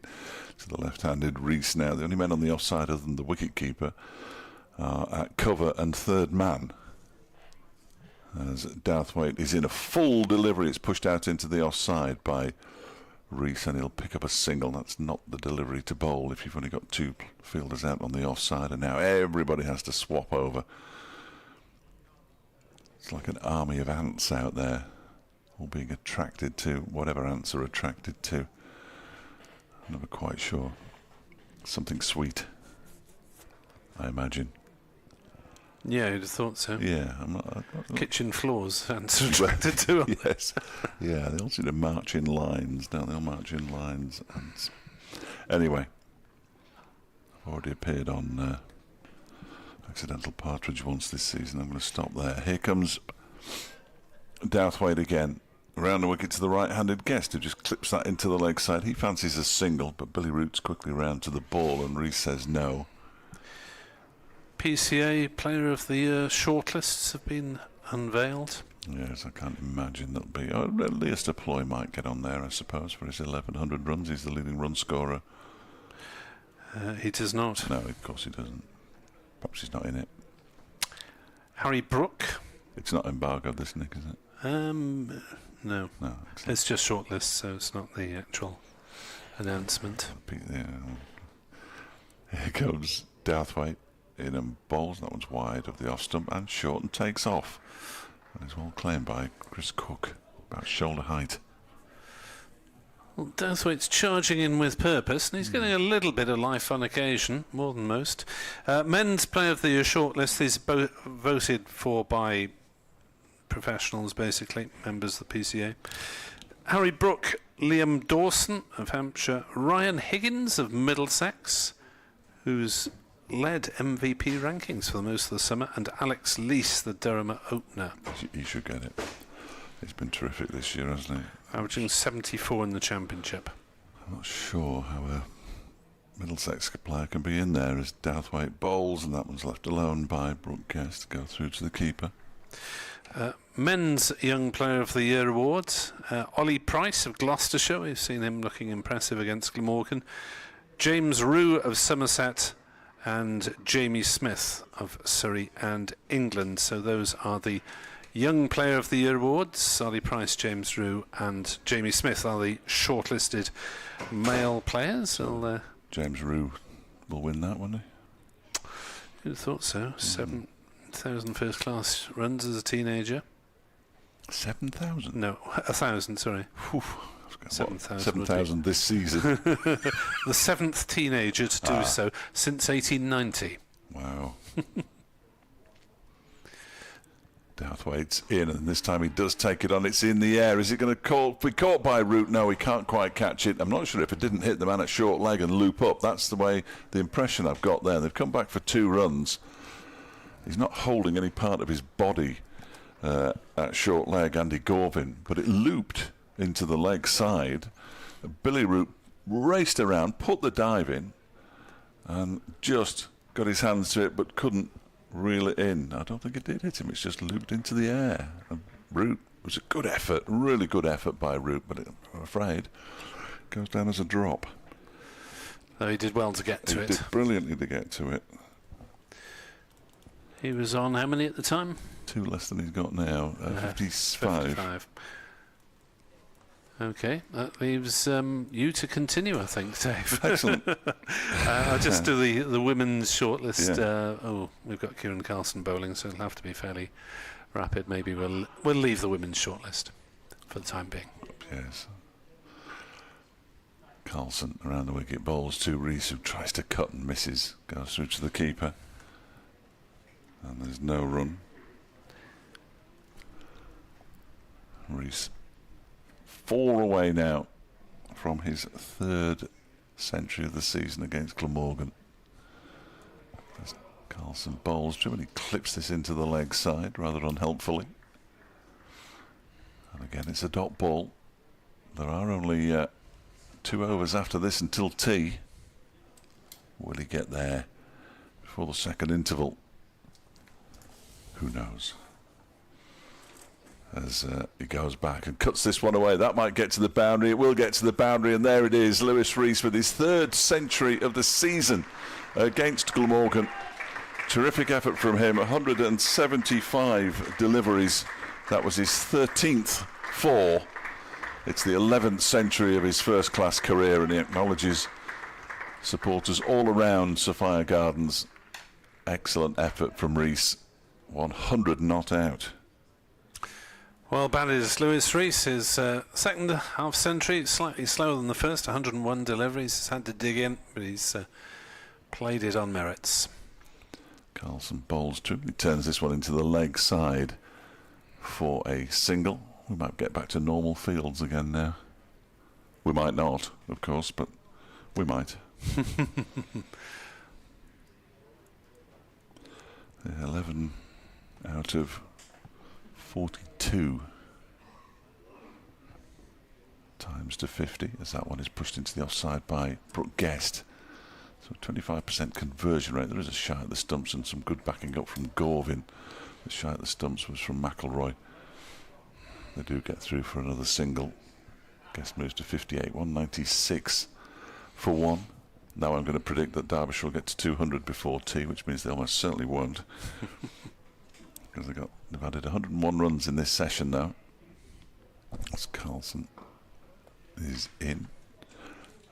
to the left-handed Rees now. The only men on the offside other than the wicket-keeper are at cover and third man. As Douthwaite is in a full delivery. It's pushed out into the offside by Rees, and he'll pick up a single. That's not the delivery to bowl if you've only got 2 fielders out on the offside, and now everybody has to swap over. It's like an army of ants out there, all being attracted to whatever ants are attracted to. I'm never quite sure. Something sweet, I imagine. Yeah, you'd have thought so. Yeah, I'm not. Kitchen floors, ants are attracted to them. Yes, yeah, they all seem to march in lines, don't they? All march in lines. And anyway, I've already appeared on Accidental Partridge once this season. I'm going to stop there. Here comes Douthwaite again. Around the wicket to the right-handed guest, who just clips that into the leg side. He fancies a single, but Billy Roots quickly round to the ball, and Rees says no. PCA Player of the Year shortlists have been unveiled. Yes, I can't imagine that'll be. Leicester Deploy might get on there, I suppose, for his 1,100 runs. He's the leading run scorer. He does not. No, of course he doesn't. Perhaps he's not in it. Harry Brook. It's not embargoed, this, Nick, is it? No. No. It's just shortlist, so it's not the actual announcement. Yeah. Here comes Douthwaite in and bowls. That one's wide of the off stump and short and takes off. And is well claimed by Chris Cook, about shoulder height. Well, Douthwaite's charging in with purpose, and he's getting a little bit of life on occasion, more than most. Men's Player of the Year shortlist is voted for by professionals, basically, members of the PCA. Harry Brook, Liam Dawson of Hampshire, Ryan Higgins of Middlesex, who's led MVP rankings for most of the summer, and Alex Lees, the Durham opener. He should get it. He's been terrific this year, hasn't he? Averaging 74 in the championship. I'm not sure how a Middlesex player can be in there as Douthwaite bowls, and that one's left alone by Brook Guest to go through to the keeper. Men's Young Player of the Year awards. Ollie Price of Gloucestershire. We've seen him looking impressive against Glamorgan. James Rue of Somerset, and Jamie Smith of Surrey and England. So those are the Young Player of the Year awards. Ollie Price, James Rue and Jamie Smith are the shortlisted male players. James Rue will win that, won't he? You'd have thought so. 7,000 first-class runs as a teenager. 7,000? No, 1,000, sorry. 7,000 this season. the 7th teenager to do so since 1890. Wow. Douthwaite's in, and this time he does take it on. It's in the air. Is it going to be caught by Root? No, he can't quite catch it. I'm not sure if it didn't hit the man at short leg and loop up. That's the impression I've got there. They've come back for 2 runs. He's not holding any part of his body at short leg, Andy Gorvin, but it looped into the leg side. Billy Root raced around, put the dive in, and just got his hands to it, but couldn't reel it in. I don't think it did hit him. It's just looped into the air. And Root was a good effort, really good effort by Root, but I'm afraid it goes down as a drop. Though he did well to get to it. He did brilliantly to get to it. He was on how many at the time? 2 less than he's got now. 55. Okay, that leaves you to continue, I think, Dave. Excellent. I'll just do the women's shortlist. Yeah. We've got Kieran Carlson bowling, so it'll have to be fairly rapid. Maybe we'll leave the women's shortlist for the time being. Yes. Carlson around the wicket, bowls to Rees, who tries to cut and misses, goes through to the keeper, and there's no run. Rees 4 away now from his 3rd century of the season against Glamorgan. As Carlson bowls to him, and he clips this into the leg side rather unhelpfully. And again, it's a dot ball. There are only 2 overs after this until tea. Will he get there before the second interval? Who knows? As he goes back and cuts this one away. That might get to the boundary. It will get to the boundary, and there it is. Lewis Rees with his 3rd century of the season against Glamorgan. Terrific effort from him. 175 deliveries. That was his 13th 4. It's the 11th century of his first-class career, and he acknowledges supporters all around Sophia Gardens. Excellent effort from Rees. 100 not out. Well batted is Lewis Rees, his 2nd half-century, slightly slower than the first, 101 deliveries. He's had to dig in, but he's played it on merits. Carlson bowls to him. He turns this one into the leg side for a single. We might get back to normal fields again now. We might not, of course, but we might. 11 out of 42 times to 50, as that one is pushed into the offside by Brooke Guest. So 25% conversion rate. There is a shot at the stumps and some good backing up from Gorvin. The shot at the stumps was from McElroy. They do get through for another single. Guest moves to 58, 196 for 1. Now I'm going to predict that Derbyshire will get to 200 before tea, which means they almost certainly won't. Because they've added 101 runs in this session now. As Carlson is in,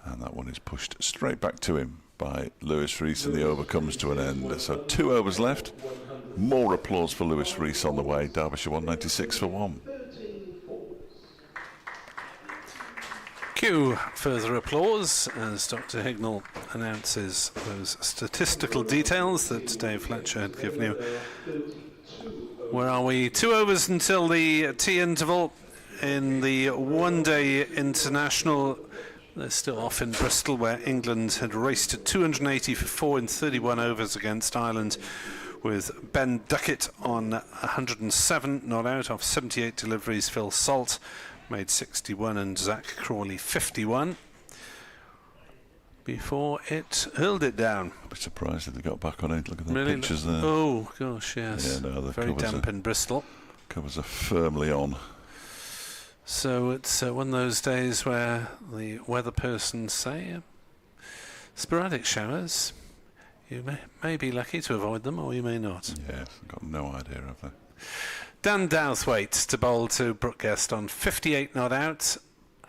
and that one is pushed straight back to him by Lewis Rees, and the over comes to an end. So 2 overs left. More applause for Lewis Rees on the way. Derbyshire 196 for 1. Cue further applause as Dr. Hignell announces those statistical details that Dave Fletcher had given you. Where are we? 2 overs until the tea interval in the one-day international. They're still off in Bristol, where England had raced to 280 for 4 in 31 overs against Ireland, with Ben Duckett on 107 not out off 78 deliveries. Phil Salt made 61 and Zach Crawley 51 before it hurled it down. I'd be surprised if they got back on it. Look at the Really? pictures there. Oh gosh, yes. Yeah, no, the very damp in Bristol. Covers are firmly on. So it's one of those days where the weather persons say sporadic showers. You may be lucky to avoid them, or you may not. Yes, I've got no idea of that. Dan Douthwaite to bowl to Brooke Guest on 58 not out,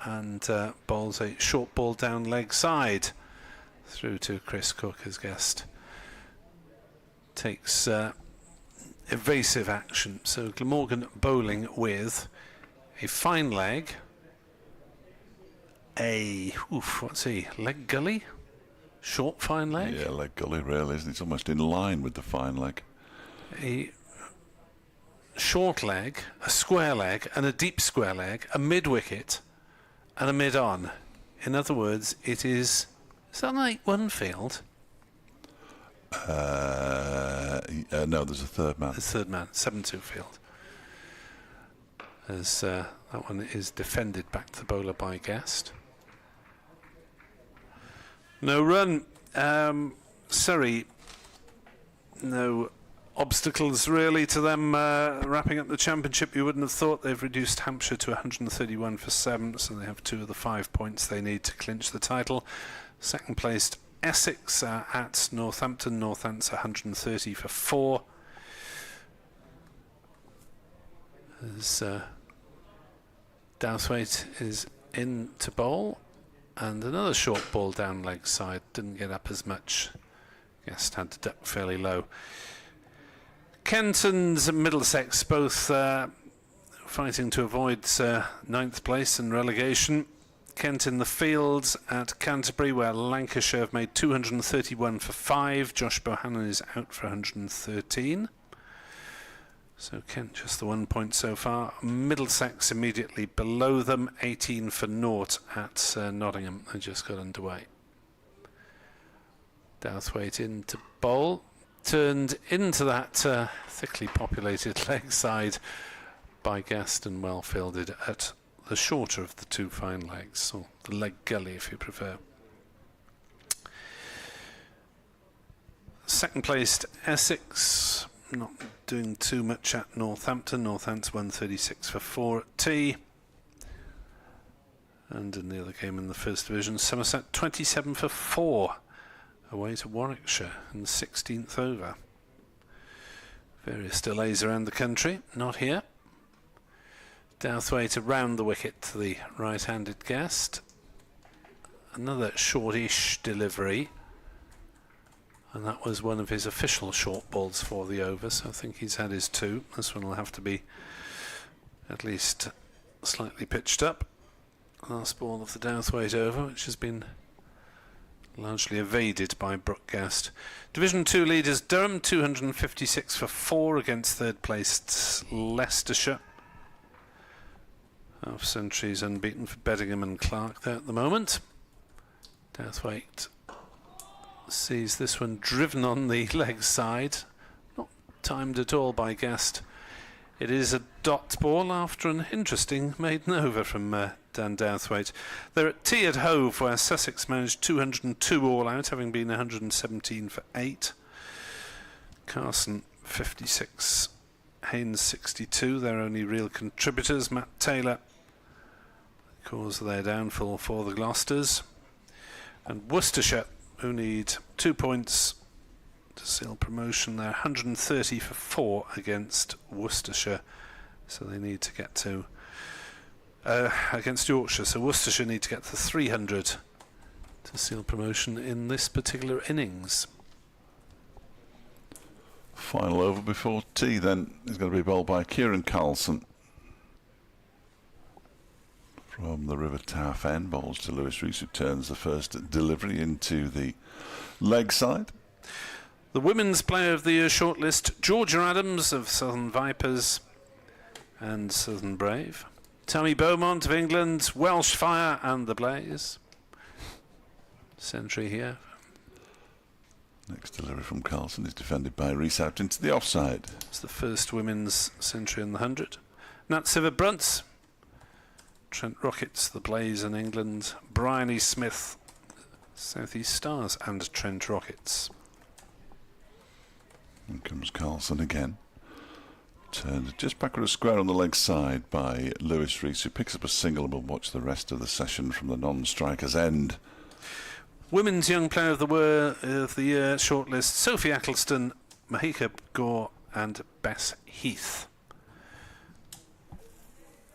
and bowls a short ball down leg side through to Chris Cook as Guest takes evasive action. So Glamorgan bowling with a fine leg what's he? Leg gully? Short fine leg? Yeah, leg gully really, isn't it? It's almost in line with the fine leg. A short leg, a square leg, and a deep square leg, a mid-wicket, and a mid-on. In other words, it is that an 8-1 field? No, there's a third man. There's a third man, 7-2 field. As that one is defended back to the bowler by Guest. No run. Surrey, no obstacles really to them wrapping up the championship. You wouldn't have thought. They've reduced Hampshire to 131 for 7, so they have 2 of the 5 points they need to clinch the title. Second placed Essex at Northampton. Northants 130 for 4. As Douthwaite is in to bowl, and another short ball down leg side, didn't get up as much. Guest had to duck fairly low. Kenton's and Middlesex both fighting to avoid 9th place and relegation. Kent in the fields at Canterbury, where Lancashire have made 231 for 5. Josh Bohannon is out for 113. So Kent just the 1 point so far. Middlesex immediately below them, 18 for 0 at Nottingham. They just got underway. Douthwaite in to bowl. Turned into that thickly populated leg side by Gaston, well fielded at the shorter of the 2 fine legs, or the leg gully if you prefer. Second placed Essex, not doing too much at Northampton. Northampton's 136 for 4 at tea. And in the other game in the First Division, Somerset 27 for 4 away to Warwickshire in the 16th over. Various delays around the country, not here. Douthwaite around the wicket to the right-handed Guest. Another shortish delivery, and that was one of his official short balls for the over, so I think he's had his 2. This one will have to be at least slightly pitched up. Last ball of the Douthwaite over, which has been largely evaded by Brooke Guest. Division 2 leaders Durham 256 for 4 against third placed Leicestershire. Half centuries unbeaten for Beddingham and Clark there at the moment. Douthwaite sees this one driven on the leg side, not timed at all by Guest. It is a dot ball after an interesting maiden over from Dan Douthwaite. They're at tea at Hove, where Sussex managed 202 all out, having been 117 for 8. Carson 56, Haynes 62, their only real contributors. Matt Taylor caused their downfall for the Gloucesters. And Worcestershire, who need 2 points to seal promotion, they're 130 for 4 against Worcestershire, so they need to get to against Yorkshire, so Worcestershire need to get to 300 to seal promotion in this particular innings. Final over before tea then is going to be bowled by Kieran Carlson from the River Taff end. Bowls to Lewis Rees, who turns the first delivery into the leg side. The Women's Player of the Year shortlist: Georgia Adams of Southern Vipers and Southern Brave, Tammy Beaumont of England, Welsh Fire and the Blaze. Century here. Next delivery from Carlson is defended by Rees out into the offside. It's the first women's century in the 100. Nat Siver Brunts, Trent Rockets, the Blaze in England, Bryony Smith, South East Stars and Trent Rockets. And comes Carlson again. Turned just backward a square on the leg side by Lewis Rees, who picks up a single, and will watch the rest of the session from the non-striker's end. Women's Young Player of the Year shortlist: Sophie Eccleston, Mahika Gore and Bess Heath.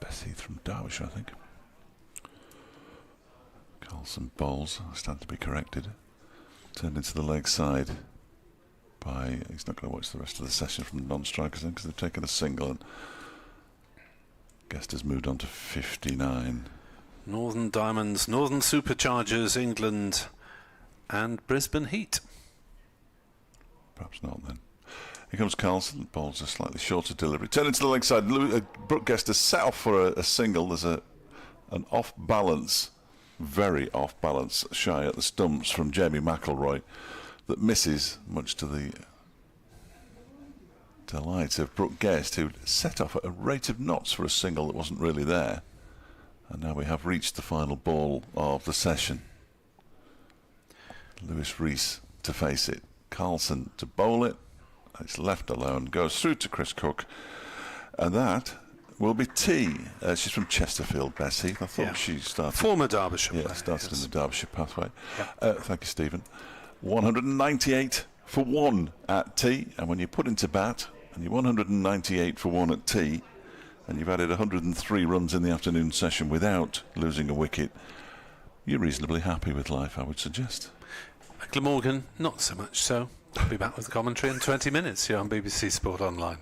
Bess Heath from Derbyshire, I think. Carlson bowls, stand to be corrected. Turned into the leg side by, he's not going to watch the rest of the session from the non-strikers then, because they've taken a single, and Guest has moved on to 59. Northern Diamonds, Northern Superchargers, England and Brisbane Heat. Perhaps not then. Here comes Carlson, bowls a slightly shorter delivery. Turning to the leg side, Brooke Guest has set off for a single. There's an off-balance, very off-balance shy at the stumps from Jamie McIlroy that misses, much to the delight of Brooke Guest, who'd set off at a rate of knots for a single that wasn't really there. And now we have reached the final ball of the session. Lewis Rees to face it. Carlson to bowl it. It's left alone. Goes through to Chris Cook. And that will be tea. She's from Chesterfield, Bessie. I thought she started... Former Derbyshire. Yeah, started in the Derbyshire pathway. Thank you, Stephen. 198 for 1 at tea. And when you put into bat, and you're 198 for 1 at tea, and you've added 103 runs in the afternoon session without losing a wicket, you're reasonably happy with life, I would suggest. Glamorgan, not so much so. I'll be back with the commentary in 20 minutes here on BBC Sport Online.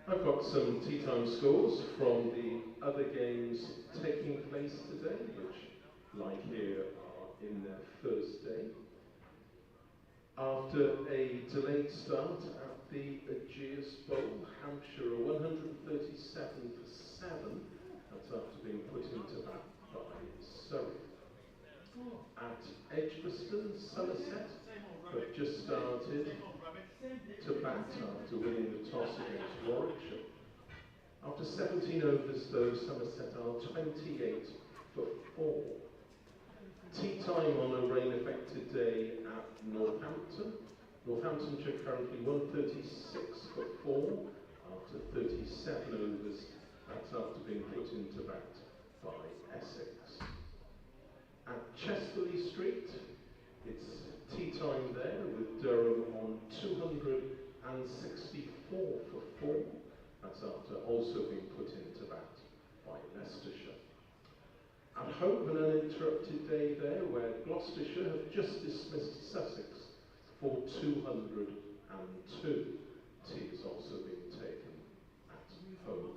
I've got some tea time scores from the other games taking place today, which, like here, are in their first day. After a delayed start at the Ageas Bowl, Hampshire are 137 for 7. That's after being put into bat by Surrey. At Edgbaston, Somerset have just started to bat after winning the toss against Warwickshire. After 17 overs, though, Somerset are 28 for 4. Tea time on a rain-affected day at Northampton. Northamptonshire currently 136 for 4 after 37 overs. That's after being put into bat by Essex. At Chesterley Street, it's tea time there with Durham on 264 for 4. That's after also being put into bat by Leicestershire. At home, an uninterrupted day there where Gloucestershire have just dismissed Sussex for 202. Tea is also being taken at home.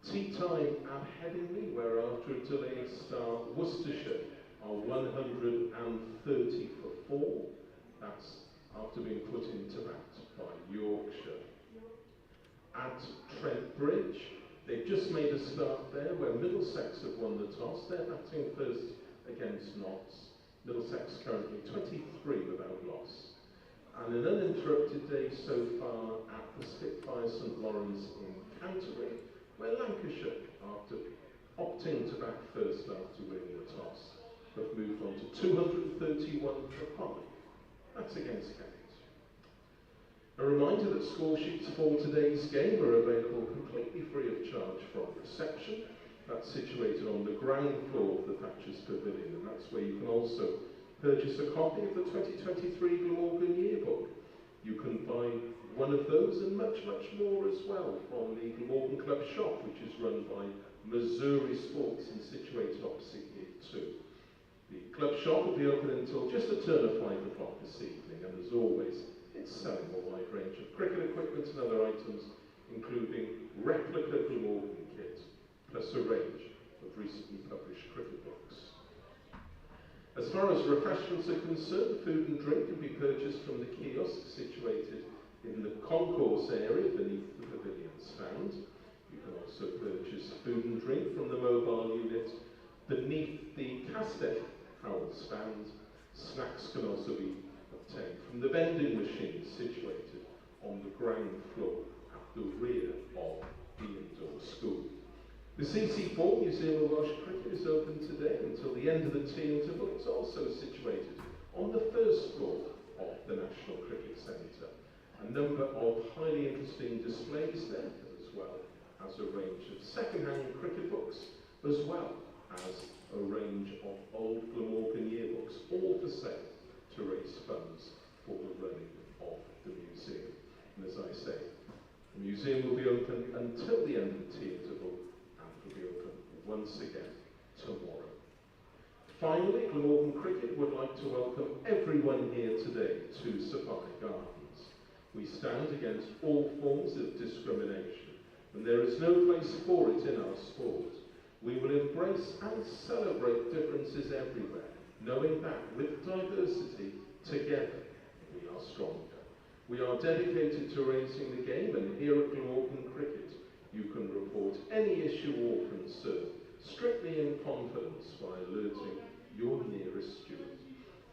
Tea time at Headingley, where after a delayed start, Worcestershire are 130 for 4. That's after being put into bat by Yorkshire. At Trent Bridge, they've just made a start there where Middlesex have won the toss. They're batting first against Notts. Middlesex currently 23 without loss. And an uninterrupted day so far at the Spitfire St Lawrence in Canterbury, where Lancashire, after opting to bat first after winning the toss, have moved on to 231 for 5. That's against Kent. A reminder that score sheets for today's game are available completely free of charge from reception. That's situated on the ground floor of the Thatcher's Pavilion, and that's where you can also purchase a copy of the 2023 Glamorgan Yearbook. You can buy one of those and much, much more as well from the Glamorgan Club shop, which is run by Missouri Sports and situated opposite Year 2. The club shop will be open until just a turn of 5 o'clock this evening, and as always, It's selling a wide range of cricket equipment and other items, including replica Glamorgan kit, plus a range of recently published cricket books. As far as refreshments are concerned, food and drink can be purchased from the kiosk situated in the concourse area beneath the pavilion stand. You can also purchase food and drink from the mobile unit beneath the Castell Howell stand. Snacks can also be obtained from the vending machines situated on the ground floor at the rear of the indoor school. The CC4 Museum of Welsh Cricket is open today until the end of the tea interval. It's also situated on the first floor of the National Cricket Centre. A number of highly interesting displays there, as well as a range of second-hand cricket books, as well as a range of old Glamorgan yearbooks, all for sale to raise funds for the running of the museum. And as I say, the museum will be open until the end of the tea interval, and will be open once again tomorrow. Finally, Glamorgan Cricket would like to welcome everyone here today to Safari Gardens. We stand against all forms of discrimination, and there is no place for it in our sport. We will embrace and celebrate differences everywhere, knowing that with diversity, together we are stronger. We are dedicated to raising the game, and here at Glamorgan Cricket, you can report any issue or concern strictly in confidence by alerting your nearest steward.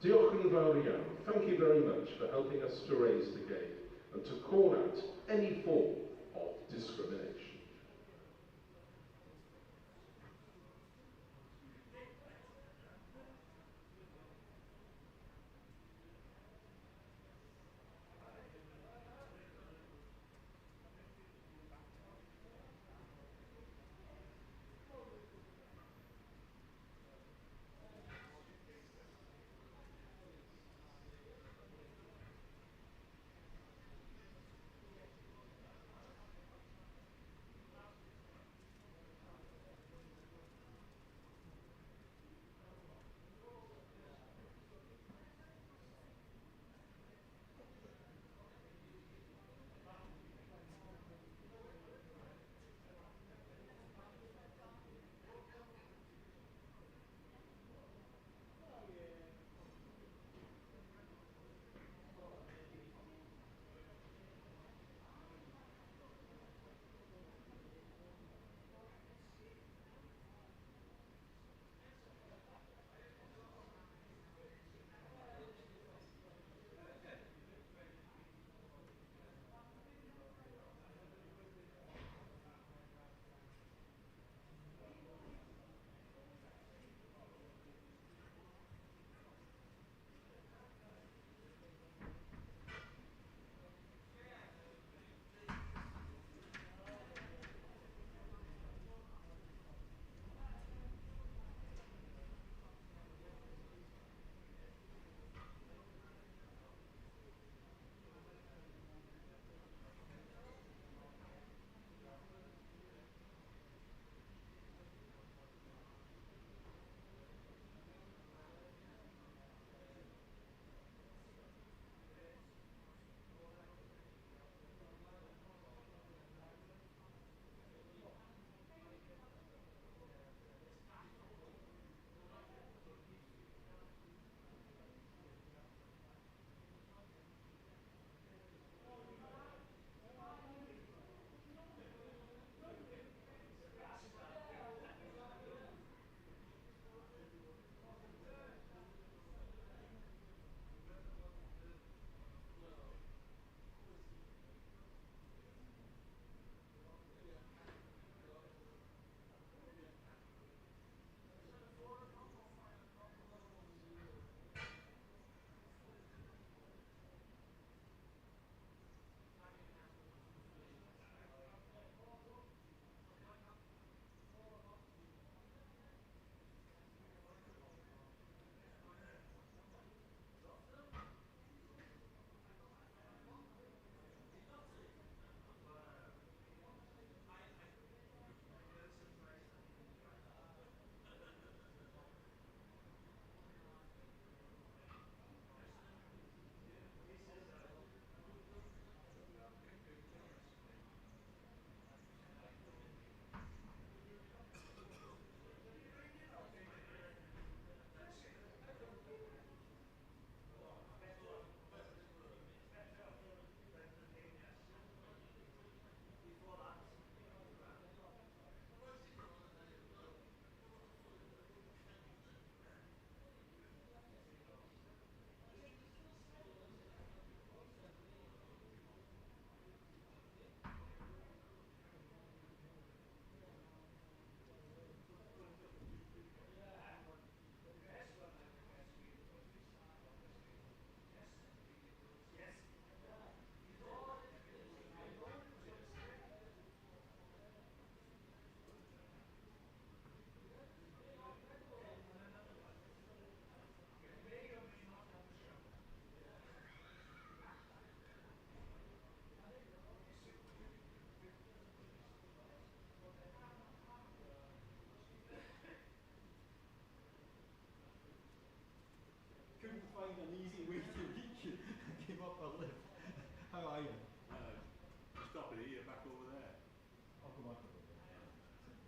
Diolch yn fawr iawn. Thank you very much for helping us to raise the game and to call out any form of discrimination. find an easy way to reach you and give up a lift. How are you? Stop it here, back over there. I'll go back.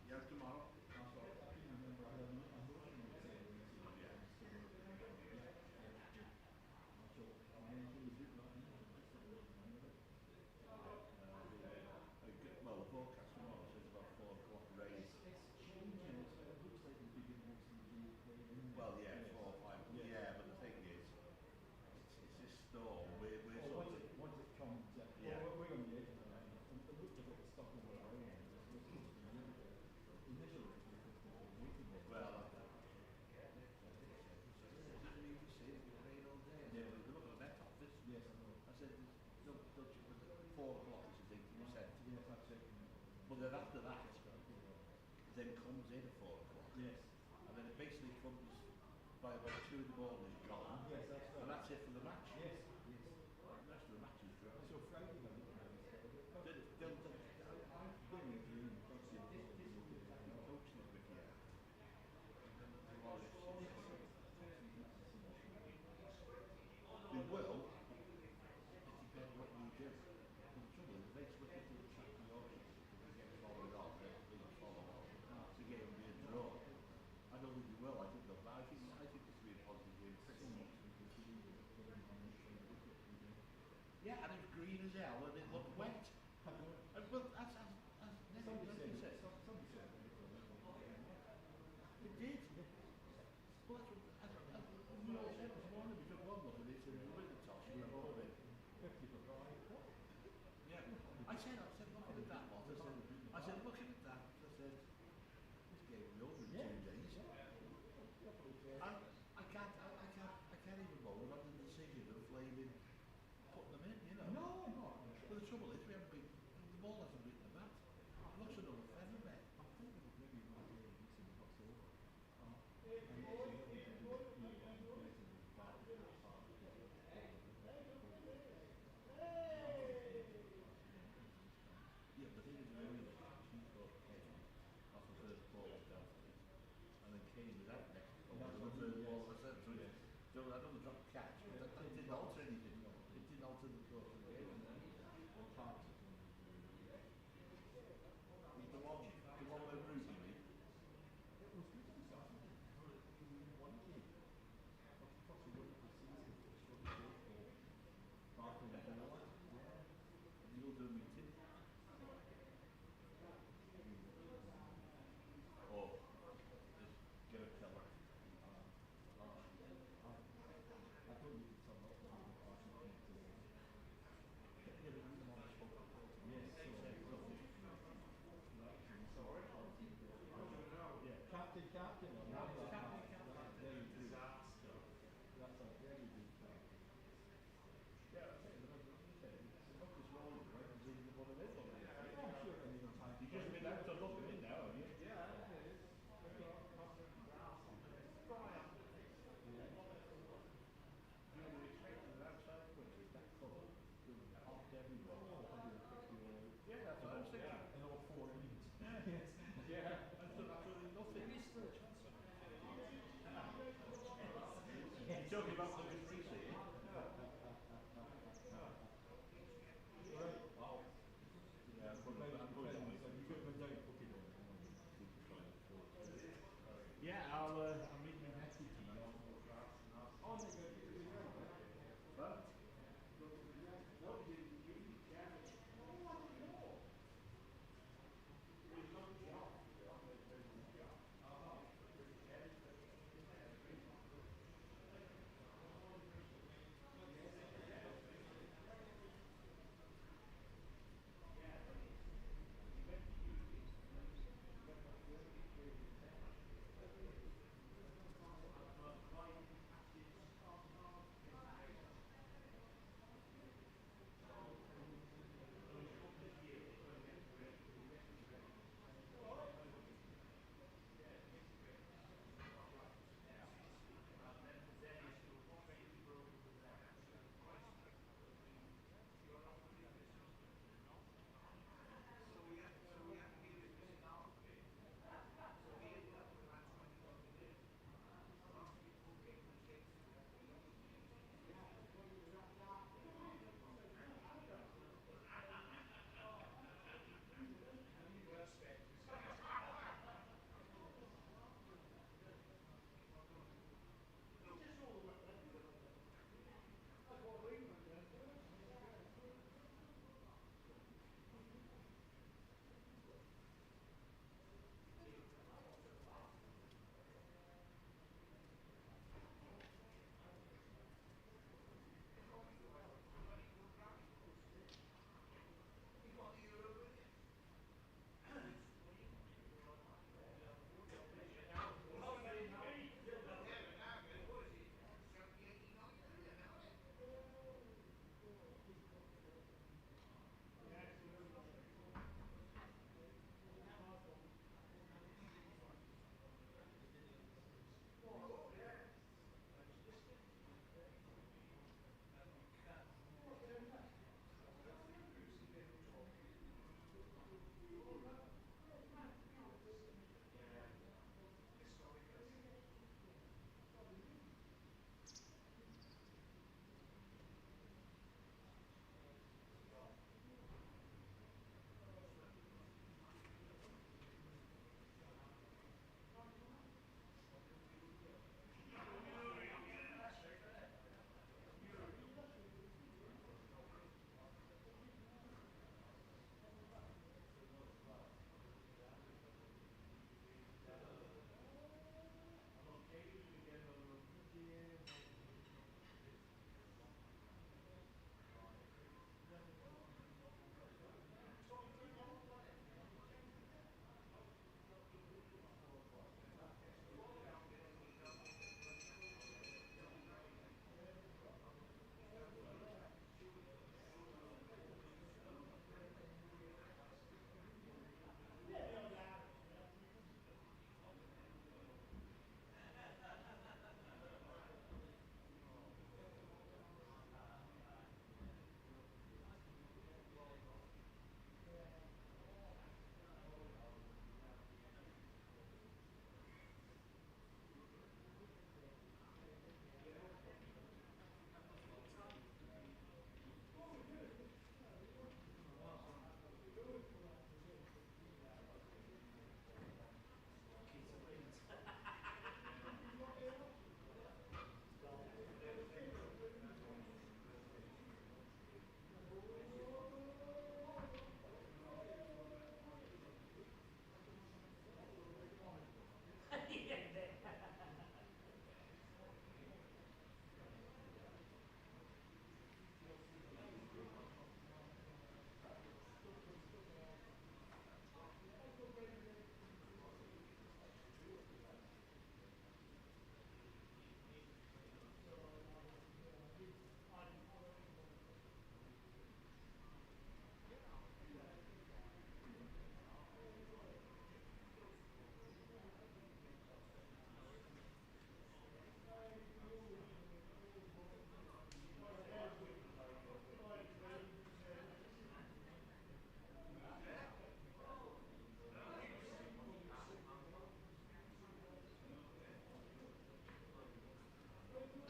Yeah, tomorrow. I can remember I had a notion of saying Well, the forecast tomorrow says about 4 o'clock rain. it's changing. It looks like the beginning of the Well, yeah, 4 or 5. Yeah, but the thing is, it's this storm. We're sort of. once it comes, Yeah. we're on the edge of the line. It looks a bit stuck over the line. Initially, Well, you can see it rain all day. Yeah. They look at the Met Office. yes, I know. I said, don't you, 4 o'clock is 80%. Yes, that's it. But then after that, then comes in at 4 o'clock. Yes. And then it basically comes by about 2 in the morning, gone. Yes, that's right. And that's it for the match. Yes, yes. The rest of the match is dry. So Friday night, They'll getting a dream, that's it. coaching it with you. They will. It depends what you do. The trouble is, they switch it to the track of the audience. If they get followed off, they follow off. The game will be a draw. I don't think they will. I think they'll. I think this will be a positive win. Yeah, and it's green as hell, and it looked wet. And well, that's Somebody said. said It did. Well, that's what we all said this morning. We took one look at it, and we went to the top, we were all in. 50 for Friday. Yeah. I said, looking at that lot. I said, looking at that. I said, this game will be over in 2 days. I can't even bother on the decision of flaming, putting them in, you know. No, no. But the trouble is, the ball hasn't beaten the bat. It looks another feather bed. I think it was maybe one day in October. Yeah, but the thing is, earlier, he got heavy off the first ball down to it. And then Kane was out next. The third ball of the century. So I know the drop catch, but that didn't alter anything. It didn't alter the course of the game. The one where Bruce you mean? It was good on Saturday. One game. First of all, the season was so good. Back in the ball. You'll do a meeting. Or just get a cover. I thought you could turn up with the Arsenal today.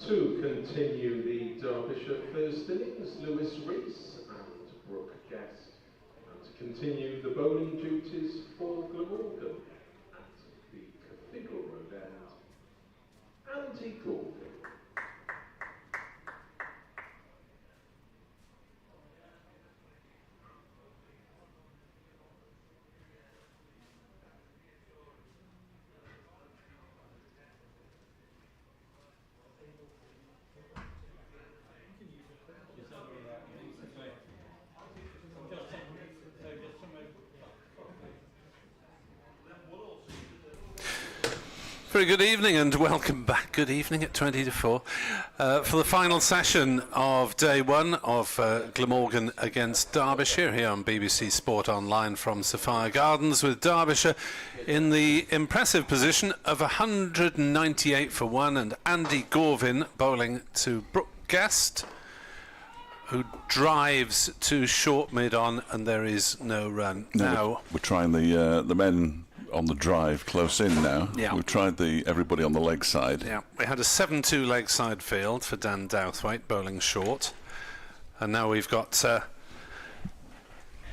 To continue the Derbyshire first innings, Lewis Rees and Brooke Guest. And to continue the bowling duties for Glamorgan at the Cathedral Road end, Andy Gordon. Very good evening and welcome back. Good evening at 20 to 4 for the final session of day one of Glamorgan against Derbyshire here on BBC Sport Online from Sophia Gardens, with Derbyshire in the impressive position of 198 for 1 and Andy Gorvin bowling to Brooke Guest, who drives to short mid on, and there is no run. Now we're trying the men on the drive close in now. Yeah. We've tried everybody on the leg side. Yeah, we had a 7-2 leg side field for Dan Douthwaite bowling short, and now we've got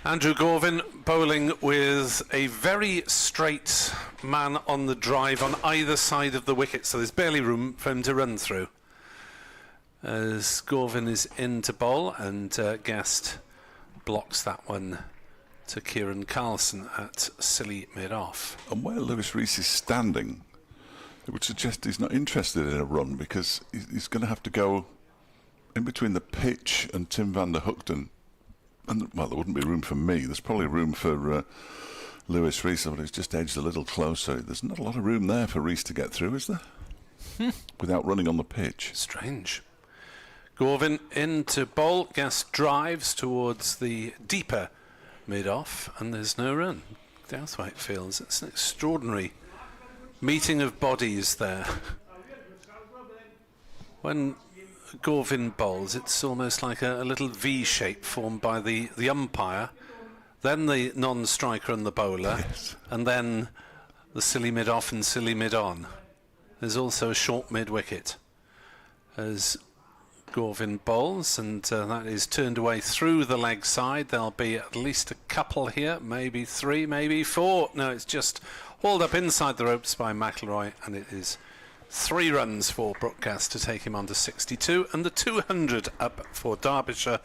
Andrew Gorvin bowling with a very straight man on the drive on either side of the wicket, so there's barely room for him to run through. As Gorvin is in to bowl, and Guest blocks that one to Kieran Carlson at silly mid-off. And where Lewis Rees is standing, it would suggest he's not interested in a run, because he's going to have to go in between the pitch and Tim van der Hoogten. And, well, there wouldn't be room for me. There's probably room for Lewis Rees, but he's just edged a little closer. There's not a lot of room there for Rees to get through, is there? Without running on the pitch. Strange. Gorvin in to bowl. Guest drives towards the deeper mid-off, and there's no run. Douthwaite feels it's an extraordinary meeting of bodies there. When Gorvin bowls, it's almost like a little V shape formed by the umpire, then the non-striker and the bowler, yes, and then the silly mid-off and silly mid-on. There's also a short mid-wicket as Gorvin bowls, and that is turned away through the leg side. There'll be at least a couple here, maybe 3, maybe 4. No, it's just hauled up inside the ropes by McIlroy, and it is 3 runs for Brooke Guest to take him on to 62, and the 200 up for Derbyshire.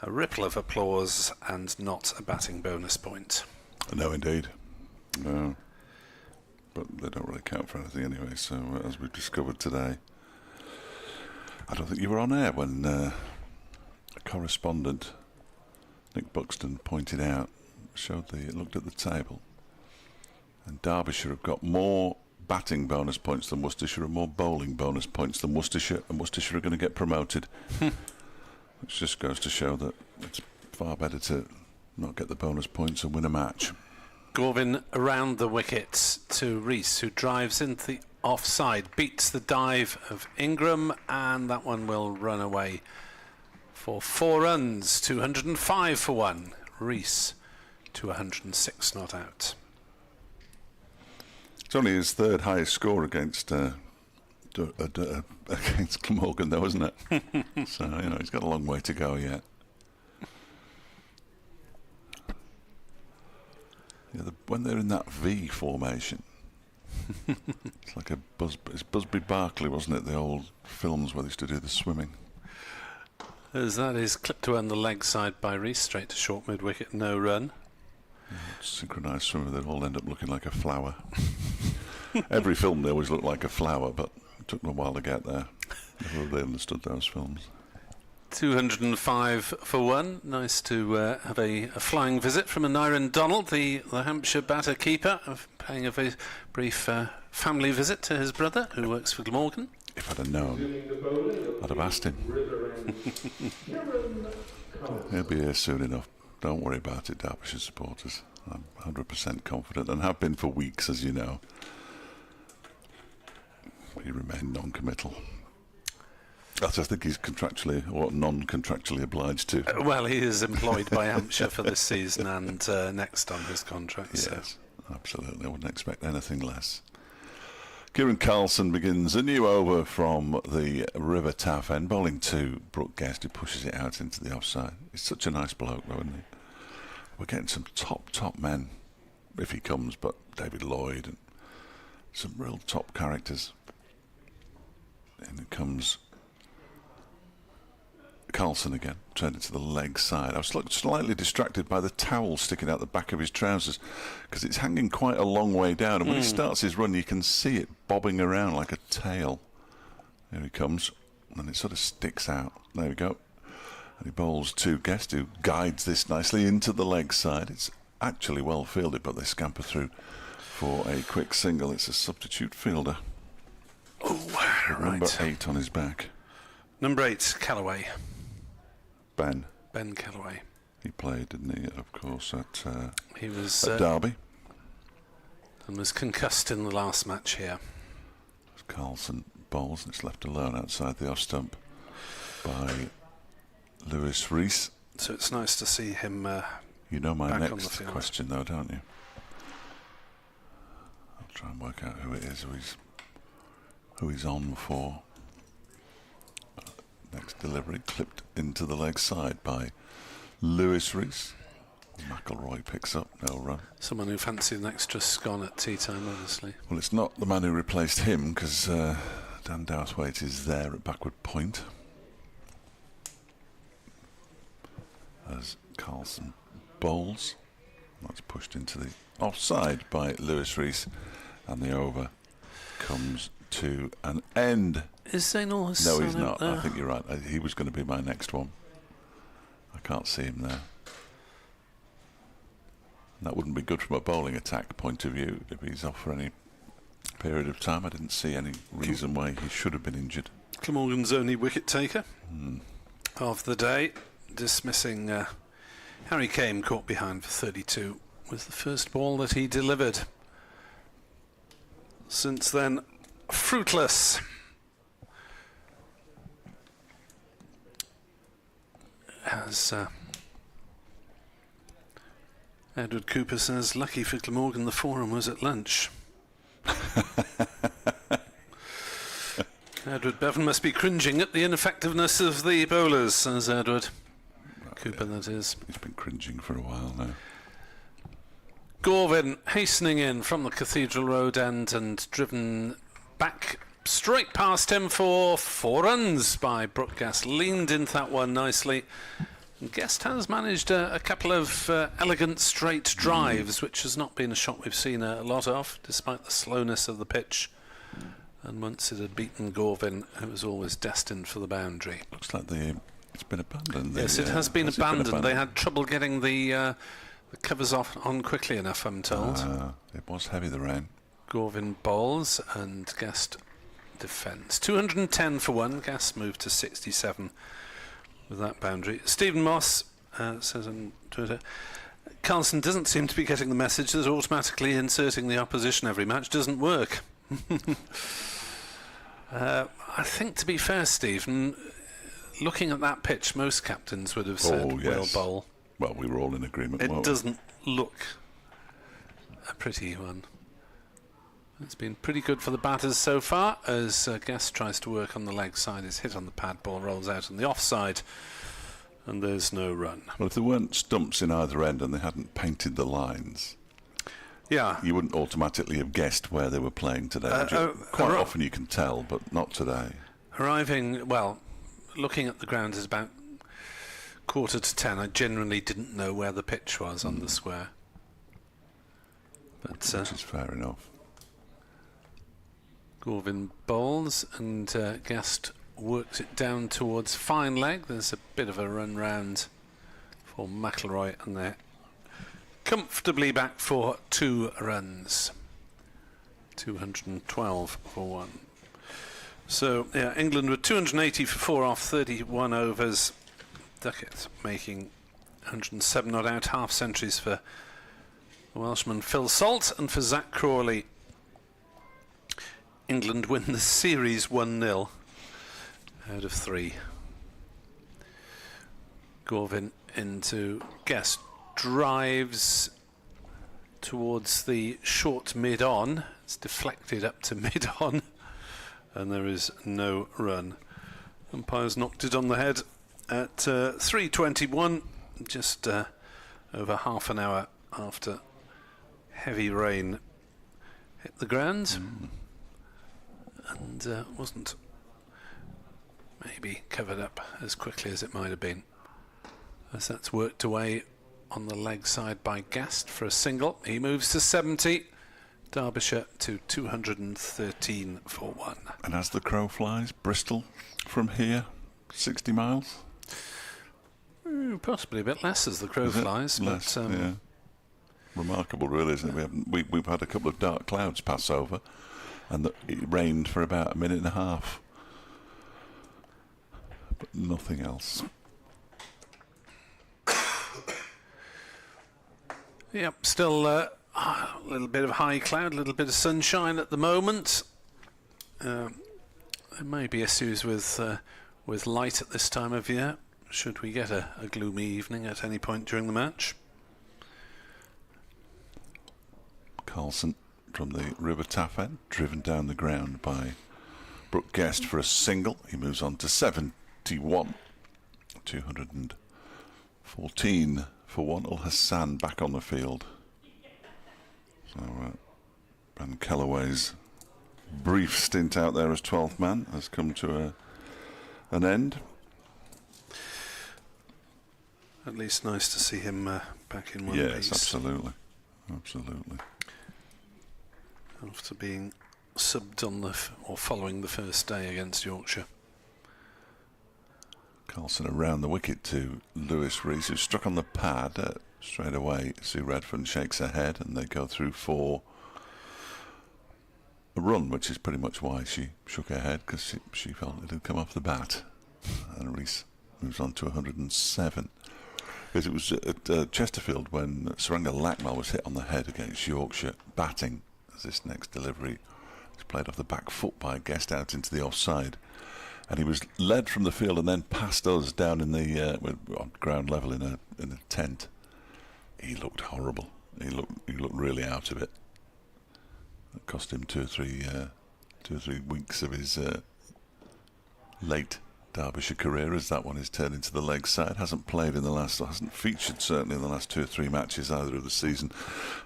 A ripple of applause and not a batting bonus point. No, indeed. No. But they don't really count for anything anyway, so as we've discovered today. I don't think you were on air when a correspondent, Nick Buxton, pointed out, looked at the table, and Derbyshire have got more batting bonus points than Worcestershire and more bowling bonus points than Worcestershire, and Worcestershire are going to get promoted. Which just goes to show that it's far better to not get the bonus points and win a match. Gorvin around the wicket to Rees, who drives into the offside, beats the dive of Ingram, and that one will run away for 4 runs. 205 for 1. Rees to 106 not out. It's only his 3rd highest score against Glamorgan, though, isn't it? So, he's got a long way to go yet. Yeah, when they're in that V formation, it's like it's Busby Berkeley, wasn't it? The old films where they used to do the swimming. As that is clipped to on the leg side by Rees, straight to short mid-wicket, no run. Synchronised swimmer, they all end up looking like a flower. Every film they always look like a flower, but it took them a while to get there. Never really understood those films. 205 for 1. Nice to have a flying visit from Aneurin Donald, the Hampshire batter keeper, paying a very brief family visit to his brother, who works for Glamorgan. If I'd have known, I'd have asked him. He'll be here soon enough. Don't worry about it, Derbyshire supporters. I'm 100% confident, and have been for weeks, as you know. He remained non-committal. I think he's contractually or non-contractually obliged to. Well, he is employed by Hampshire for this season and next on his contract. Yes, absolutely. I wouldn't expect anything less. Kieran Carlson begins a new over from the River Taff end, bowling to Brooke Guest, who pushes it out into the offside. He's such a nice bloke, though, isn't he? We're getting some top men, if he comes, but David Lloyd and some real top characters. And it comes Carlson again, turned it to the leg side. I was slightly distracted by the towel sticking out the back of his trousers because it's hanging quite a long way down, and when he starts his run you can see it bobbing around like a tail. Here he comes, and it sort of sticks out. There we go. And he bowls to Guest, who guides this nicely into the leg side. It's actually well fielded, but they scamper through for a quick single. It's a substitute fielder. Oh, right. Number 8 on his back. Number 8, Callaway. Ben Callaway. He played, didn't he, of course, at He was Derby. And was concussed in the last match here. Carlson bowls, and it's left alone outside the off stump by Lewis Rees. So it's nice to see him You know my back on the next field. question, though, don't you? I'll try and work out who it is, who he's on for. Next delivery clipped into the leg side by Lewis Rees. McIlroy picks up, no run. Someone who fancied an extra scone at tea time, obviously. Well, it's not the man who replaced him, because Dan Douthwaite is there at backward point. As Carlson bowls. That's pushed into the offside by Lewis Rees, and the over comes to an end. Is Zainul Hassan No, he's out not. there? I think you're right. He was going to be my next one. I can't see him there. That wouldn't be good from a bowling attack point of view if he's off for any period of time. I didn't see any reason why he should have been injured. Glamorgan's only wicket taker of the day, dismissing Harry Kane, caught behind for 32, was the first ball that he delivered. Since then, fruitless. As Edward Cooper says, lucky for Glamorgan the forum was at lunch. Edward Bevan must be cringing at the ineffectiveness of the bowlers, says Edward Cooper, that is. He's been cringing for a while now. Gorvin hastening in from the Cathedral Road end and driven back straight past him for 4 runs by Brooke Guest. Leaned into that one nicely. And Guest has managed a couple of elegant straight drives, which has not been a shot we've seen a lot of, despite the slowness of the pitch. And once it had beaten Gorvin, it was always destined for the boundary. Looks like it's been abandoned. Yes, it has been abandoned. They had trouble getting the covers off on quickly enough, I'm told. It was heavy, the rain. Gorvin bowls and Guest defends. 210 for 1. Guest moved to 67 with that boundary. Stephen Moss says on Twitter, Carlson doesn't seem to be getting the message that automatically inserting the opposition every match doesn't work. I think, to be fair, Stephen, looking at that pitch, most captains would have said, well, bowl. Well, we were all in agreement. It doesn't look a pretty one. It's been pretty good for the batters so far, as Guest tries to work on the leg side. Is hit on the pad, ball rolls out on the offside, and there's no run. Well, if there weren't stumps in either end and they hadn't painted the lines, you wouldn't automatically have guessed where they were playing today. Quite often you can tell, but not today. Looking at the ground is about 9:45. I generally didn't know where the pitch was on the square. But which is fair enough. Gorvin bowls and Guest works it down towards fine leg. There's a bit of a run round for McIlroy, and they're comfortably back for 2 runs. 212 for 1. So, England were 280 for 4 off 31 overs. Duckett making 107 not out, half centuries for the Welshman Phil Salt, and for Zach Crawley. England win the series 1-0 out of 3. Gorvin into Guest, drives towards the short mid-on. It's deflected up to mid-on, and there is no run. Umpires knocked it on the head at 3:21, just over half an hour after heavy rain hit the ground, and wasn't maybe covered up as quickly as it might have been. As that's worked away on the leg side by Gast for a single. He moves to 70. Derbyshire to 213 for 1. And as the crow flies, Bristol from here, 60 miles? Possibly a bit less as the crow flies. Less, but, yeah. Remarkable, really, isn't it? We've had a couple of dark clouds pass over, and it rained for about a minute and a half. But nothing else. Yep, still a little bit of high cloud, a little bit of sunshine at the moment. There may be issues with light at this time of year, should we get a gloomy evening at any point during the match. Carlson from the River Taff end, driven down the ground by Brooke Guest for a single. He moves on to 71. 214 for 1. Al Hassan back on the field. So Ben Kellaway's brief stint out there as 12th man has come to an end. At least nice to see him back in one piece. Yes, absolutely. Absolutely. After being subbed on or following the first day against Yorkshire. Carlson around the wicket to Lewis Rees, who struck on the pad straight away. Sue Redfern shakes her head, and they go through for a run, which is pretty much why she shook her head, because she felt it had come off the bat. And Rees moves on to 107. Because it was at Chesterfield when Saranga Lakmal was hit on the head against Yorkshire, batting as this next delivery was played off the back foot by a Guest out into the offside. And he was led from the field and then past us down in the on ground level in a tent. He looked horrible. He looked really out of it. It cost him two or three weeks of his late Derbyshire career, as that one is turned into the leg side. Hasn't featured certainly in the last 2 or 3 matches either of the season.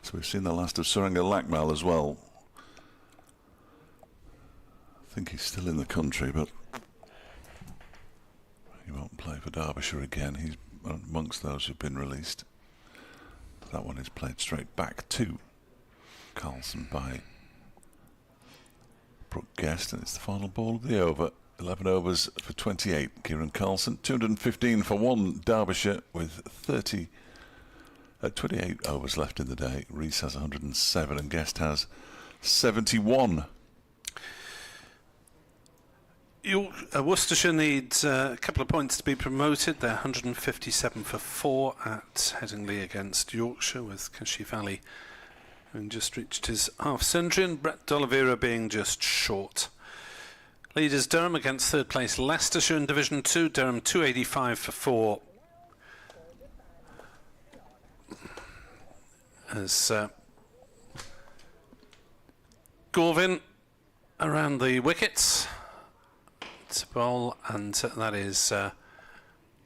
So we've seen the last of Saranga Lakmal as well. I think he's still in the country, but he won't play for Derbyshire again. He's amongst those who've been released. That one is played straight back to Carlson by Brooke Guest, and it's the final ball of the over. 11 overs for 28. Kieran Carlson, 215 for 1. Derbyshire with 28 overs left in the day. Rees has 107 and Guest has 71. Worcestershire needs a couple of points to be promoted. They're 157 for 4 at Headingley against Yorkshire, with Kashif Ali having just reached his half-century and Brett D'Oliveira being just short. Leaders Durham against third place Leicestershire in Division 2. Durham 285 for 4. As Gorvin around the wickets to bowl, and that is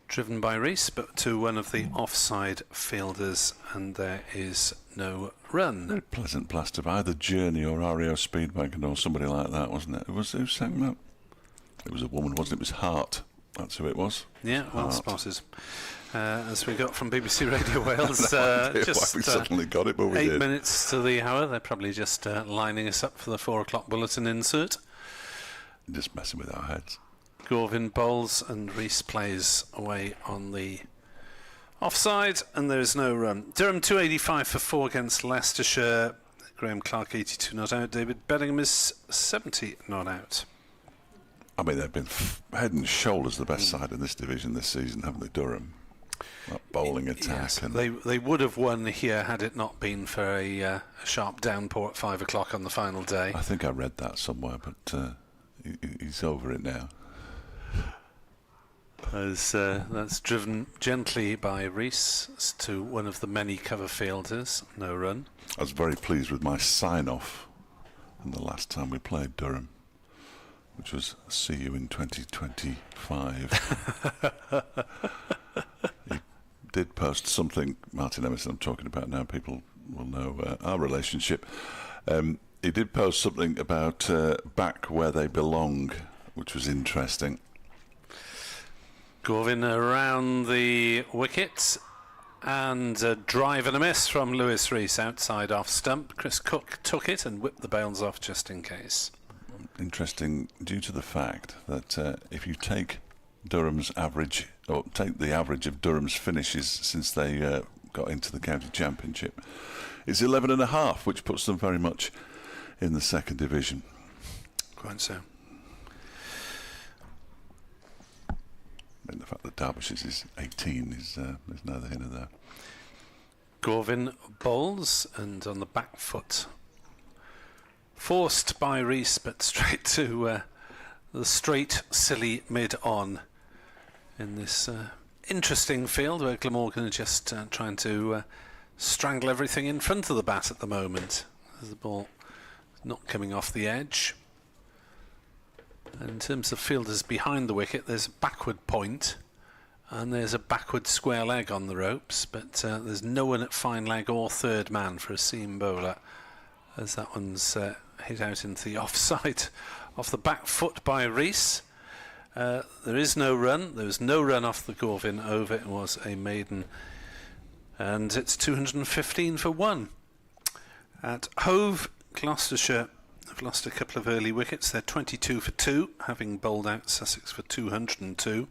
driven by Rees, but to one of the offside fielders, and there is no run. Very pleasant plaster by either Journey or REO Speedwagon or somebody like that, wasn't it? Who sang that? It was a woman, wasn't it? It was Hart. That's who it was. Yeah, well spotted. As we got from BBC Radio Wales, just we suddenly got it, but we 8 did. minutes to the hour. They're probably just lining us up for the 4 o'clock bulletin insert. Just messing with our heads. Gorvin bowls and Rees plays away on the offside, and there is no run. Durham 285 for 4 against Leicestershire. Graham Clark 82 not out. David Bellingham is 70 not out. I mean, they've been head and shoulders the best side in this division this season, haven't they, Durham? That bowling attack. Yes, and they would have won here had it not been for a sharp downpour at 5 o'clock on the final day. I think I read that somewhere, but he's over it now. As that's driven gently by Rees to one of the many cover fielders. No run. I was very pleased with my sign-off and the last time we played Durham, which was see you in 2025. He did post something, Martin Emerson I'm talking about now, people will know our relationship. He did post something about back where they belong, which was interesting. Gorvin around the wicket, and a drive and a miss from Lewis Rees outside off stump. Chris Cook took it and whipped the bails off just in case. Interesting, due to the fact that if you take Durham's average, or take the average of Durham's finishes since they got into the county championship, it's 11.5, which puts them very much in the second division. Quite so. And the fact that Derbyshire's is 18 is neither here nor there. Gorvin bowls, and on the back foot, forced by Rees, but straight to the straight, silly mid-on in this interesting field where Glamorgan are just trying to strangle everything in front of the bat at the moment. The ball not coming off the edge. And in terms of fielders behind the wicket, there's a backward point and there's a backward square leg on the ropes, but there's no one at fine leg or third man for a seam bowler, as that one's hit out into the offside off the back foot by Rees. There is no run. There was no run off the Gorvin over. It was a maiden, and it's 215 for 1. At Hove, Gloucestershire have lost a couple of early wickets. They're 22 for 2, having bowled out Sussex for 202.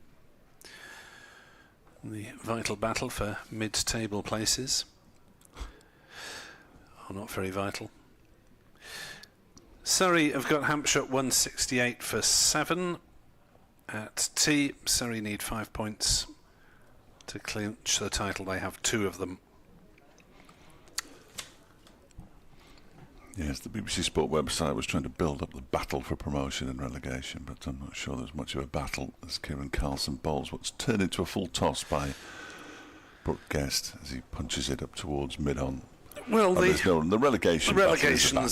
The vital battle for mid-table places. Oh, not very vital. Surrey have got Hampshire 168 for 7. At tea, Surrey need 5 points to clinch the title. They have 2 of them. Yes, the BBC Sport website was trying to build up the battle for promotion and relegation, but I'm not sure there's much of a battle as Kieran Carlson bowls what's turned into a full toss by Brooke Guest as he punches it up towards mid-on. Well, the relegation's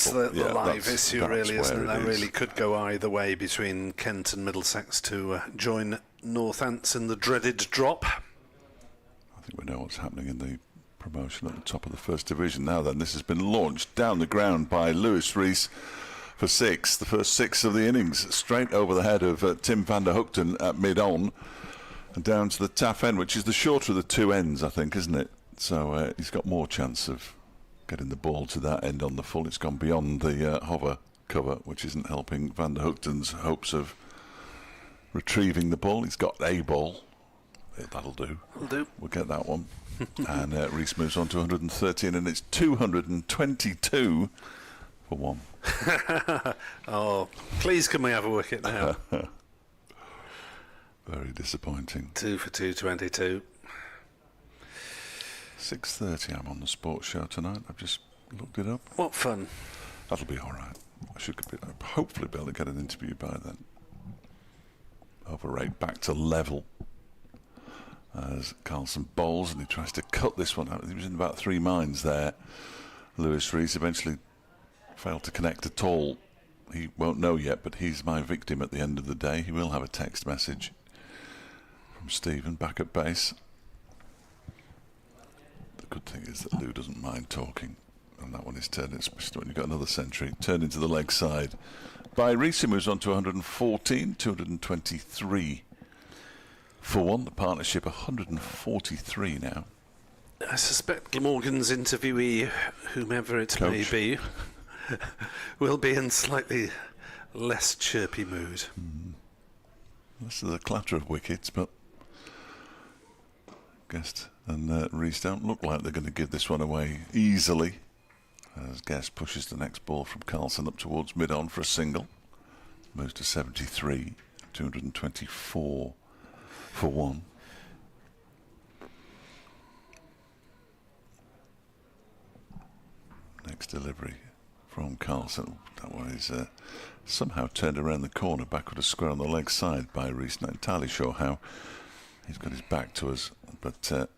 the yeah, live issue, really, isn't it? That is. really could go either way between Kent and Middlesex to join Northants in the dreaded drop. I think we know what's happening in the promotion at the top of the first division now. Then this has been launched down the ground by Lewis Rees for 6, the first 6 of the innings, straight over the head of Tim van der Hoogten at mid-on and down to the taff end, which is the shorter of the 2 ends, I think, isn't it? So he's got more chance of getting the ball to that end on the full. It's gone beyond the hover cover, which isn't helping van der Hoogten's hopes of retrieving the ball. He's got a ball. That'll do. That'll do. We'll get that one. And Rees moves on to 113, and it's 222 for 1. Oh, please can we have a wicket now? Very disappointing. 2 for 222. 6:30 I'm on the sports show tonight. I've just looked it up. What fun. That'll be all right. I should hopefully be able to get an interview by then. Overrate back to level as Carlson bowls, and he tries to cut this one out. He was in about 3 minds there. Lewis Rees eventually failed to connect at all. He won't know yet, but he's my victim at the end of the day. He will have a text message from Stephen back at base. The good thing is that Lou doesn't mind talking, and that one is turned, especially when you've got another century, turned into the leg side by Rees. He moves on to 114, 223 for 1. The partnership 143 now. I suspect Glamorgan's interviewee, whomever it may be, will be in slightly less chirpy mood. This is a clatter of wickets, but Guest and Rees don't look like they're going to give this one away easily, as Guest pushes the next ball from Carlson up towards mid-on for a single. Moves to 73, 224 for 1. Next delivery from Carlson. That one is somehow turned around the corner, backward a square on the leg side by Rees. Not entirely sure how. He's got his back to us, but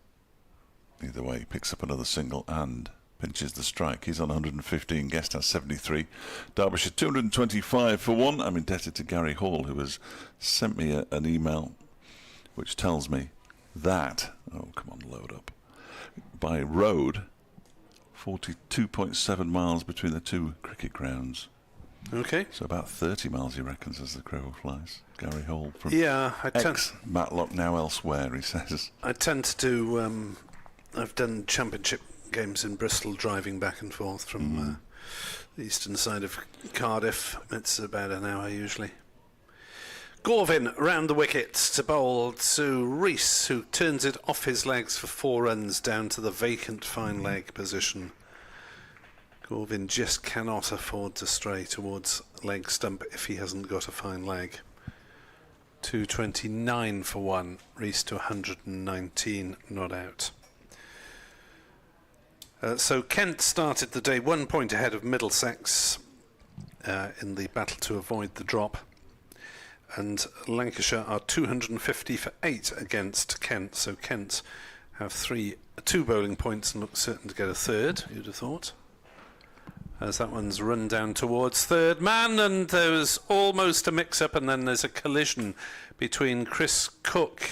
either way, he picks up another single and pinches the strike. He's on 115, Guest has 73. Derbyshire 225 for 1. I'm indebted to Gary Hall, who has sent me an email which tells me that, oh, come on, load up, by road, 42.7 miles between the two cricket grounds. Okay. So about 30 miles, he reckons, as the crow flies. Gary Hall from Matlock, now elsewhere, he says. I tend to do, I've done championship games in Bristol, driving back and forth from the eastern side of Cardiff. It's about an hour usually. Gorvin round the wickets to bowl to Rees, who turns it off his legs for 4 runs down to the vacant fine leg position. Gorvin just cannot afford to stray towards leg stump if he hasn't got a fine leg. 229 for 1, Rees to 119, not out. So Kent started the day 1 point ahead of Middlesex in the battle to avoid the drop. And Lancashire are 250 for 8 against Kent. So Kent have 2 bowling points and look certain to get a third, you'd have thought. As that one's run down towards third man, and there was almost a mix-up, and then there's a collision between Chris Cook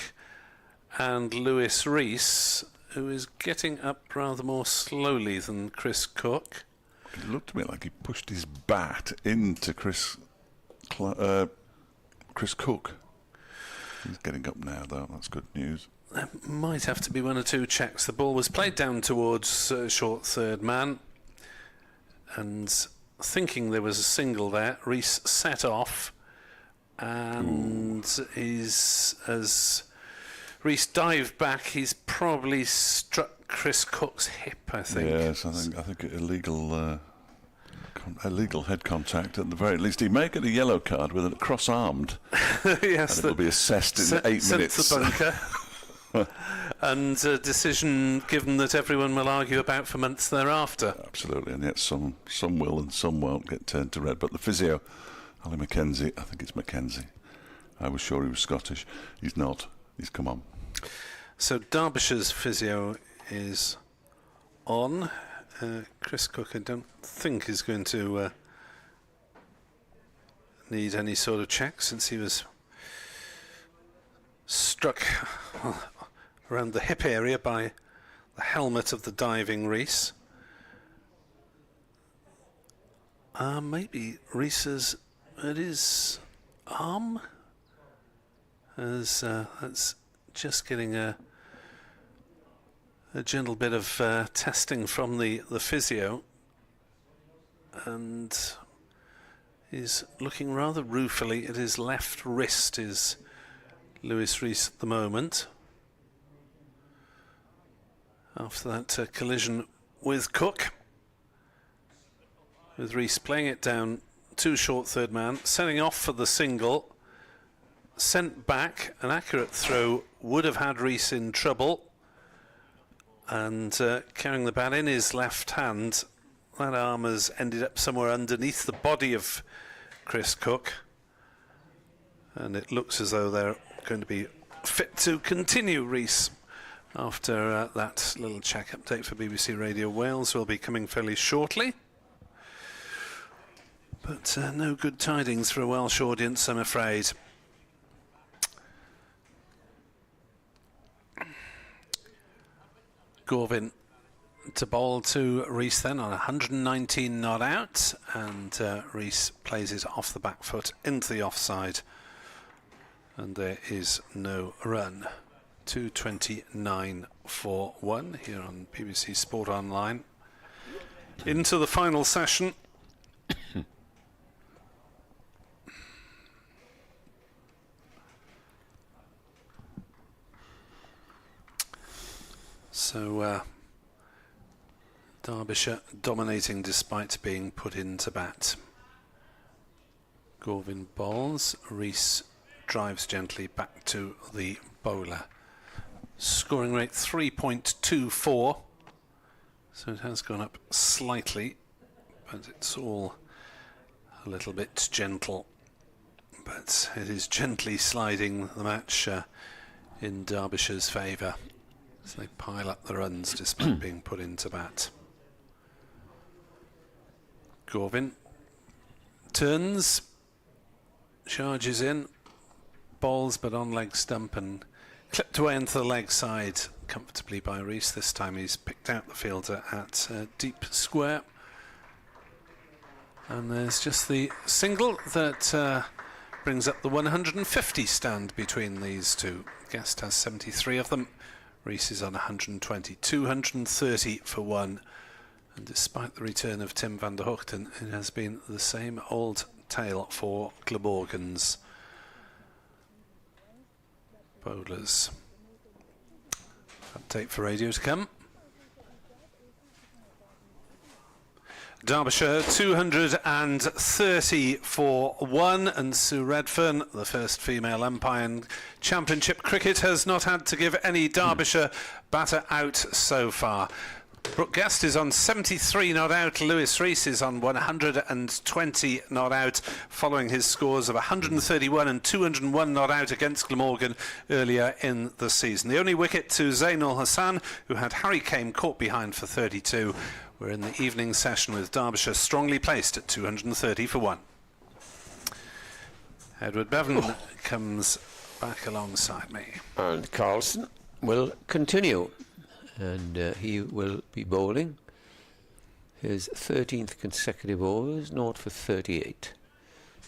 and Lewis Rees, who is getting up rather more slowly than Chris Cook. It looked to me like he pushed his bat into Chris Cook. He's getting up now, though. That's good news. There might have to be 1 or 2 checks. The ball was played down towards short third man, and thinking there was a single there, Rees set off, and as Rees dived back, he's probably struck Chris Cook's hip, I think. Yes, I think illegal head contact at the very least. He may get a yellow card with it cross-armed. Yes, and it will be assessed in 8 minutes. The bunker. And a decision given that everyone will argue about for months thereafter. Absolutely, and yet some will and some won't get turned to red. But the physio, Ali Mackenzie, I think it's Mackenzie. I was sure he was Scottish. He's not. He's come on. So Derbyshire's physio is on. Chris Cook, I don't think is going to need any sort of check, since he was struck around the hip area by the helmet of the diving Rees. Maybe Rees's at his arm, as that's just getting a gentle bit of testing from the physio, and he's looking rather ruefully at his left wrist, is Lewis Rees at the moment, after that collision with Cook, with Rees playing it down to short third man, setting off for the single, sent back. An accurate throw would have had Rees in trouble, and carrying the bat in his left hand, that arm has ended up somewhere underneath the body of Chris Cook, and it looks as though they're going to be fit to continue. Rees, after that little check update for BBC Radio Wales, will be coming fairly shortly. But no good tidings for a Welsh audience, I'm afraid. Gorvin to bowl to Rees then on 119 not out, and Rees plays it off the back foot into the offside, and there is no run. 229 for 1 here on BBC Sport Online. Into the final session. So Derbyshire dominating despite being put into bat. Gorvin bowls, Rees drives gently back to the bowler. Scoring rate 3.24, so it has gone up slightly, but it's all a little bit gentle. But it is gently sliding the match in Derbyshire's favour, as they pile up the runs despite being put into bat. Gorvin turns, charges in, bowls but on leg stump and clipped away into the leg side comfortably by Rees. This time he's picked out the fielder at deep square. And there's just the single that brings up the 150 stand between these two. Guest has 73 of them. Rees is on 120, 230 for one. And despite the return of Tim van der Hoogten, it has been the same old tale for Glamorgan's bowlers. Update for radio to come. Derbyshire 230 for one, and Sue Redfern, the first female umpire in Championship cricket, has not had to give any Derbyshire batter out so far. Brooke Guest is on 73 not out. Lewis Rees is on 120 not out, following his scores of 131 and 201 not out against Glamorgan earlier in the season. The only wicket to Zainul Hassan, who had Harry Kane caught behind for 32. We're in the evening session with Derbyshire strongly placed at 230 for one. Edward Bevan comes back alongside me. And Carlson will continue. And he will be bowling his 13th consecutive overs, 0 for 38.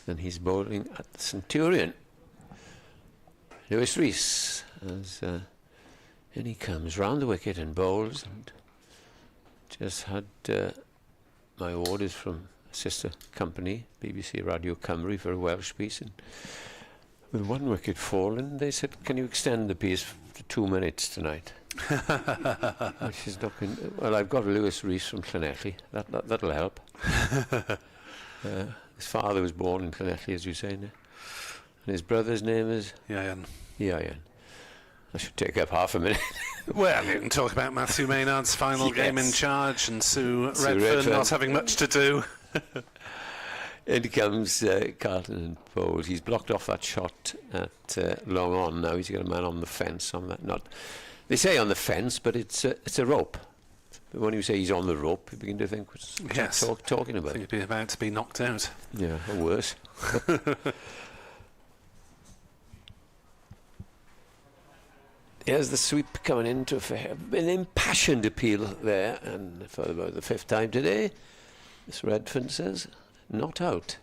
And he's bowling at the Centurion. Lewis Rees, as in he comes round the wicket and bowls. And just had my orders from a sister company, BBC Radio Cymru, for a Welsh piece. And with one wicket fallen, they said, "Can you extend the piece to 2 minutes tonight?" Which is not going. Well, I've got Lewis Rees from Llanelli. That'll help. His father was born in Llanelli, as you say, and his brother's name is Ian. Ian. I should take up half a minute. Well, you can talk about Matthew Maynard's final game in charge and Sue Redfern not having much to do. In comes Carlton and bowls. He's blocked off that shot at long on now. He's got a man on the fence on that. Not, they say on the fence, but it's a rope. But when you say he's on the rope, you begin to think, what's talking about? I think he'd be about to be knocked out. Yeah, or worse. Here's the sweep coming into an impassioned appeal there, and for about the 5th time today, Miss Redfern says, not out.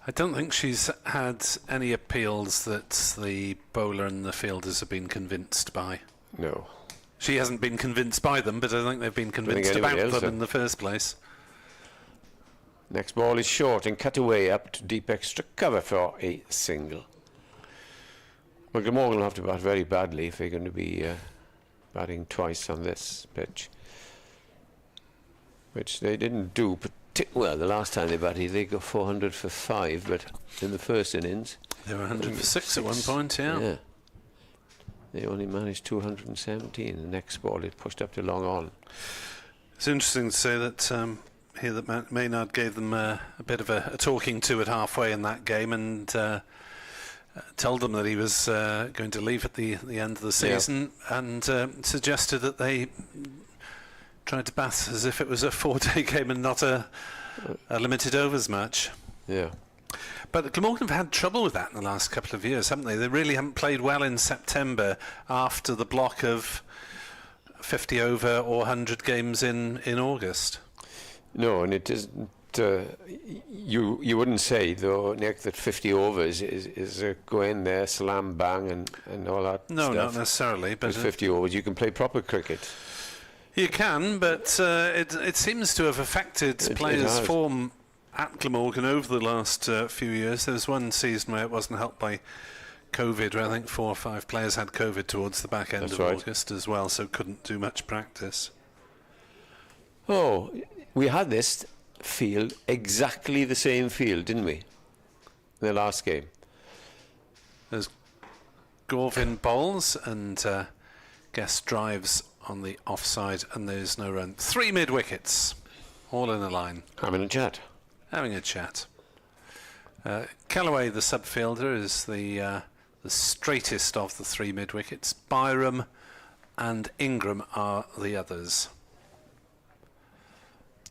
I don't think she's had any appeals that the bowler and the fielders have been convinced by. No. She hasn't been convinced by them, but I think they've been convinced about them in the first place. Next ball is short and cut away up to deep extra cover for a single. Well, Glamorgan will have to bat very badly if they're going to be batting twice on this pitch, which they didn't do. Well, the last time they batted, they got 400 for 5, but in the first innings, they were 100 for 6 at one point. Yeah. They only managed 217. The next ball it pushed up to long on. It's interesting to say that here that Maynard gave them a bit of a talking to at halfway in that game, and told them that he was going to leave at the end of the season, and suggested that they tried to bat as if it was a 4-day game and not a limited overs match. Yeah. But Glamorgan have had trouble with that in the last couple of years, haven't they? They really haven't played well in September after the block of 50 over or 100 games in August. No, and it isn't. You wouldn't say, though, Nick, that 50 overs is go in there, slam bang and all that No, stuff. not necessarily. But 50 overs, you can play proper cricket. You can, but it seems to have affected players' form at Glamorgan over the last few years. There was one season where it wasn't helped by COVID, where I think 4 or 5 players had COVID towards the back end of August as well, so couldn't do much practice. Oh, we had this field, exactly the same field, didn't we? The last game. There's Gorvin bowls and Guest drives on the offside, and there's no run. 3 mid-wickets, all in a line. Having a chat. Callaway, the subfielder, is the straightest of the 3 mid-wickets. Byram and Ingram are the others.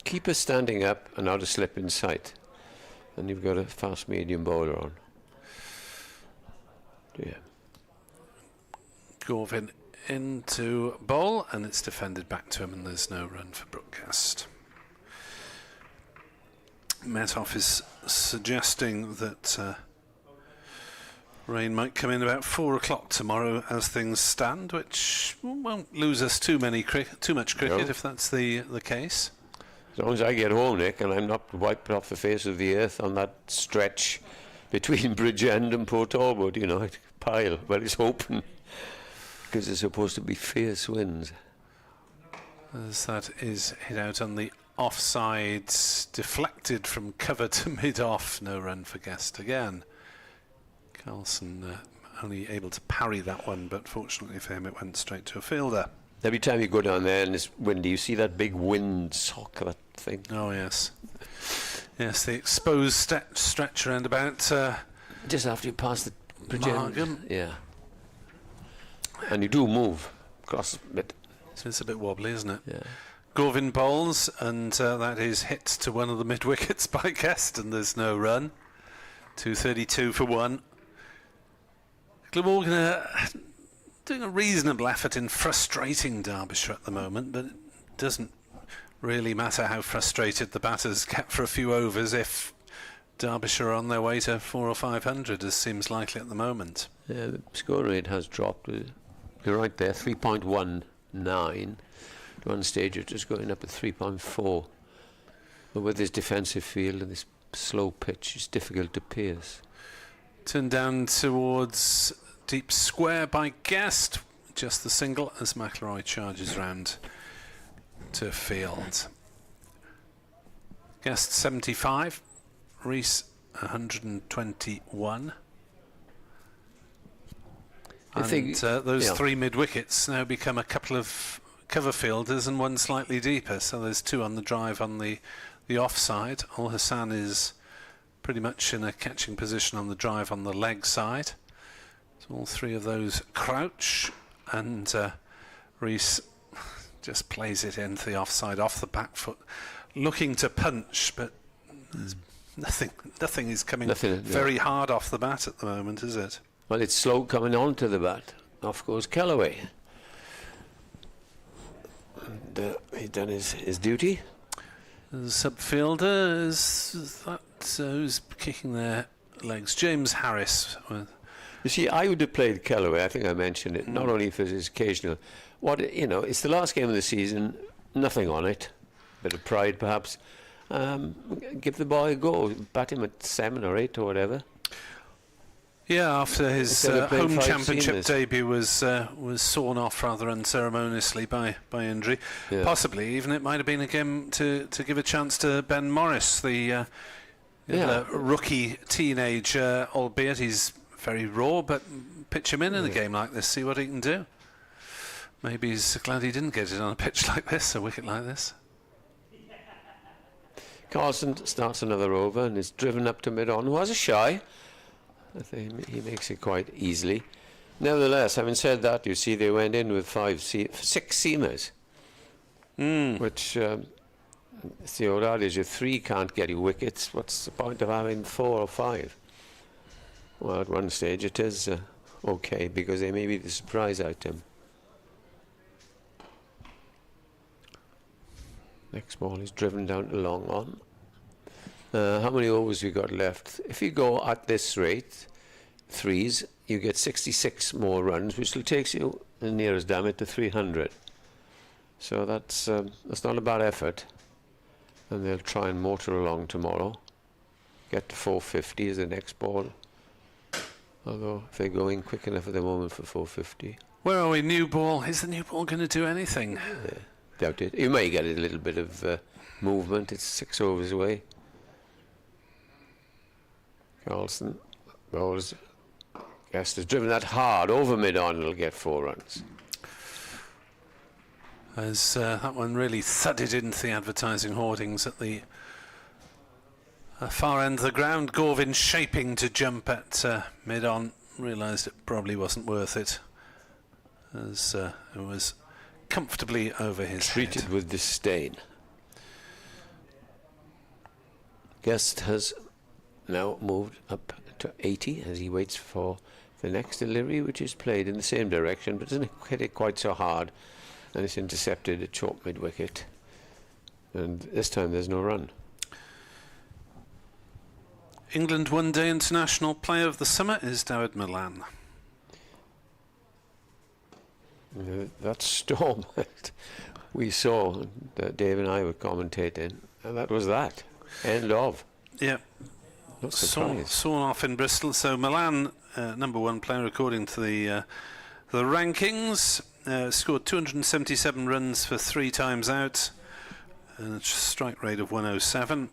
keeper standing up and out of slip in sight. And you've got a fast medium bowler on. Yeah. Gorvin into bowl, and it's defended back to him, and there's no run for broadcast. Metoff is suggesting that rain might come in about 4 o'clock tomorrow as things stand, which won't lose us too much cricket if that's the case. As long as I get home, Nick, and I'm not wiped off the face of the earth on that stretch between Bridgend and Port Talbot, you know, pile, well, it's open because there's supposed to be fierce winds. As that is hit out on the offside, deflected from cover to mid-off, no run for Guest again. Carlson only able to parry that one, but fortunately for him it went straight to a fielder. Every time you go down there and it's windy, you see that big wind sock, that thing. Oh yes. Yes, the exposed stretch around about just after you pass the Glamorgan. Yeah. And you do move across a bit. So it's a bit wobbly, isn't it? Yeah. Gorvin bowls, and that is hit to one of the mid-wickets by Guest, and there's no run. 232 for 1. Glamorgan doing a reasonable effort in frustrating Derbyshire at the moment, but it doesn't really matter how frustrated the batters get for a few overs if Derbyshire are on their way to 400 or 500, as seems likely at the moment. Yeah, the score rate has dropped. You're right there, 3.19. At one stage it's just going up at 3.4. But with this defensive field and this slow pitch, it's difficult to pierce. Turned down towards deep square by Guest. Just the single as McIlroy charges round to field. Guest 75, Rees 121. I think those three mid-wickets now become a couple of cover fielders and one slightly deeper. So there's two on the drive on the offside. Al Hassan is pretty much in a catching position on the drive on the leg side. So all three of those crouch, and Rees just plays it into the offside off the back foot, looking to punch, but nothing is coming very hard off the bat at the moment, is it? Well, it's slow coming onto the bat. Off goes Callaway. And he's done his duty. The sub-fielder is that who's kicking their legs? James Harris. You see, I would have played Callaway. I think I mentioned it, not only for his occasional. It's the last game of the season. Nothing on it. Bit of pride, perhaps. Give the boy a go. Bat him at 7 or 8 or whatever. Yeah, after his home championship seamers. debut was sawn off rather unceremoniously by injury. Yeah. Possibly even it might have been a game to give a chance to Ben Morris, the rookie teenager, albeit he's very raw, but pitch him in a game like this, see what he can do. Maybe he's glad he didn't get it on a pitch like this, a wicket like this. Carlson starts another over and is driven up to mid-on. Was a shy. I think he makes it quite easily. Nevertheless, having said that, you see they went in with 6 seamers, which it's the old adage, if 3 can't get you wickets, what's the point of having 4 or 5? Well, at one stage it is okay, because they may be the surprise item. Next ball is driven down to long on. How many overs we got left? If you go at this rate, 3s, you get 66 more runs, which will take you the nearest damn it to 300. So that's not a bad effort. And they'll try and motor along tomorrow. Get to 450 is the next ball. Although if they go in quick enough at the moment for 450. Where are we? New ball. Is the new ball going to do anything? Doubt it. You may get a little bit of movement. It's 6 overs away. Carlson bowls. Guest has driven that hard over mid-on. It'll get 4 runs. As that one really thudded into the advertising hoardings at the far end of the ground. Gorvin shaping to jump at mid-on. Realised it probably wasn't worth it, as it was comfortably over his Treated head. with disdain. Guest has now moved up to 80 as he waits for the next delivery, which is played in the same direction but doesn't hit it quite so hard, and it's intercepted at short mid-wicket, and this time there's no run. England One Day International Player of the Summer is David Milan. That storm that we saw, that Dave and I were commentating, and that was that. End of. Yeah. Not surprised. Sawn off in Bristol. So Milan, number one player according to the rankings, scored 277 runs for 3 times out, and a strike rate of 107.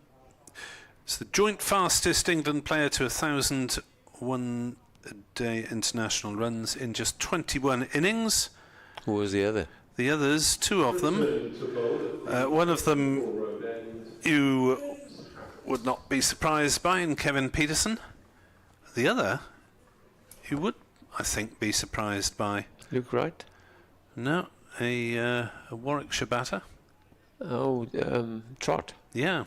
It's the joint fastest England player to 1,000 one-day international runs in just 21 innings. Who was the other? The others, 2 of them. One of them you would not be surprised by, in Kevin Peterson. The other you would, I think, be surprised by. Luke Wright? No, a Warwickshire batter. Oh, Trott. Yeah.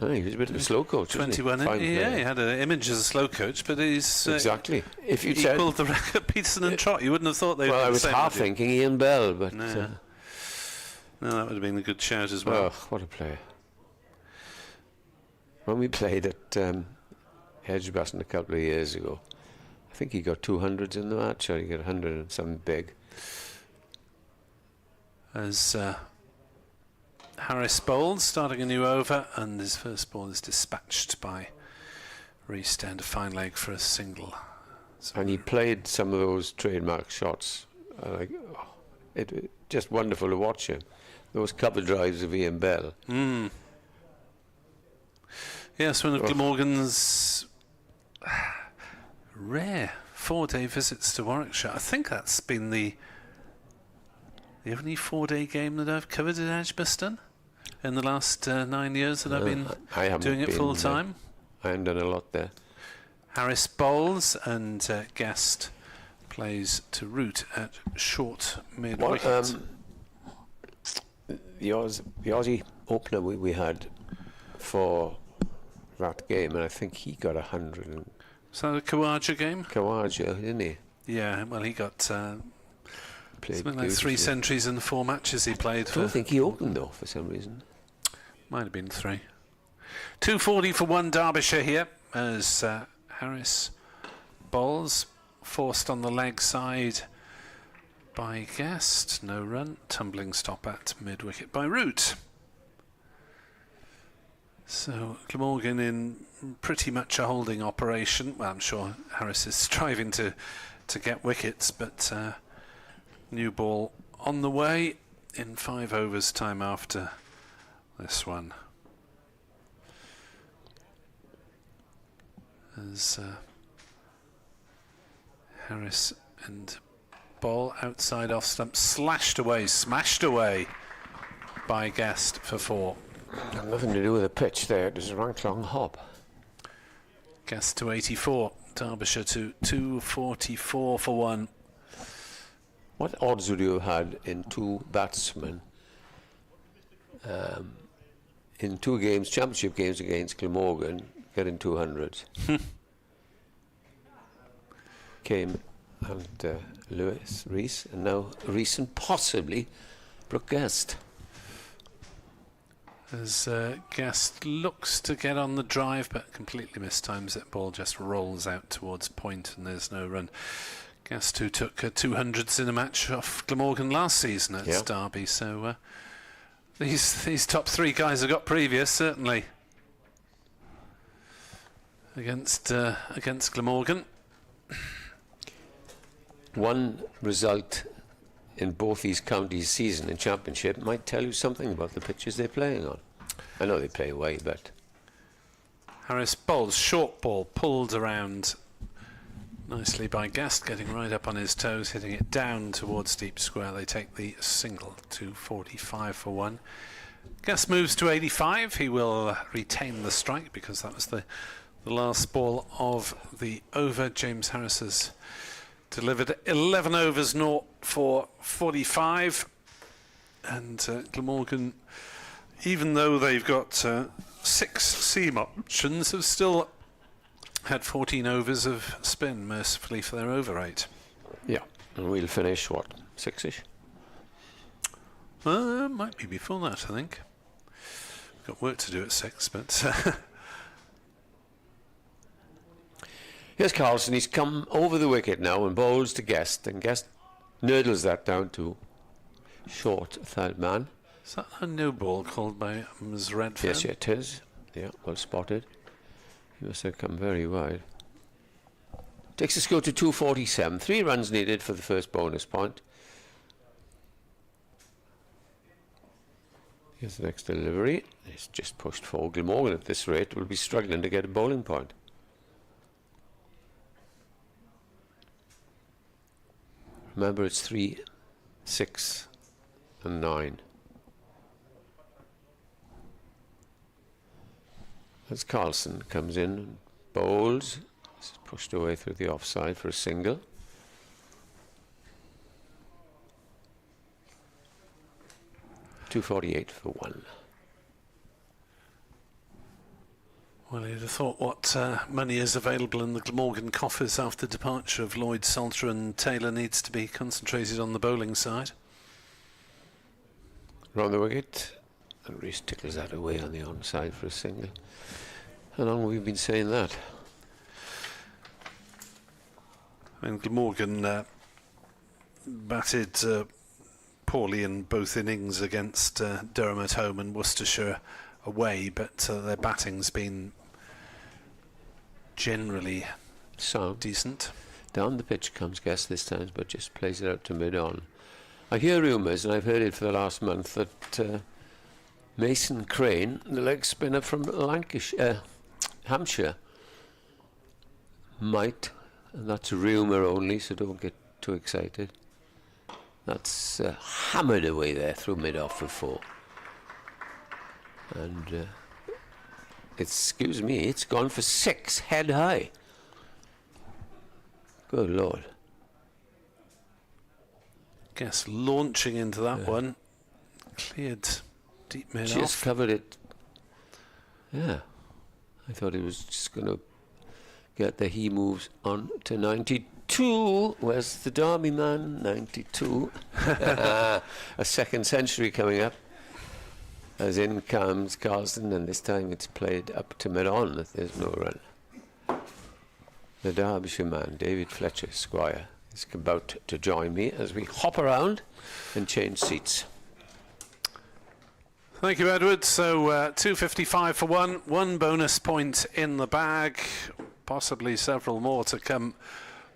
Oh, he was a bit of a slow coach. 21. Yeah, he had an image as a slow coach, but he's exactly. If you equalled the record, Peterson and Trott. You wouldn't have thought they would. Well, I was half thinking Ian Bell, but no, that would have been a good shout as well. Oh, what a player! When we played at Edgbaston a couple of years ago, I think he got 200s in the match, or he got 100 and something big. As Harris bowls, starting a new over, and his first ball is dispatched by Reece down to fine leg for a single. So and he played some of those trademark shots. Just wonderful to watch him. Those cover drives of Ian Bell. Yes, one of Glamorgan's rare 4-day visits to Warwickshire. I think that's been the only 4-day game that I've covered at Edgbaston in the last 9 years that I've been doing it full time. I haven't done a lot there. Harris bowls and Guest plays to root at short mid-wicket. The Aussie opener we had for that game, and I think he got 100. Was that a Khawaja game? Khawaja, didn't he? Yeah, well, he got something like 3 centuries in the 4 matches he played. I don't think he opened though for some reason. Might have been 3. 240 for 1 Derbyshire here as Harris bowls, forced on the leg side by Guest. No run. Tumbling stop at mid-wicket by Root. So Glamorgan in pretty much a holding operation. Well, I'm sure Harris is striving to get wickets, but new ball on the way in 5 overs time after this one. As Harris and ball outside off stump, smashed away by Guest for 4. Nothing to do with the pitch there. It was a rank long hop. Guest to 84. Derbyshire to 244 for 1. What odds would you have had in 2 batsmen in 2 games, championship games against Glamorgan, getting 200s? Came and Lewis, Reece, and now Reece and possibly Brooke Guest. As Guest looks to get on the drive, but completely mistimes it. Ball just rolls out towards point, and there's no run. Guest who took 200s in a match off Glamorgan last season at Derby. So these top 3 guys have got previous, certainly, against Glamorgan. One result in both these counties' season and championship might tell you something about the pitches they're playing on. I know they play away, but Harris bowls, short ball pulled around nicely by Guest, getting right up on his toes, hitting it down towards deep square. They take the single to 45 for 1. Guest moves to 85. He will retain the strike because that was the last ball of the over. James Harris has delivered 11 overs, 0 for 45, and Glamorgan, even though they've got 6 seam options have still had 14 overs of spin, mercifully for their over 8. Yeah, and we'll finish, what, 6-ish? Might be before that, I think. Got work to do at 6, but... Here's Carlson. He's come over the wicket now and bowls to Guest, and Guest nurdles that down to short third man. Is that a no ball called by Ms. Redfern? Yes, it is. Yeah, well spotted. He must have come very wide. Takes the score to 247. 3 runs needed for the first bonus point. Here's the next delivery. It's just pushed for Glamorgan. At this rate will be struggling to get a bowling point. Remember, it's 3, 6 and 9. As Carlson comes in and bowls, this is pushed away through the offside for a single. .248 for 1. Well, you'd have thought what money is available in the Glamorgan coffers after departure of Lloyd, Salter and Taylor needs to be concentrated on the bowling side. Round the wicket, and Reese tickles that away on the onside for a single. How long have we been saying that? I mean, Glamorgan batted poorly in both innings against Durham at home and Worcestershire away, but their batting's been generally So decent. down the pitch comes Guest this time, but just plays it out to mid-on. I hear rumours, and I've heard it for the last month, that Mason Crane, the leg spinner from Hampshire, might, and that's a rumour only, so don't get too excited. That's hammered away there through mid-off for 4. And excuse me, it's gone for 6 head high. Good Lord. Guess launching into that one, cleared deep mid-off. Just covered it. Yeah. I thought he was just going to get the he moves on to 92. Where's the Derby man? 92. A second century coming up. As in comes Carlson, and this time it's played up to mid-on if there's no run. The Derbyshire man, David Fletcher, Squire, is about to join me as we hop around and change seats. Thank you, Edward. So 255 for 1. 1 bonus point in the bag. Possibly several more to come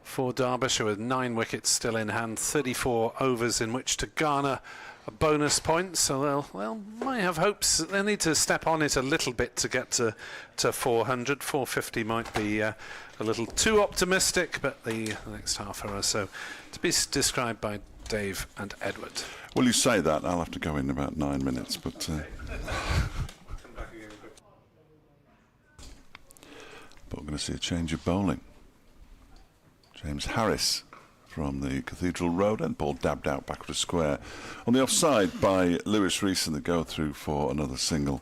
for Derbyshire with 9 wickets still in hand. 34 overs in which to garner a bonus point. So they'll might have hopes. They need to step on it a little bit to get to 400. 450 might be a little too optimistic, but the next half hour or so to be described by Dave and Edward. Well, you say that, I'll have to go in about 9 minutes, but we're going to see a change of bowling. James Harris from the Cathedral Road, and ball dabbed out back to square. On the offside by Lewis Rees, and the go through for another single.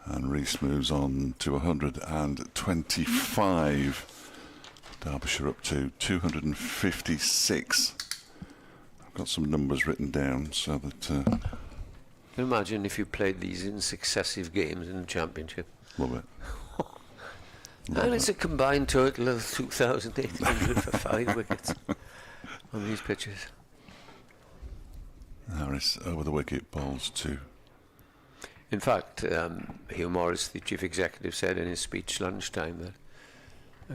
And Rees moves on to 125. Derbyshire up to 256. I've got some numbers written down so that... Imagine if you played these in successive games in the Championship. Love it. And it's a combined total of 2,800 for 5 wickets on these pitches. Harris over the wicket, bowls 2. In fact, Hugh Morris, the chief executive, said in his speech lunchtime that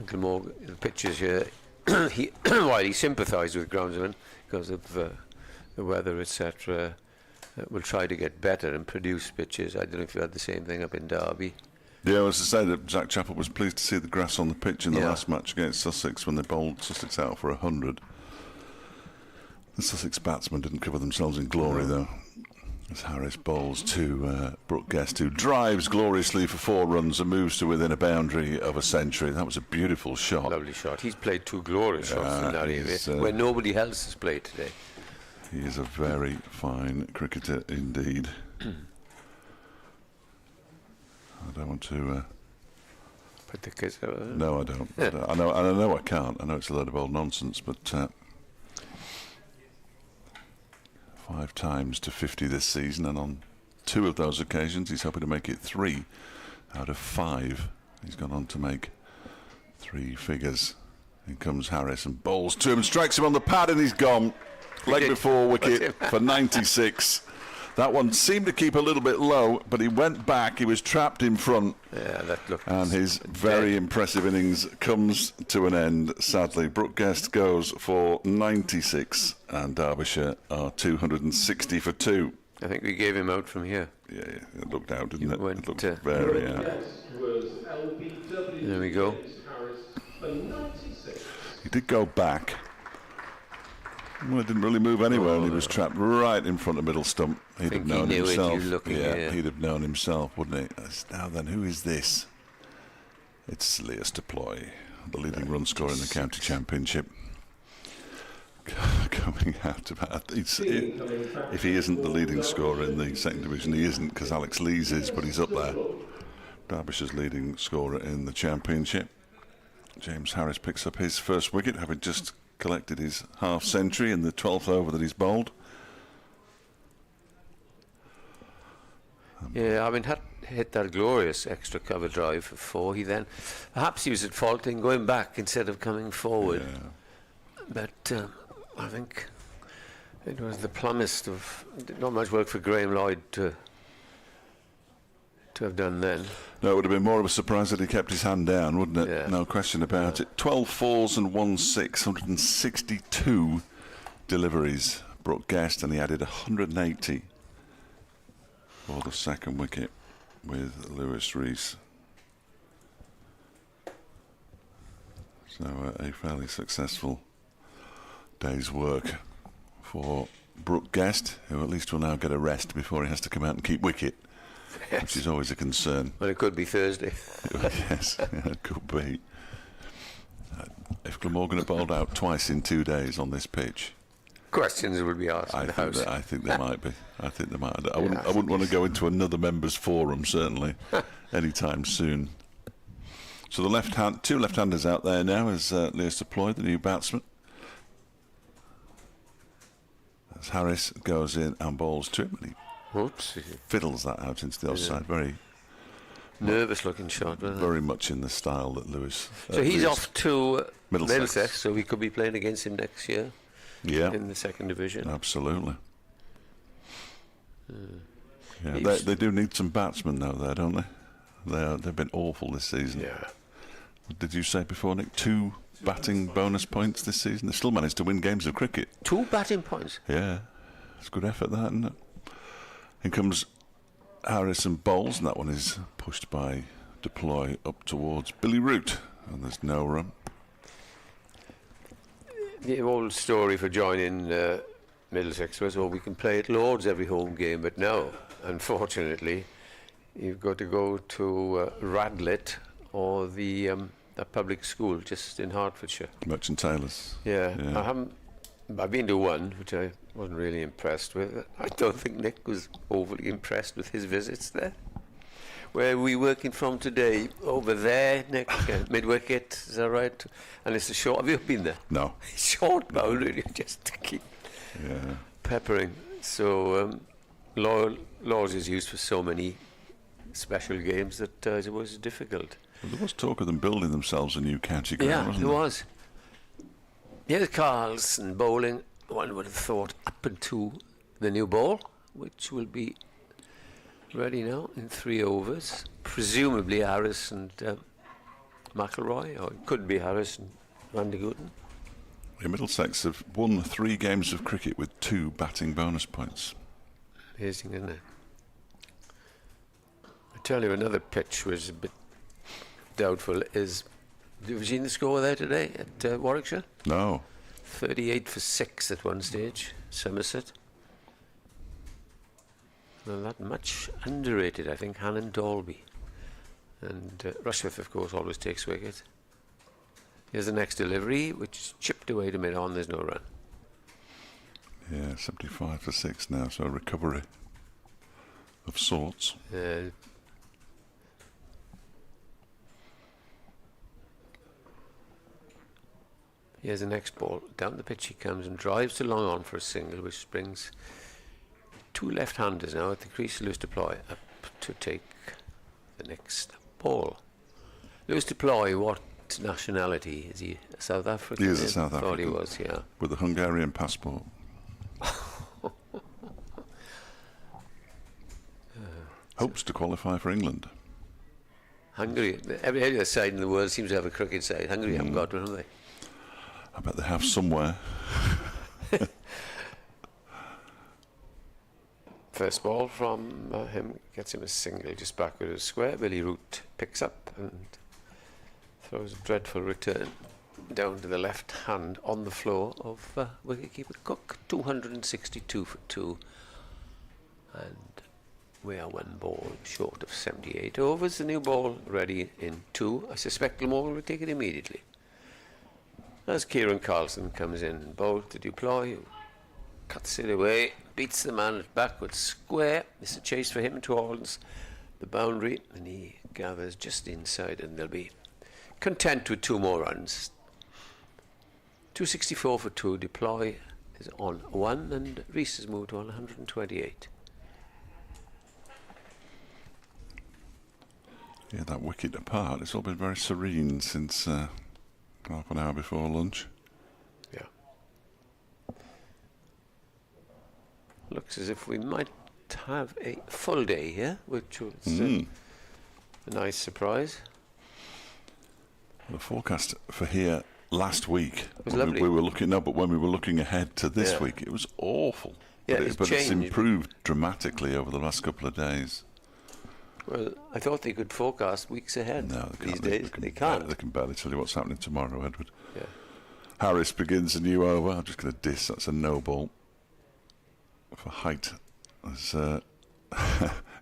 Glamorgan, the pitches here, while he sympathised with groundsmen because of the weather, etc., will try to get better and produce pitches. I don't know if you had the same thing up in Derby. Yeah, I was to say that Zach Chappell was pleased to see the grass on the pitch in the last match against Sussex when they bowled Sussex out for 100. The Sussex batsmen didn't cover themselves in glory, though. As Harris bowls to Brooke Guest, who drives gloriously for 4 runs and moves to within a boundary of a century. That was a beautiful shot. Lovely shot. He's played 2 glorious shots in that area where nobody else has played today. He is a very fine cricketer indeed. don't want to. Put the kids out. No, I don't. I know I can't. I know it's a load of old nonsense, but 5 times to 50 this season, and on 2 of those occasions, he's hoping to make it 3 out of 5. He's gone on to make 3 figures. In comes Harris and bowls to him, strikes him on the pad, and he's gone. Leg before wicket for 96. That one seemed to keep a little bit low, but he went back. He was trapped in front. Yeah, that looked. And his very impressive innings comes to an end, sadly. Brooke Guest goes for 96, and Derbyshire are 260 for 2. I think we gave him out from here. Yeah, it looked out, didn't it? Went, it looked very out. There we go. He did go back. Well, it didn't really move anywhere, and he was trapped right in front of middle stump. He'd have known himself. He'd have known himself, wouldn't he? Now then, who is this? It's Lewis Deploy, the leading run scorer in the county championship. Coming out about if he isn't the leading scorer in the second division, he isn't, because Alex Lees is, but he's up there. Derbyshire's leading scorer in the championship. James Harris picks up his first wicket, having just collected his half century in the 12th over that he's bowled. Yeah, I mean, hit that glorious extra cover drive for 4. Perhaps he was at fault in going back instead of coming forward. Yeah. But I think it was the plumbest of, not much work for Graham Lloyd to have done then. No, it would have been more of a surprise that he kept his hand down, wouldn't it? Yeah. No question about it. 12 fours and 1 6, 162 deliveries. Brooke Guest, and he added 180 for the second wicket with Lewis Rees. So a fairly successful day's work for Brooke Guest, who at least will now get a rest before he has to come out and keep wicket. Yes. Which is always a concern. Well, it could be Thursday. Yes, yeah, it could be. If Glamorgan had bowled out twice in 2 days on this pitch, questions would be asked in the house. I think there might be. I think there might. I wouldn't want to go into another members' forum, certainly, anytime soon. So the 2 left-handers out there now as Lewis Deploy, the new batsman. As Harris goes in and bowls to him, and he fiddles that out into the offside. Very nervous-looking shot. Very much in the style that Lewis. So he's off to Middlesex, so we could be playing against him next year. Yeah, in the second division. Absolutely. Yeah, they do need some batsmen now, there, don't they? They've been awful this season. Yeah. Did you say before, Nick, 2 batting bonus points this season? They still managed to win games of cricket. 2 batting points? Yeah. It's good effort, that, isn't it? In comes Harris and bowls, and that one is pushed by Deploy up towards Billy Root, and there's no run. The old story for joining Middlesex was, we can play at Lord's every home game, but no, unfortunately, you've got to go to Radlett or the public school just in Hertfordshire. Merchant Taylors. Yeah. I've been to one, which I wasn't really impressed with. I don't think Nick was overly impressed with his visits there. Where are we working from today? Over there, Nick, mid-wicket, is that right? And it's a short, have you been there? No. Short boundary, just to keep peppering. So Lord's is used for so many special games that it was difficult. Well, there was talk of them building themselves a new county ground, wasn't there? Yeah, there was. Yeah, the Carlson bowling, one would have thought up into the new ball, which will be ready now in 3 overs. Presumably Harris and McElroy, or it could be Harris and Van de Gooten. The Middlesex have won 3 games of cricket with 2 batting bonus points. Amazing, isn't it? I tell you, another pitch was a bit doubtful. Have you seen the score there today at Warwickshire? No. 38 for 6 at one stage, Somerset. Well, not much underrated, I think, Hannon Dalby. And Rushworth, of course, always takes wicket. Here's the next delivery, which is chipped away to mid-on, there's no run. Yeah, 75 for 6 now, so a recovery of sorts. Here's the next ball. Down the pitch he comes and drives to long on for a single, which brings two left-handers now at the crease. Lewis Deploy up to take the next ball. Lewis Deploy, what nationality? Is he a South African? He is a South Thought he African. was, yeah. With a Hungarian passport. Hopes to qualify for England. Hungary, every other side in the world seems to have a cricket side. Hungary haven't got one, have they? I bet they have somewhere. First ball from him gets him a single just back with a square. Billy Root picks up and throws a dreadful return down to the left hand on the floor of wicketkeeper Cook. 262 for 2. And we are 1 ball short of 78 overs. The new ball ready in 2. I suspect Glamorgan will take it immediately. As Kieran Carlson comes in and bowls to Deploy, who cuts it away, beats the man at backwards square. It's a chase for him towards the boundary, and he gathers just inside, and they'll be content with 2 more runs. 264 for 2. Deploy is on 1, and Reese has moved on 128. Yeah, that wicket apart. It's all been very serene since half an hour before lunch. Yeah. Looks as if we might have a full day here, which was a nice surprise. The forecast for here last week, was when lovely. we were looking but when we were looking ahead to this Yeah. week, it was awful. Yeah, but it's changed. improved dramatically over the last couple of days. Well, I thought they could forecast weeks ahead. No, they these can't. days they can't. They can barely tell you what's happening tomorrow, Edward. Yeah. Harris begins a new over. I'm just going to diss. That's a no ball for height. As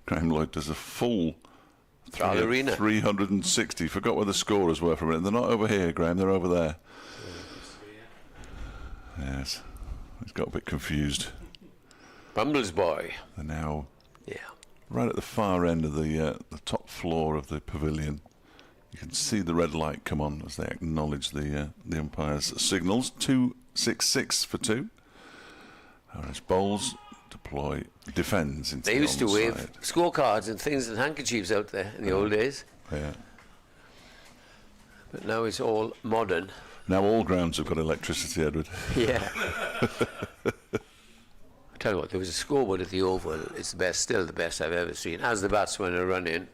Graham Lloyd does a full Ballerina. 360. Forgot where the scorers were for a minute. They're not over here, Graham. They're over there. Yes. He's got a bit confused. Bumbles boy. They're now Yeah. right at the far end of the top floor of the pavilion. You can see the red light come on as they acknowledge the umpire's signals. 266 for 2. Harris bowls, Deploy defends into They the used to wave onside. scorecards and things and handkerchiefs out there in the old days, Yeah. but now it's all modern. Now all grounds have got electricity, Edward. Yeah. I tell you what, there was a scoreboard at the Oval. It's the best, still the best I've ever seen. As the batsmen are running,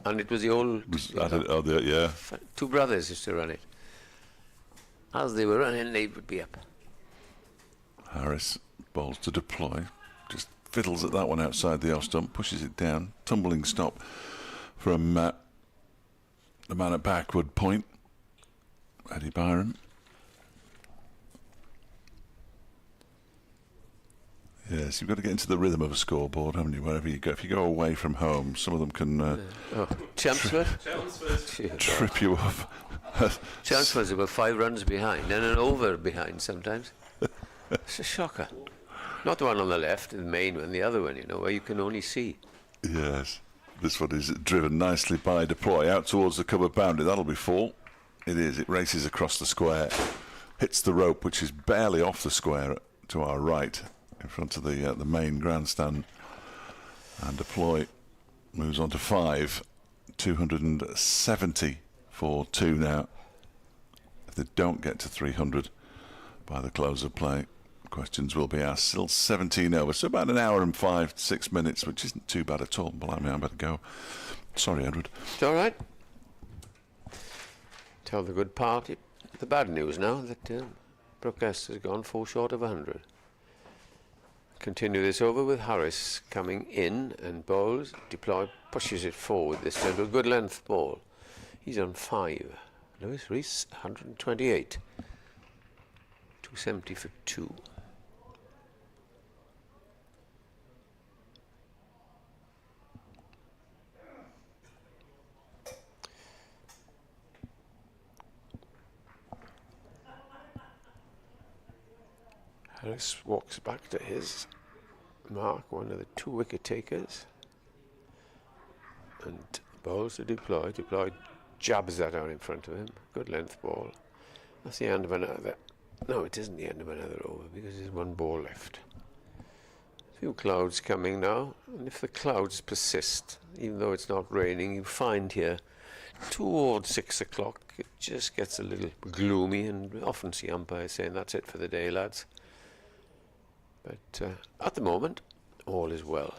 and it was the old Yeah. 2 brothers used to run it. As they were running, they would be up. Harris bowls to Deploy. Just fiddles at that one outside the off stump, pushes it down. Tumbling stop from the man at backward point, Eddie Byron. Yes, you've got to get into the rhythm of a scoreboard, haven't you? Wherever you go, if you go away from home, some of them can Chelmsford? trip you up. Chelmsford's about 5 runs behind and an over behind sometimes. It's a shocker. Not the one on the left, the main one, the other one, you know, where you can only see. Yes, this one is driven nicely by Deploy out towards the covered boundary. That'll be 4. It is. It races across the square, hits the rope, which is barely off the square to our right, in front of the main grandstand, and Deploy moves on to 5. 270 for 2 now. If they don't get to 300 by the close of play, questions will be asked. Still 17 over, so about an hour and 5-6 minutes, which isn't too bad at all. Blimey, I better go. Sorry, Edward. It's all right. Tell the good party the bad news now that Brookes has gone 4 short of 100. Continue this over with Harris coming in and bowls. Deploy pushes it forward this time to a good length ball. He's on 5. Lewis Reese 128. 270 for 2. Harris walks back to his mark, one of the 2 wicket takers, and bowls to Deploy. Deploy jabs that out in front of him. Good length ball. That's the end of another. No, it isn't the end of another over because there's one ball left. A few clouds coming now, and if the clouds persist, even though it's not raining, you find here towards 6 o'clock it just gets a little gloomy, and we often see umpires saying that's it for the day, lads. But at the moment, all is well.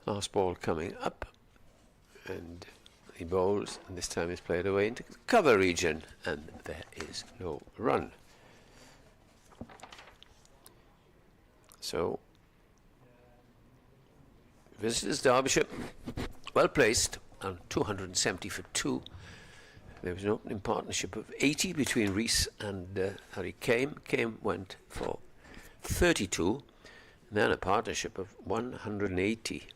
Last ball coming up, and he bowls, and this time he's played away into the cover region, and there is no run. So, visitors Derbyshire, well placed, on 270 for 2. There was an opening partnership of 80 between Rees and Harry Kame. Kame went for 32, and then a partnership of 180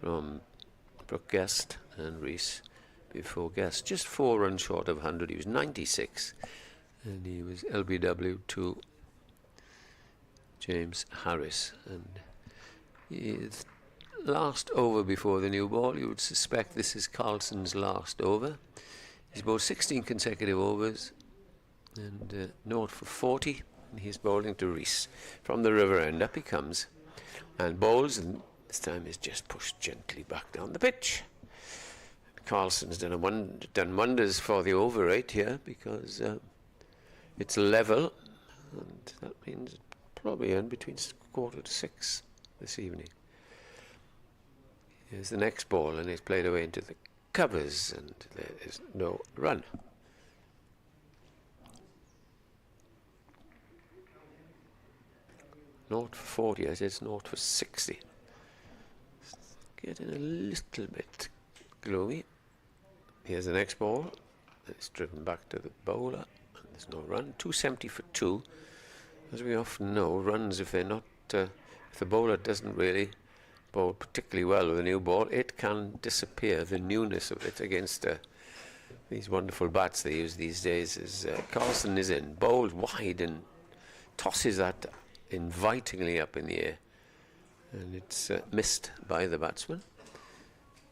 from Brooke Guest and Rees before Guest. Just 4 runs short of 100. He was 96, and he was LBW to James Harris. And his last over before the new ball, you would suspect this is Carlson's last over. He's bowled 16 consecutive overs and 0 for 40, and he's bowling to Rees from the river end. Up he comes and bowls, and this time is just pushed gently back down the pitch. Carlson's done wonders for the over rate here because it's level, and that means it probably end between 5:45 this evening. Here's the next ball, and it's played away into the covers, and there is no run. Not for 40, I said it's not for 60. It's getting a little bit gloomy. Here's the next ball. It's driven back to the bowler, and there's no run. 270 for 2. As we often know, runs, if they're not, if the bowler doesn't really bowl particularly well with a new ball, it can disappear, the newness of it, against these wonderful bats they use these days. As Carlson is in, bowls wide and tosses that invitingly up in the air, and it's missed by the batsman.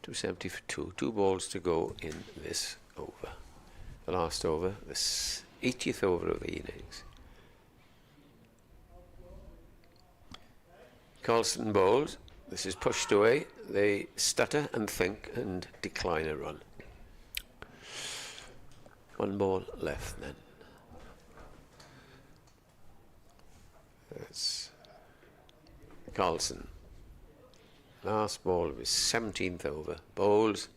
270 for 2. 2 balls to go in this over. The last over, this 80th over of the innings. Carlson bowls. This is pushed away. They stutter and think and decline a run. 1 ball left then. That's Carlson. Last ball of his 17th over. Bowls.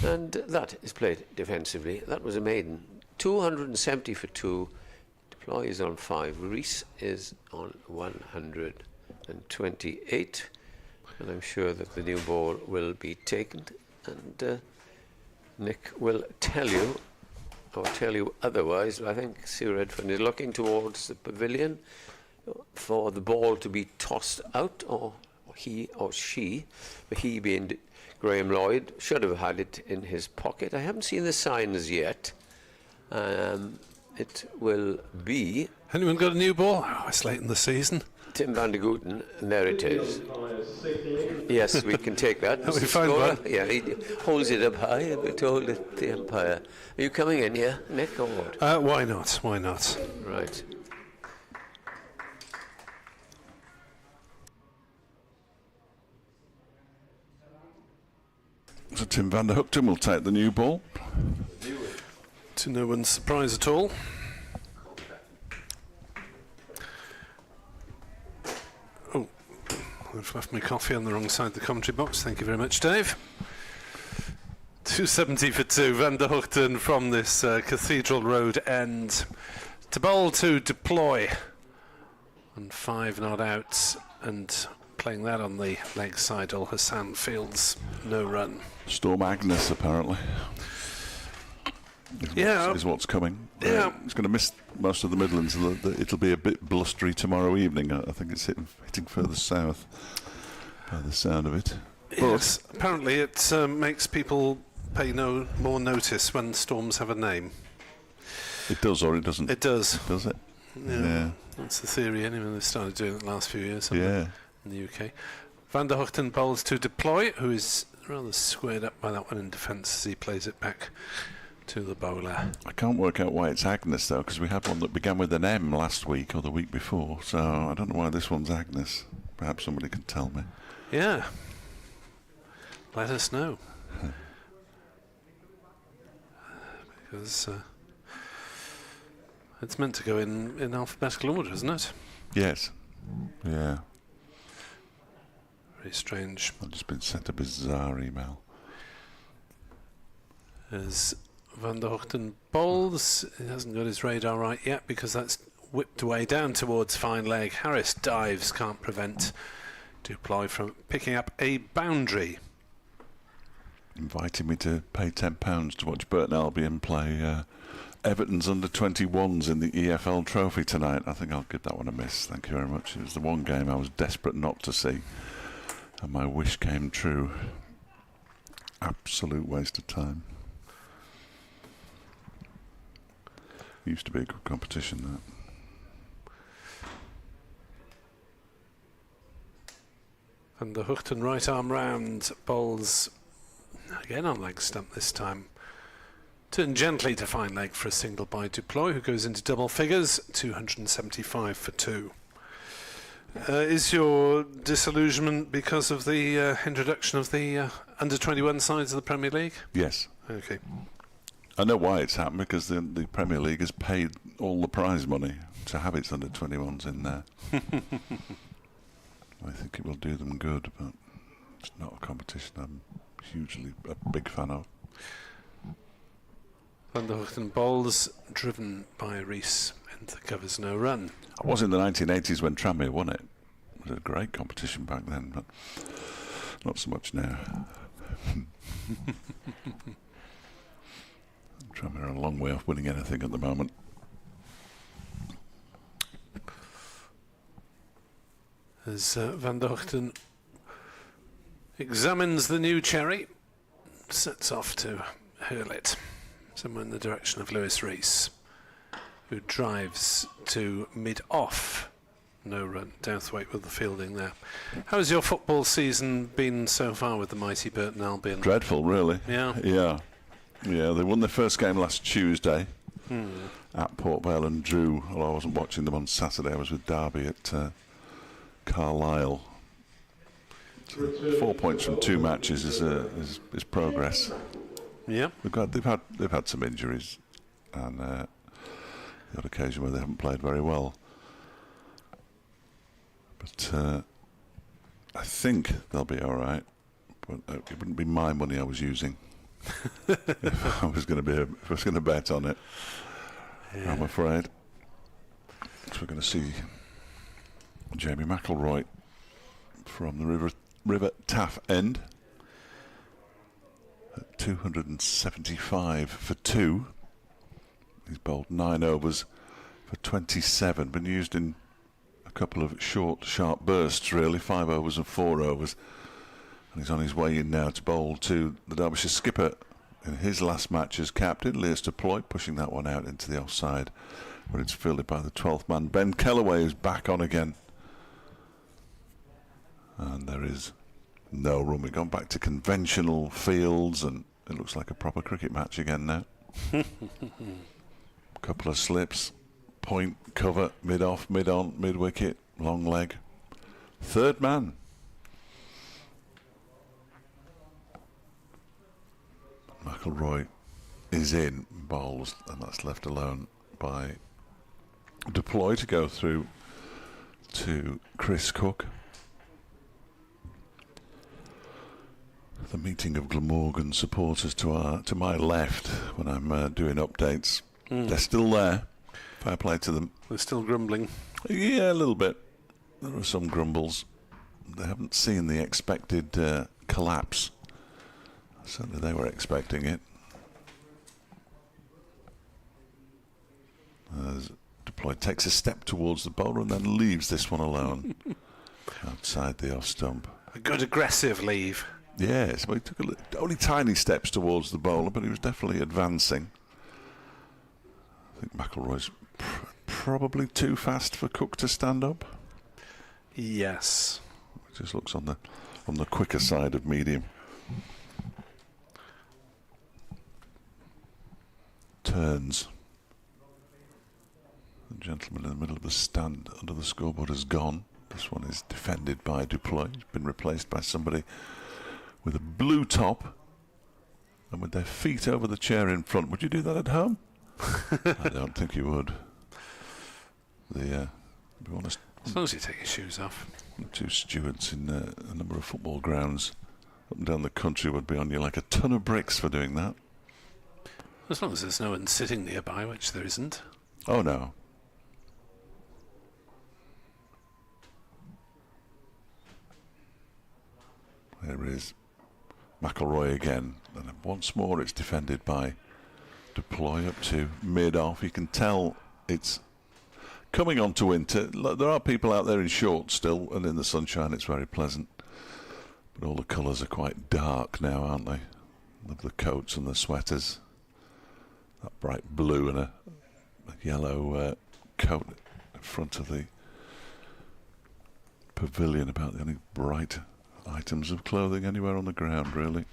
And that is played defensively. That was a maiden. 270 for 2. Deploy is on 5. Rees is on 128. And I'm sure that the new ball will be taken. And Nick will tell you, or tell you otherwise. I think Sir Redfern is looking towards the pavilion for the ball to be tossed out, or he or she, but he being Graham Lloyd, should have had it in his pocket. I haven't seen the signs yet. It will be... Anyone got a new ball? Oh, it's late in the season. Tim van der Gooten, and there it is. Yes, we can take that. We found one. Yeah, he holds it up high. We told it, the umpire. Are you coming in here, Nick, or what? Why not? Why not? Right. So Tim van der Hookton will take the new ball. To no one's surprise at all. Oh, I've left my coffee on the wrong side of the commentary box. Thank you very much, Dave. 270 for 2. Van der Hookton from this Cathedral Road end. To bowl to deploy. And 5 not out. And playing that on the leg side, Al Hassan Fields, no run. Storm Agnes, apparently. Is what's coming. Yeah. It's going to miss most of the Midlands. It'll be a bit blustery tomorrow evening. I think it's hitting further south by the sound of it. Yes, apparently it makes people pay no more notice when storms have a name. It does, or it doesn't? It does. Does it? Yeah. That's the theory anyway. They've started doing it the last few years. Yeah. In the UK. Van der Hookton bowls to Deploy, who is rather squared up by that one in defence as he plays it back to the bowler. I can't work out why it's Agnes, though, because we had one that began with an M last week or the week before, so I don't know why this one's Agnes. Perhaps somebody can tell me. Yeah. Let us know. Because it's meant to go in alphabetical order, isn't it? Yes. Yeah. Very strange. I've just been sent a bizarre email. As Van der Hoogten bowls, he hasn't got his radar right yet because that's whipped away down towards fine leg. Harris dives, can't prevent Duploy from picking up a boundary. Invited me to pay £10 to watch Burton Albion play Everton's under-21s in the EFL Trophy tonight. I think I'll give that one a miss. Thank you very much. It was the one game I was desperate not to see, and my wish came true. Absolute waste of time. Used to be a good competition, that. And the Hoogten right arm round bowls again on leg stump this time. Turn gently to fine leg for a single by Duploy, who goes into double figures, 275 for 2. Is your disillusionment because of the introduction of the under-21 sides of the Premier League? Yes. Okay. I know why it's happened, because the Premier League has paid all the prize money to have its under-21s in there. I think it will do them good, but it's not a competition I'm hugely a big fan of. Van der Hoogten bowls, driven by Rees, and the covers no run. I was in the 1980s when Tranmere won it. It was a great competition back then, but not so much now. Tranmere are a long way off winning anything at the moment. As Van der Hoogten examines the new cherry, sets off to hurl it somewhere in the direction of Lewis Rees, who drives to mid-off. No run. Douthwaite with the fielding there. How's your football season been so far with the mighty Burton Albion? Dreadful, really. Yeah. Yeah. Yeah, they won their first game last Tuesday at Port Vale and drew. Although I wasn't watching them on Saturday, I was with Derby at Carlisle. 4 points from 2 matches is progress. Yeah. They've had some injuries, and the odd occasion where they haven't played very well. But I think they'll be all right. But it wouldn't be my money I was using if I was going to bet on it. Yeah. I'm afraid. So we're going to see Jamie McElroy from the River Taff end at 275 for 2. He's bowled 9 overs for 27. Been used in a couple of short, sharp bursts, really. 5 overs and 4 overs. And he's on his way in now to bowl to the Derbyshire skipper in his last match as captain, Lewis Duploy, pushing that one out into the offside, where it's fielded by the 12th man, Ben Kellaway, who's back on again. And there is no room. We've gone back to conventional fields, and it looks like a proper cricket match again now. Couple of slips, point, cover, mid-off, mid-on, mid-wicket, long leg. 3rd man. McElroy is in, bowls, and that's left alone by Duploy to go through to Chris Cook. The meeting of Glamorgan supporters to my left when I'm doing updates. They're still there. Fair play to them. They're still grumbling. Yeah, a little bit. There are some grumbles. They haven't seen the expected collapse. Certainly they were expecting it. As Duploy takes a step towards the bowler and then leaves this one alone outside the off stump. A good aggressive leave. Yes, well, he took only tiny steps towards the bowler, but he was definitely advancing. I think McElroy's probably too fast for Cook to stand up. Yes. It just looks on the quicker side of medium. turns. The gentleman in the middle of the stand under the scoreboard has gone. This one is defended by Duploy. He's been replaced by somebody with a blue top and with their feet over the chair in front. Would you do that at home? I don't think you would. To be honest, As long as you take your shoes off. two stewards in a number of football grounds up and down the country would be on you like a ton of bricks for doing that. As long as there's no one sitting nearby, which there isn't. Oh no. There is McElroy again, and once more it's defended by Duploy up to mid-off. You can tell it's coming on to winter. There are people out there in shorts still, and in the sunshine it's very pleasant. But all the colours are quite dark now, aren't they? Of the coats and the sweaters. That bright blue and a yellow coat in front of the pavilion, about the only bright items of clothing anywhere on the ground, really.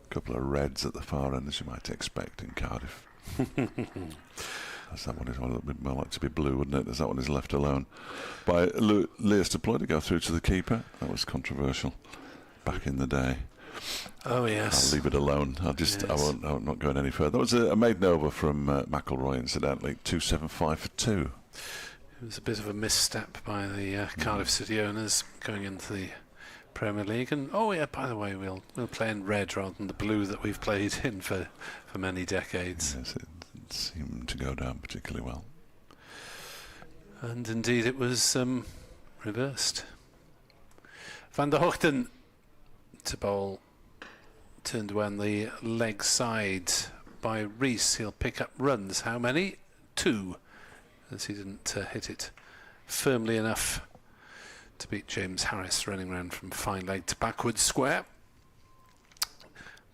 A couple of reds at the far end, as you might expect in Cardiff. As that one is a little bit more like to be blue, wouldn't it? As that one is left alone by Lewis Duploy to go through to the keeper. That was controversial back in the day. Oh yes. I'll leave it alone. I'm not going any further. That was a maiden over from McElroy, incidentally. 2.75 for 2. It was a bit of a misstep by the Cardiff City owners going into the Premier League. And oh yeah, by the way, we'll play in red rather than the blue that we've played in for many decades. Yes, it seemed to go down particularly well. And indeed it was reversed. Van der Hoogten to bowl, turned away on the leg side by Rees. He'll pick up runs. How many? 2, as he didn't hit it firmly enough to beat James Harris, running around from fine leg to backward square.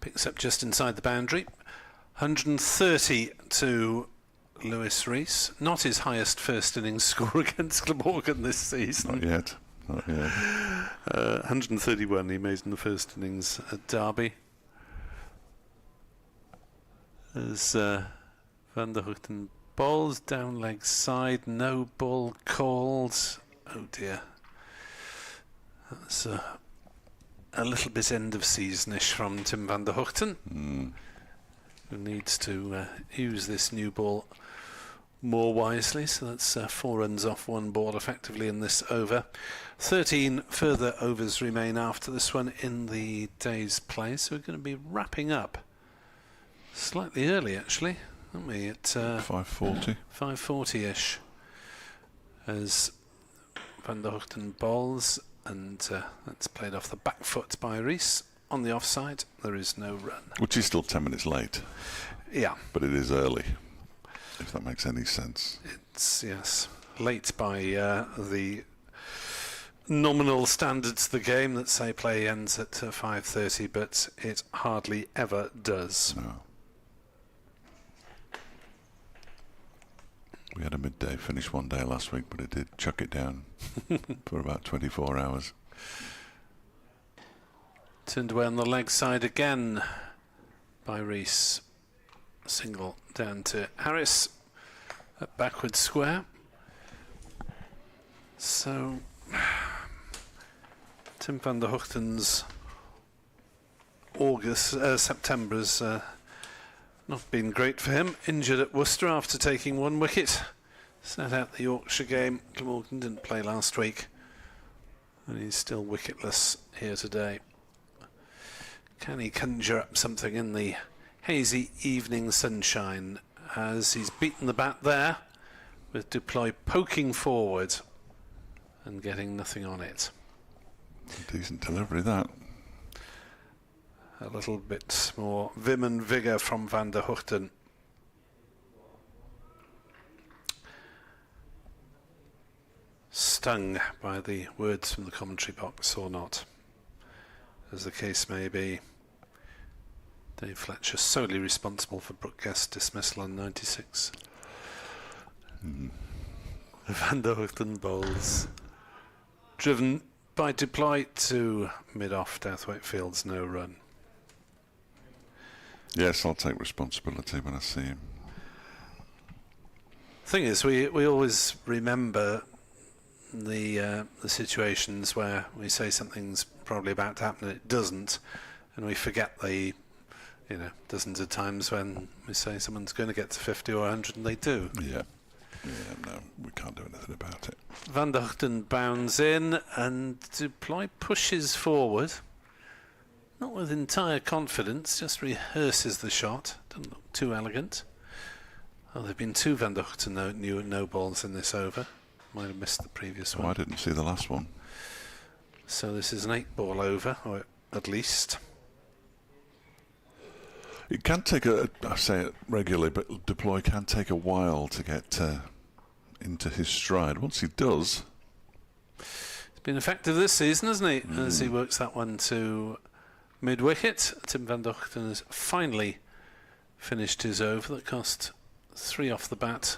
Picks up just inside the boundary. 130 to Lewis Rees. Not his highest first innings score against Glamorgan this season. Not yet. 131 he made in the first innings at Derby. As Van der Hoogten bowls down leg side, no ball called. Oh dear. That's a little bit end of seasonish from Tim Van der Hoogten, who needs to use this new ball more wisely. So that's 4 runs off 1 ball effectively in this over. 13 further overs remain after this one in the day's play, so we're going to be wrapping up slightly early actually, aren't we, at 5:40. 5:40ish, as Van der Hoogten bowls, and that's played off the back foot by Rees. On the offside, there is no run. Which is still 10 minutes late. Yeah. But it is early, if that makes any sense. It's, yes, late by the nominal standards of the game that say play ends at 5:30, but it hardly ever does. No. We had a midday finish one day last week, but it did chuck it down for about 24 hours. Turned away on the leg side again by Rees. Single down to Harris at backward square. So Tim Van der Hoogten's September's not been great for him. Injured at Worcester after taking 1 wicket. Sat out the Yorkshire game. Glamorgan didn't play last week, and he's still wicketless here today. Can he conjure up something in the hazy evening sunshine, as he's beaten the bat there, with Duploy poking forward and getting nothing on it. A decent delivery, that. A little bit more vim and vigour from Van der Hoogten. Stung by the words from the commentary box or not, as the case may be. Dave Fletcher solely responsible for Brooke Guest's dismissal on 96. Van der Hoogten bowls, driven by Duploy to mid-off Douthwaite Fields, no run. Yes, I'll take responsibility when I see him. thing is, we always remember the situations where we say something's probably about to happen and it doesn't, and we forget the dozens of times when we say someone's going to get to 50 or 100 and they do. Yeah, no, we can't do anything about it. Van Duchten bounds in and Duploy pushes forward, not with entire confidence, just rehearses the shot. Doesn't look too elegant. Oh, there have been 2 Van Duchten no balls in this over. Might have missed the previous one. I didn't see the last one. So this is an 8-ball over, or at least. It can take I say it regularly, but Duploy can take a while to get into his stride. Once he does... He's been effective this season, hasn't he? As he works that one to mid-wicket. Tim Van Duchten has finally finished his over that cost 3 off the bat,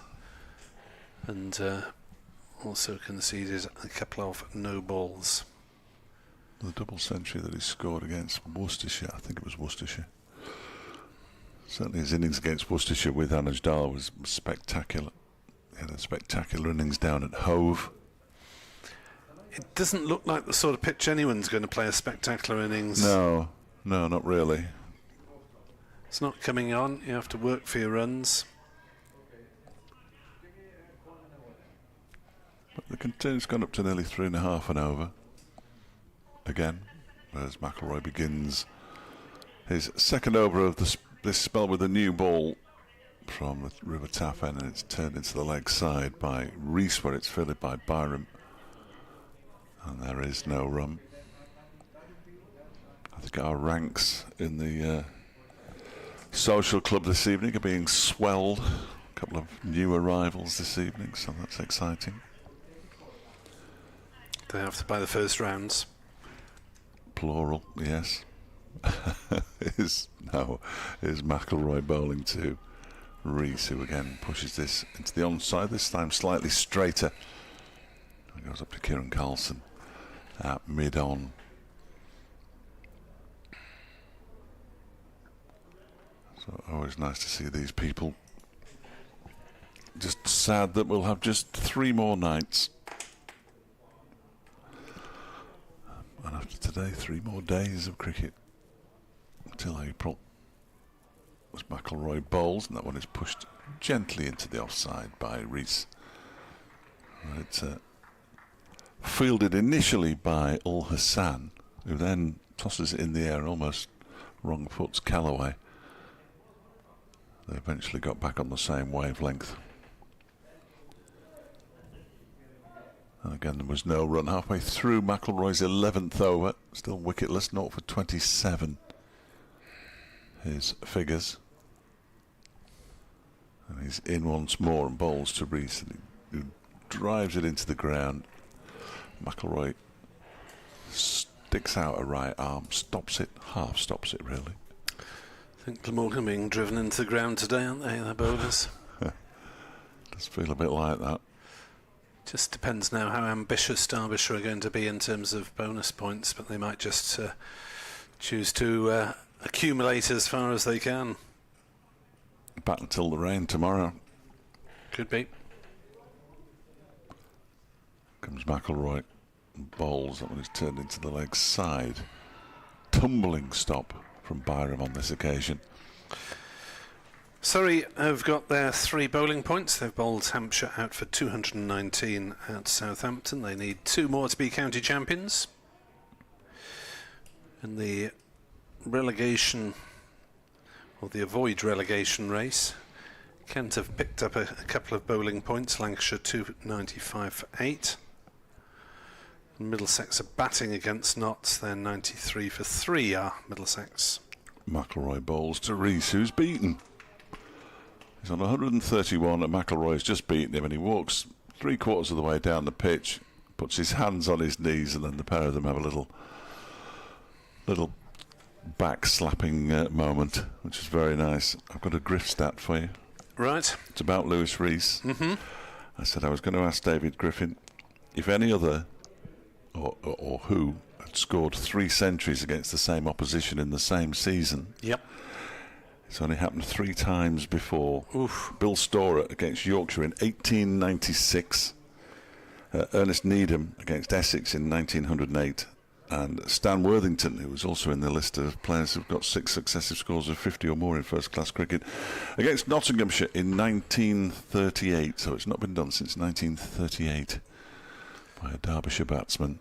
and also conceded a couple of no balls. The double century that he scored against Worcestershire, I think it was Worcestershire. Certainly his innings against Worcestershire with Anuj Dal was spectacular. He had a spectacular innings down at Hove. It doesn't look like the sort of pitch anyone's going to play a spectacular innings. No, not really. It's not coming on. You have to work for your runs. But the continue's gone up to nearly 3.5 and over. Again, as McIlroy begins his second over of this spell with a new ball from the River Taff end, and it's turned into the leg side by Rees, where it's fielded by Byram. And there is no run. I think our ranks in the social club this evening are being swelled. A couple of new arrivals this evening, so that's exciting. They have to buy the first rounds. Plural, yes. is McIlroy bowling to Rees, who again pushes this into the onside, this time slightly straighter. It goes up to Kieran Carlson at mid-on. So always nice to see these people. Just sad that we'll have just 3 more nights. And after today, 3 more days of cricket until April. As McIlroy bowls, and that one is pushed gently into the offside by Rees. It's fielded initially by Ul Hassan, who then tosses it in the air, almost wrong foots Callaway. They eventually got back on the same wavelength. And again, there was no run halfway through McIlroy's 11th over. Still wicketless, 0 for 27. His figures. And he's in once more and bowls to Rees, who drives it into the ground. McIlroy sticks out a right arm, stops it, half stops it really. I think Glamorgan being driven into the ground today, aren't they, the bowlers? Does feel a bit like that. Just depends now how ambitious Derbyshire are going to be in terms of bonus points, but they might just choose to accumulate as far as they can. Back until the rain tomorrow. Could be. Comes McIlroy, bowls, that one is turned into the leg side. Tumbling stop from Byram on this occasion. Surrey have got their 3 bowling points. They've bowled Hampshire out for 219 at Southampton. They need 2 more to be county champions. In the relegation, or the avoid relegation race, Kent have picked up a couple of bowling points. Lancashire 295 for 8. And Middlesex are batting against Notts. They're 93 for 3 are Middlesex. McIlroy bowls to Rees, who's beaten. He's on 131 and McIlroy's just beaten him, and he walks 3/4 of the way down the pitch, puts his hands on his knees, and then the pair of them have a little back slapping moment, which is very nice. I've got a Griff stat for you. Right. It's about Lewis Rees. Mm-hmm. I said I was going to ask David Griffin if any other or who had scored 3 centuries against the same opposition in the same season. Yep. It's only happened 3 times before. Oof. Bill Storer against Yorkshire in 1896. Ernest Needham against Essex in 1908. And Stan Worthington, who was also in the list of players who've got 6 successive scores of 50 or more in first-class cricket, against Nottinghamshire in 1938. So it's not been done since 1938 by a Derbyshire batsman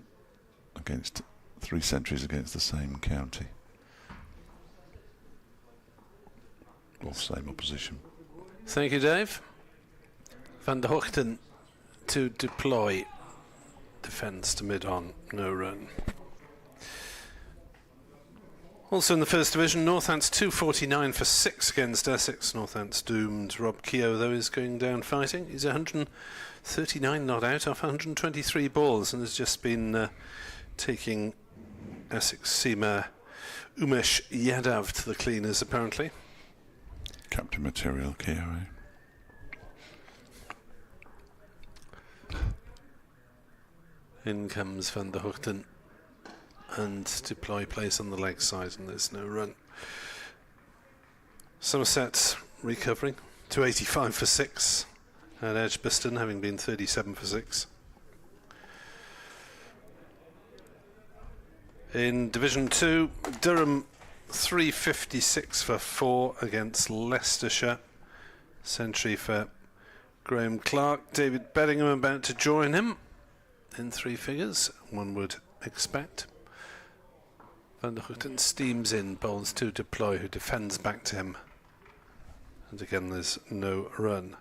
against 3 centuries against the same county. Or same opposition. Thank you, Dave. Van der Hoogten to deploy. Defence to mid-on, no run. Also in the First Division, Northants 249 for 6 against Essex. Northants doomed. Rob Keogh, though, is going down fighting. He's 139 not out off 123 balls and has just been taking Essex seamer Umesh Yadav to the cleaners, apparently. Captain material, Keogh. In comes Van der Hoogten and deploy plays on the leg side, and there's no run. Somerset recovering, 285 for 6 at Edgbaston, having been 37 for 6. In Division 2, Durham 356 for 4 against Leicestershire. Century for Graham Clark. David Bedingham about to join him in 3 figures, one would expect. Van der Hoogten steams in, bowls to deploy, who defends back to him. And again, there's no run.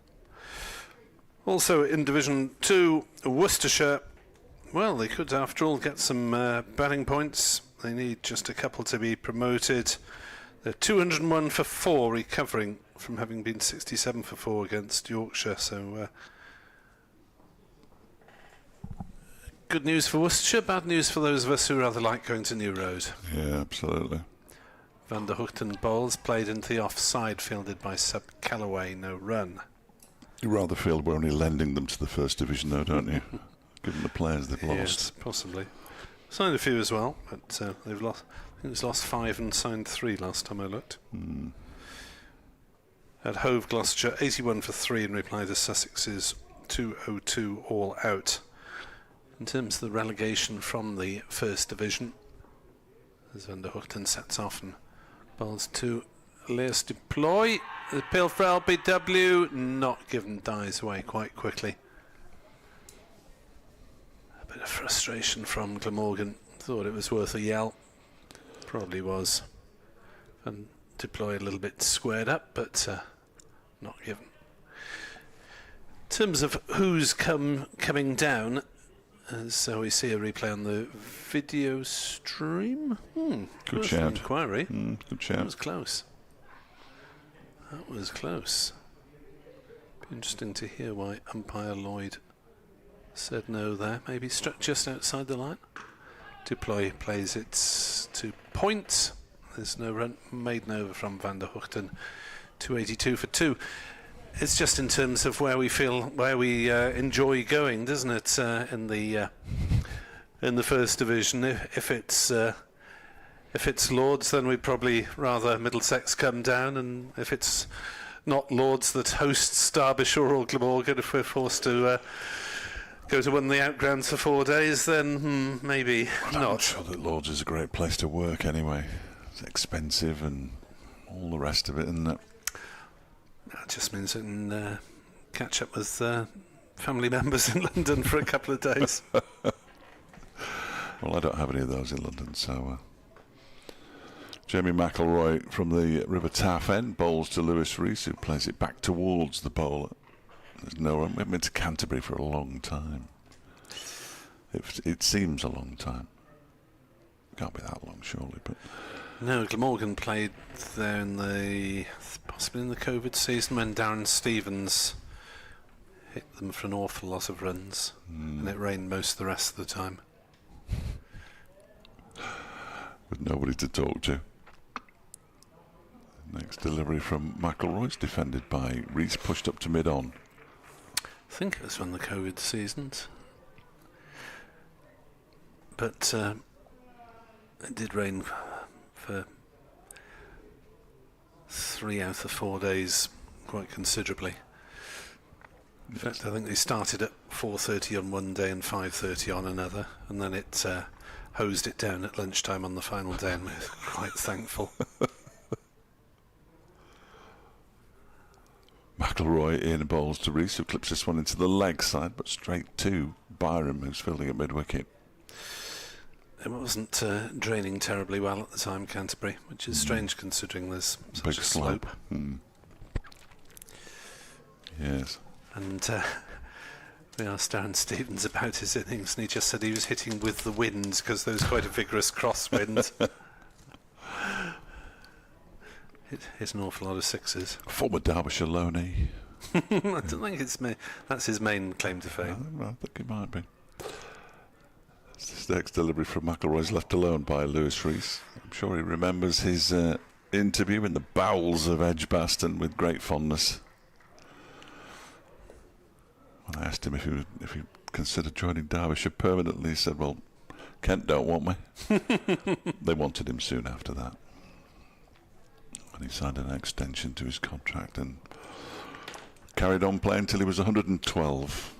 Also in Division 2, Worcestershire, well, they could after all get some batting points. They need just a couple to be promoted. They're 201 for 4, recovering from having been 67 for 4 against Yorkshire. So good news for Worcestershire, bad news for those of us who rather like going to New Road. Yeah, absolutely. Van der Hoogten bowls, played into the offside, fielded by Sub Callaway, no run. You rather feel we're only lending them to the First Division, though, don't you? Given the players they've lost. Yes, possibly. Signed a few as well, but they've lost. I think it's lost 5 and signed 3 last time I looked. At Hove, Gloucestershire, 81 for 3 in reply to Sussex's 202 all out. In terms of the relegation from the First Division, as Van der Hoogten sets off and bowls to Leas deploy. The appeal for LBW, not given, dies away quite quickly. A bit of frustration from Glamorgan. Thought it was worth a yell. Probably was. And deploy a little bit squared up, but not given. In terms of who's coming down, so we see a replay on the video stream. Good shout. Inquiry. Good shout. That was close. That was close. Be interesting to hear why umpire Lloyd said no there. Maybe struck just outside the line. Deploy plays it to point. There's no run. Maiden over from Van der Hoogten. 282 for 2. It's just in terms of where we enjoy going, doesn't it? In the First Division, if it's Lords, then we'd probably rather Middlesex come down, and if it's not Lords that hosts Derbyshire or Glamorgan, if we're forced to go to one of the outgrounds for 4 days, then maybe not. I'm sure that Lords is a great place to work anyway. It's expensive and all the rest of it, isn't it? That just means I can catch up with family members in London for a couple of days. Well, I don't have any of those in London, so... Jamie McElroy from the River Taff end bowls to Lewis Rees, who plays it back towards the bowler. There's no run. We've been to Canterbury for a long time. It seems a long time. Can't be that long, surely, but... No, Glamorgan played there possibly in the COVID season when Darren Stevens hit them for an awful lot of runs, and it rained most of the rest of the time. With nobody to talk to. Next delivery from McElroy's defended by Rees, pushed up to mid-on. I think it was from the COVID seasons. But it did rain for 3 out of 4 days quite considerably. In fact, I think they started at 4:30 on one day and 5:30 on another, and then it hosed it down at lunchtime on the final day, and we're quite thankful. McIlroy in bowls to Rees, who clips this one into the leg side, but straight to Byram, who's fielding at mid-wicket. It wasn't draining terribly well at the time, Canterbury, which is strange considering there's such Big a slope. Yes. And we asked Darren Stevens about his innings, and he just said he was hitting with the wind because there was quite a vigorous crosswind. Hit an awful lot of sixes. Former Derbyshire loanee. I don't think that's his main claim to fame. I think it might be. This next delivery from McIlroy's left alone by Lewis Rees. I'm sure he remembers his interview in the bowels of Edgbaston with great fondness. When I asked him if he considered joining Derbyshire permanently, he said, "Well, Kent don't want me." They wanted him soon after that, and he signed an extension to his contract and carried on playing till he was 112.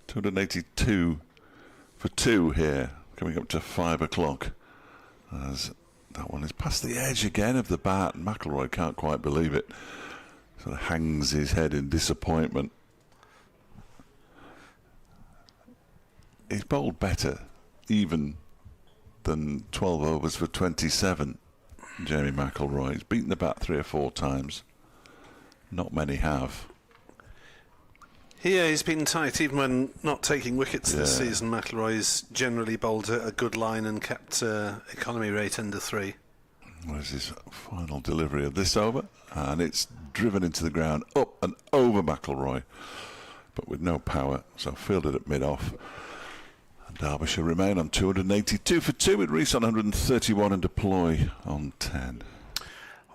282 for 2 here, coming up to 5 o'clock. As that one is past the edge again of the bat, and McIlroy can't quite believe it. Sort of hangs his head in disappointment. He's bowled better, even than 12 overs for 27. Jamie McIlroy. He's beaten the bat 3 or 4 times. Not many have. Yeah, he's been tight, even when not taking wickets this season. McIlroy's generally bowled a good line and kept economy rate under 3. There's his final delivery of this over, and it's driven into the ground, up and over McIlroy, but with no power, so fielded at mid-off. And Derbyshire remain on 282 for 2, with Rees on 131 and Deploy on 10.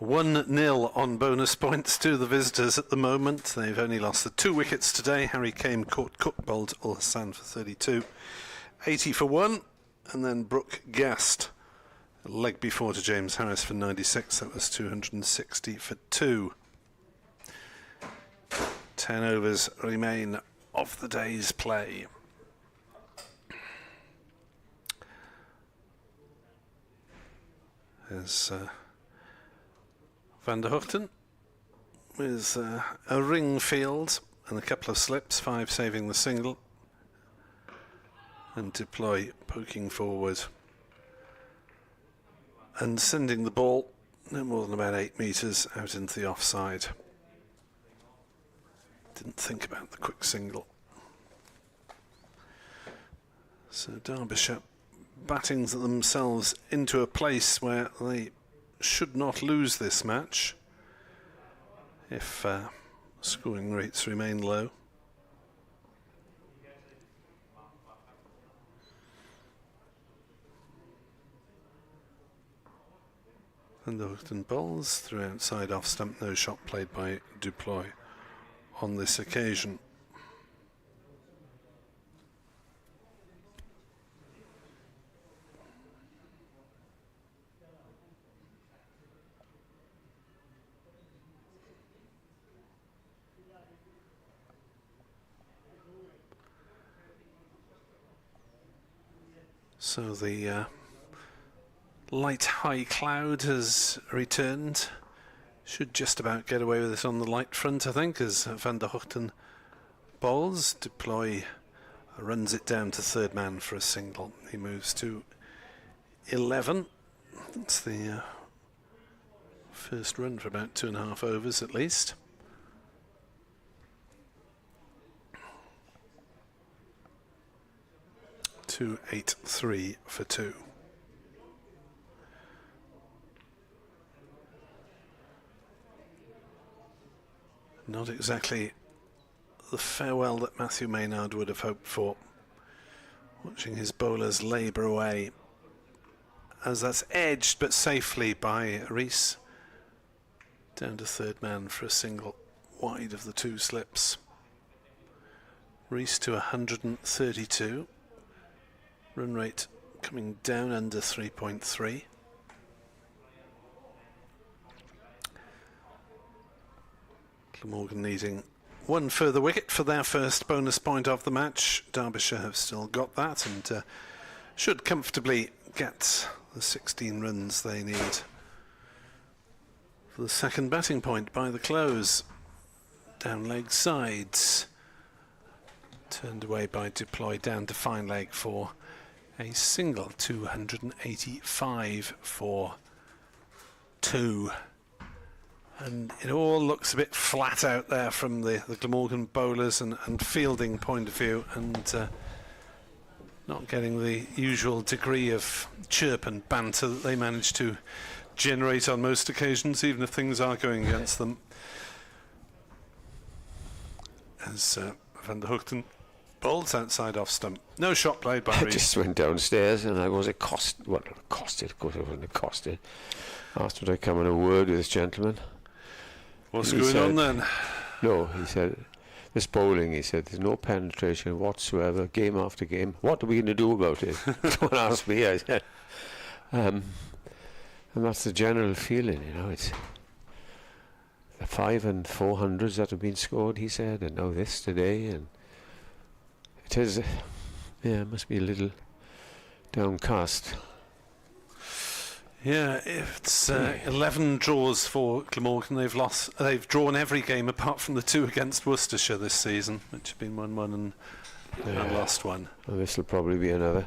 1-0 on bonus points to the visitors at the moment. They've only lost the 2 wickets today. Harry Kane caught Cook, bowled Ul Hassan for 32. 80 for 1, and then Brooke gassed a leg before to James Harris for 96. That was 260 for 2. 10 overs remain of the day's play. There's Van der Hoogten with a ring field and a couple of slips, 5 saving the single, and Deploy poking forward and sending the ball no more than about 8 metres out into the offside. Didn't think about the quick single. So Derbyshire batting themselves into a place where they should not lose this match if scoring rates remain low. And the Hookton bowls through outside off stump, no shot played by Deploy on this occasion. So the light high cloud has returned. Should just about get away with it on the light front, I think, as Van der Hoogten bowls. Deploy runs it down to third man for a single. He moves to 11. That's the first run for about 2.5 overs at least. Two 8-3 for 2. Not exactly the farewell that Matthew Maynard would have hoped for. Watching his bowlers labour away as that's edged but safely by Rees. Down to third man for a single wide of the 2 slips. Rees to 132. Run rate coming down under 3.3. Glamorgan needing one further wicket for their first bonus point of the match. Derbyshire have still got that and should comfortably get the 16 runs they need for the second batting point by the close. Down leg sides. Turned away by Deploy down to fine leg for a single. 285 for 2. And it all looks a bit flat out there from the Glamorgan bowlers and fielding point of view, and not getting the usual degree of chirp and banter that they manage to generate on most occasions, even if things are going against them. As Van der Hoogten bowls outside off stump. No shot played by Reed. I just went downstairs and I was accosted. Well, accosted, of course I wasn't accosted. Asked would I come in a word with this gentleman. What's going on then? No, he said, this bowling, he said, there's no penetration whatsoever, game after game. What are we going to do about it? Don't ask me, I said. And that's the general feeling, you know. It's the 5 and 400s that have been scored, he said, and now this today. And it is, yeah, it must be a little downcast. Yeah, it's 11 draws for Glamorgan. They've drawn every game apart from the 2 against Worcestershire this season, which have been 1-1 and lost 1. Well, this will probably be another.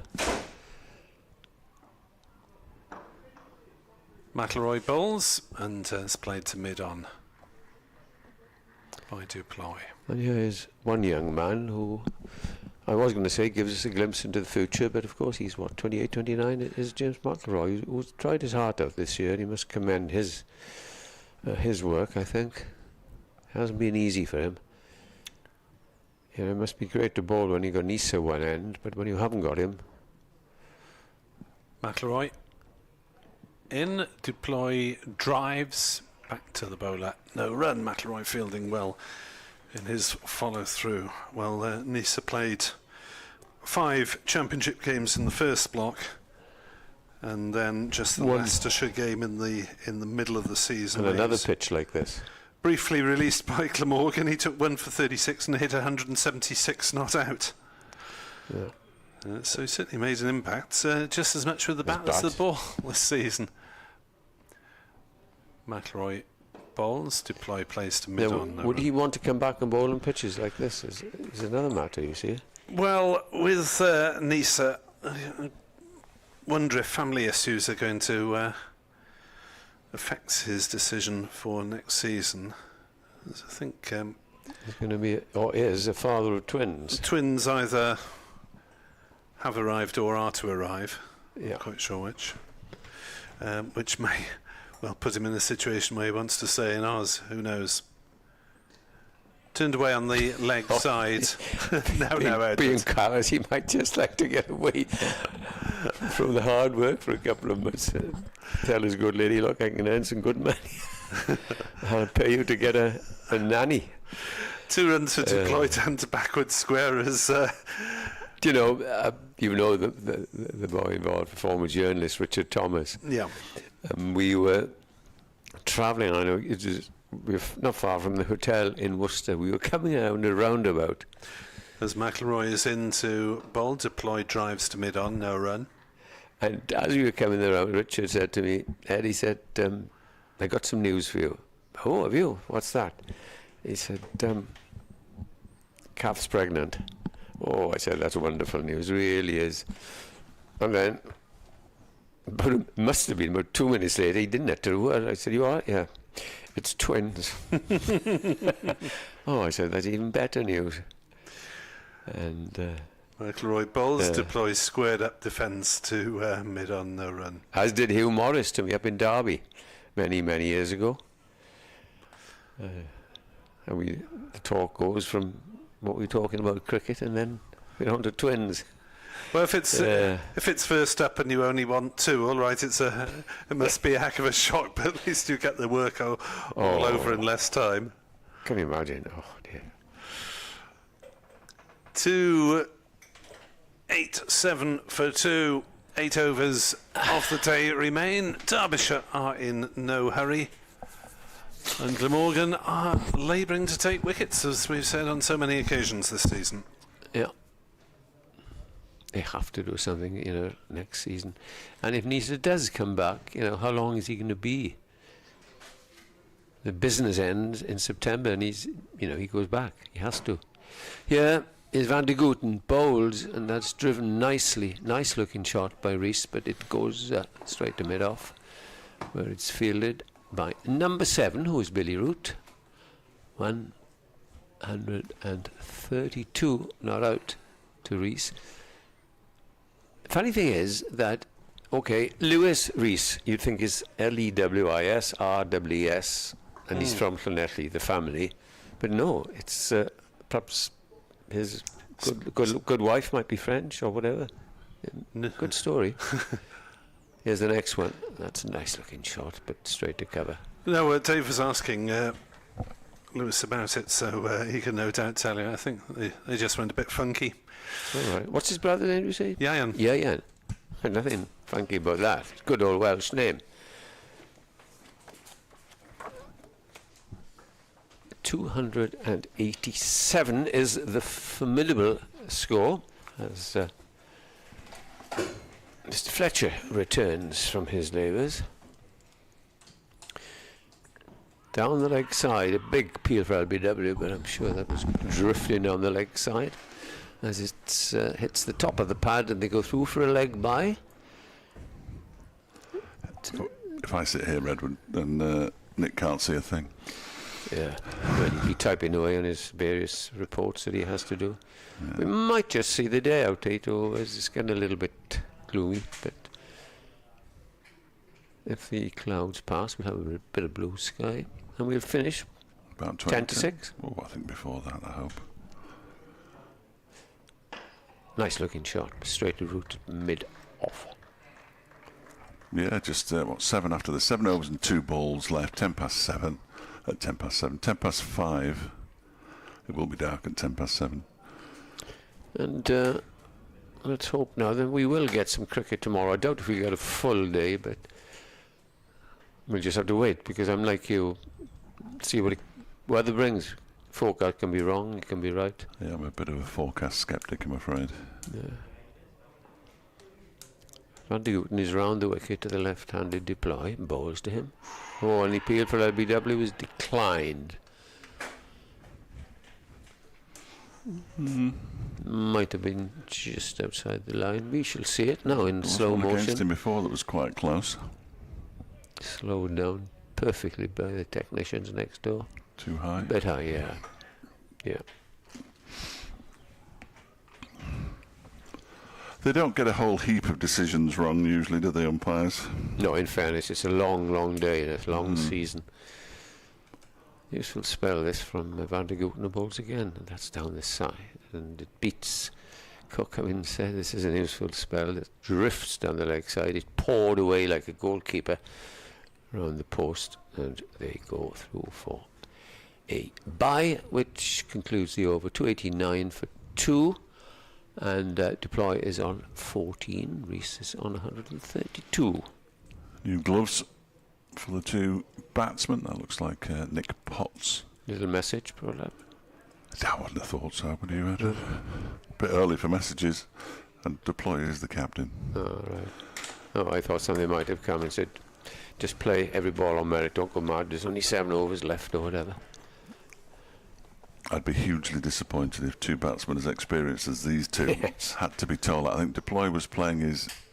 McIlroy bowls and has played to mid-on by Deploy. And here is one young man who, I was going to say, gives us a glimpse into the future, but of course he's, what, 28, 29, is James McIlroy, who's tried his heart out this year. He must commend his work, I think. It hasn't been easy for him. You know, it must be great to bowl when you got Nisa one end, but when you haven't got him. McIlroy in, Deploy drives, back to the bowler. No run, McIlroy fielding well in his follow-through. Well, Nisa played 5 championship games in the first block, and then just the Leicestershire game in the middle of the season. And another pitch like this. Briefly released by Glamorgan, he took 1 for 36 and hit 176 not out. Yeah. So he certainly made an impact, just as much with the bat as the ball this season. McIlroy bowls, Deploy plays to mid-on. Would he want to come back and bowl on pitches like this? Is another matter, you see. Well, with Nisa, I wonder if family issues are going to affect his decision for next season. I think he's going to be, or is, a father of twins. Twins either have arrived or are to arrive. Yeah. Not quite sure which may put him in a situation where he wants to stay in Oz. Who knows? Turned away on the leg side. Being callous, he might just like to get away from the hard work for a couple of months. Tell his good lady, look, I can earn some good money. I'll pay you to get a nanny. 2 runs for Deploy down to backward square as... Do you know the boy involved, former journalist Richard Thomas. Yeah. We were travelling, I know, we're not far from the hotel in Worcester. We were coming around a roundabout. As McIlroy is into bowl, Deploy drives to mid-on, no run. And as we were coming around, Richard said to me, Ed, he said, I got some news for you. Oh, have you? What's that? He said, Kath's pregnant. Oh, I said, that's wonderful news, really is. And then, but it must have been about 2 minutes later, he didn't utter a word. I said, you are? Yeah. It's twins. Oh, I said, that's even better news. And McIlroy bowls, Deploys squared up defence to mid-on, no run. As did Hugh Morris to me up in Derby many, many years ago. And the talk goes from what we're talking about cricket, and then we're on to twins. Well, if it's first up and you only want 2, all right, it must be a heck of a shock, but at least you get the work all over in less time. Can you imagine? Oh dear. 2-8-7 for 2. 8 overs of the day remain. Derbyshire are in no hurry. And Glamorgan are labouring to take wickets, as we've said on so many occasions this season. Yeah. They have to do something, next season. And if Nisa does come back, how long is he going to be? The business ends in September, and he goes back. He has to. Here is Van der Gooten, bowls, and that's driven nicely. Nice looking shot by Rees, but it goes straight to mid-off, where it's fielded by number 7, who is Billy Root. 132 not out to Rees. Funny thing is that, Lewis Rees, you'd think is Lewis, RWS, and he's from Llanelli, the family. But no, it's perhaps his good wife might be French or whatever. Good story. Here's the next one. That's a nice looking shot, but straight to cover. No, Dave was asking Lewis about it, so he can no doubt tell you. I think they just went a bit funky. All right. What's his brother's name, you say? Yayan. Yayan. Nothing funky about that. Good old Welsh name. 287 is the formidable score as Mr. Fletcher returns from his labours. Down the leg side, a big peel for LBW, but I'm sure that was drifting down the leg side as it hits the top of the pad and they go through for a leg by. If I sit here, Edward, then Nick can't see a thing. Yeah, but he'll be typing away on his various reports that he has to do. Yeah. We might just see the day out, Tato, as it's getting a little bit gloomy, but if the clouds pass, we'll have a bit of blue sky, and we'll finish about 10 to 6. Oh, I think before that, I hope. Nice looking shot, straight to root mid-off. Yeah, just 7 after the 7 overs and 2 balls left, 10 past 7. At 10 past 7, 10 past 5. It will be dark at 10 past 7. And let's hope now that we will get some cricket tomorrow. I doubt if we get a full day, but we'll just have to wait, because I'm like you, see what weather brings. Forecast can be wrong, it can be right. Yeah, I'm a bit of a forecast sceptic, I'm afraid. Yeah. Van der Gooten is round the wicket to the left-handed deploy, bowls to him. Oh, and the appeal for LBW was declined. Might have been just outside the line. We shall see it now in slow motion. Against him before that was quite close. Slowed down perfectly by the technicians next door. Too high? A bit high, yeah. Yeah. They don't get a whole heap of decisions wrong usually, do they, umpires? No, in fairness, it's a long, long day and a long season. Useful spell this from Van der Gooten bowls again, and that's down the side, and it beats Cook. I mean, said this is an useful spell that drifts down the leg side. It poured away like a goalkeeper around the post, and they go through for a bye, which concludes the over. 289 for 2. And deploy is on 14. Rees is on 132. New gloves for the 2 batsmen. That looks like Nick Potts. Little message, perhaps. I wouldn't have thought so, would you, Edward? A bit early for messages. And deploy is the captain. Oh, right. Oh, I thought somebody might have come and said, just play every ball on merit, don't go mad. There's only 7 overs left or whatever. I'd be hugely disappointed if 2 batsmen as experienced as these 2 had to be told. I think Deploy was playing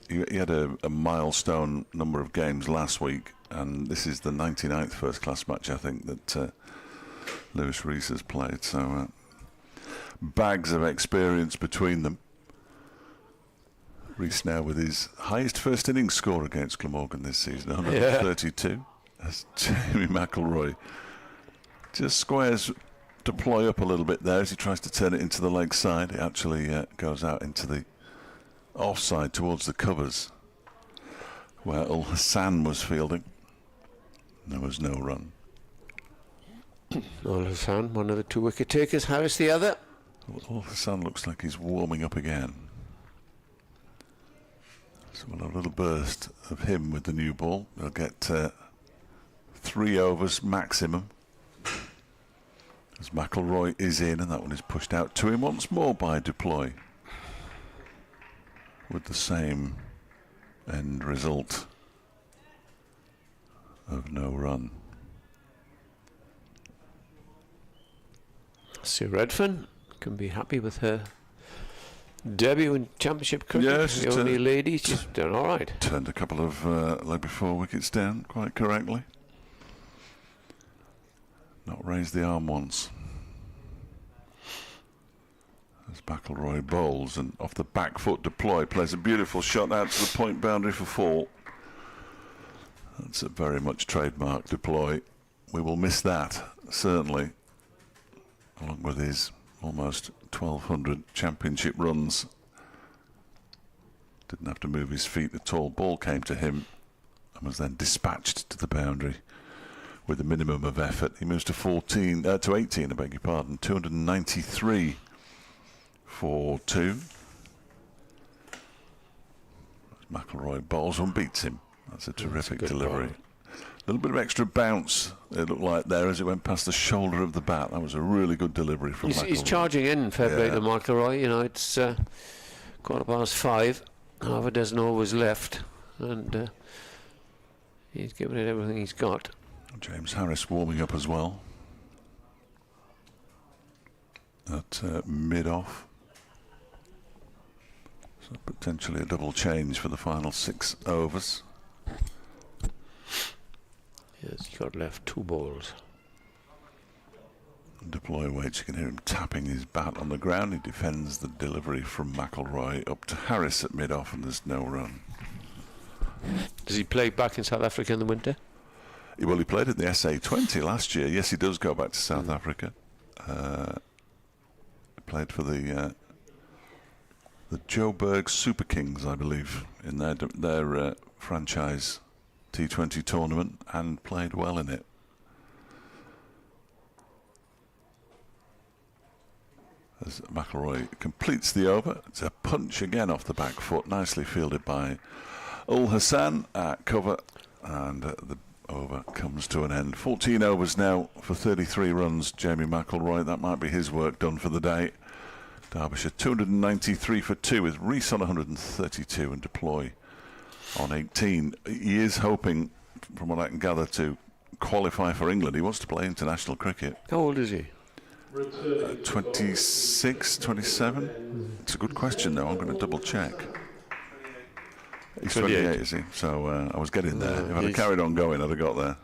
he had a milestone number of games last week, and this is the 99th first class match, I think, that Lewis Rees has played. So bags of experience between them. Rees now with his highest first innings score against Glamorgan this season, 132. As Jamie McElroy just squares Deploy up a little bit there as he tries to turn it into the leg side. It actually goes out into the offside towards the covers where Ul Hassan was fielding. There was no run. Ul Hassan, one of the 2 wicket takers. Harris the other. Ul Hassan looks like he's warming up again. So we'll have a little burst of him with the new ball. They'll get 3 overs maximum. As McIlroy is in, and that one is pushed out to him once more by Deploy, with the same end result of no run. Sue Redfern can be happy with her debut in Championship cricket. Yeah, she's the only lady. She's done all right. Turned a couple of leg before wickets down quite correctly. Not raised the arm once. As McIlroy bowls, and off the back foot Deploy plays a beautiful shot out to the point boundary for 4. That's a very much trademark Deploy. We will miss that, certainly, along with his almost 1,200 championship runs. Didn't have to move his feet at all. Ball came to him and was then dispatched to the boundary with a minimum of effort. He moves to 18, I beg your pardon, 293 for 2. McIlroy bowls and beats him. That's a terrific delivery. A little bit of extra bounce, it looked like, there as it went past the shoulder of the bat. That was a really good delivery from McIlroy. He's charging in, fair play to McIlroy. You know, it's 5:15. Half a dozen overs left, and he's given it everything he's got. James Harris warming up as well at mid-off. So potentially a double change for the final 6 overs. Yes, he's got left 2 balls. Deploy waits, you can hear him tapping his bat on the ground. He defends the delivery from McIlroy up to Harris at mid-off, and there's no run. Does he play back in South Africa in the winter? Well, he played at the SA20 last year. Yes, he does go back to South Africa. Played for the Joburg Super Kings, I believe, in their franchise T20 tournament, and played well in it. As McIlroy completes the over, it's a punch again off the back foot, nicely fielded by Ul Hassan at cover, and the over comes to an end. 14 overs now for 33 runs. Jamie McIlroy, that might be his work done for the day. Derbyshire 293 for 2 with Rees on 132 and Deploy on 18. He is hoping, from what I can gather, to qualify for England. He wants to play international cricket. How old is he? 26, 27? It's a good question, though. I'm going to double check. He's 28, is he? So I was getting there. If I'd have carried on going, I'd have got there.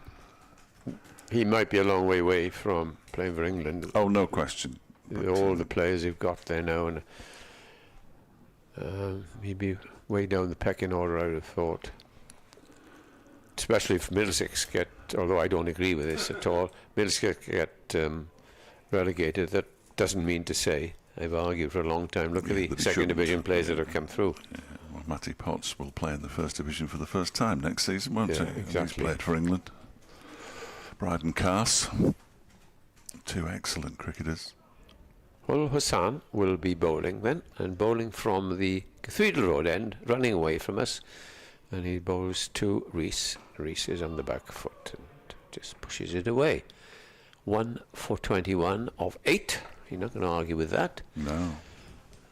He might be a long way away from playing for England. Oh, no question. All the players you've got there now, and he'd be way down the pecking order, I would have thought. Especially if Middlesex get, although I don't agree with this at all, Middlesex get relegated. That doesn't mean to say, I've argued for a long time, look at the second division players that have come through. Yeah, well, Matty Potts will play in the first division for the first time next season, won't he? Exactly. He's played for England. Bryden Cass, 2 excellent cricketers. Well, Hassan will be bowling then, and bowling from the Cathedral Road end, running away from us, and he bowls to Rees. Rees is on the back foot and just pushes it away. 1 for 21 of 8. You're not going to argue with that. No.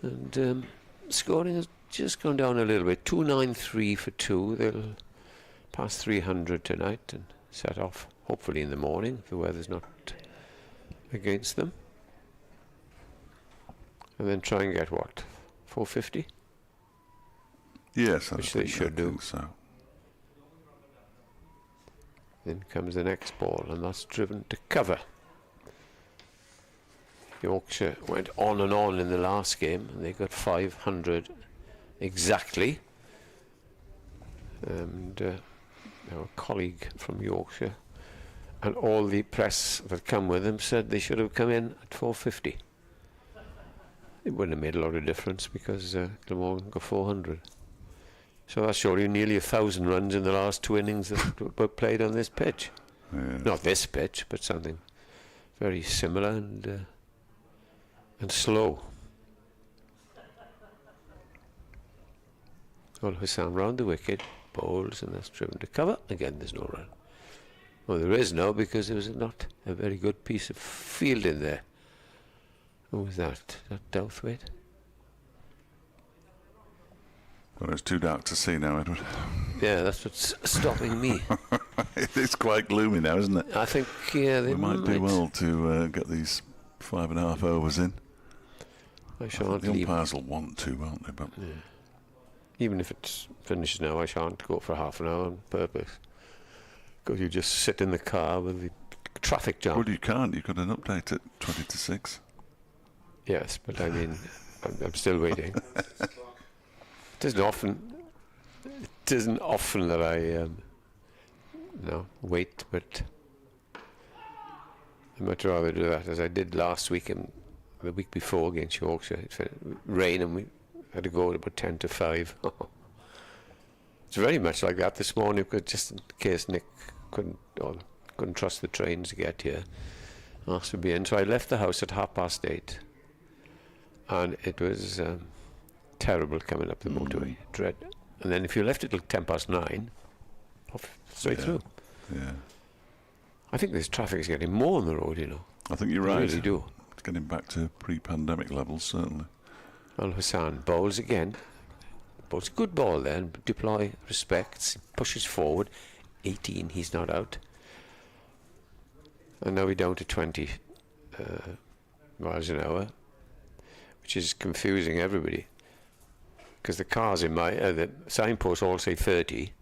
And scoring has just gone down a little bit. 293 for 2. They'll pass 300 tonight and set off hopefully in the morning if the weather's not against them. And then try and get what? 450? Yes, which they should do. So. Then comes the next ball, and that's driven to cover. Yorkshire went on and on in the last game, and they got 500 exactly. And our colleague from Yorkshire and all the press that come with them said they should have come in at 450. It wouldn't have made a lot of difference because Glamorgan got 400. So that's surely nearly 1,000 runs in the last 2 innings that were played on this pitch. Yeah. Not this pitch, but something very similar and slow. Well, Hassan round the wicket, bowls, and that's driven to cover. Again, there's no run. Well, there is now because there was not a very good piece of field in there. Who was that? That Douthwaite? Well, it's too dark to see now, Edward. Yeah, that's what's stopping me. It's quite gloomy now, isn't it? I think, yeah, they We might do well to get these 5.5 overs in. I shan't The leave. umpires will want to, won't they? But Even if it's finished now, I shan't go for half an hour on purpose. Because you just sit in the car with the traffic jam. well, you can't. You've got an update at 20 to 6. Yes, but I mean, I'm still waiting. It isn't often that I wait, but I'd much rather do that as I did last week and the week before against Yorkshire. It rained and we had to go at about 10 to 5. It's very much like that this morning, because just in case Nick couldn't trust the trains to get here, asked to be in. So I left the house at 8:30, and it was terrible coming up the motorway. Dread. And then if you left it till 9:10, off straight through. Yeah. I think this traffic is getting more on the road, you know. I think you're I right. really do. It's getting back to pre-pandemic levels, certainly. Al Hassan bowls again. Bowls a good ball then. Deploy respects. Pushes forward. 18, he's not out. And now we're down to 20 miles an hour, which is confusing everybody. Because the cars in the signposts all say 30.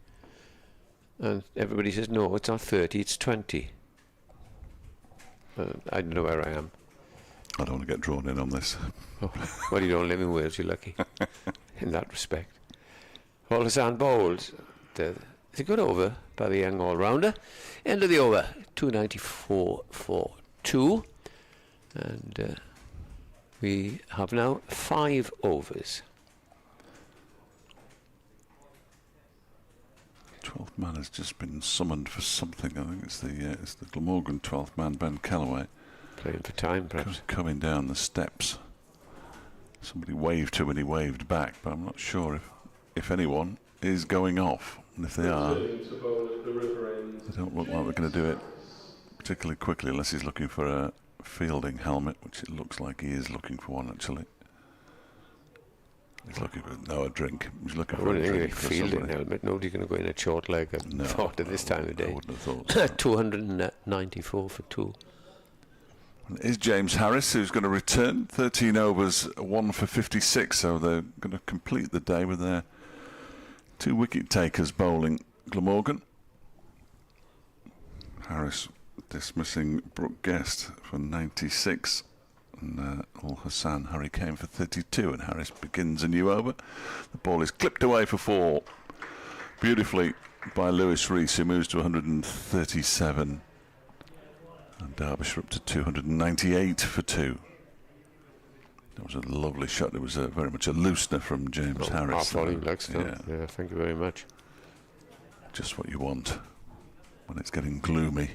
And everybody says, no, it's not 30, it's 20. I don't know where I am. I don't want to get drawn in on this. Oh, well, you don't live in Wales, you're lucky in that respect. Al Hassan bowls. It's a good over by the young all-rounder. End of the over, 294 for 2. And we have now 5 overs. 12th man has just been summoned for something. I think it's the Glamorgan 12th man, Ben Calloway, Playing for time, perhaps. coming down the steps. Somebody waved to him and he waved back, but I'm not sure if anyone is going off. And if they are, they don't look like they're going to do it particularly quickly, unless he's looking for a fielding helmet, which it looks like he is looking for one, actually. He's looking for a drink. He's looking for a drink. Fielding helmet. Nobody's going to go in a short leg at this time of day. I wouldn't have thought so. 294 for 2. And it is James Harris who's going to return. 13 overs, 1 for 56. So they're going to complete the day with their 2 wicket takers bowling Glamorgan. Harris dismissing Brooke Guest for 96. And Al Hassan Hurricane for 32, and Harris begins a new over. The ball is clipped away for 4 beautifully by Lewis Rees, who moves to 137, and Derbyshire up to 298 for 2. That was a lovely shot. It was very much a loosener from James Harris. Half-volley leg stump. Yeah, thank you very much. Just what you want when it's getting gloomy.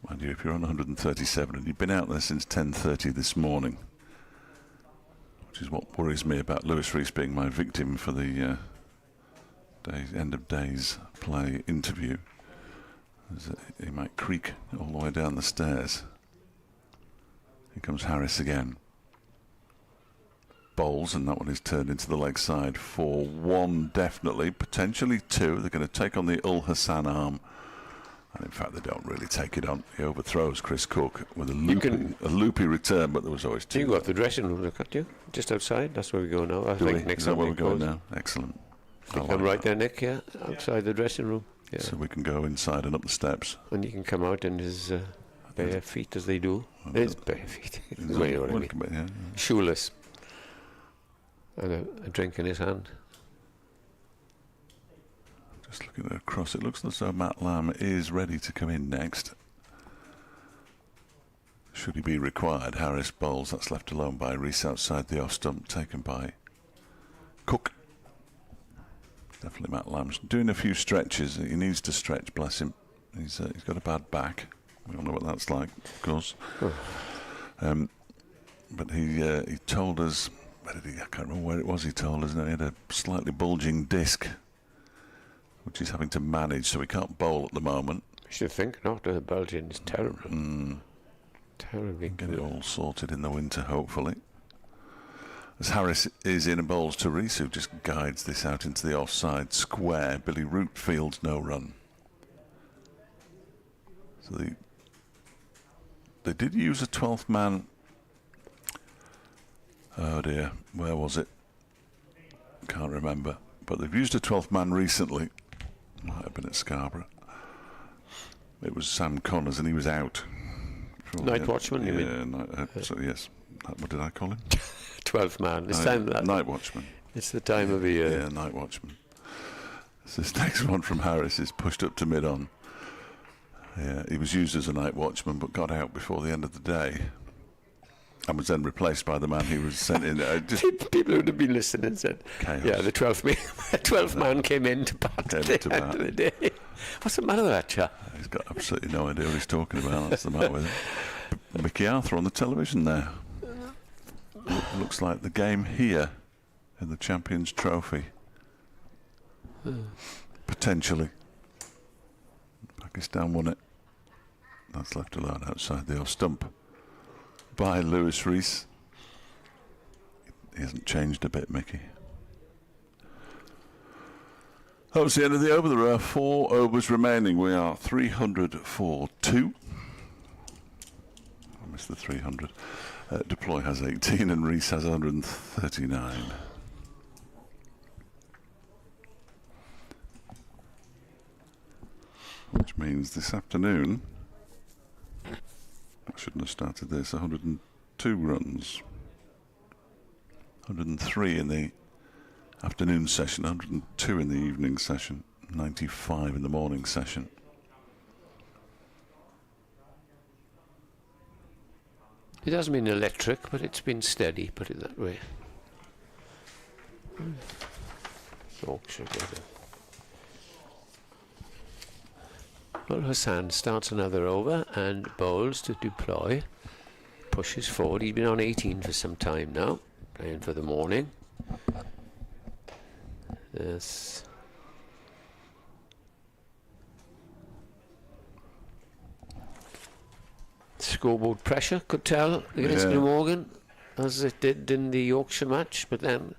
Mind you, if you're on 137 and you've been out there since 10:30 this morning, which is what worries me about Lewis Rees being my victim for the end of days play interview, is that he might creak all the way down the stairs. Here comes Harris again. Bowls, and that one is turned into the leg side for 1 definitely, potentially 2. They're going to take on the Al Hassan arm. And in fact, they don't really take it on. He overthrows Chris Cook with a loopy return, but there was always 2. You go up the dressing room, look at you, just outside. That's where we go now. I think next Is that where time we're going now? Excellent. I'm right there, Nick. Yeah, outside the dressing room. Yeah. So we can go inside and up the steps. And you can come out in his bare feet, as they do. His bare feet. You know what I mean. Yeah. Shoeless. And a drink in his hand. Just looking across, it looks as though Matt Lamb is ready to come in next. Should he be required, Harris bowls. That's left alone by Rees outside the off stump, taken by Cook. Definitely Matt Lamb's doing a few stretches. He needs to stretch, bless him. He's got a bad back. We all know what that's like, of course. But he told us, where did he? I can't remember where it was. He told us that he had a slightly bulging disc which he's having to manage, so he can't bowl at the moment. I should think not. The Belgian is terrible. Terribly Get good. it all sorted in the winter, hopefully. As Harris is in and bowls to Rees, who just guides this out into the offside square. Billy Root fields no run. So they did use a 12th man. Oh dear, where was it? Can't remember. But they've used a 12th man recently. Might have been at Scarborough. It was Sam Connors and he was out. Night watchman, you mean? So yes. What did I call him? 12th man. Night watchman. It's the time of the year. Yeah, night watchman. So this next one from Harris is pushed up to mid-on. Yeah, he was used as a night watchman but got out before the end of the day and was then replaced by the man he was sent in. People who would have been listening said, chaos. yeah, the 12th man came in to bat at the end of the day. What's the matter with that chap? He's got absolutely no idea what he's talking about. That's the matter with him. Mickey Arthur on the television there. Looks like the game here in the Champions Trophy. Potentially. Pakistan won it. That's left alone outside the off stump by Lewis Rees. He hasn't changed a bit, Mickey. That was the end of the over. There are 4 overs remaining. We are 300 for 2. I missed the 300. Deploy has 18 and Rees has 139. Which means this afternoon, I shouldn't have started this, 102 runs. 103 in the afternoon session, 102 in the evening session, 95 in the morning session. It hasn't been electric, but it's been steady, put it that way. Yorkshire. Well, Hassan starts another over and bowls to Deploy. Pushes forward. He's been on 18 for some time now, playing for the morning. Yes. Scoreboard pressure, could tell, against Glamorgan, as it did in the Yorkshire match, but then,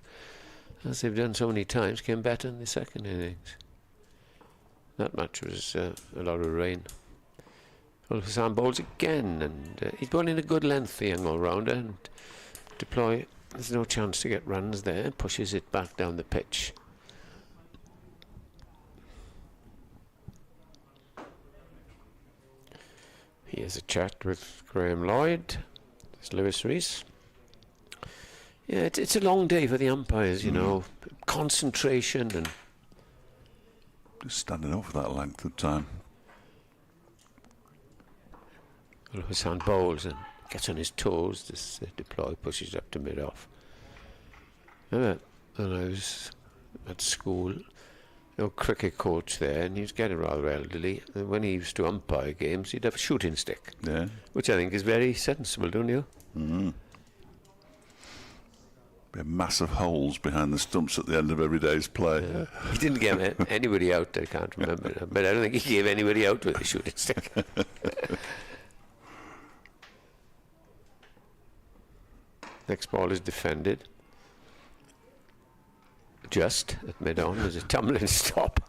as they've done so many times, came better in the second innings. That match was a lot of rain. Well, Hassan bowls again, and he's bowling a good length, the young all-rounder, and Deploy, there's no chance to get runs there, pushes it back down the pitch. Here's a chat with Graham Lloyd. There's Lewis Rees. Yeah, it's a long day for the umpires, you know. Concentration and... Just standing up for that length of time. Well, Hassan bowls and gets on his toes. This Deploy pushes up to mid-off. When I was at school, cricket coach there, and he was getting rather elderly. And when he used to umpire games, he'd have a shooting stick, which I think is very sensible, don't you? Be massive holes behind the stumps at the end of every day's play. He didn't get anybody out, I can't remember, but I don't think he gave anybody out with a shooting stick. Next ball is defended. Just at mid-on, there's a tumbling stop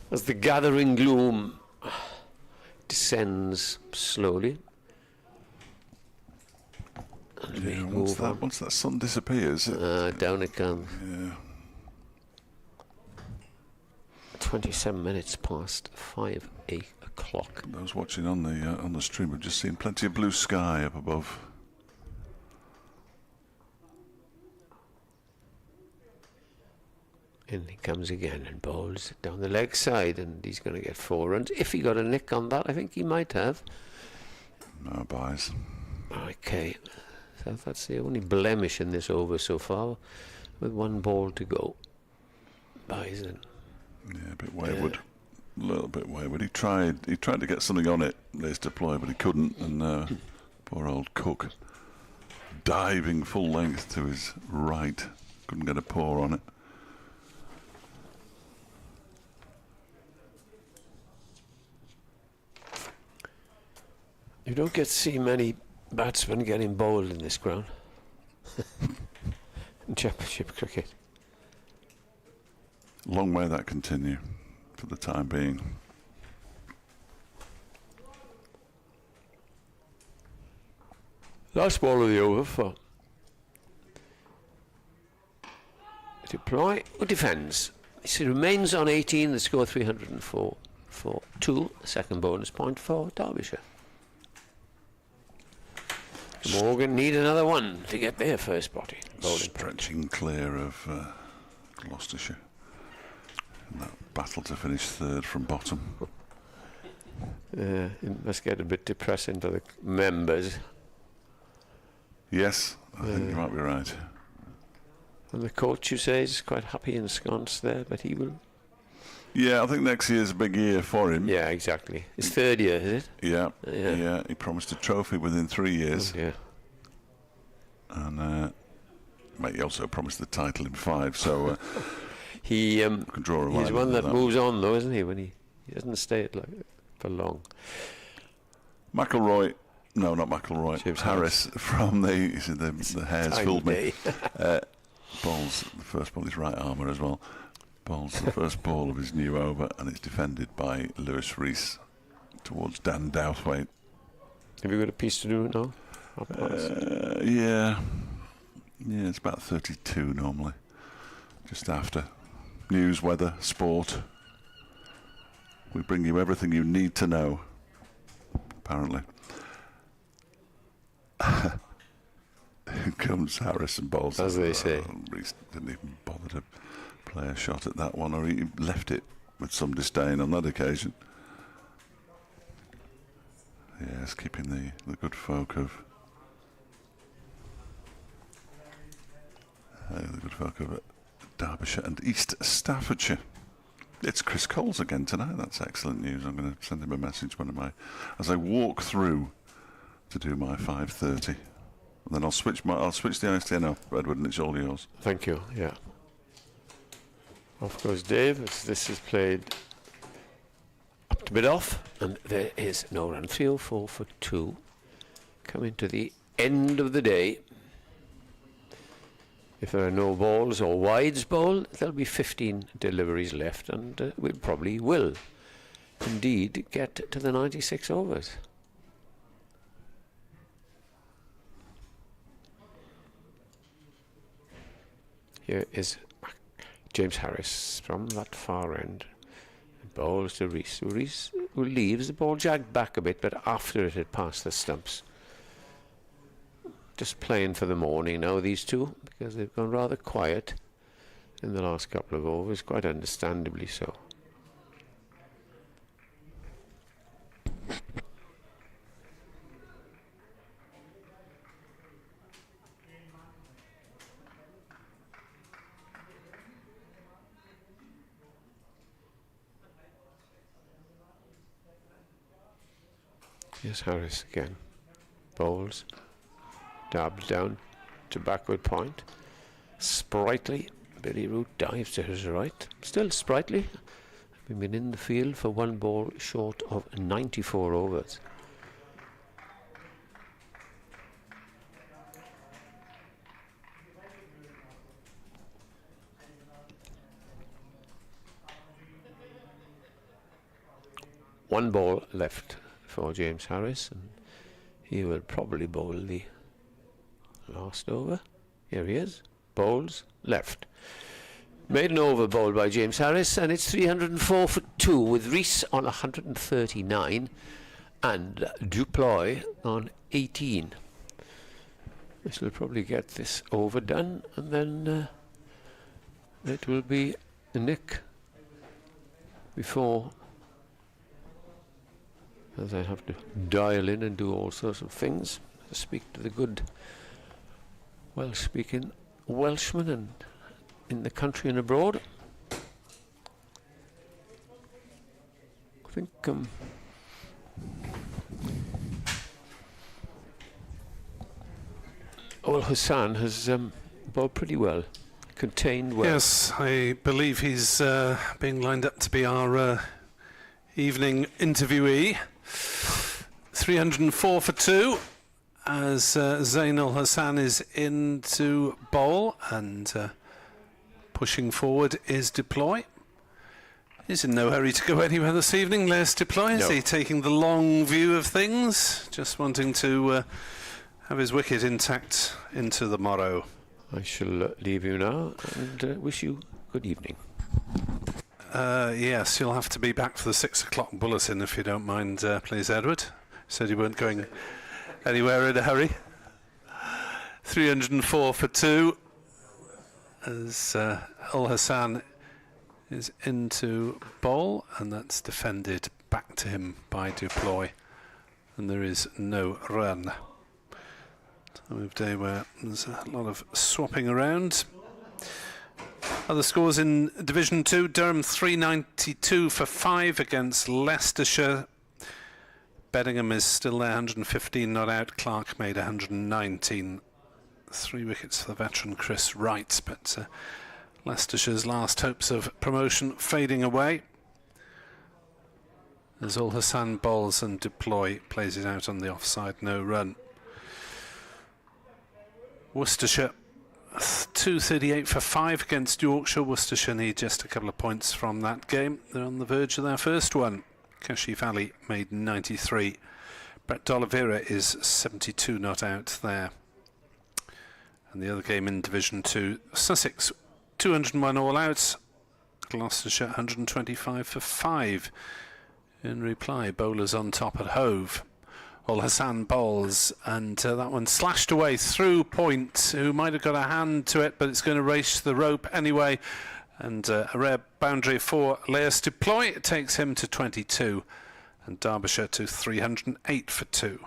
as the gathering gloom descends slowly. Yeah, once that sun disappears, down it comes. Yeah. 27 minutes past 8 o'clock. Those watching on the stream have just seen plenty of blue sky up above. In he comes again and bowls down the leg side, and he's going to get 4 runs. If he got a nick on that, I think he might have. No buys. Okay, so that's the only blemish in this over so far, with 1 ball to go. Buys then. Yeah, a bit wayward. A little bit wayward. He tried to get something on it, this Deploy, but he couldn't, and poor old Cook diving full length to his right. Couldn't get a paw on it. You don't get to see many batsmen getting bowled in this ground. In Championship cricket. Long may that continue for the time being. Last ball of the over for deploy or defends. He remains on 18, the score 304 for 2. Second bonus point for Derbyshire. Glamorgan need another one to get their first bowling. Stretching clear of Gloucestershire in that battle to finish third from bottom. It must get a bit depressing for the members. Yes, I think you might be right. And the coach, you say, is quite happy ensconced there, but he will... Yeah, I think next year's a big year for him. Yeah, exactly. His third year, is it? Yeah, yeah. He promised a trophy within 3 years. Oh, yeah. And he also promised the title in 5, so he can draw a line. He's one that moves on, though, isn't he? When he doesn't stay it for long. McIlroy, no, not McIlroy. James Harris from the Hares fooled me. Bowls the first ball, his right armour as well. Bowls the first ball of his new over, and it's defended by Lewis Rees towards Dan Douthwaite. Have you got a piece to do now? Yeah, it's about 32 normally. Just after news, weather, sport. We bring you everything you need to know. Apparently. Here comes Harris and bowls. As they say. Reece didn't even bother to play a shot at that one, or he left it with some disdain on that occasion. Yes, keeping the good folk of Derbyshire and East Staffordshire. It's Chris Coles again tonight. That's excellent news. I'm going to send him a message as I walk through to do my 5:30, and then I'll switch the ISDN off, Edward, and it's all yours. Thank you. Yeah. Of course, Dave. This is played up to mid-off, and there is no run. 304 for 2. Coming to the end of the day. If there are no balls or wides bowled, there'll be 15 deliveries left, and we probably will indeed get to the 96 overs. Here is James Harris from that far end. Bowls to Rees. Rees leaves the ball jagged back a bit, but after it had passed the stumps. Just playing for the morning now, these two, because they've gone rather quiet in the last couple of overs, quite understandably so. Here's Harris again. Bowls. Dabs down to backward point. Sprightly. Billy Root dives to his right. Still sprightly. Having been in the field for 1 ball short of 94 overs. One ball left for James Harris, and he will probably bowl the last over. Here he is. Bowls left. Made an over bowl by James Harris, and it's 304 for 2 with Rees on 139 and Duploy on 18. This will probably get this over done, and then it will be a nick before, as I have to dial in and do all sorts of things to speak to the good Welsh-speaking Welshmen and in the country and abroad. I think Hussain has bowled pretty well, contained well. Yes, I believe he's being lined up to be our evening interviewee. 304 for 2 as Zainul Hassan is in to bowl, and pushing forward is Deploy. He's in no hurry to go anywhere this evening, Les Deploy, is he? Taking the long view of things, just wanting to have his wicket intact into the morrow. I shall leave you now and wish you good evening. Yes, you'll have to be back for the 6 o'clock bulletin if you don't mind, please, Edward. Said you weren't going anywhere in a hurry. 304 for 2 as Ul Hassan is into bowl, and that's defended back to him by Deploy, and there is no run. Time of day where there's a lot of swapping around. Other scores in Division 2, Durham 392 for 5 against Leicestershire. Beddingham is still there, 115 not out. Clark made 119. 3 wickets for the veteran Chris Wright, but Leicestershire's last hopes of promotion fading away as Ul Hassan bowls and Deploy plays it out on the offside, no run. Worcestershire 238 for 5 against Yorkshire. Worcestershire need just a couple of points from that game. They're on the verge of their first one. Kashif Ali made 93. Brett D'Oliveira is 72 not out there. And the other game in Division 2, Sussex 201 all out. Gloucestershire 125 for 5. In reply, bowlers on top at Hove. Ul Hassan bowls, and that one slashed away through point, who might have got a hand to it, but it's going to race the rope anyway. And a rare boundary for Les Deploy. It takes him to 22, and Derbyshire to 308 for 2.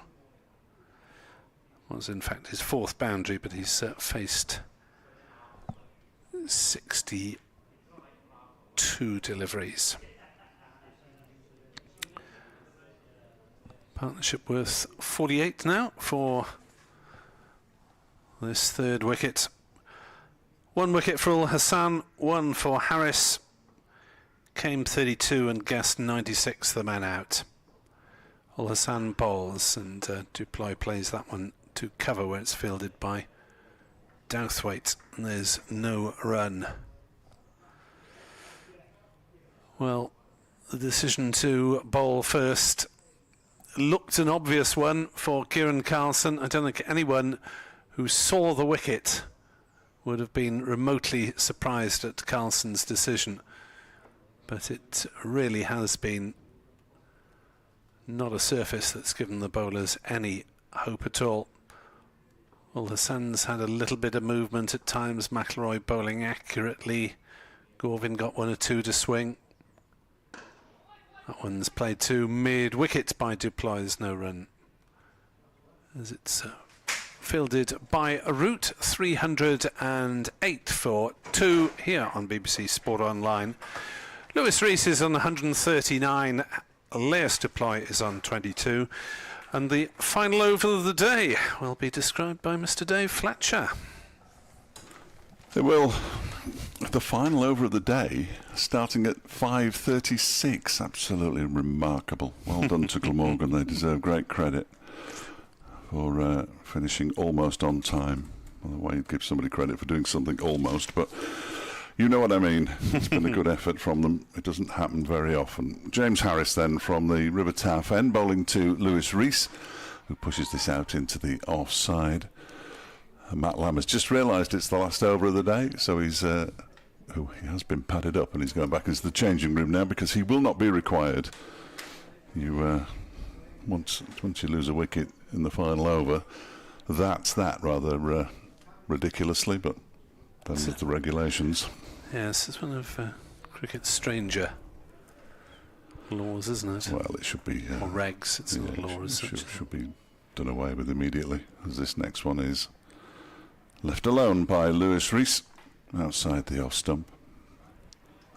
Was in fact his 4th boundary, but he's faced 62 deliveries. Partnership worth 48 now for this 3rd wicket. 1 wicket for Ul Hassan, 1 for Harris. Came 32 and Guest 96, the man out. Ul Hassan bowls, and Deploy plays that one to cover where it's fielded by Douthwaite, and there's no run. Well, the decision to bowl first looked an obvious one for Kieran Carlson. I don't think anyone who saw the wicket would have been remotely surprised at Carlson's decision, but it really has been not a surface that's given the bowlers any hope at all. Well, the Hassan's had a little bit of movement at times, McIlroy bowling accurately, Gorvin got 1 or 2 to swing. That one's played to mid-wicket by Deploy's no run, as it's fielded by Root. 308 for 2 here on BBC Sport Online. Lewis Rees is on 139, Les Deploy is on 22, and the final over of the day will be described by Mr. Dave Fletcher. Well, the final over of the day, starting at 5:36, absolutely remarkable. Well done to Glamorgan, they deserve great credit for finishing almost on time. Well, the way you give somebody credit for doing something almost, but you know what I mean. It's been a good effort from them. It doesn't happen very often. James Harris then from the River Taff end, bowling to Lewis Rees, who pushes this out into the offside. Matt Lamb has just realised it's the last over of the day, so he has been padded up, and he's going back into the changing room now because he will not be required. You once you lose a wicket in the final over, that's that, rather ridiculously, but those are the regulations. Yes, it's one of cricket's stranger laws, isn't it? Well, it should be or regs. It's not laws. Should be done away with immediately, as this next one is left alone by Lewis Rees outside the off stump.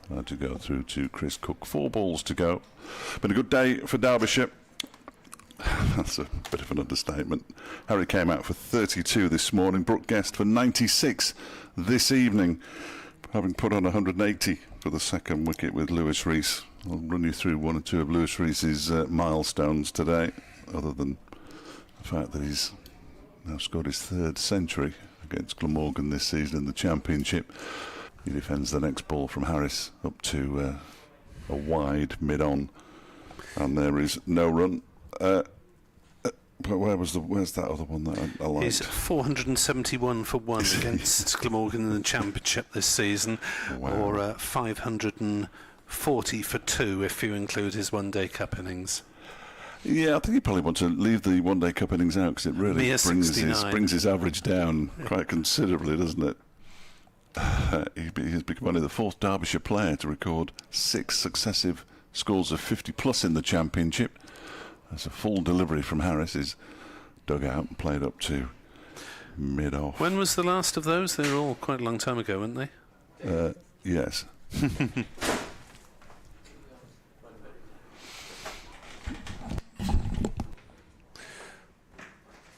Allowed to go through to Chris Cook. 4 balls to go. Been a good day for Derbyshire. That's a bit of an understatement. Harry came out for 32 this morning. Brooke Guest for 96 this evening, having put on 180 for the 2nd wicket with Lewis Rees. I'll run you through 1 or 2 of Lewis Rees's milestones today. other than the fact that he's now scored his 3rd century against Glamorgan this season in the Championship. He defends the next ball from Harris up to a wide mid-on, and there is no run. But where's that other one that I liked? He's 471 for 1 against Glamorgan in the Championship this season, or 540 for 2 if you include his one-day cup innings. Yeah, I think you probably want to leave the one-day cup innings out because it really brings his average down quite considerably, doesn't it? He has become only the 4th Derbyshire player to record 6 successive scores of 50+ in the Championship. That's a full delivery from Harris. Is dug out and played up to mid-off. When was the last of those? They were all quite a long time ago, weren't they? Yes.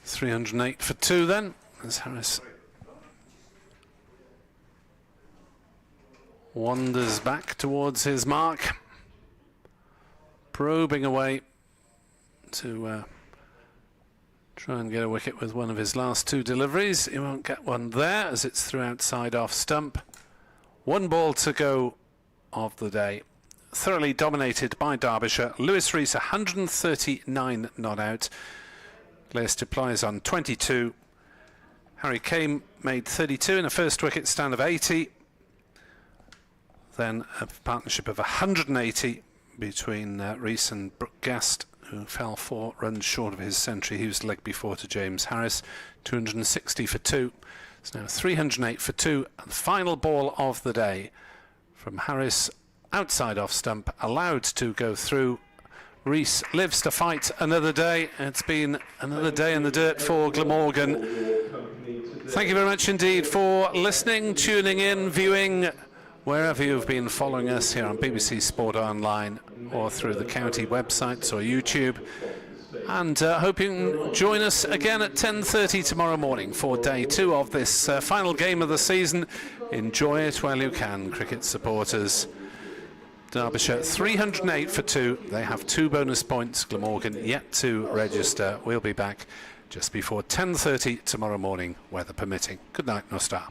308 for 2 then, as Harris wanders back towards his mark, probing away to try and get a wicket with one of his last 2 deliveries. He won't get one there as it's through outside off stump. 1 ball to go of the day. Thoroughly dominated by Derbyshire. Lewis Rees 139 not out. Leicester Plies on 22. Harry Kane made 32 in a first wicket stand of 80. Then a partnership of 180 between Rees and Brooke Gast, who fell 4 runs short of his century. He was leg before to James Harris. 260 for 2. It's now 308 for 2. And the final ball of the day from Harris outside off stump, allowed to go through. Rees lives to fight another day. It's been another day in the dirt for Glamorgan. Thank you very much indeed for listening, tuning in, viewing, wherever you've been following us here on BBC Sport Online or through the county websites or YouTube. And hope you can join us again at 10:30 tomorrow morning for day 2 of this final game of the season. Enjoy it while you can, cricket supporters. Derbyshire 308 for 2. They have 2 bonus points. Glamorgan yet to register. We'll be back just before 10:30 tomorrow morning, weather permitting. Good night, Nostar.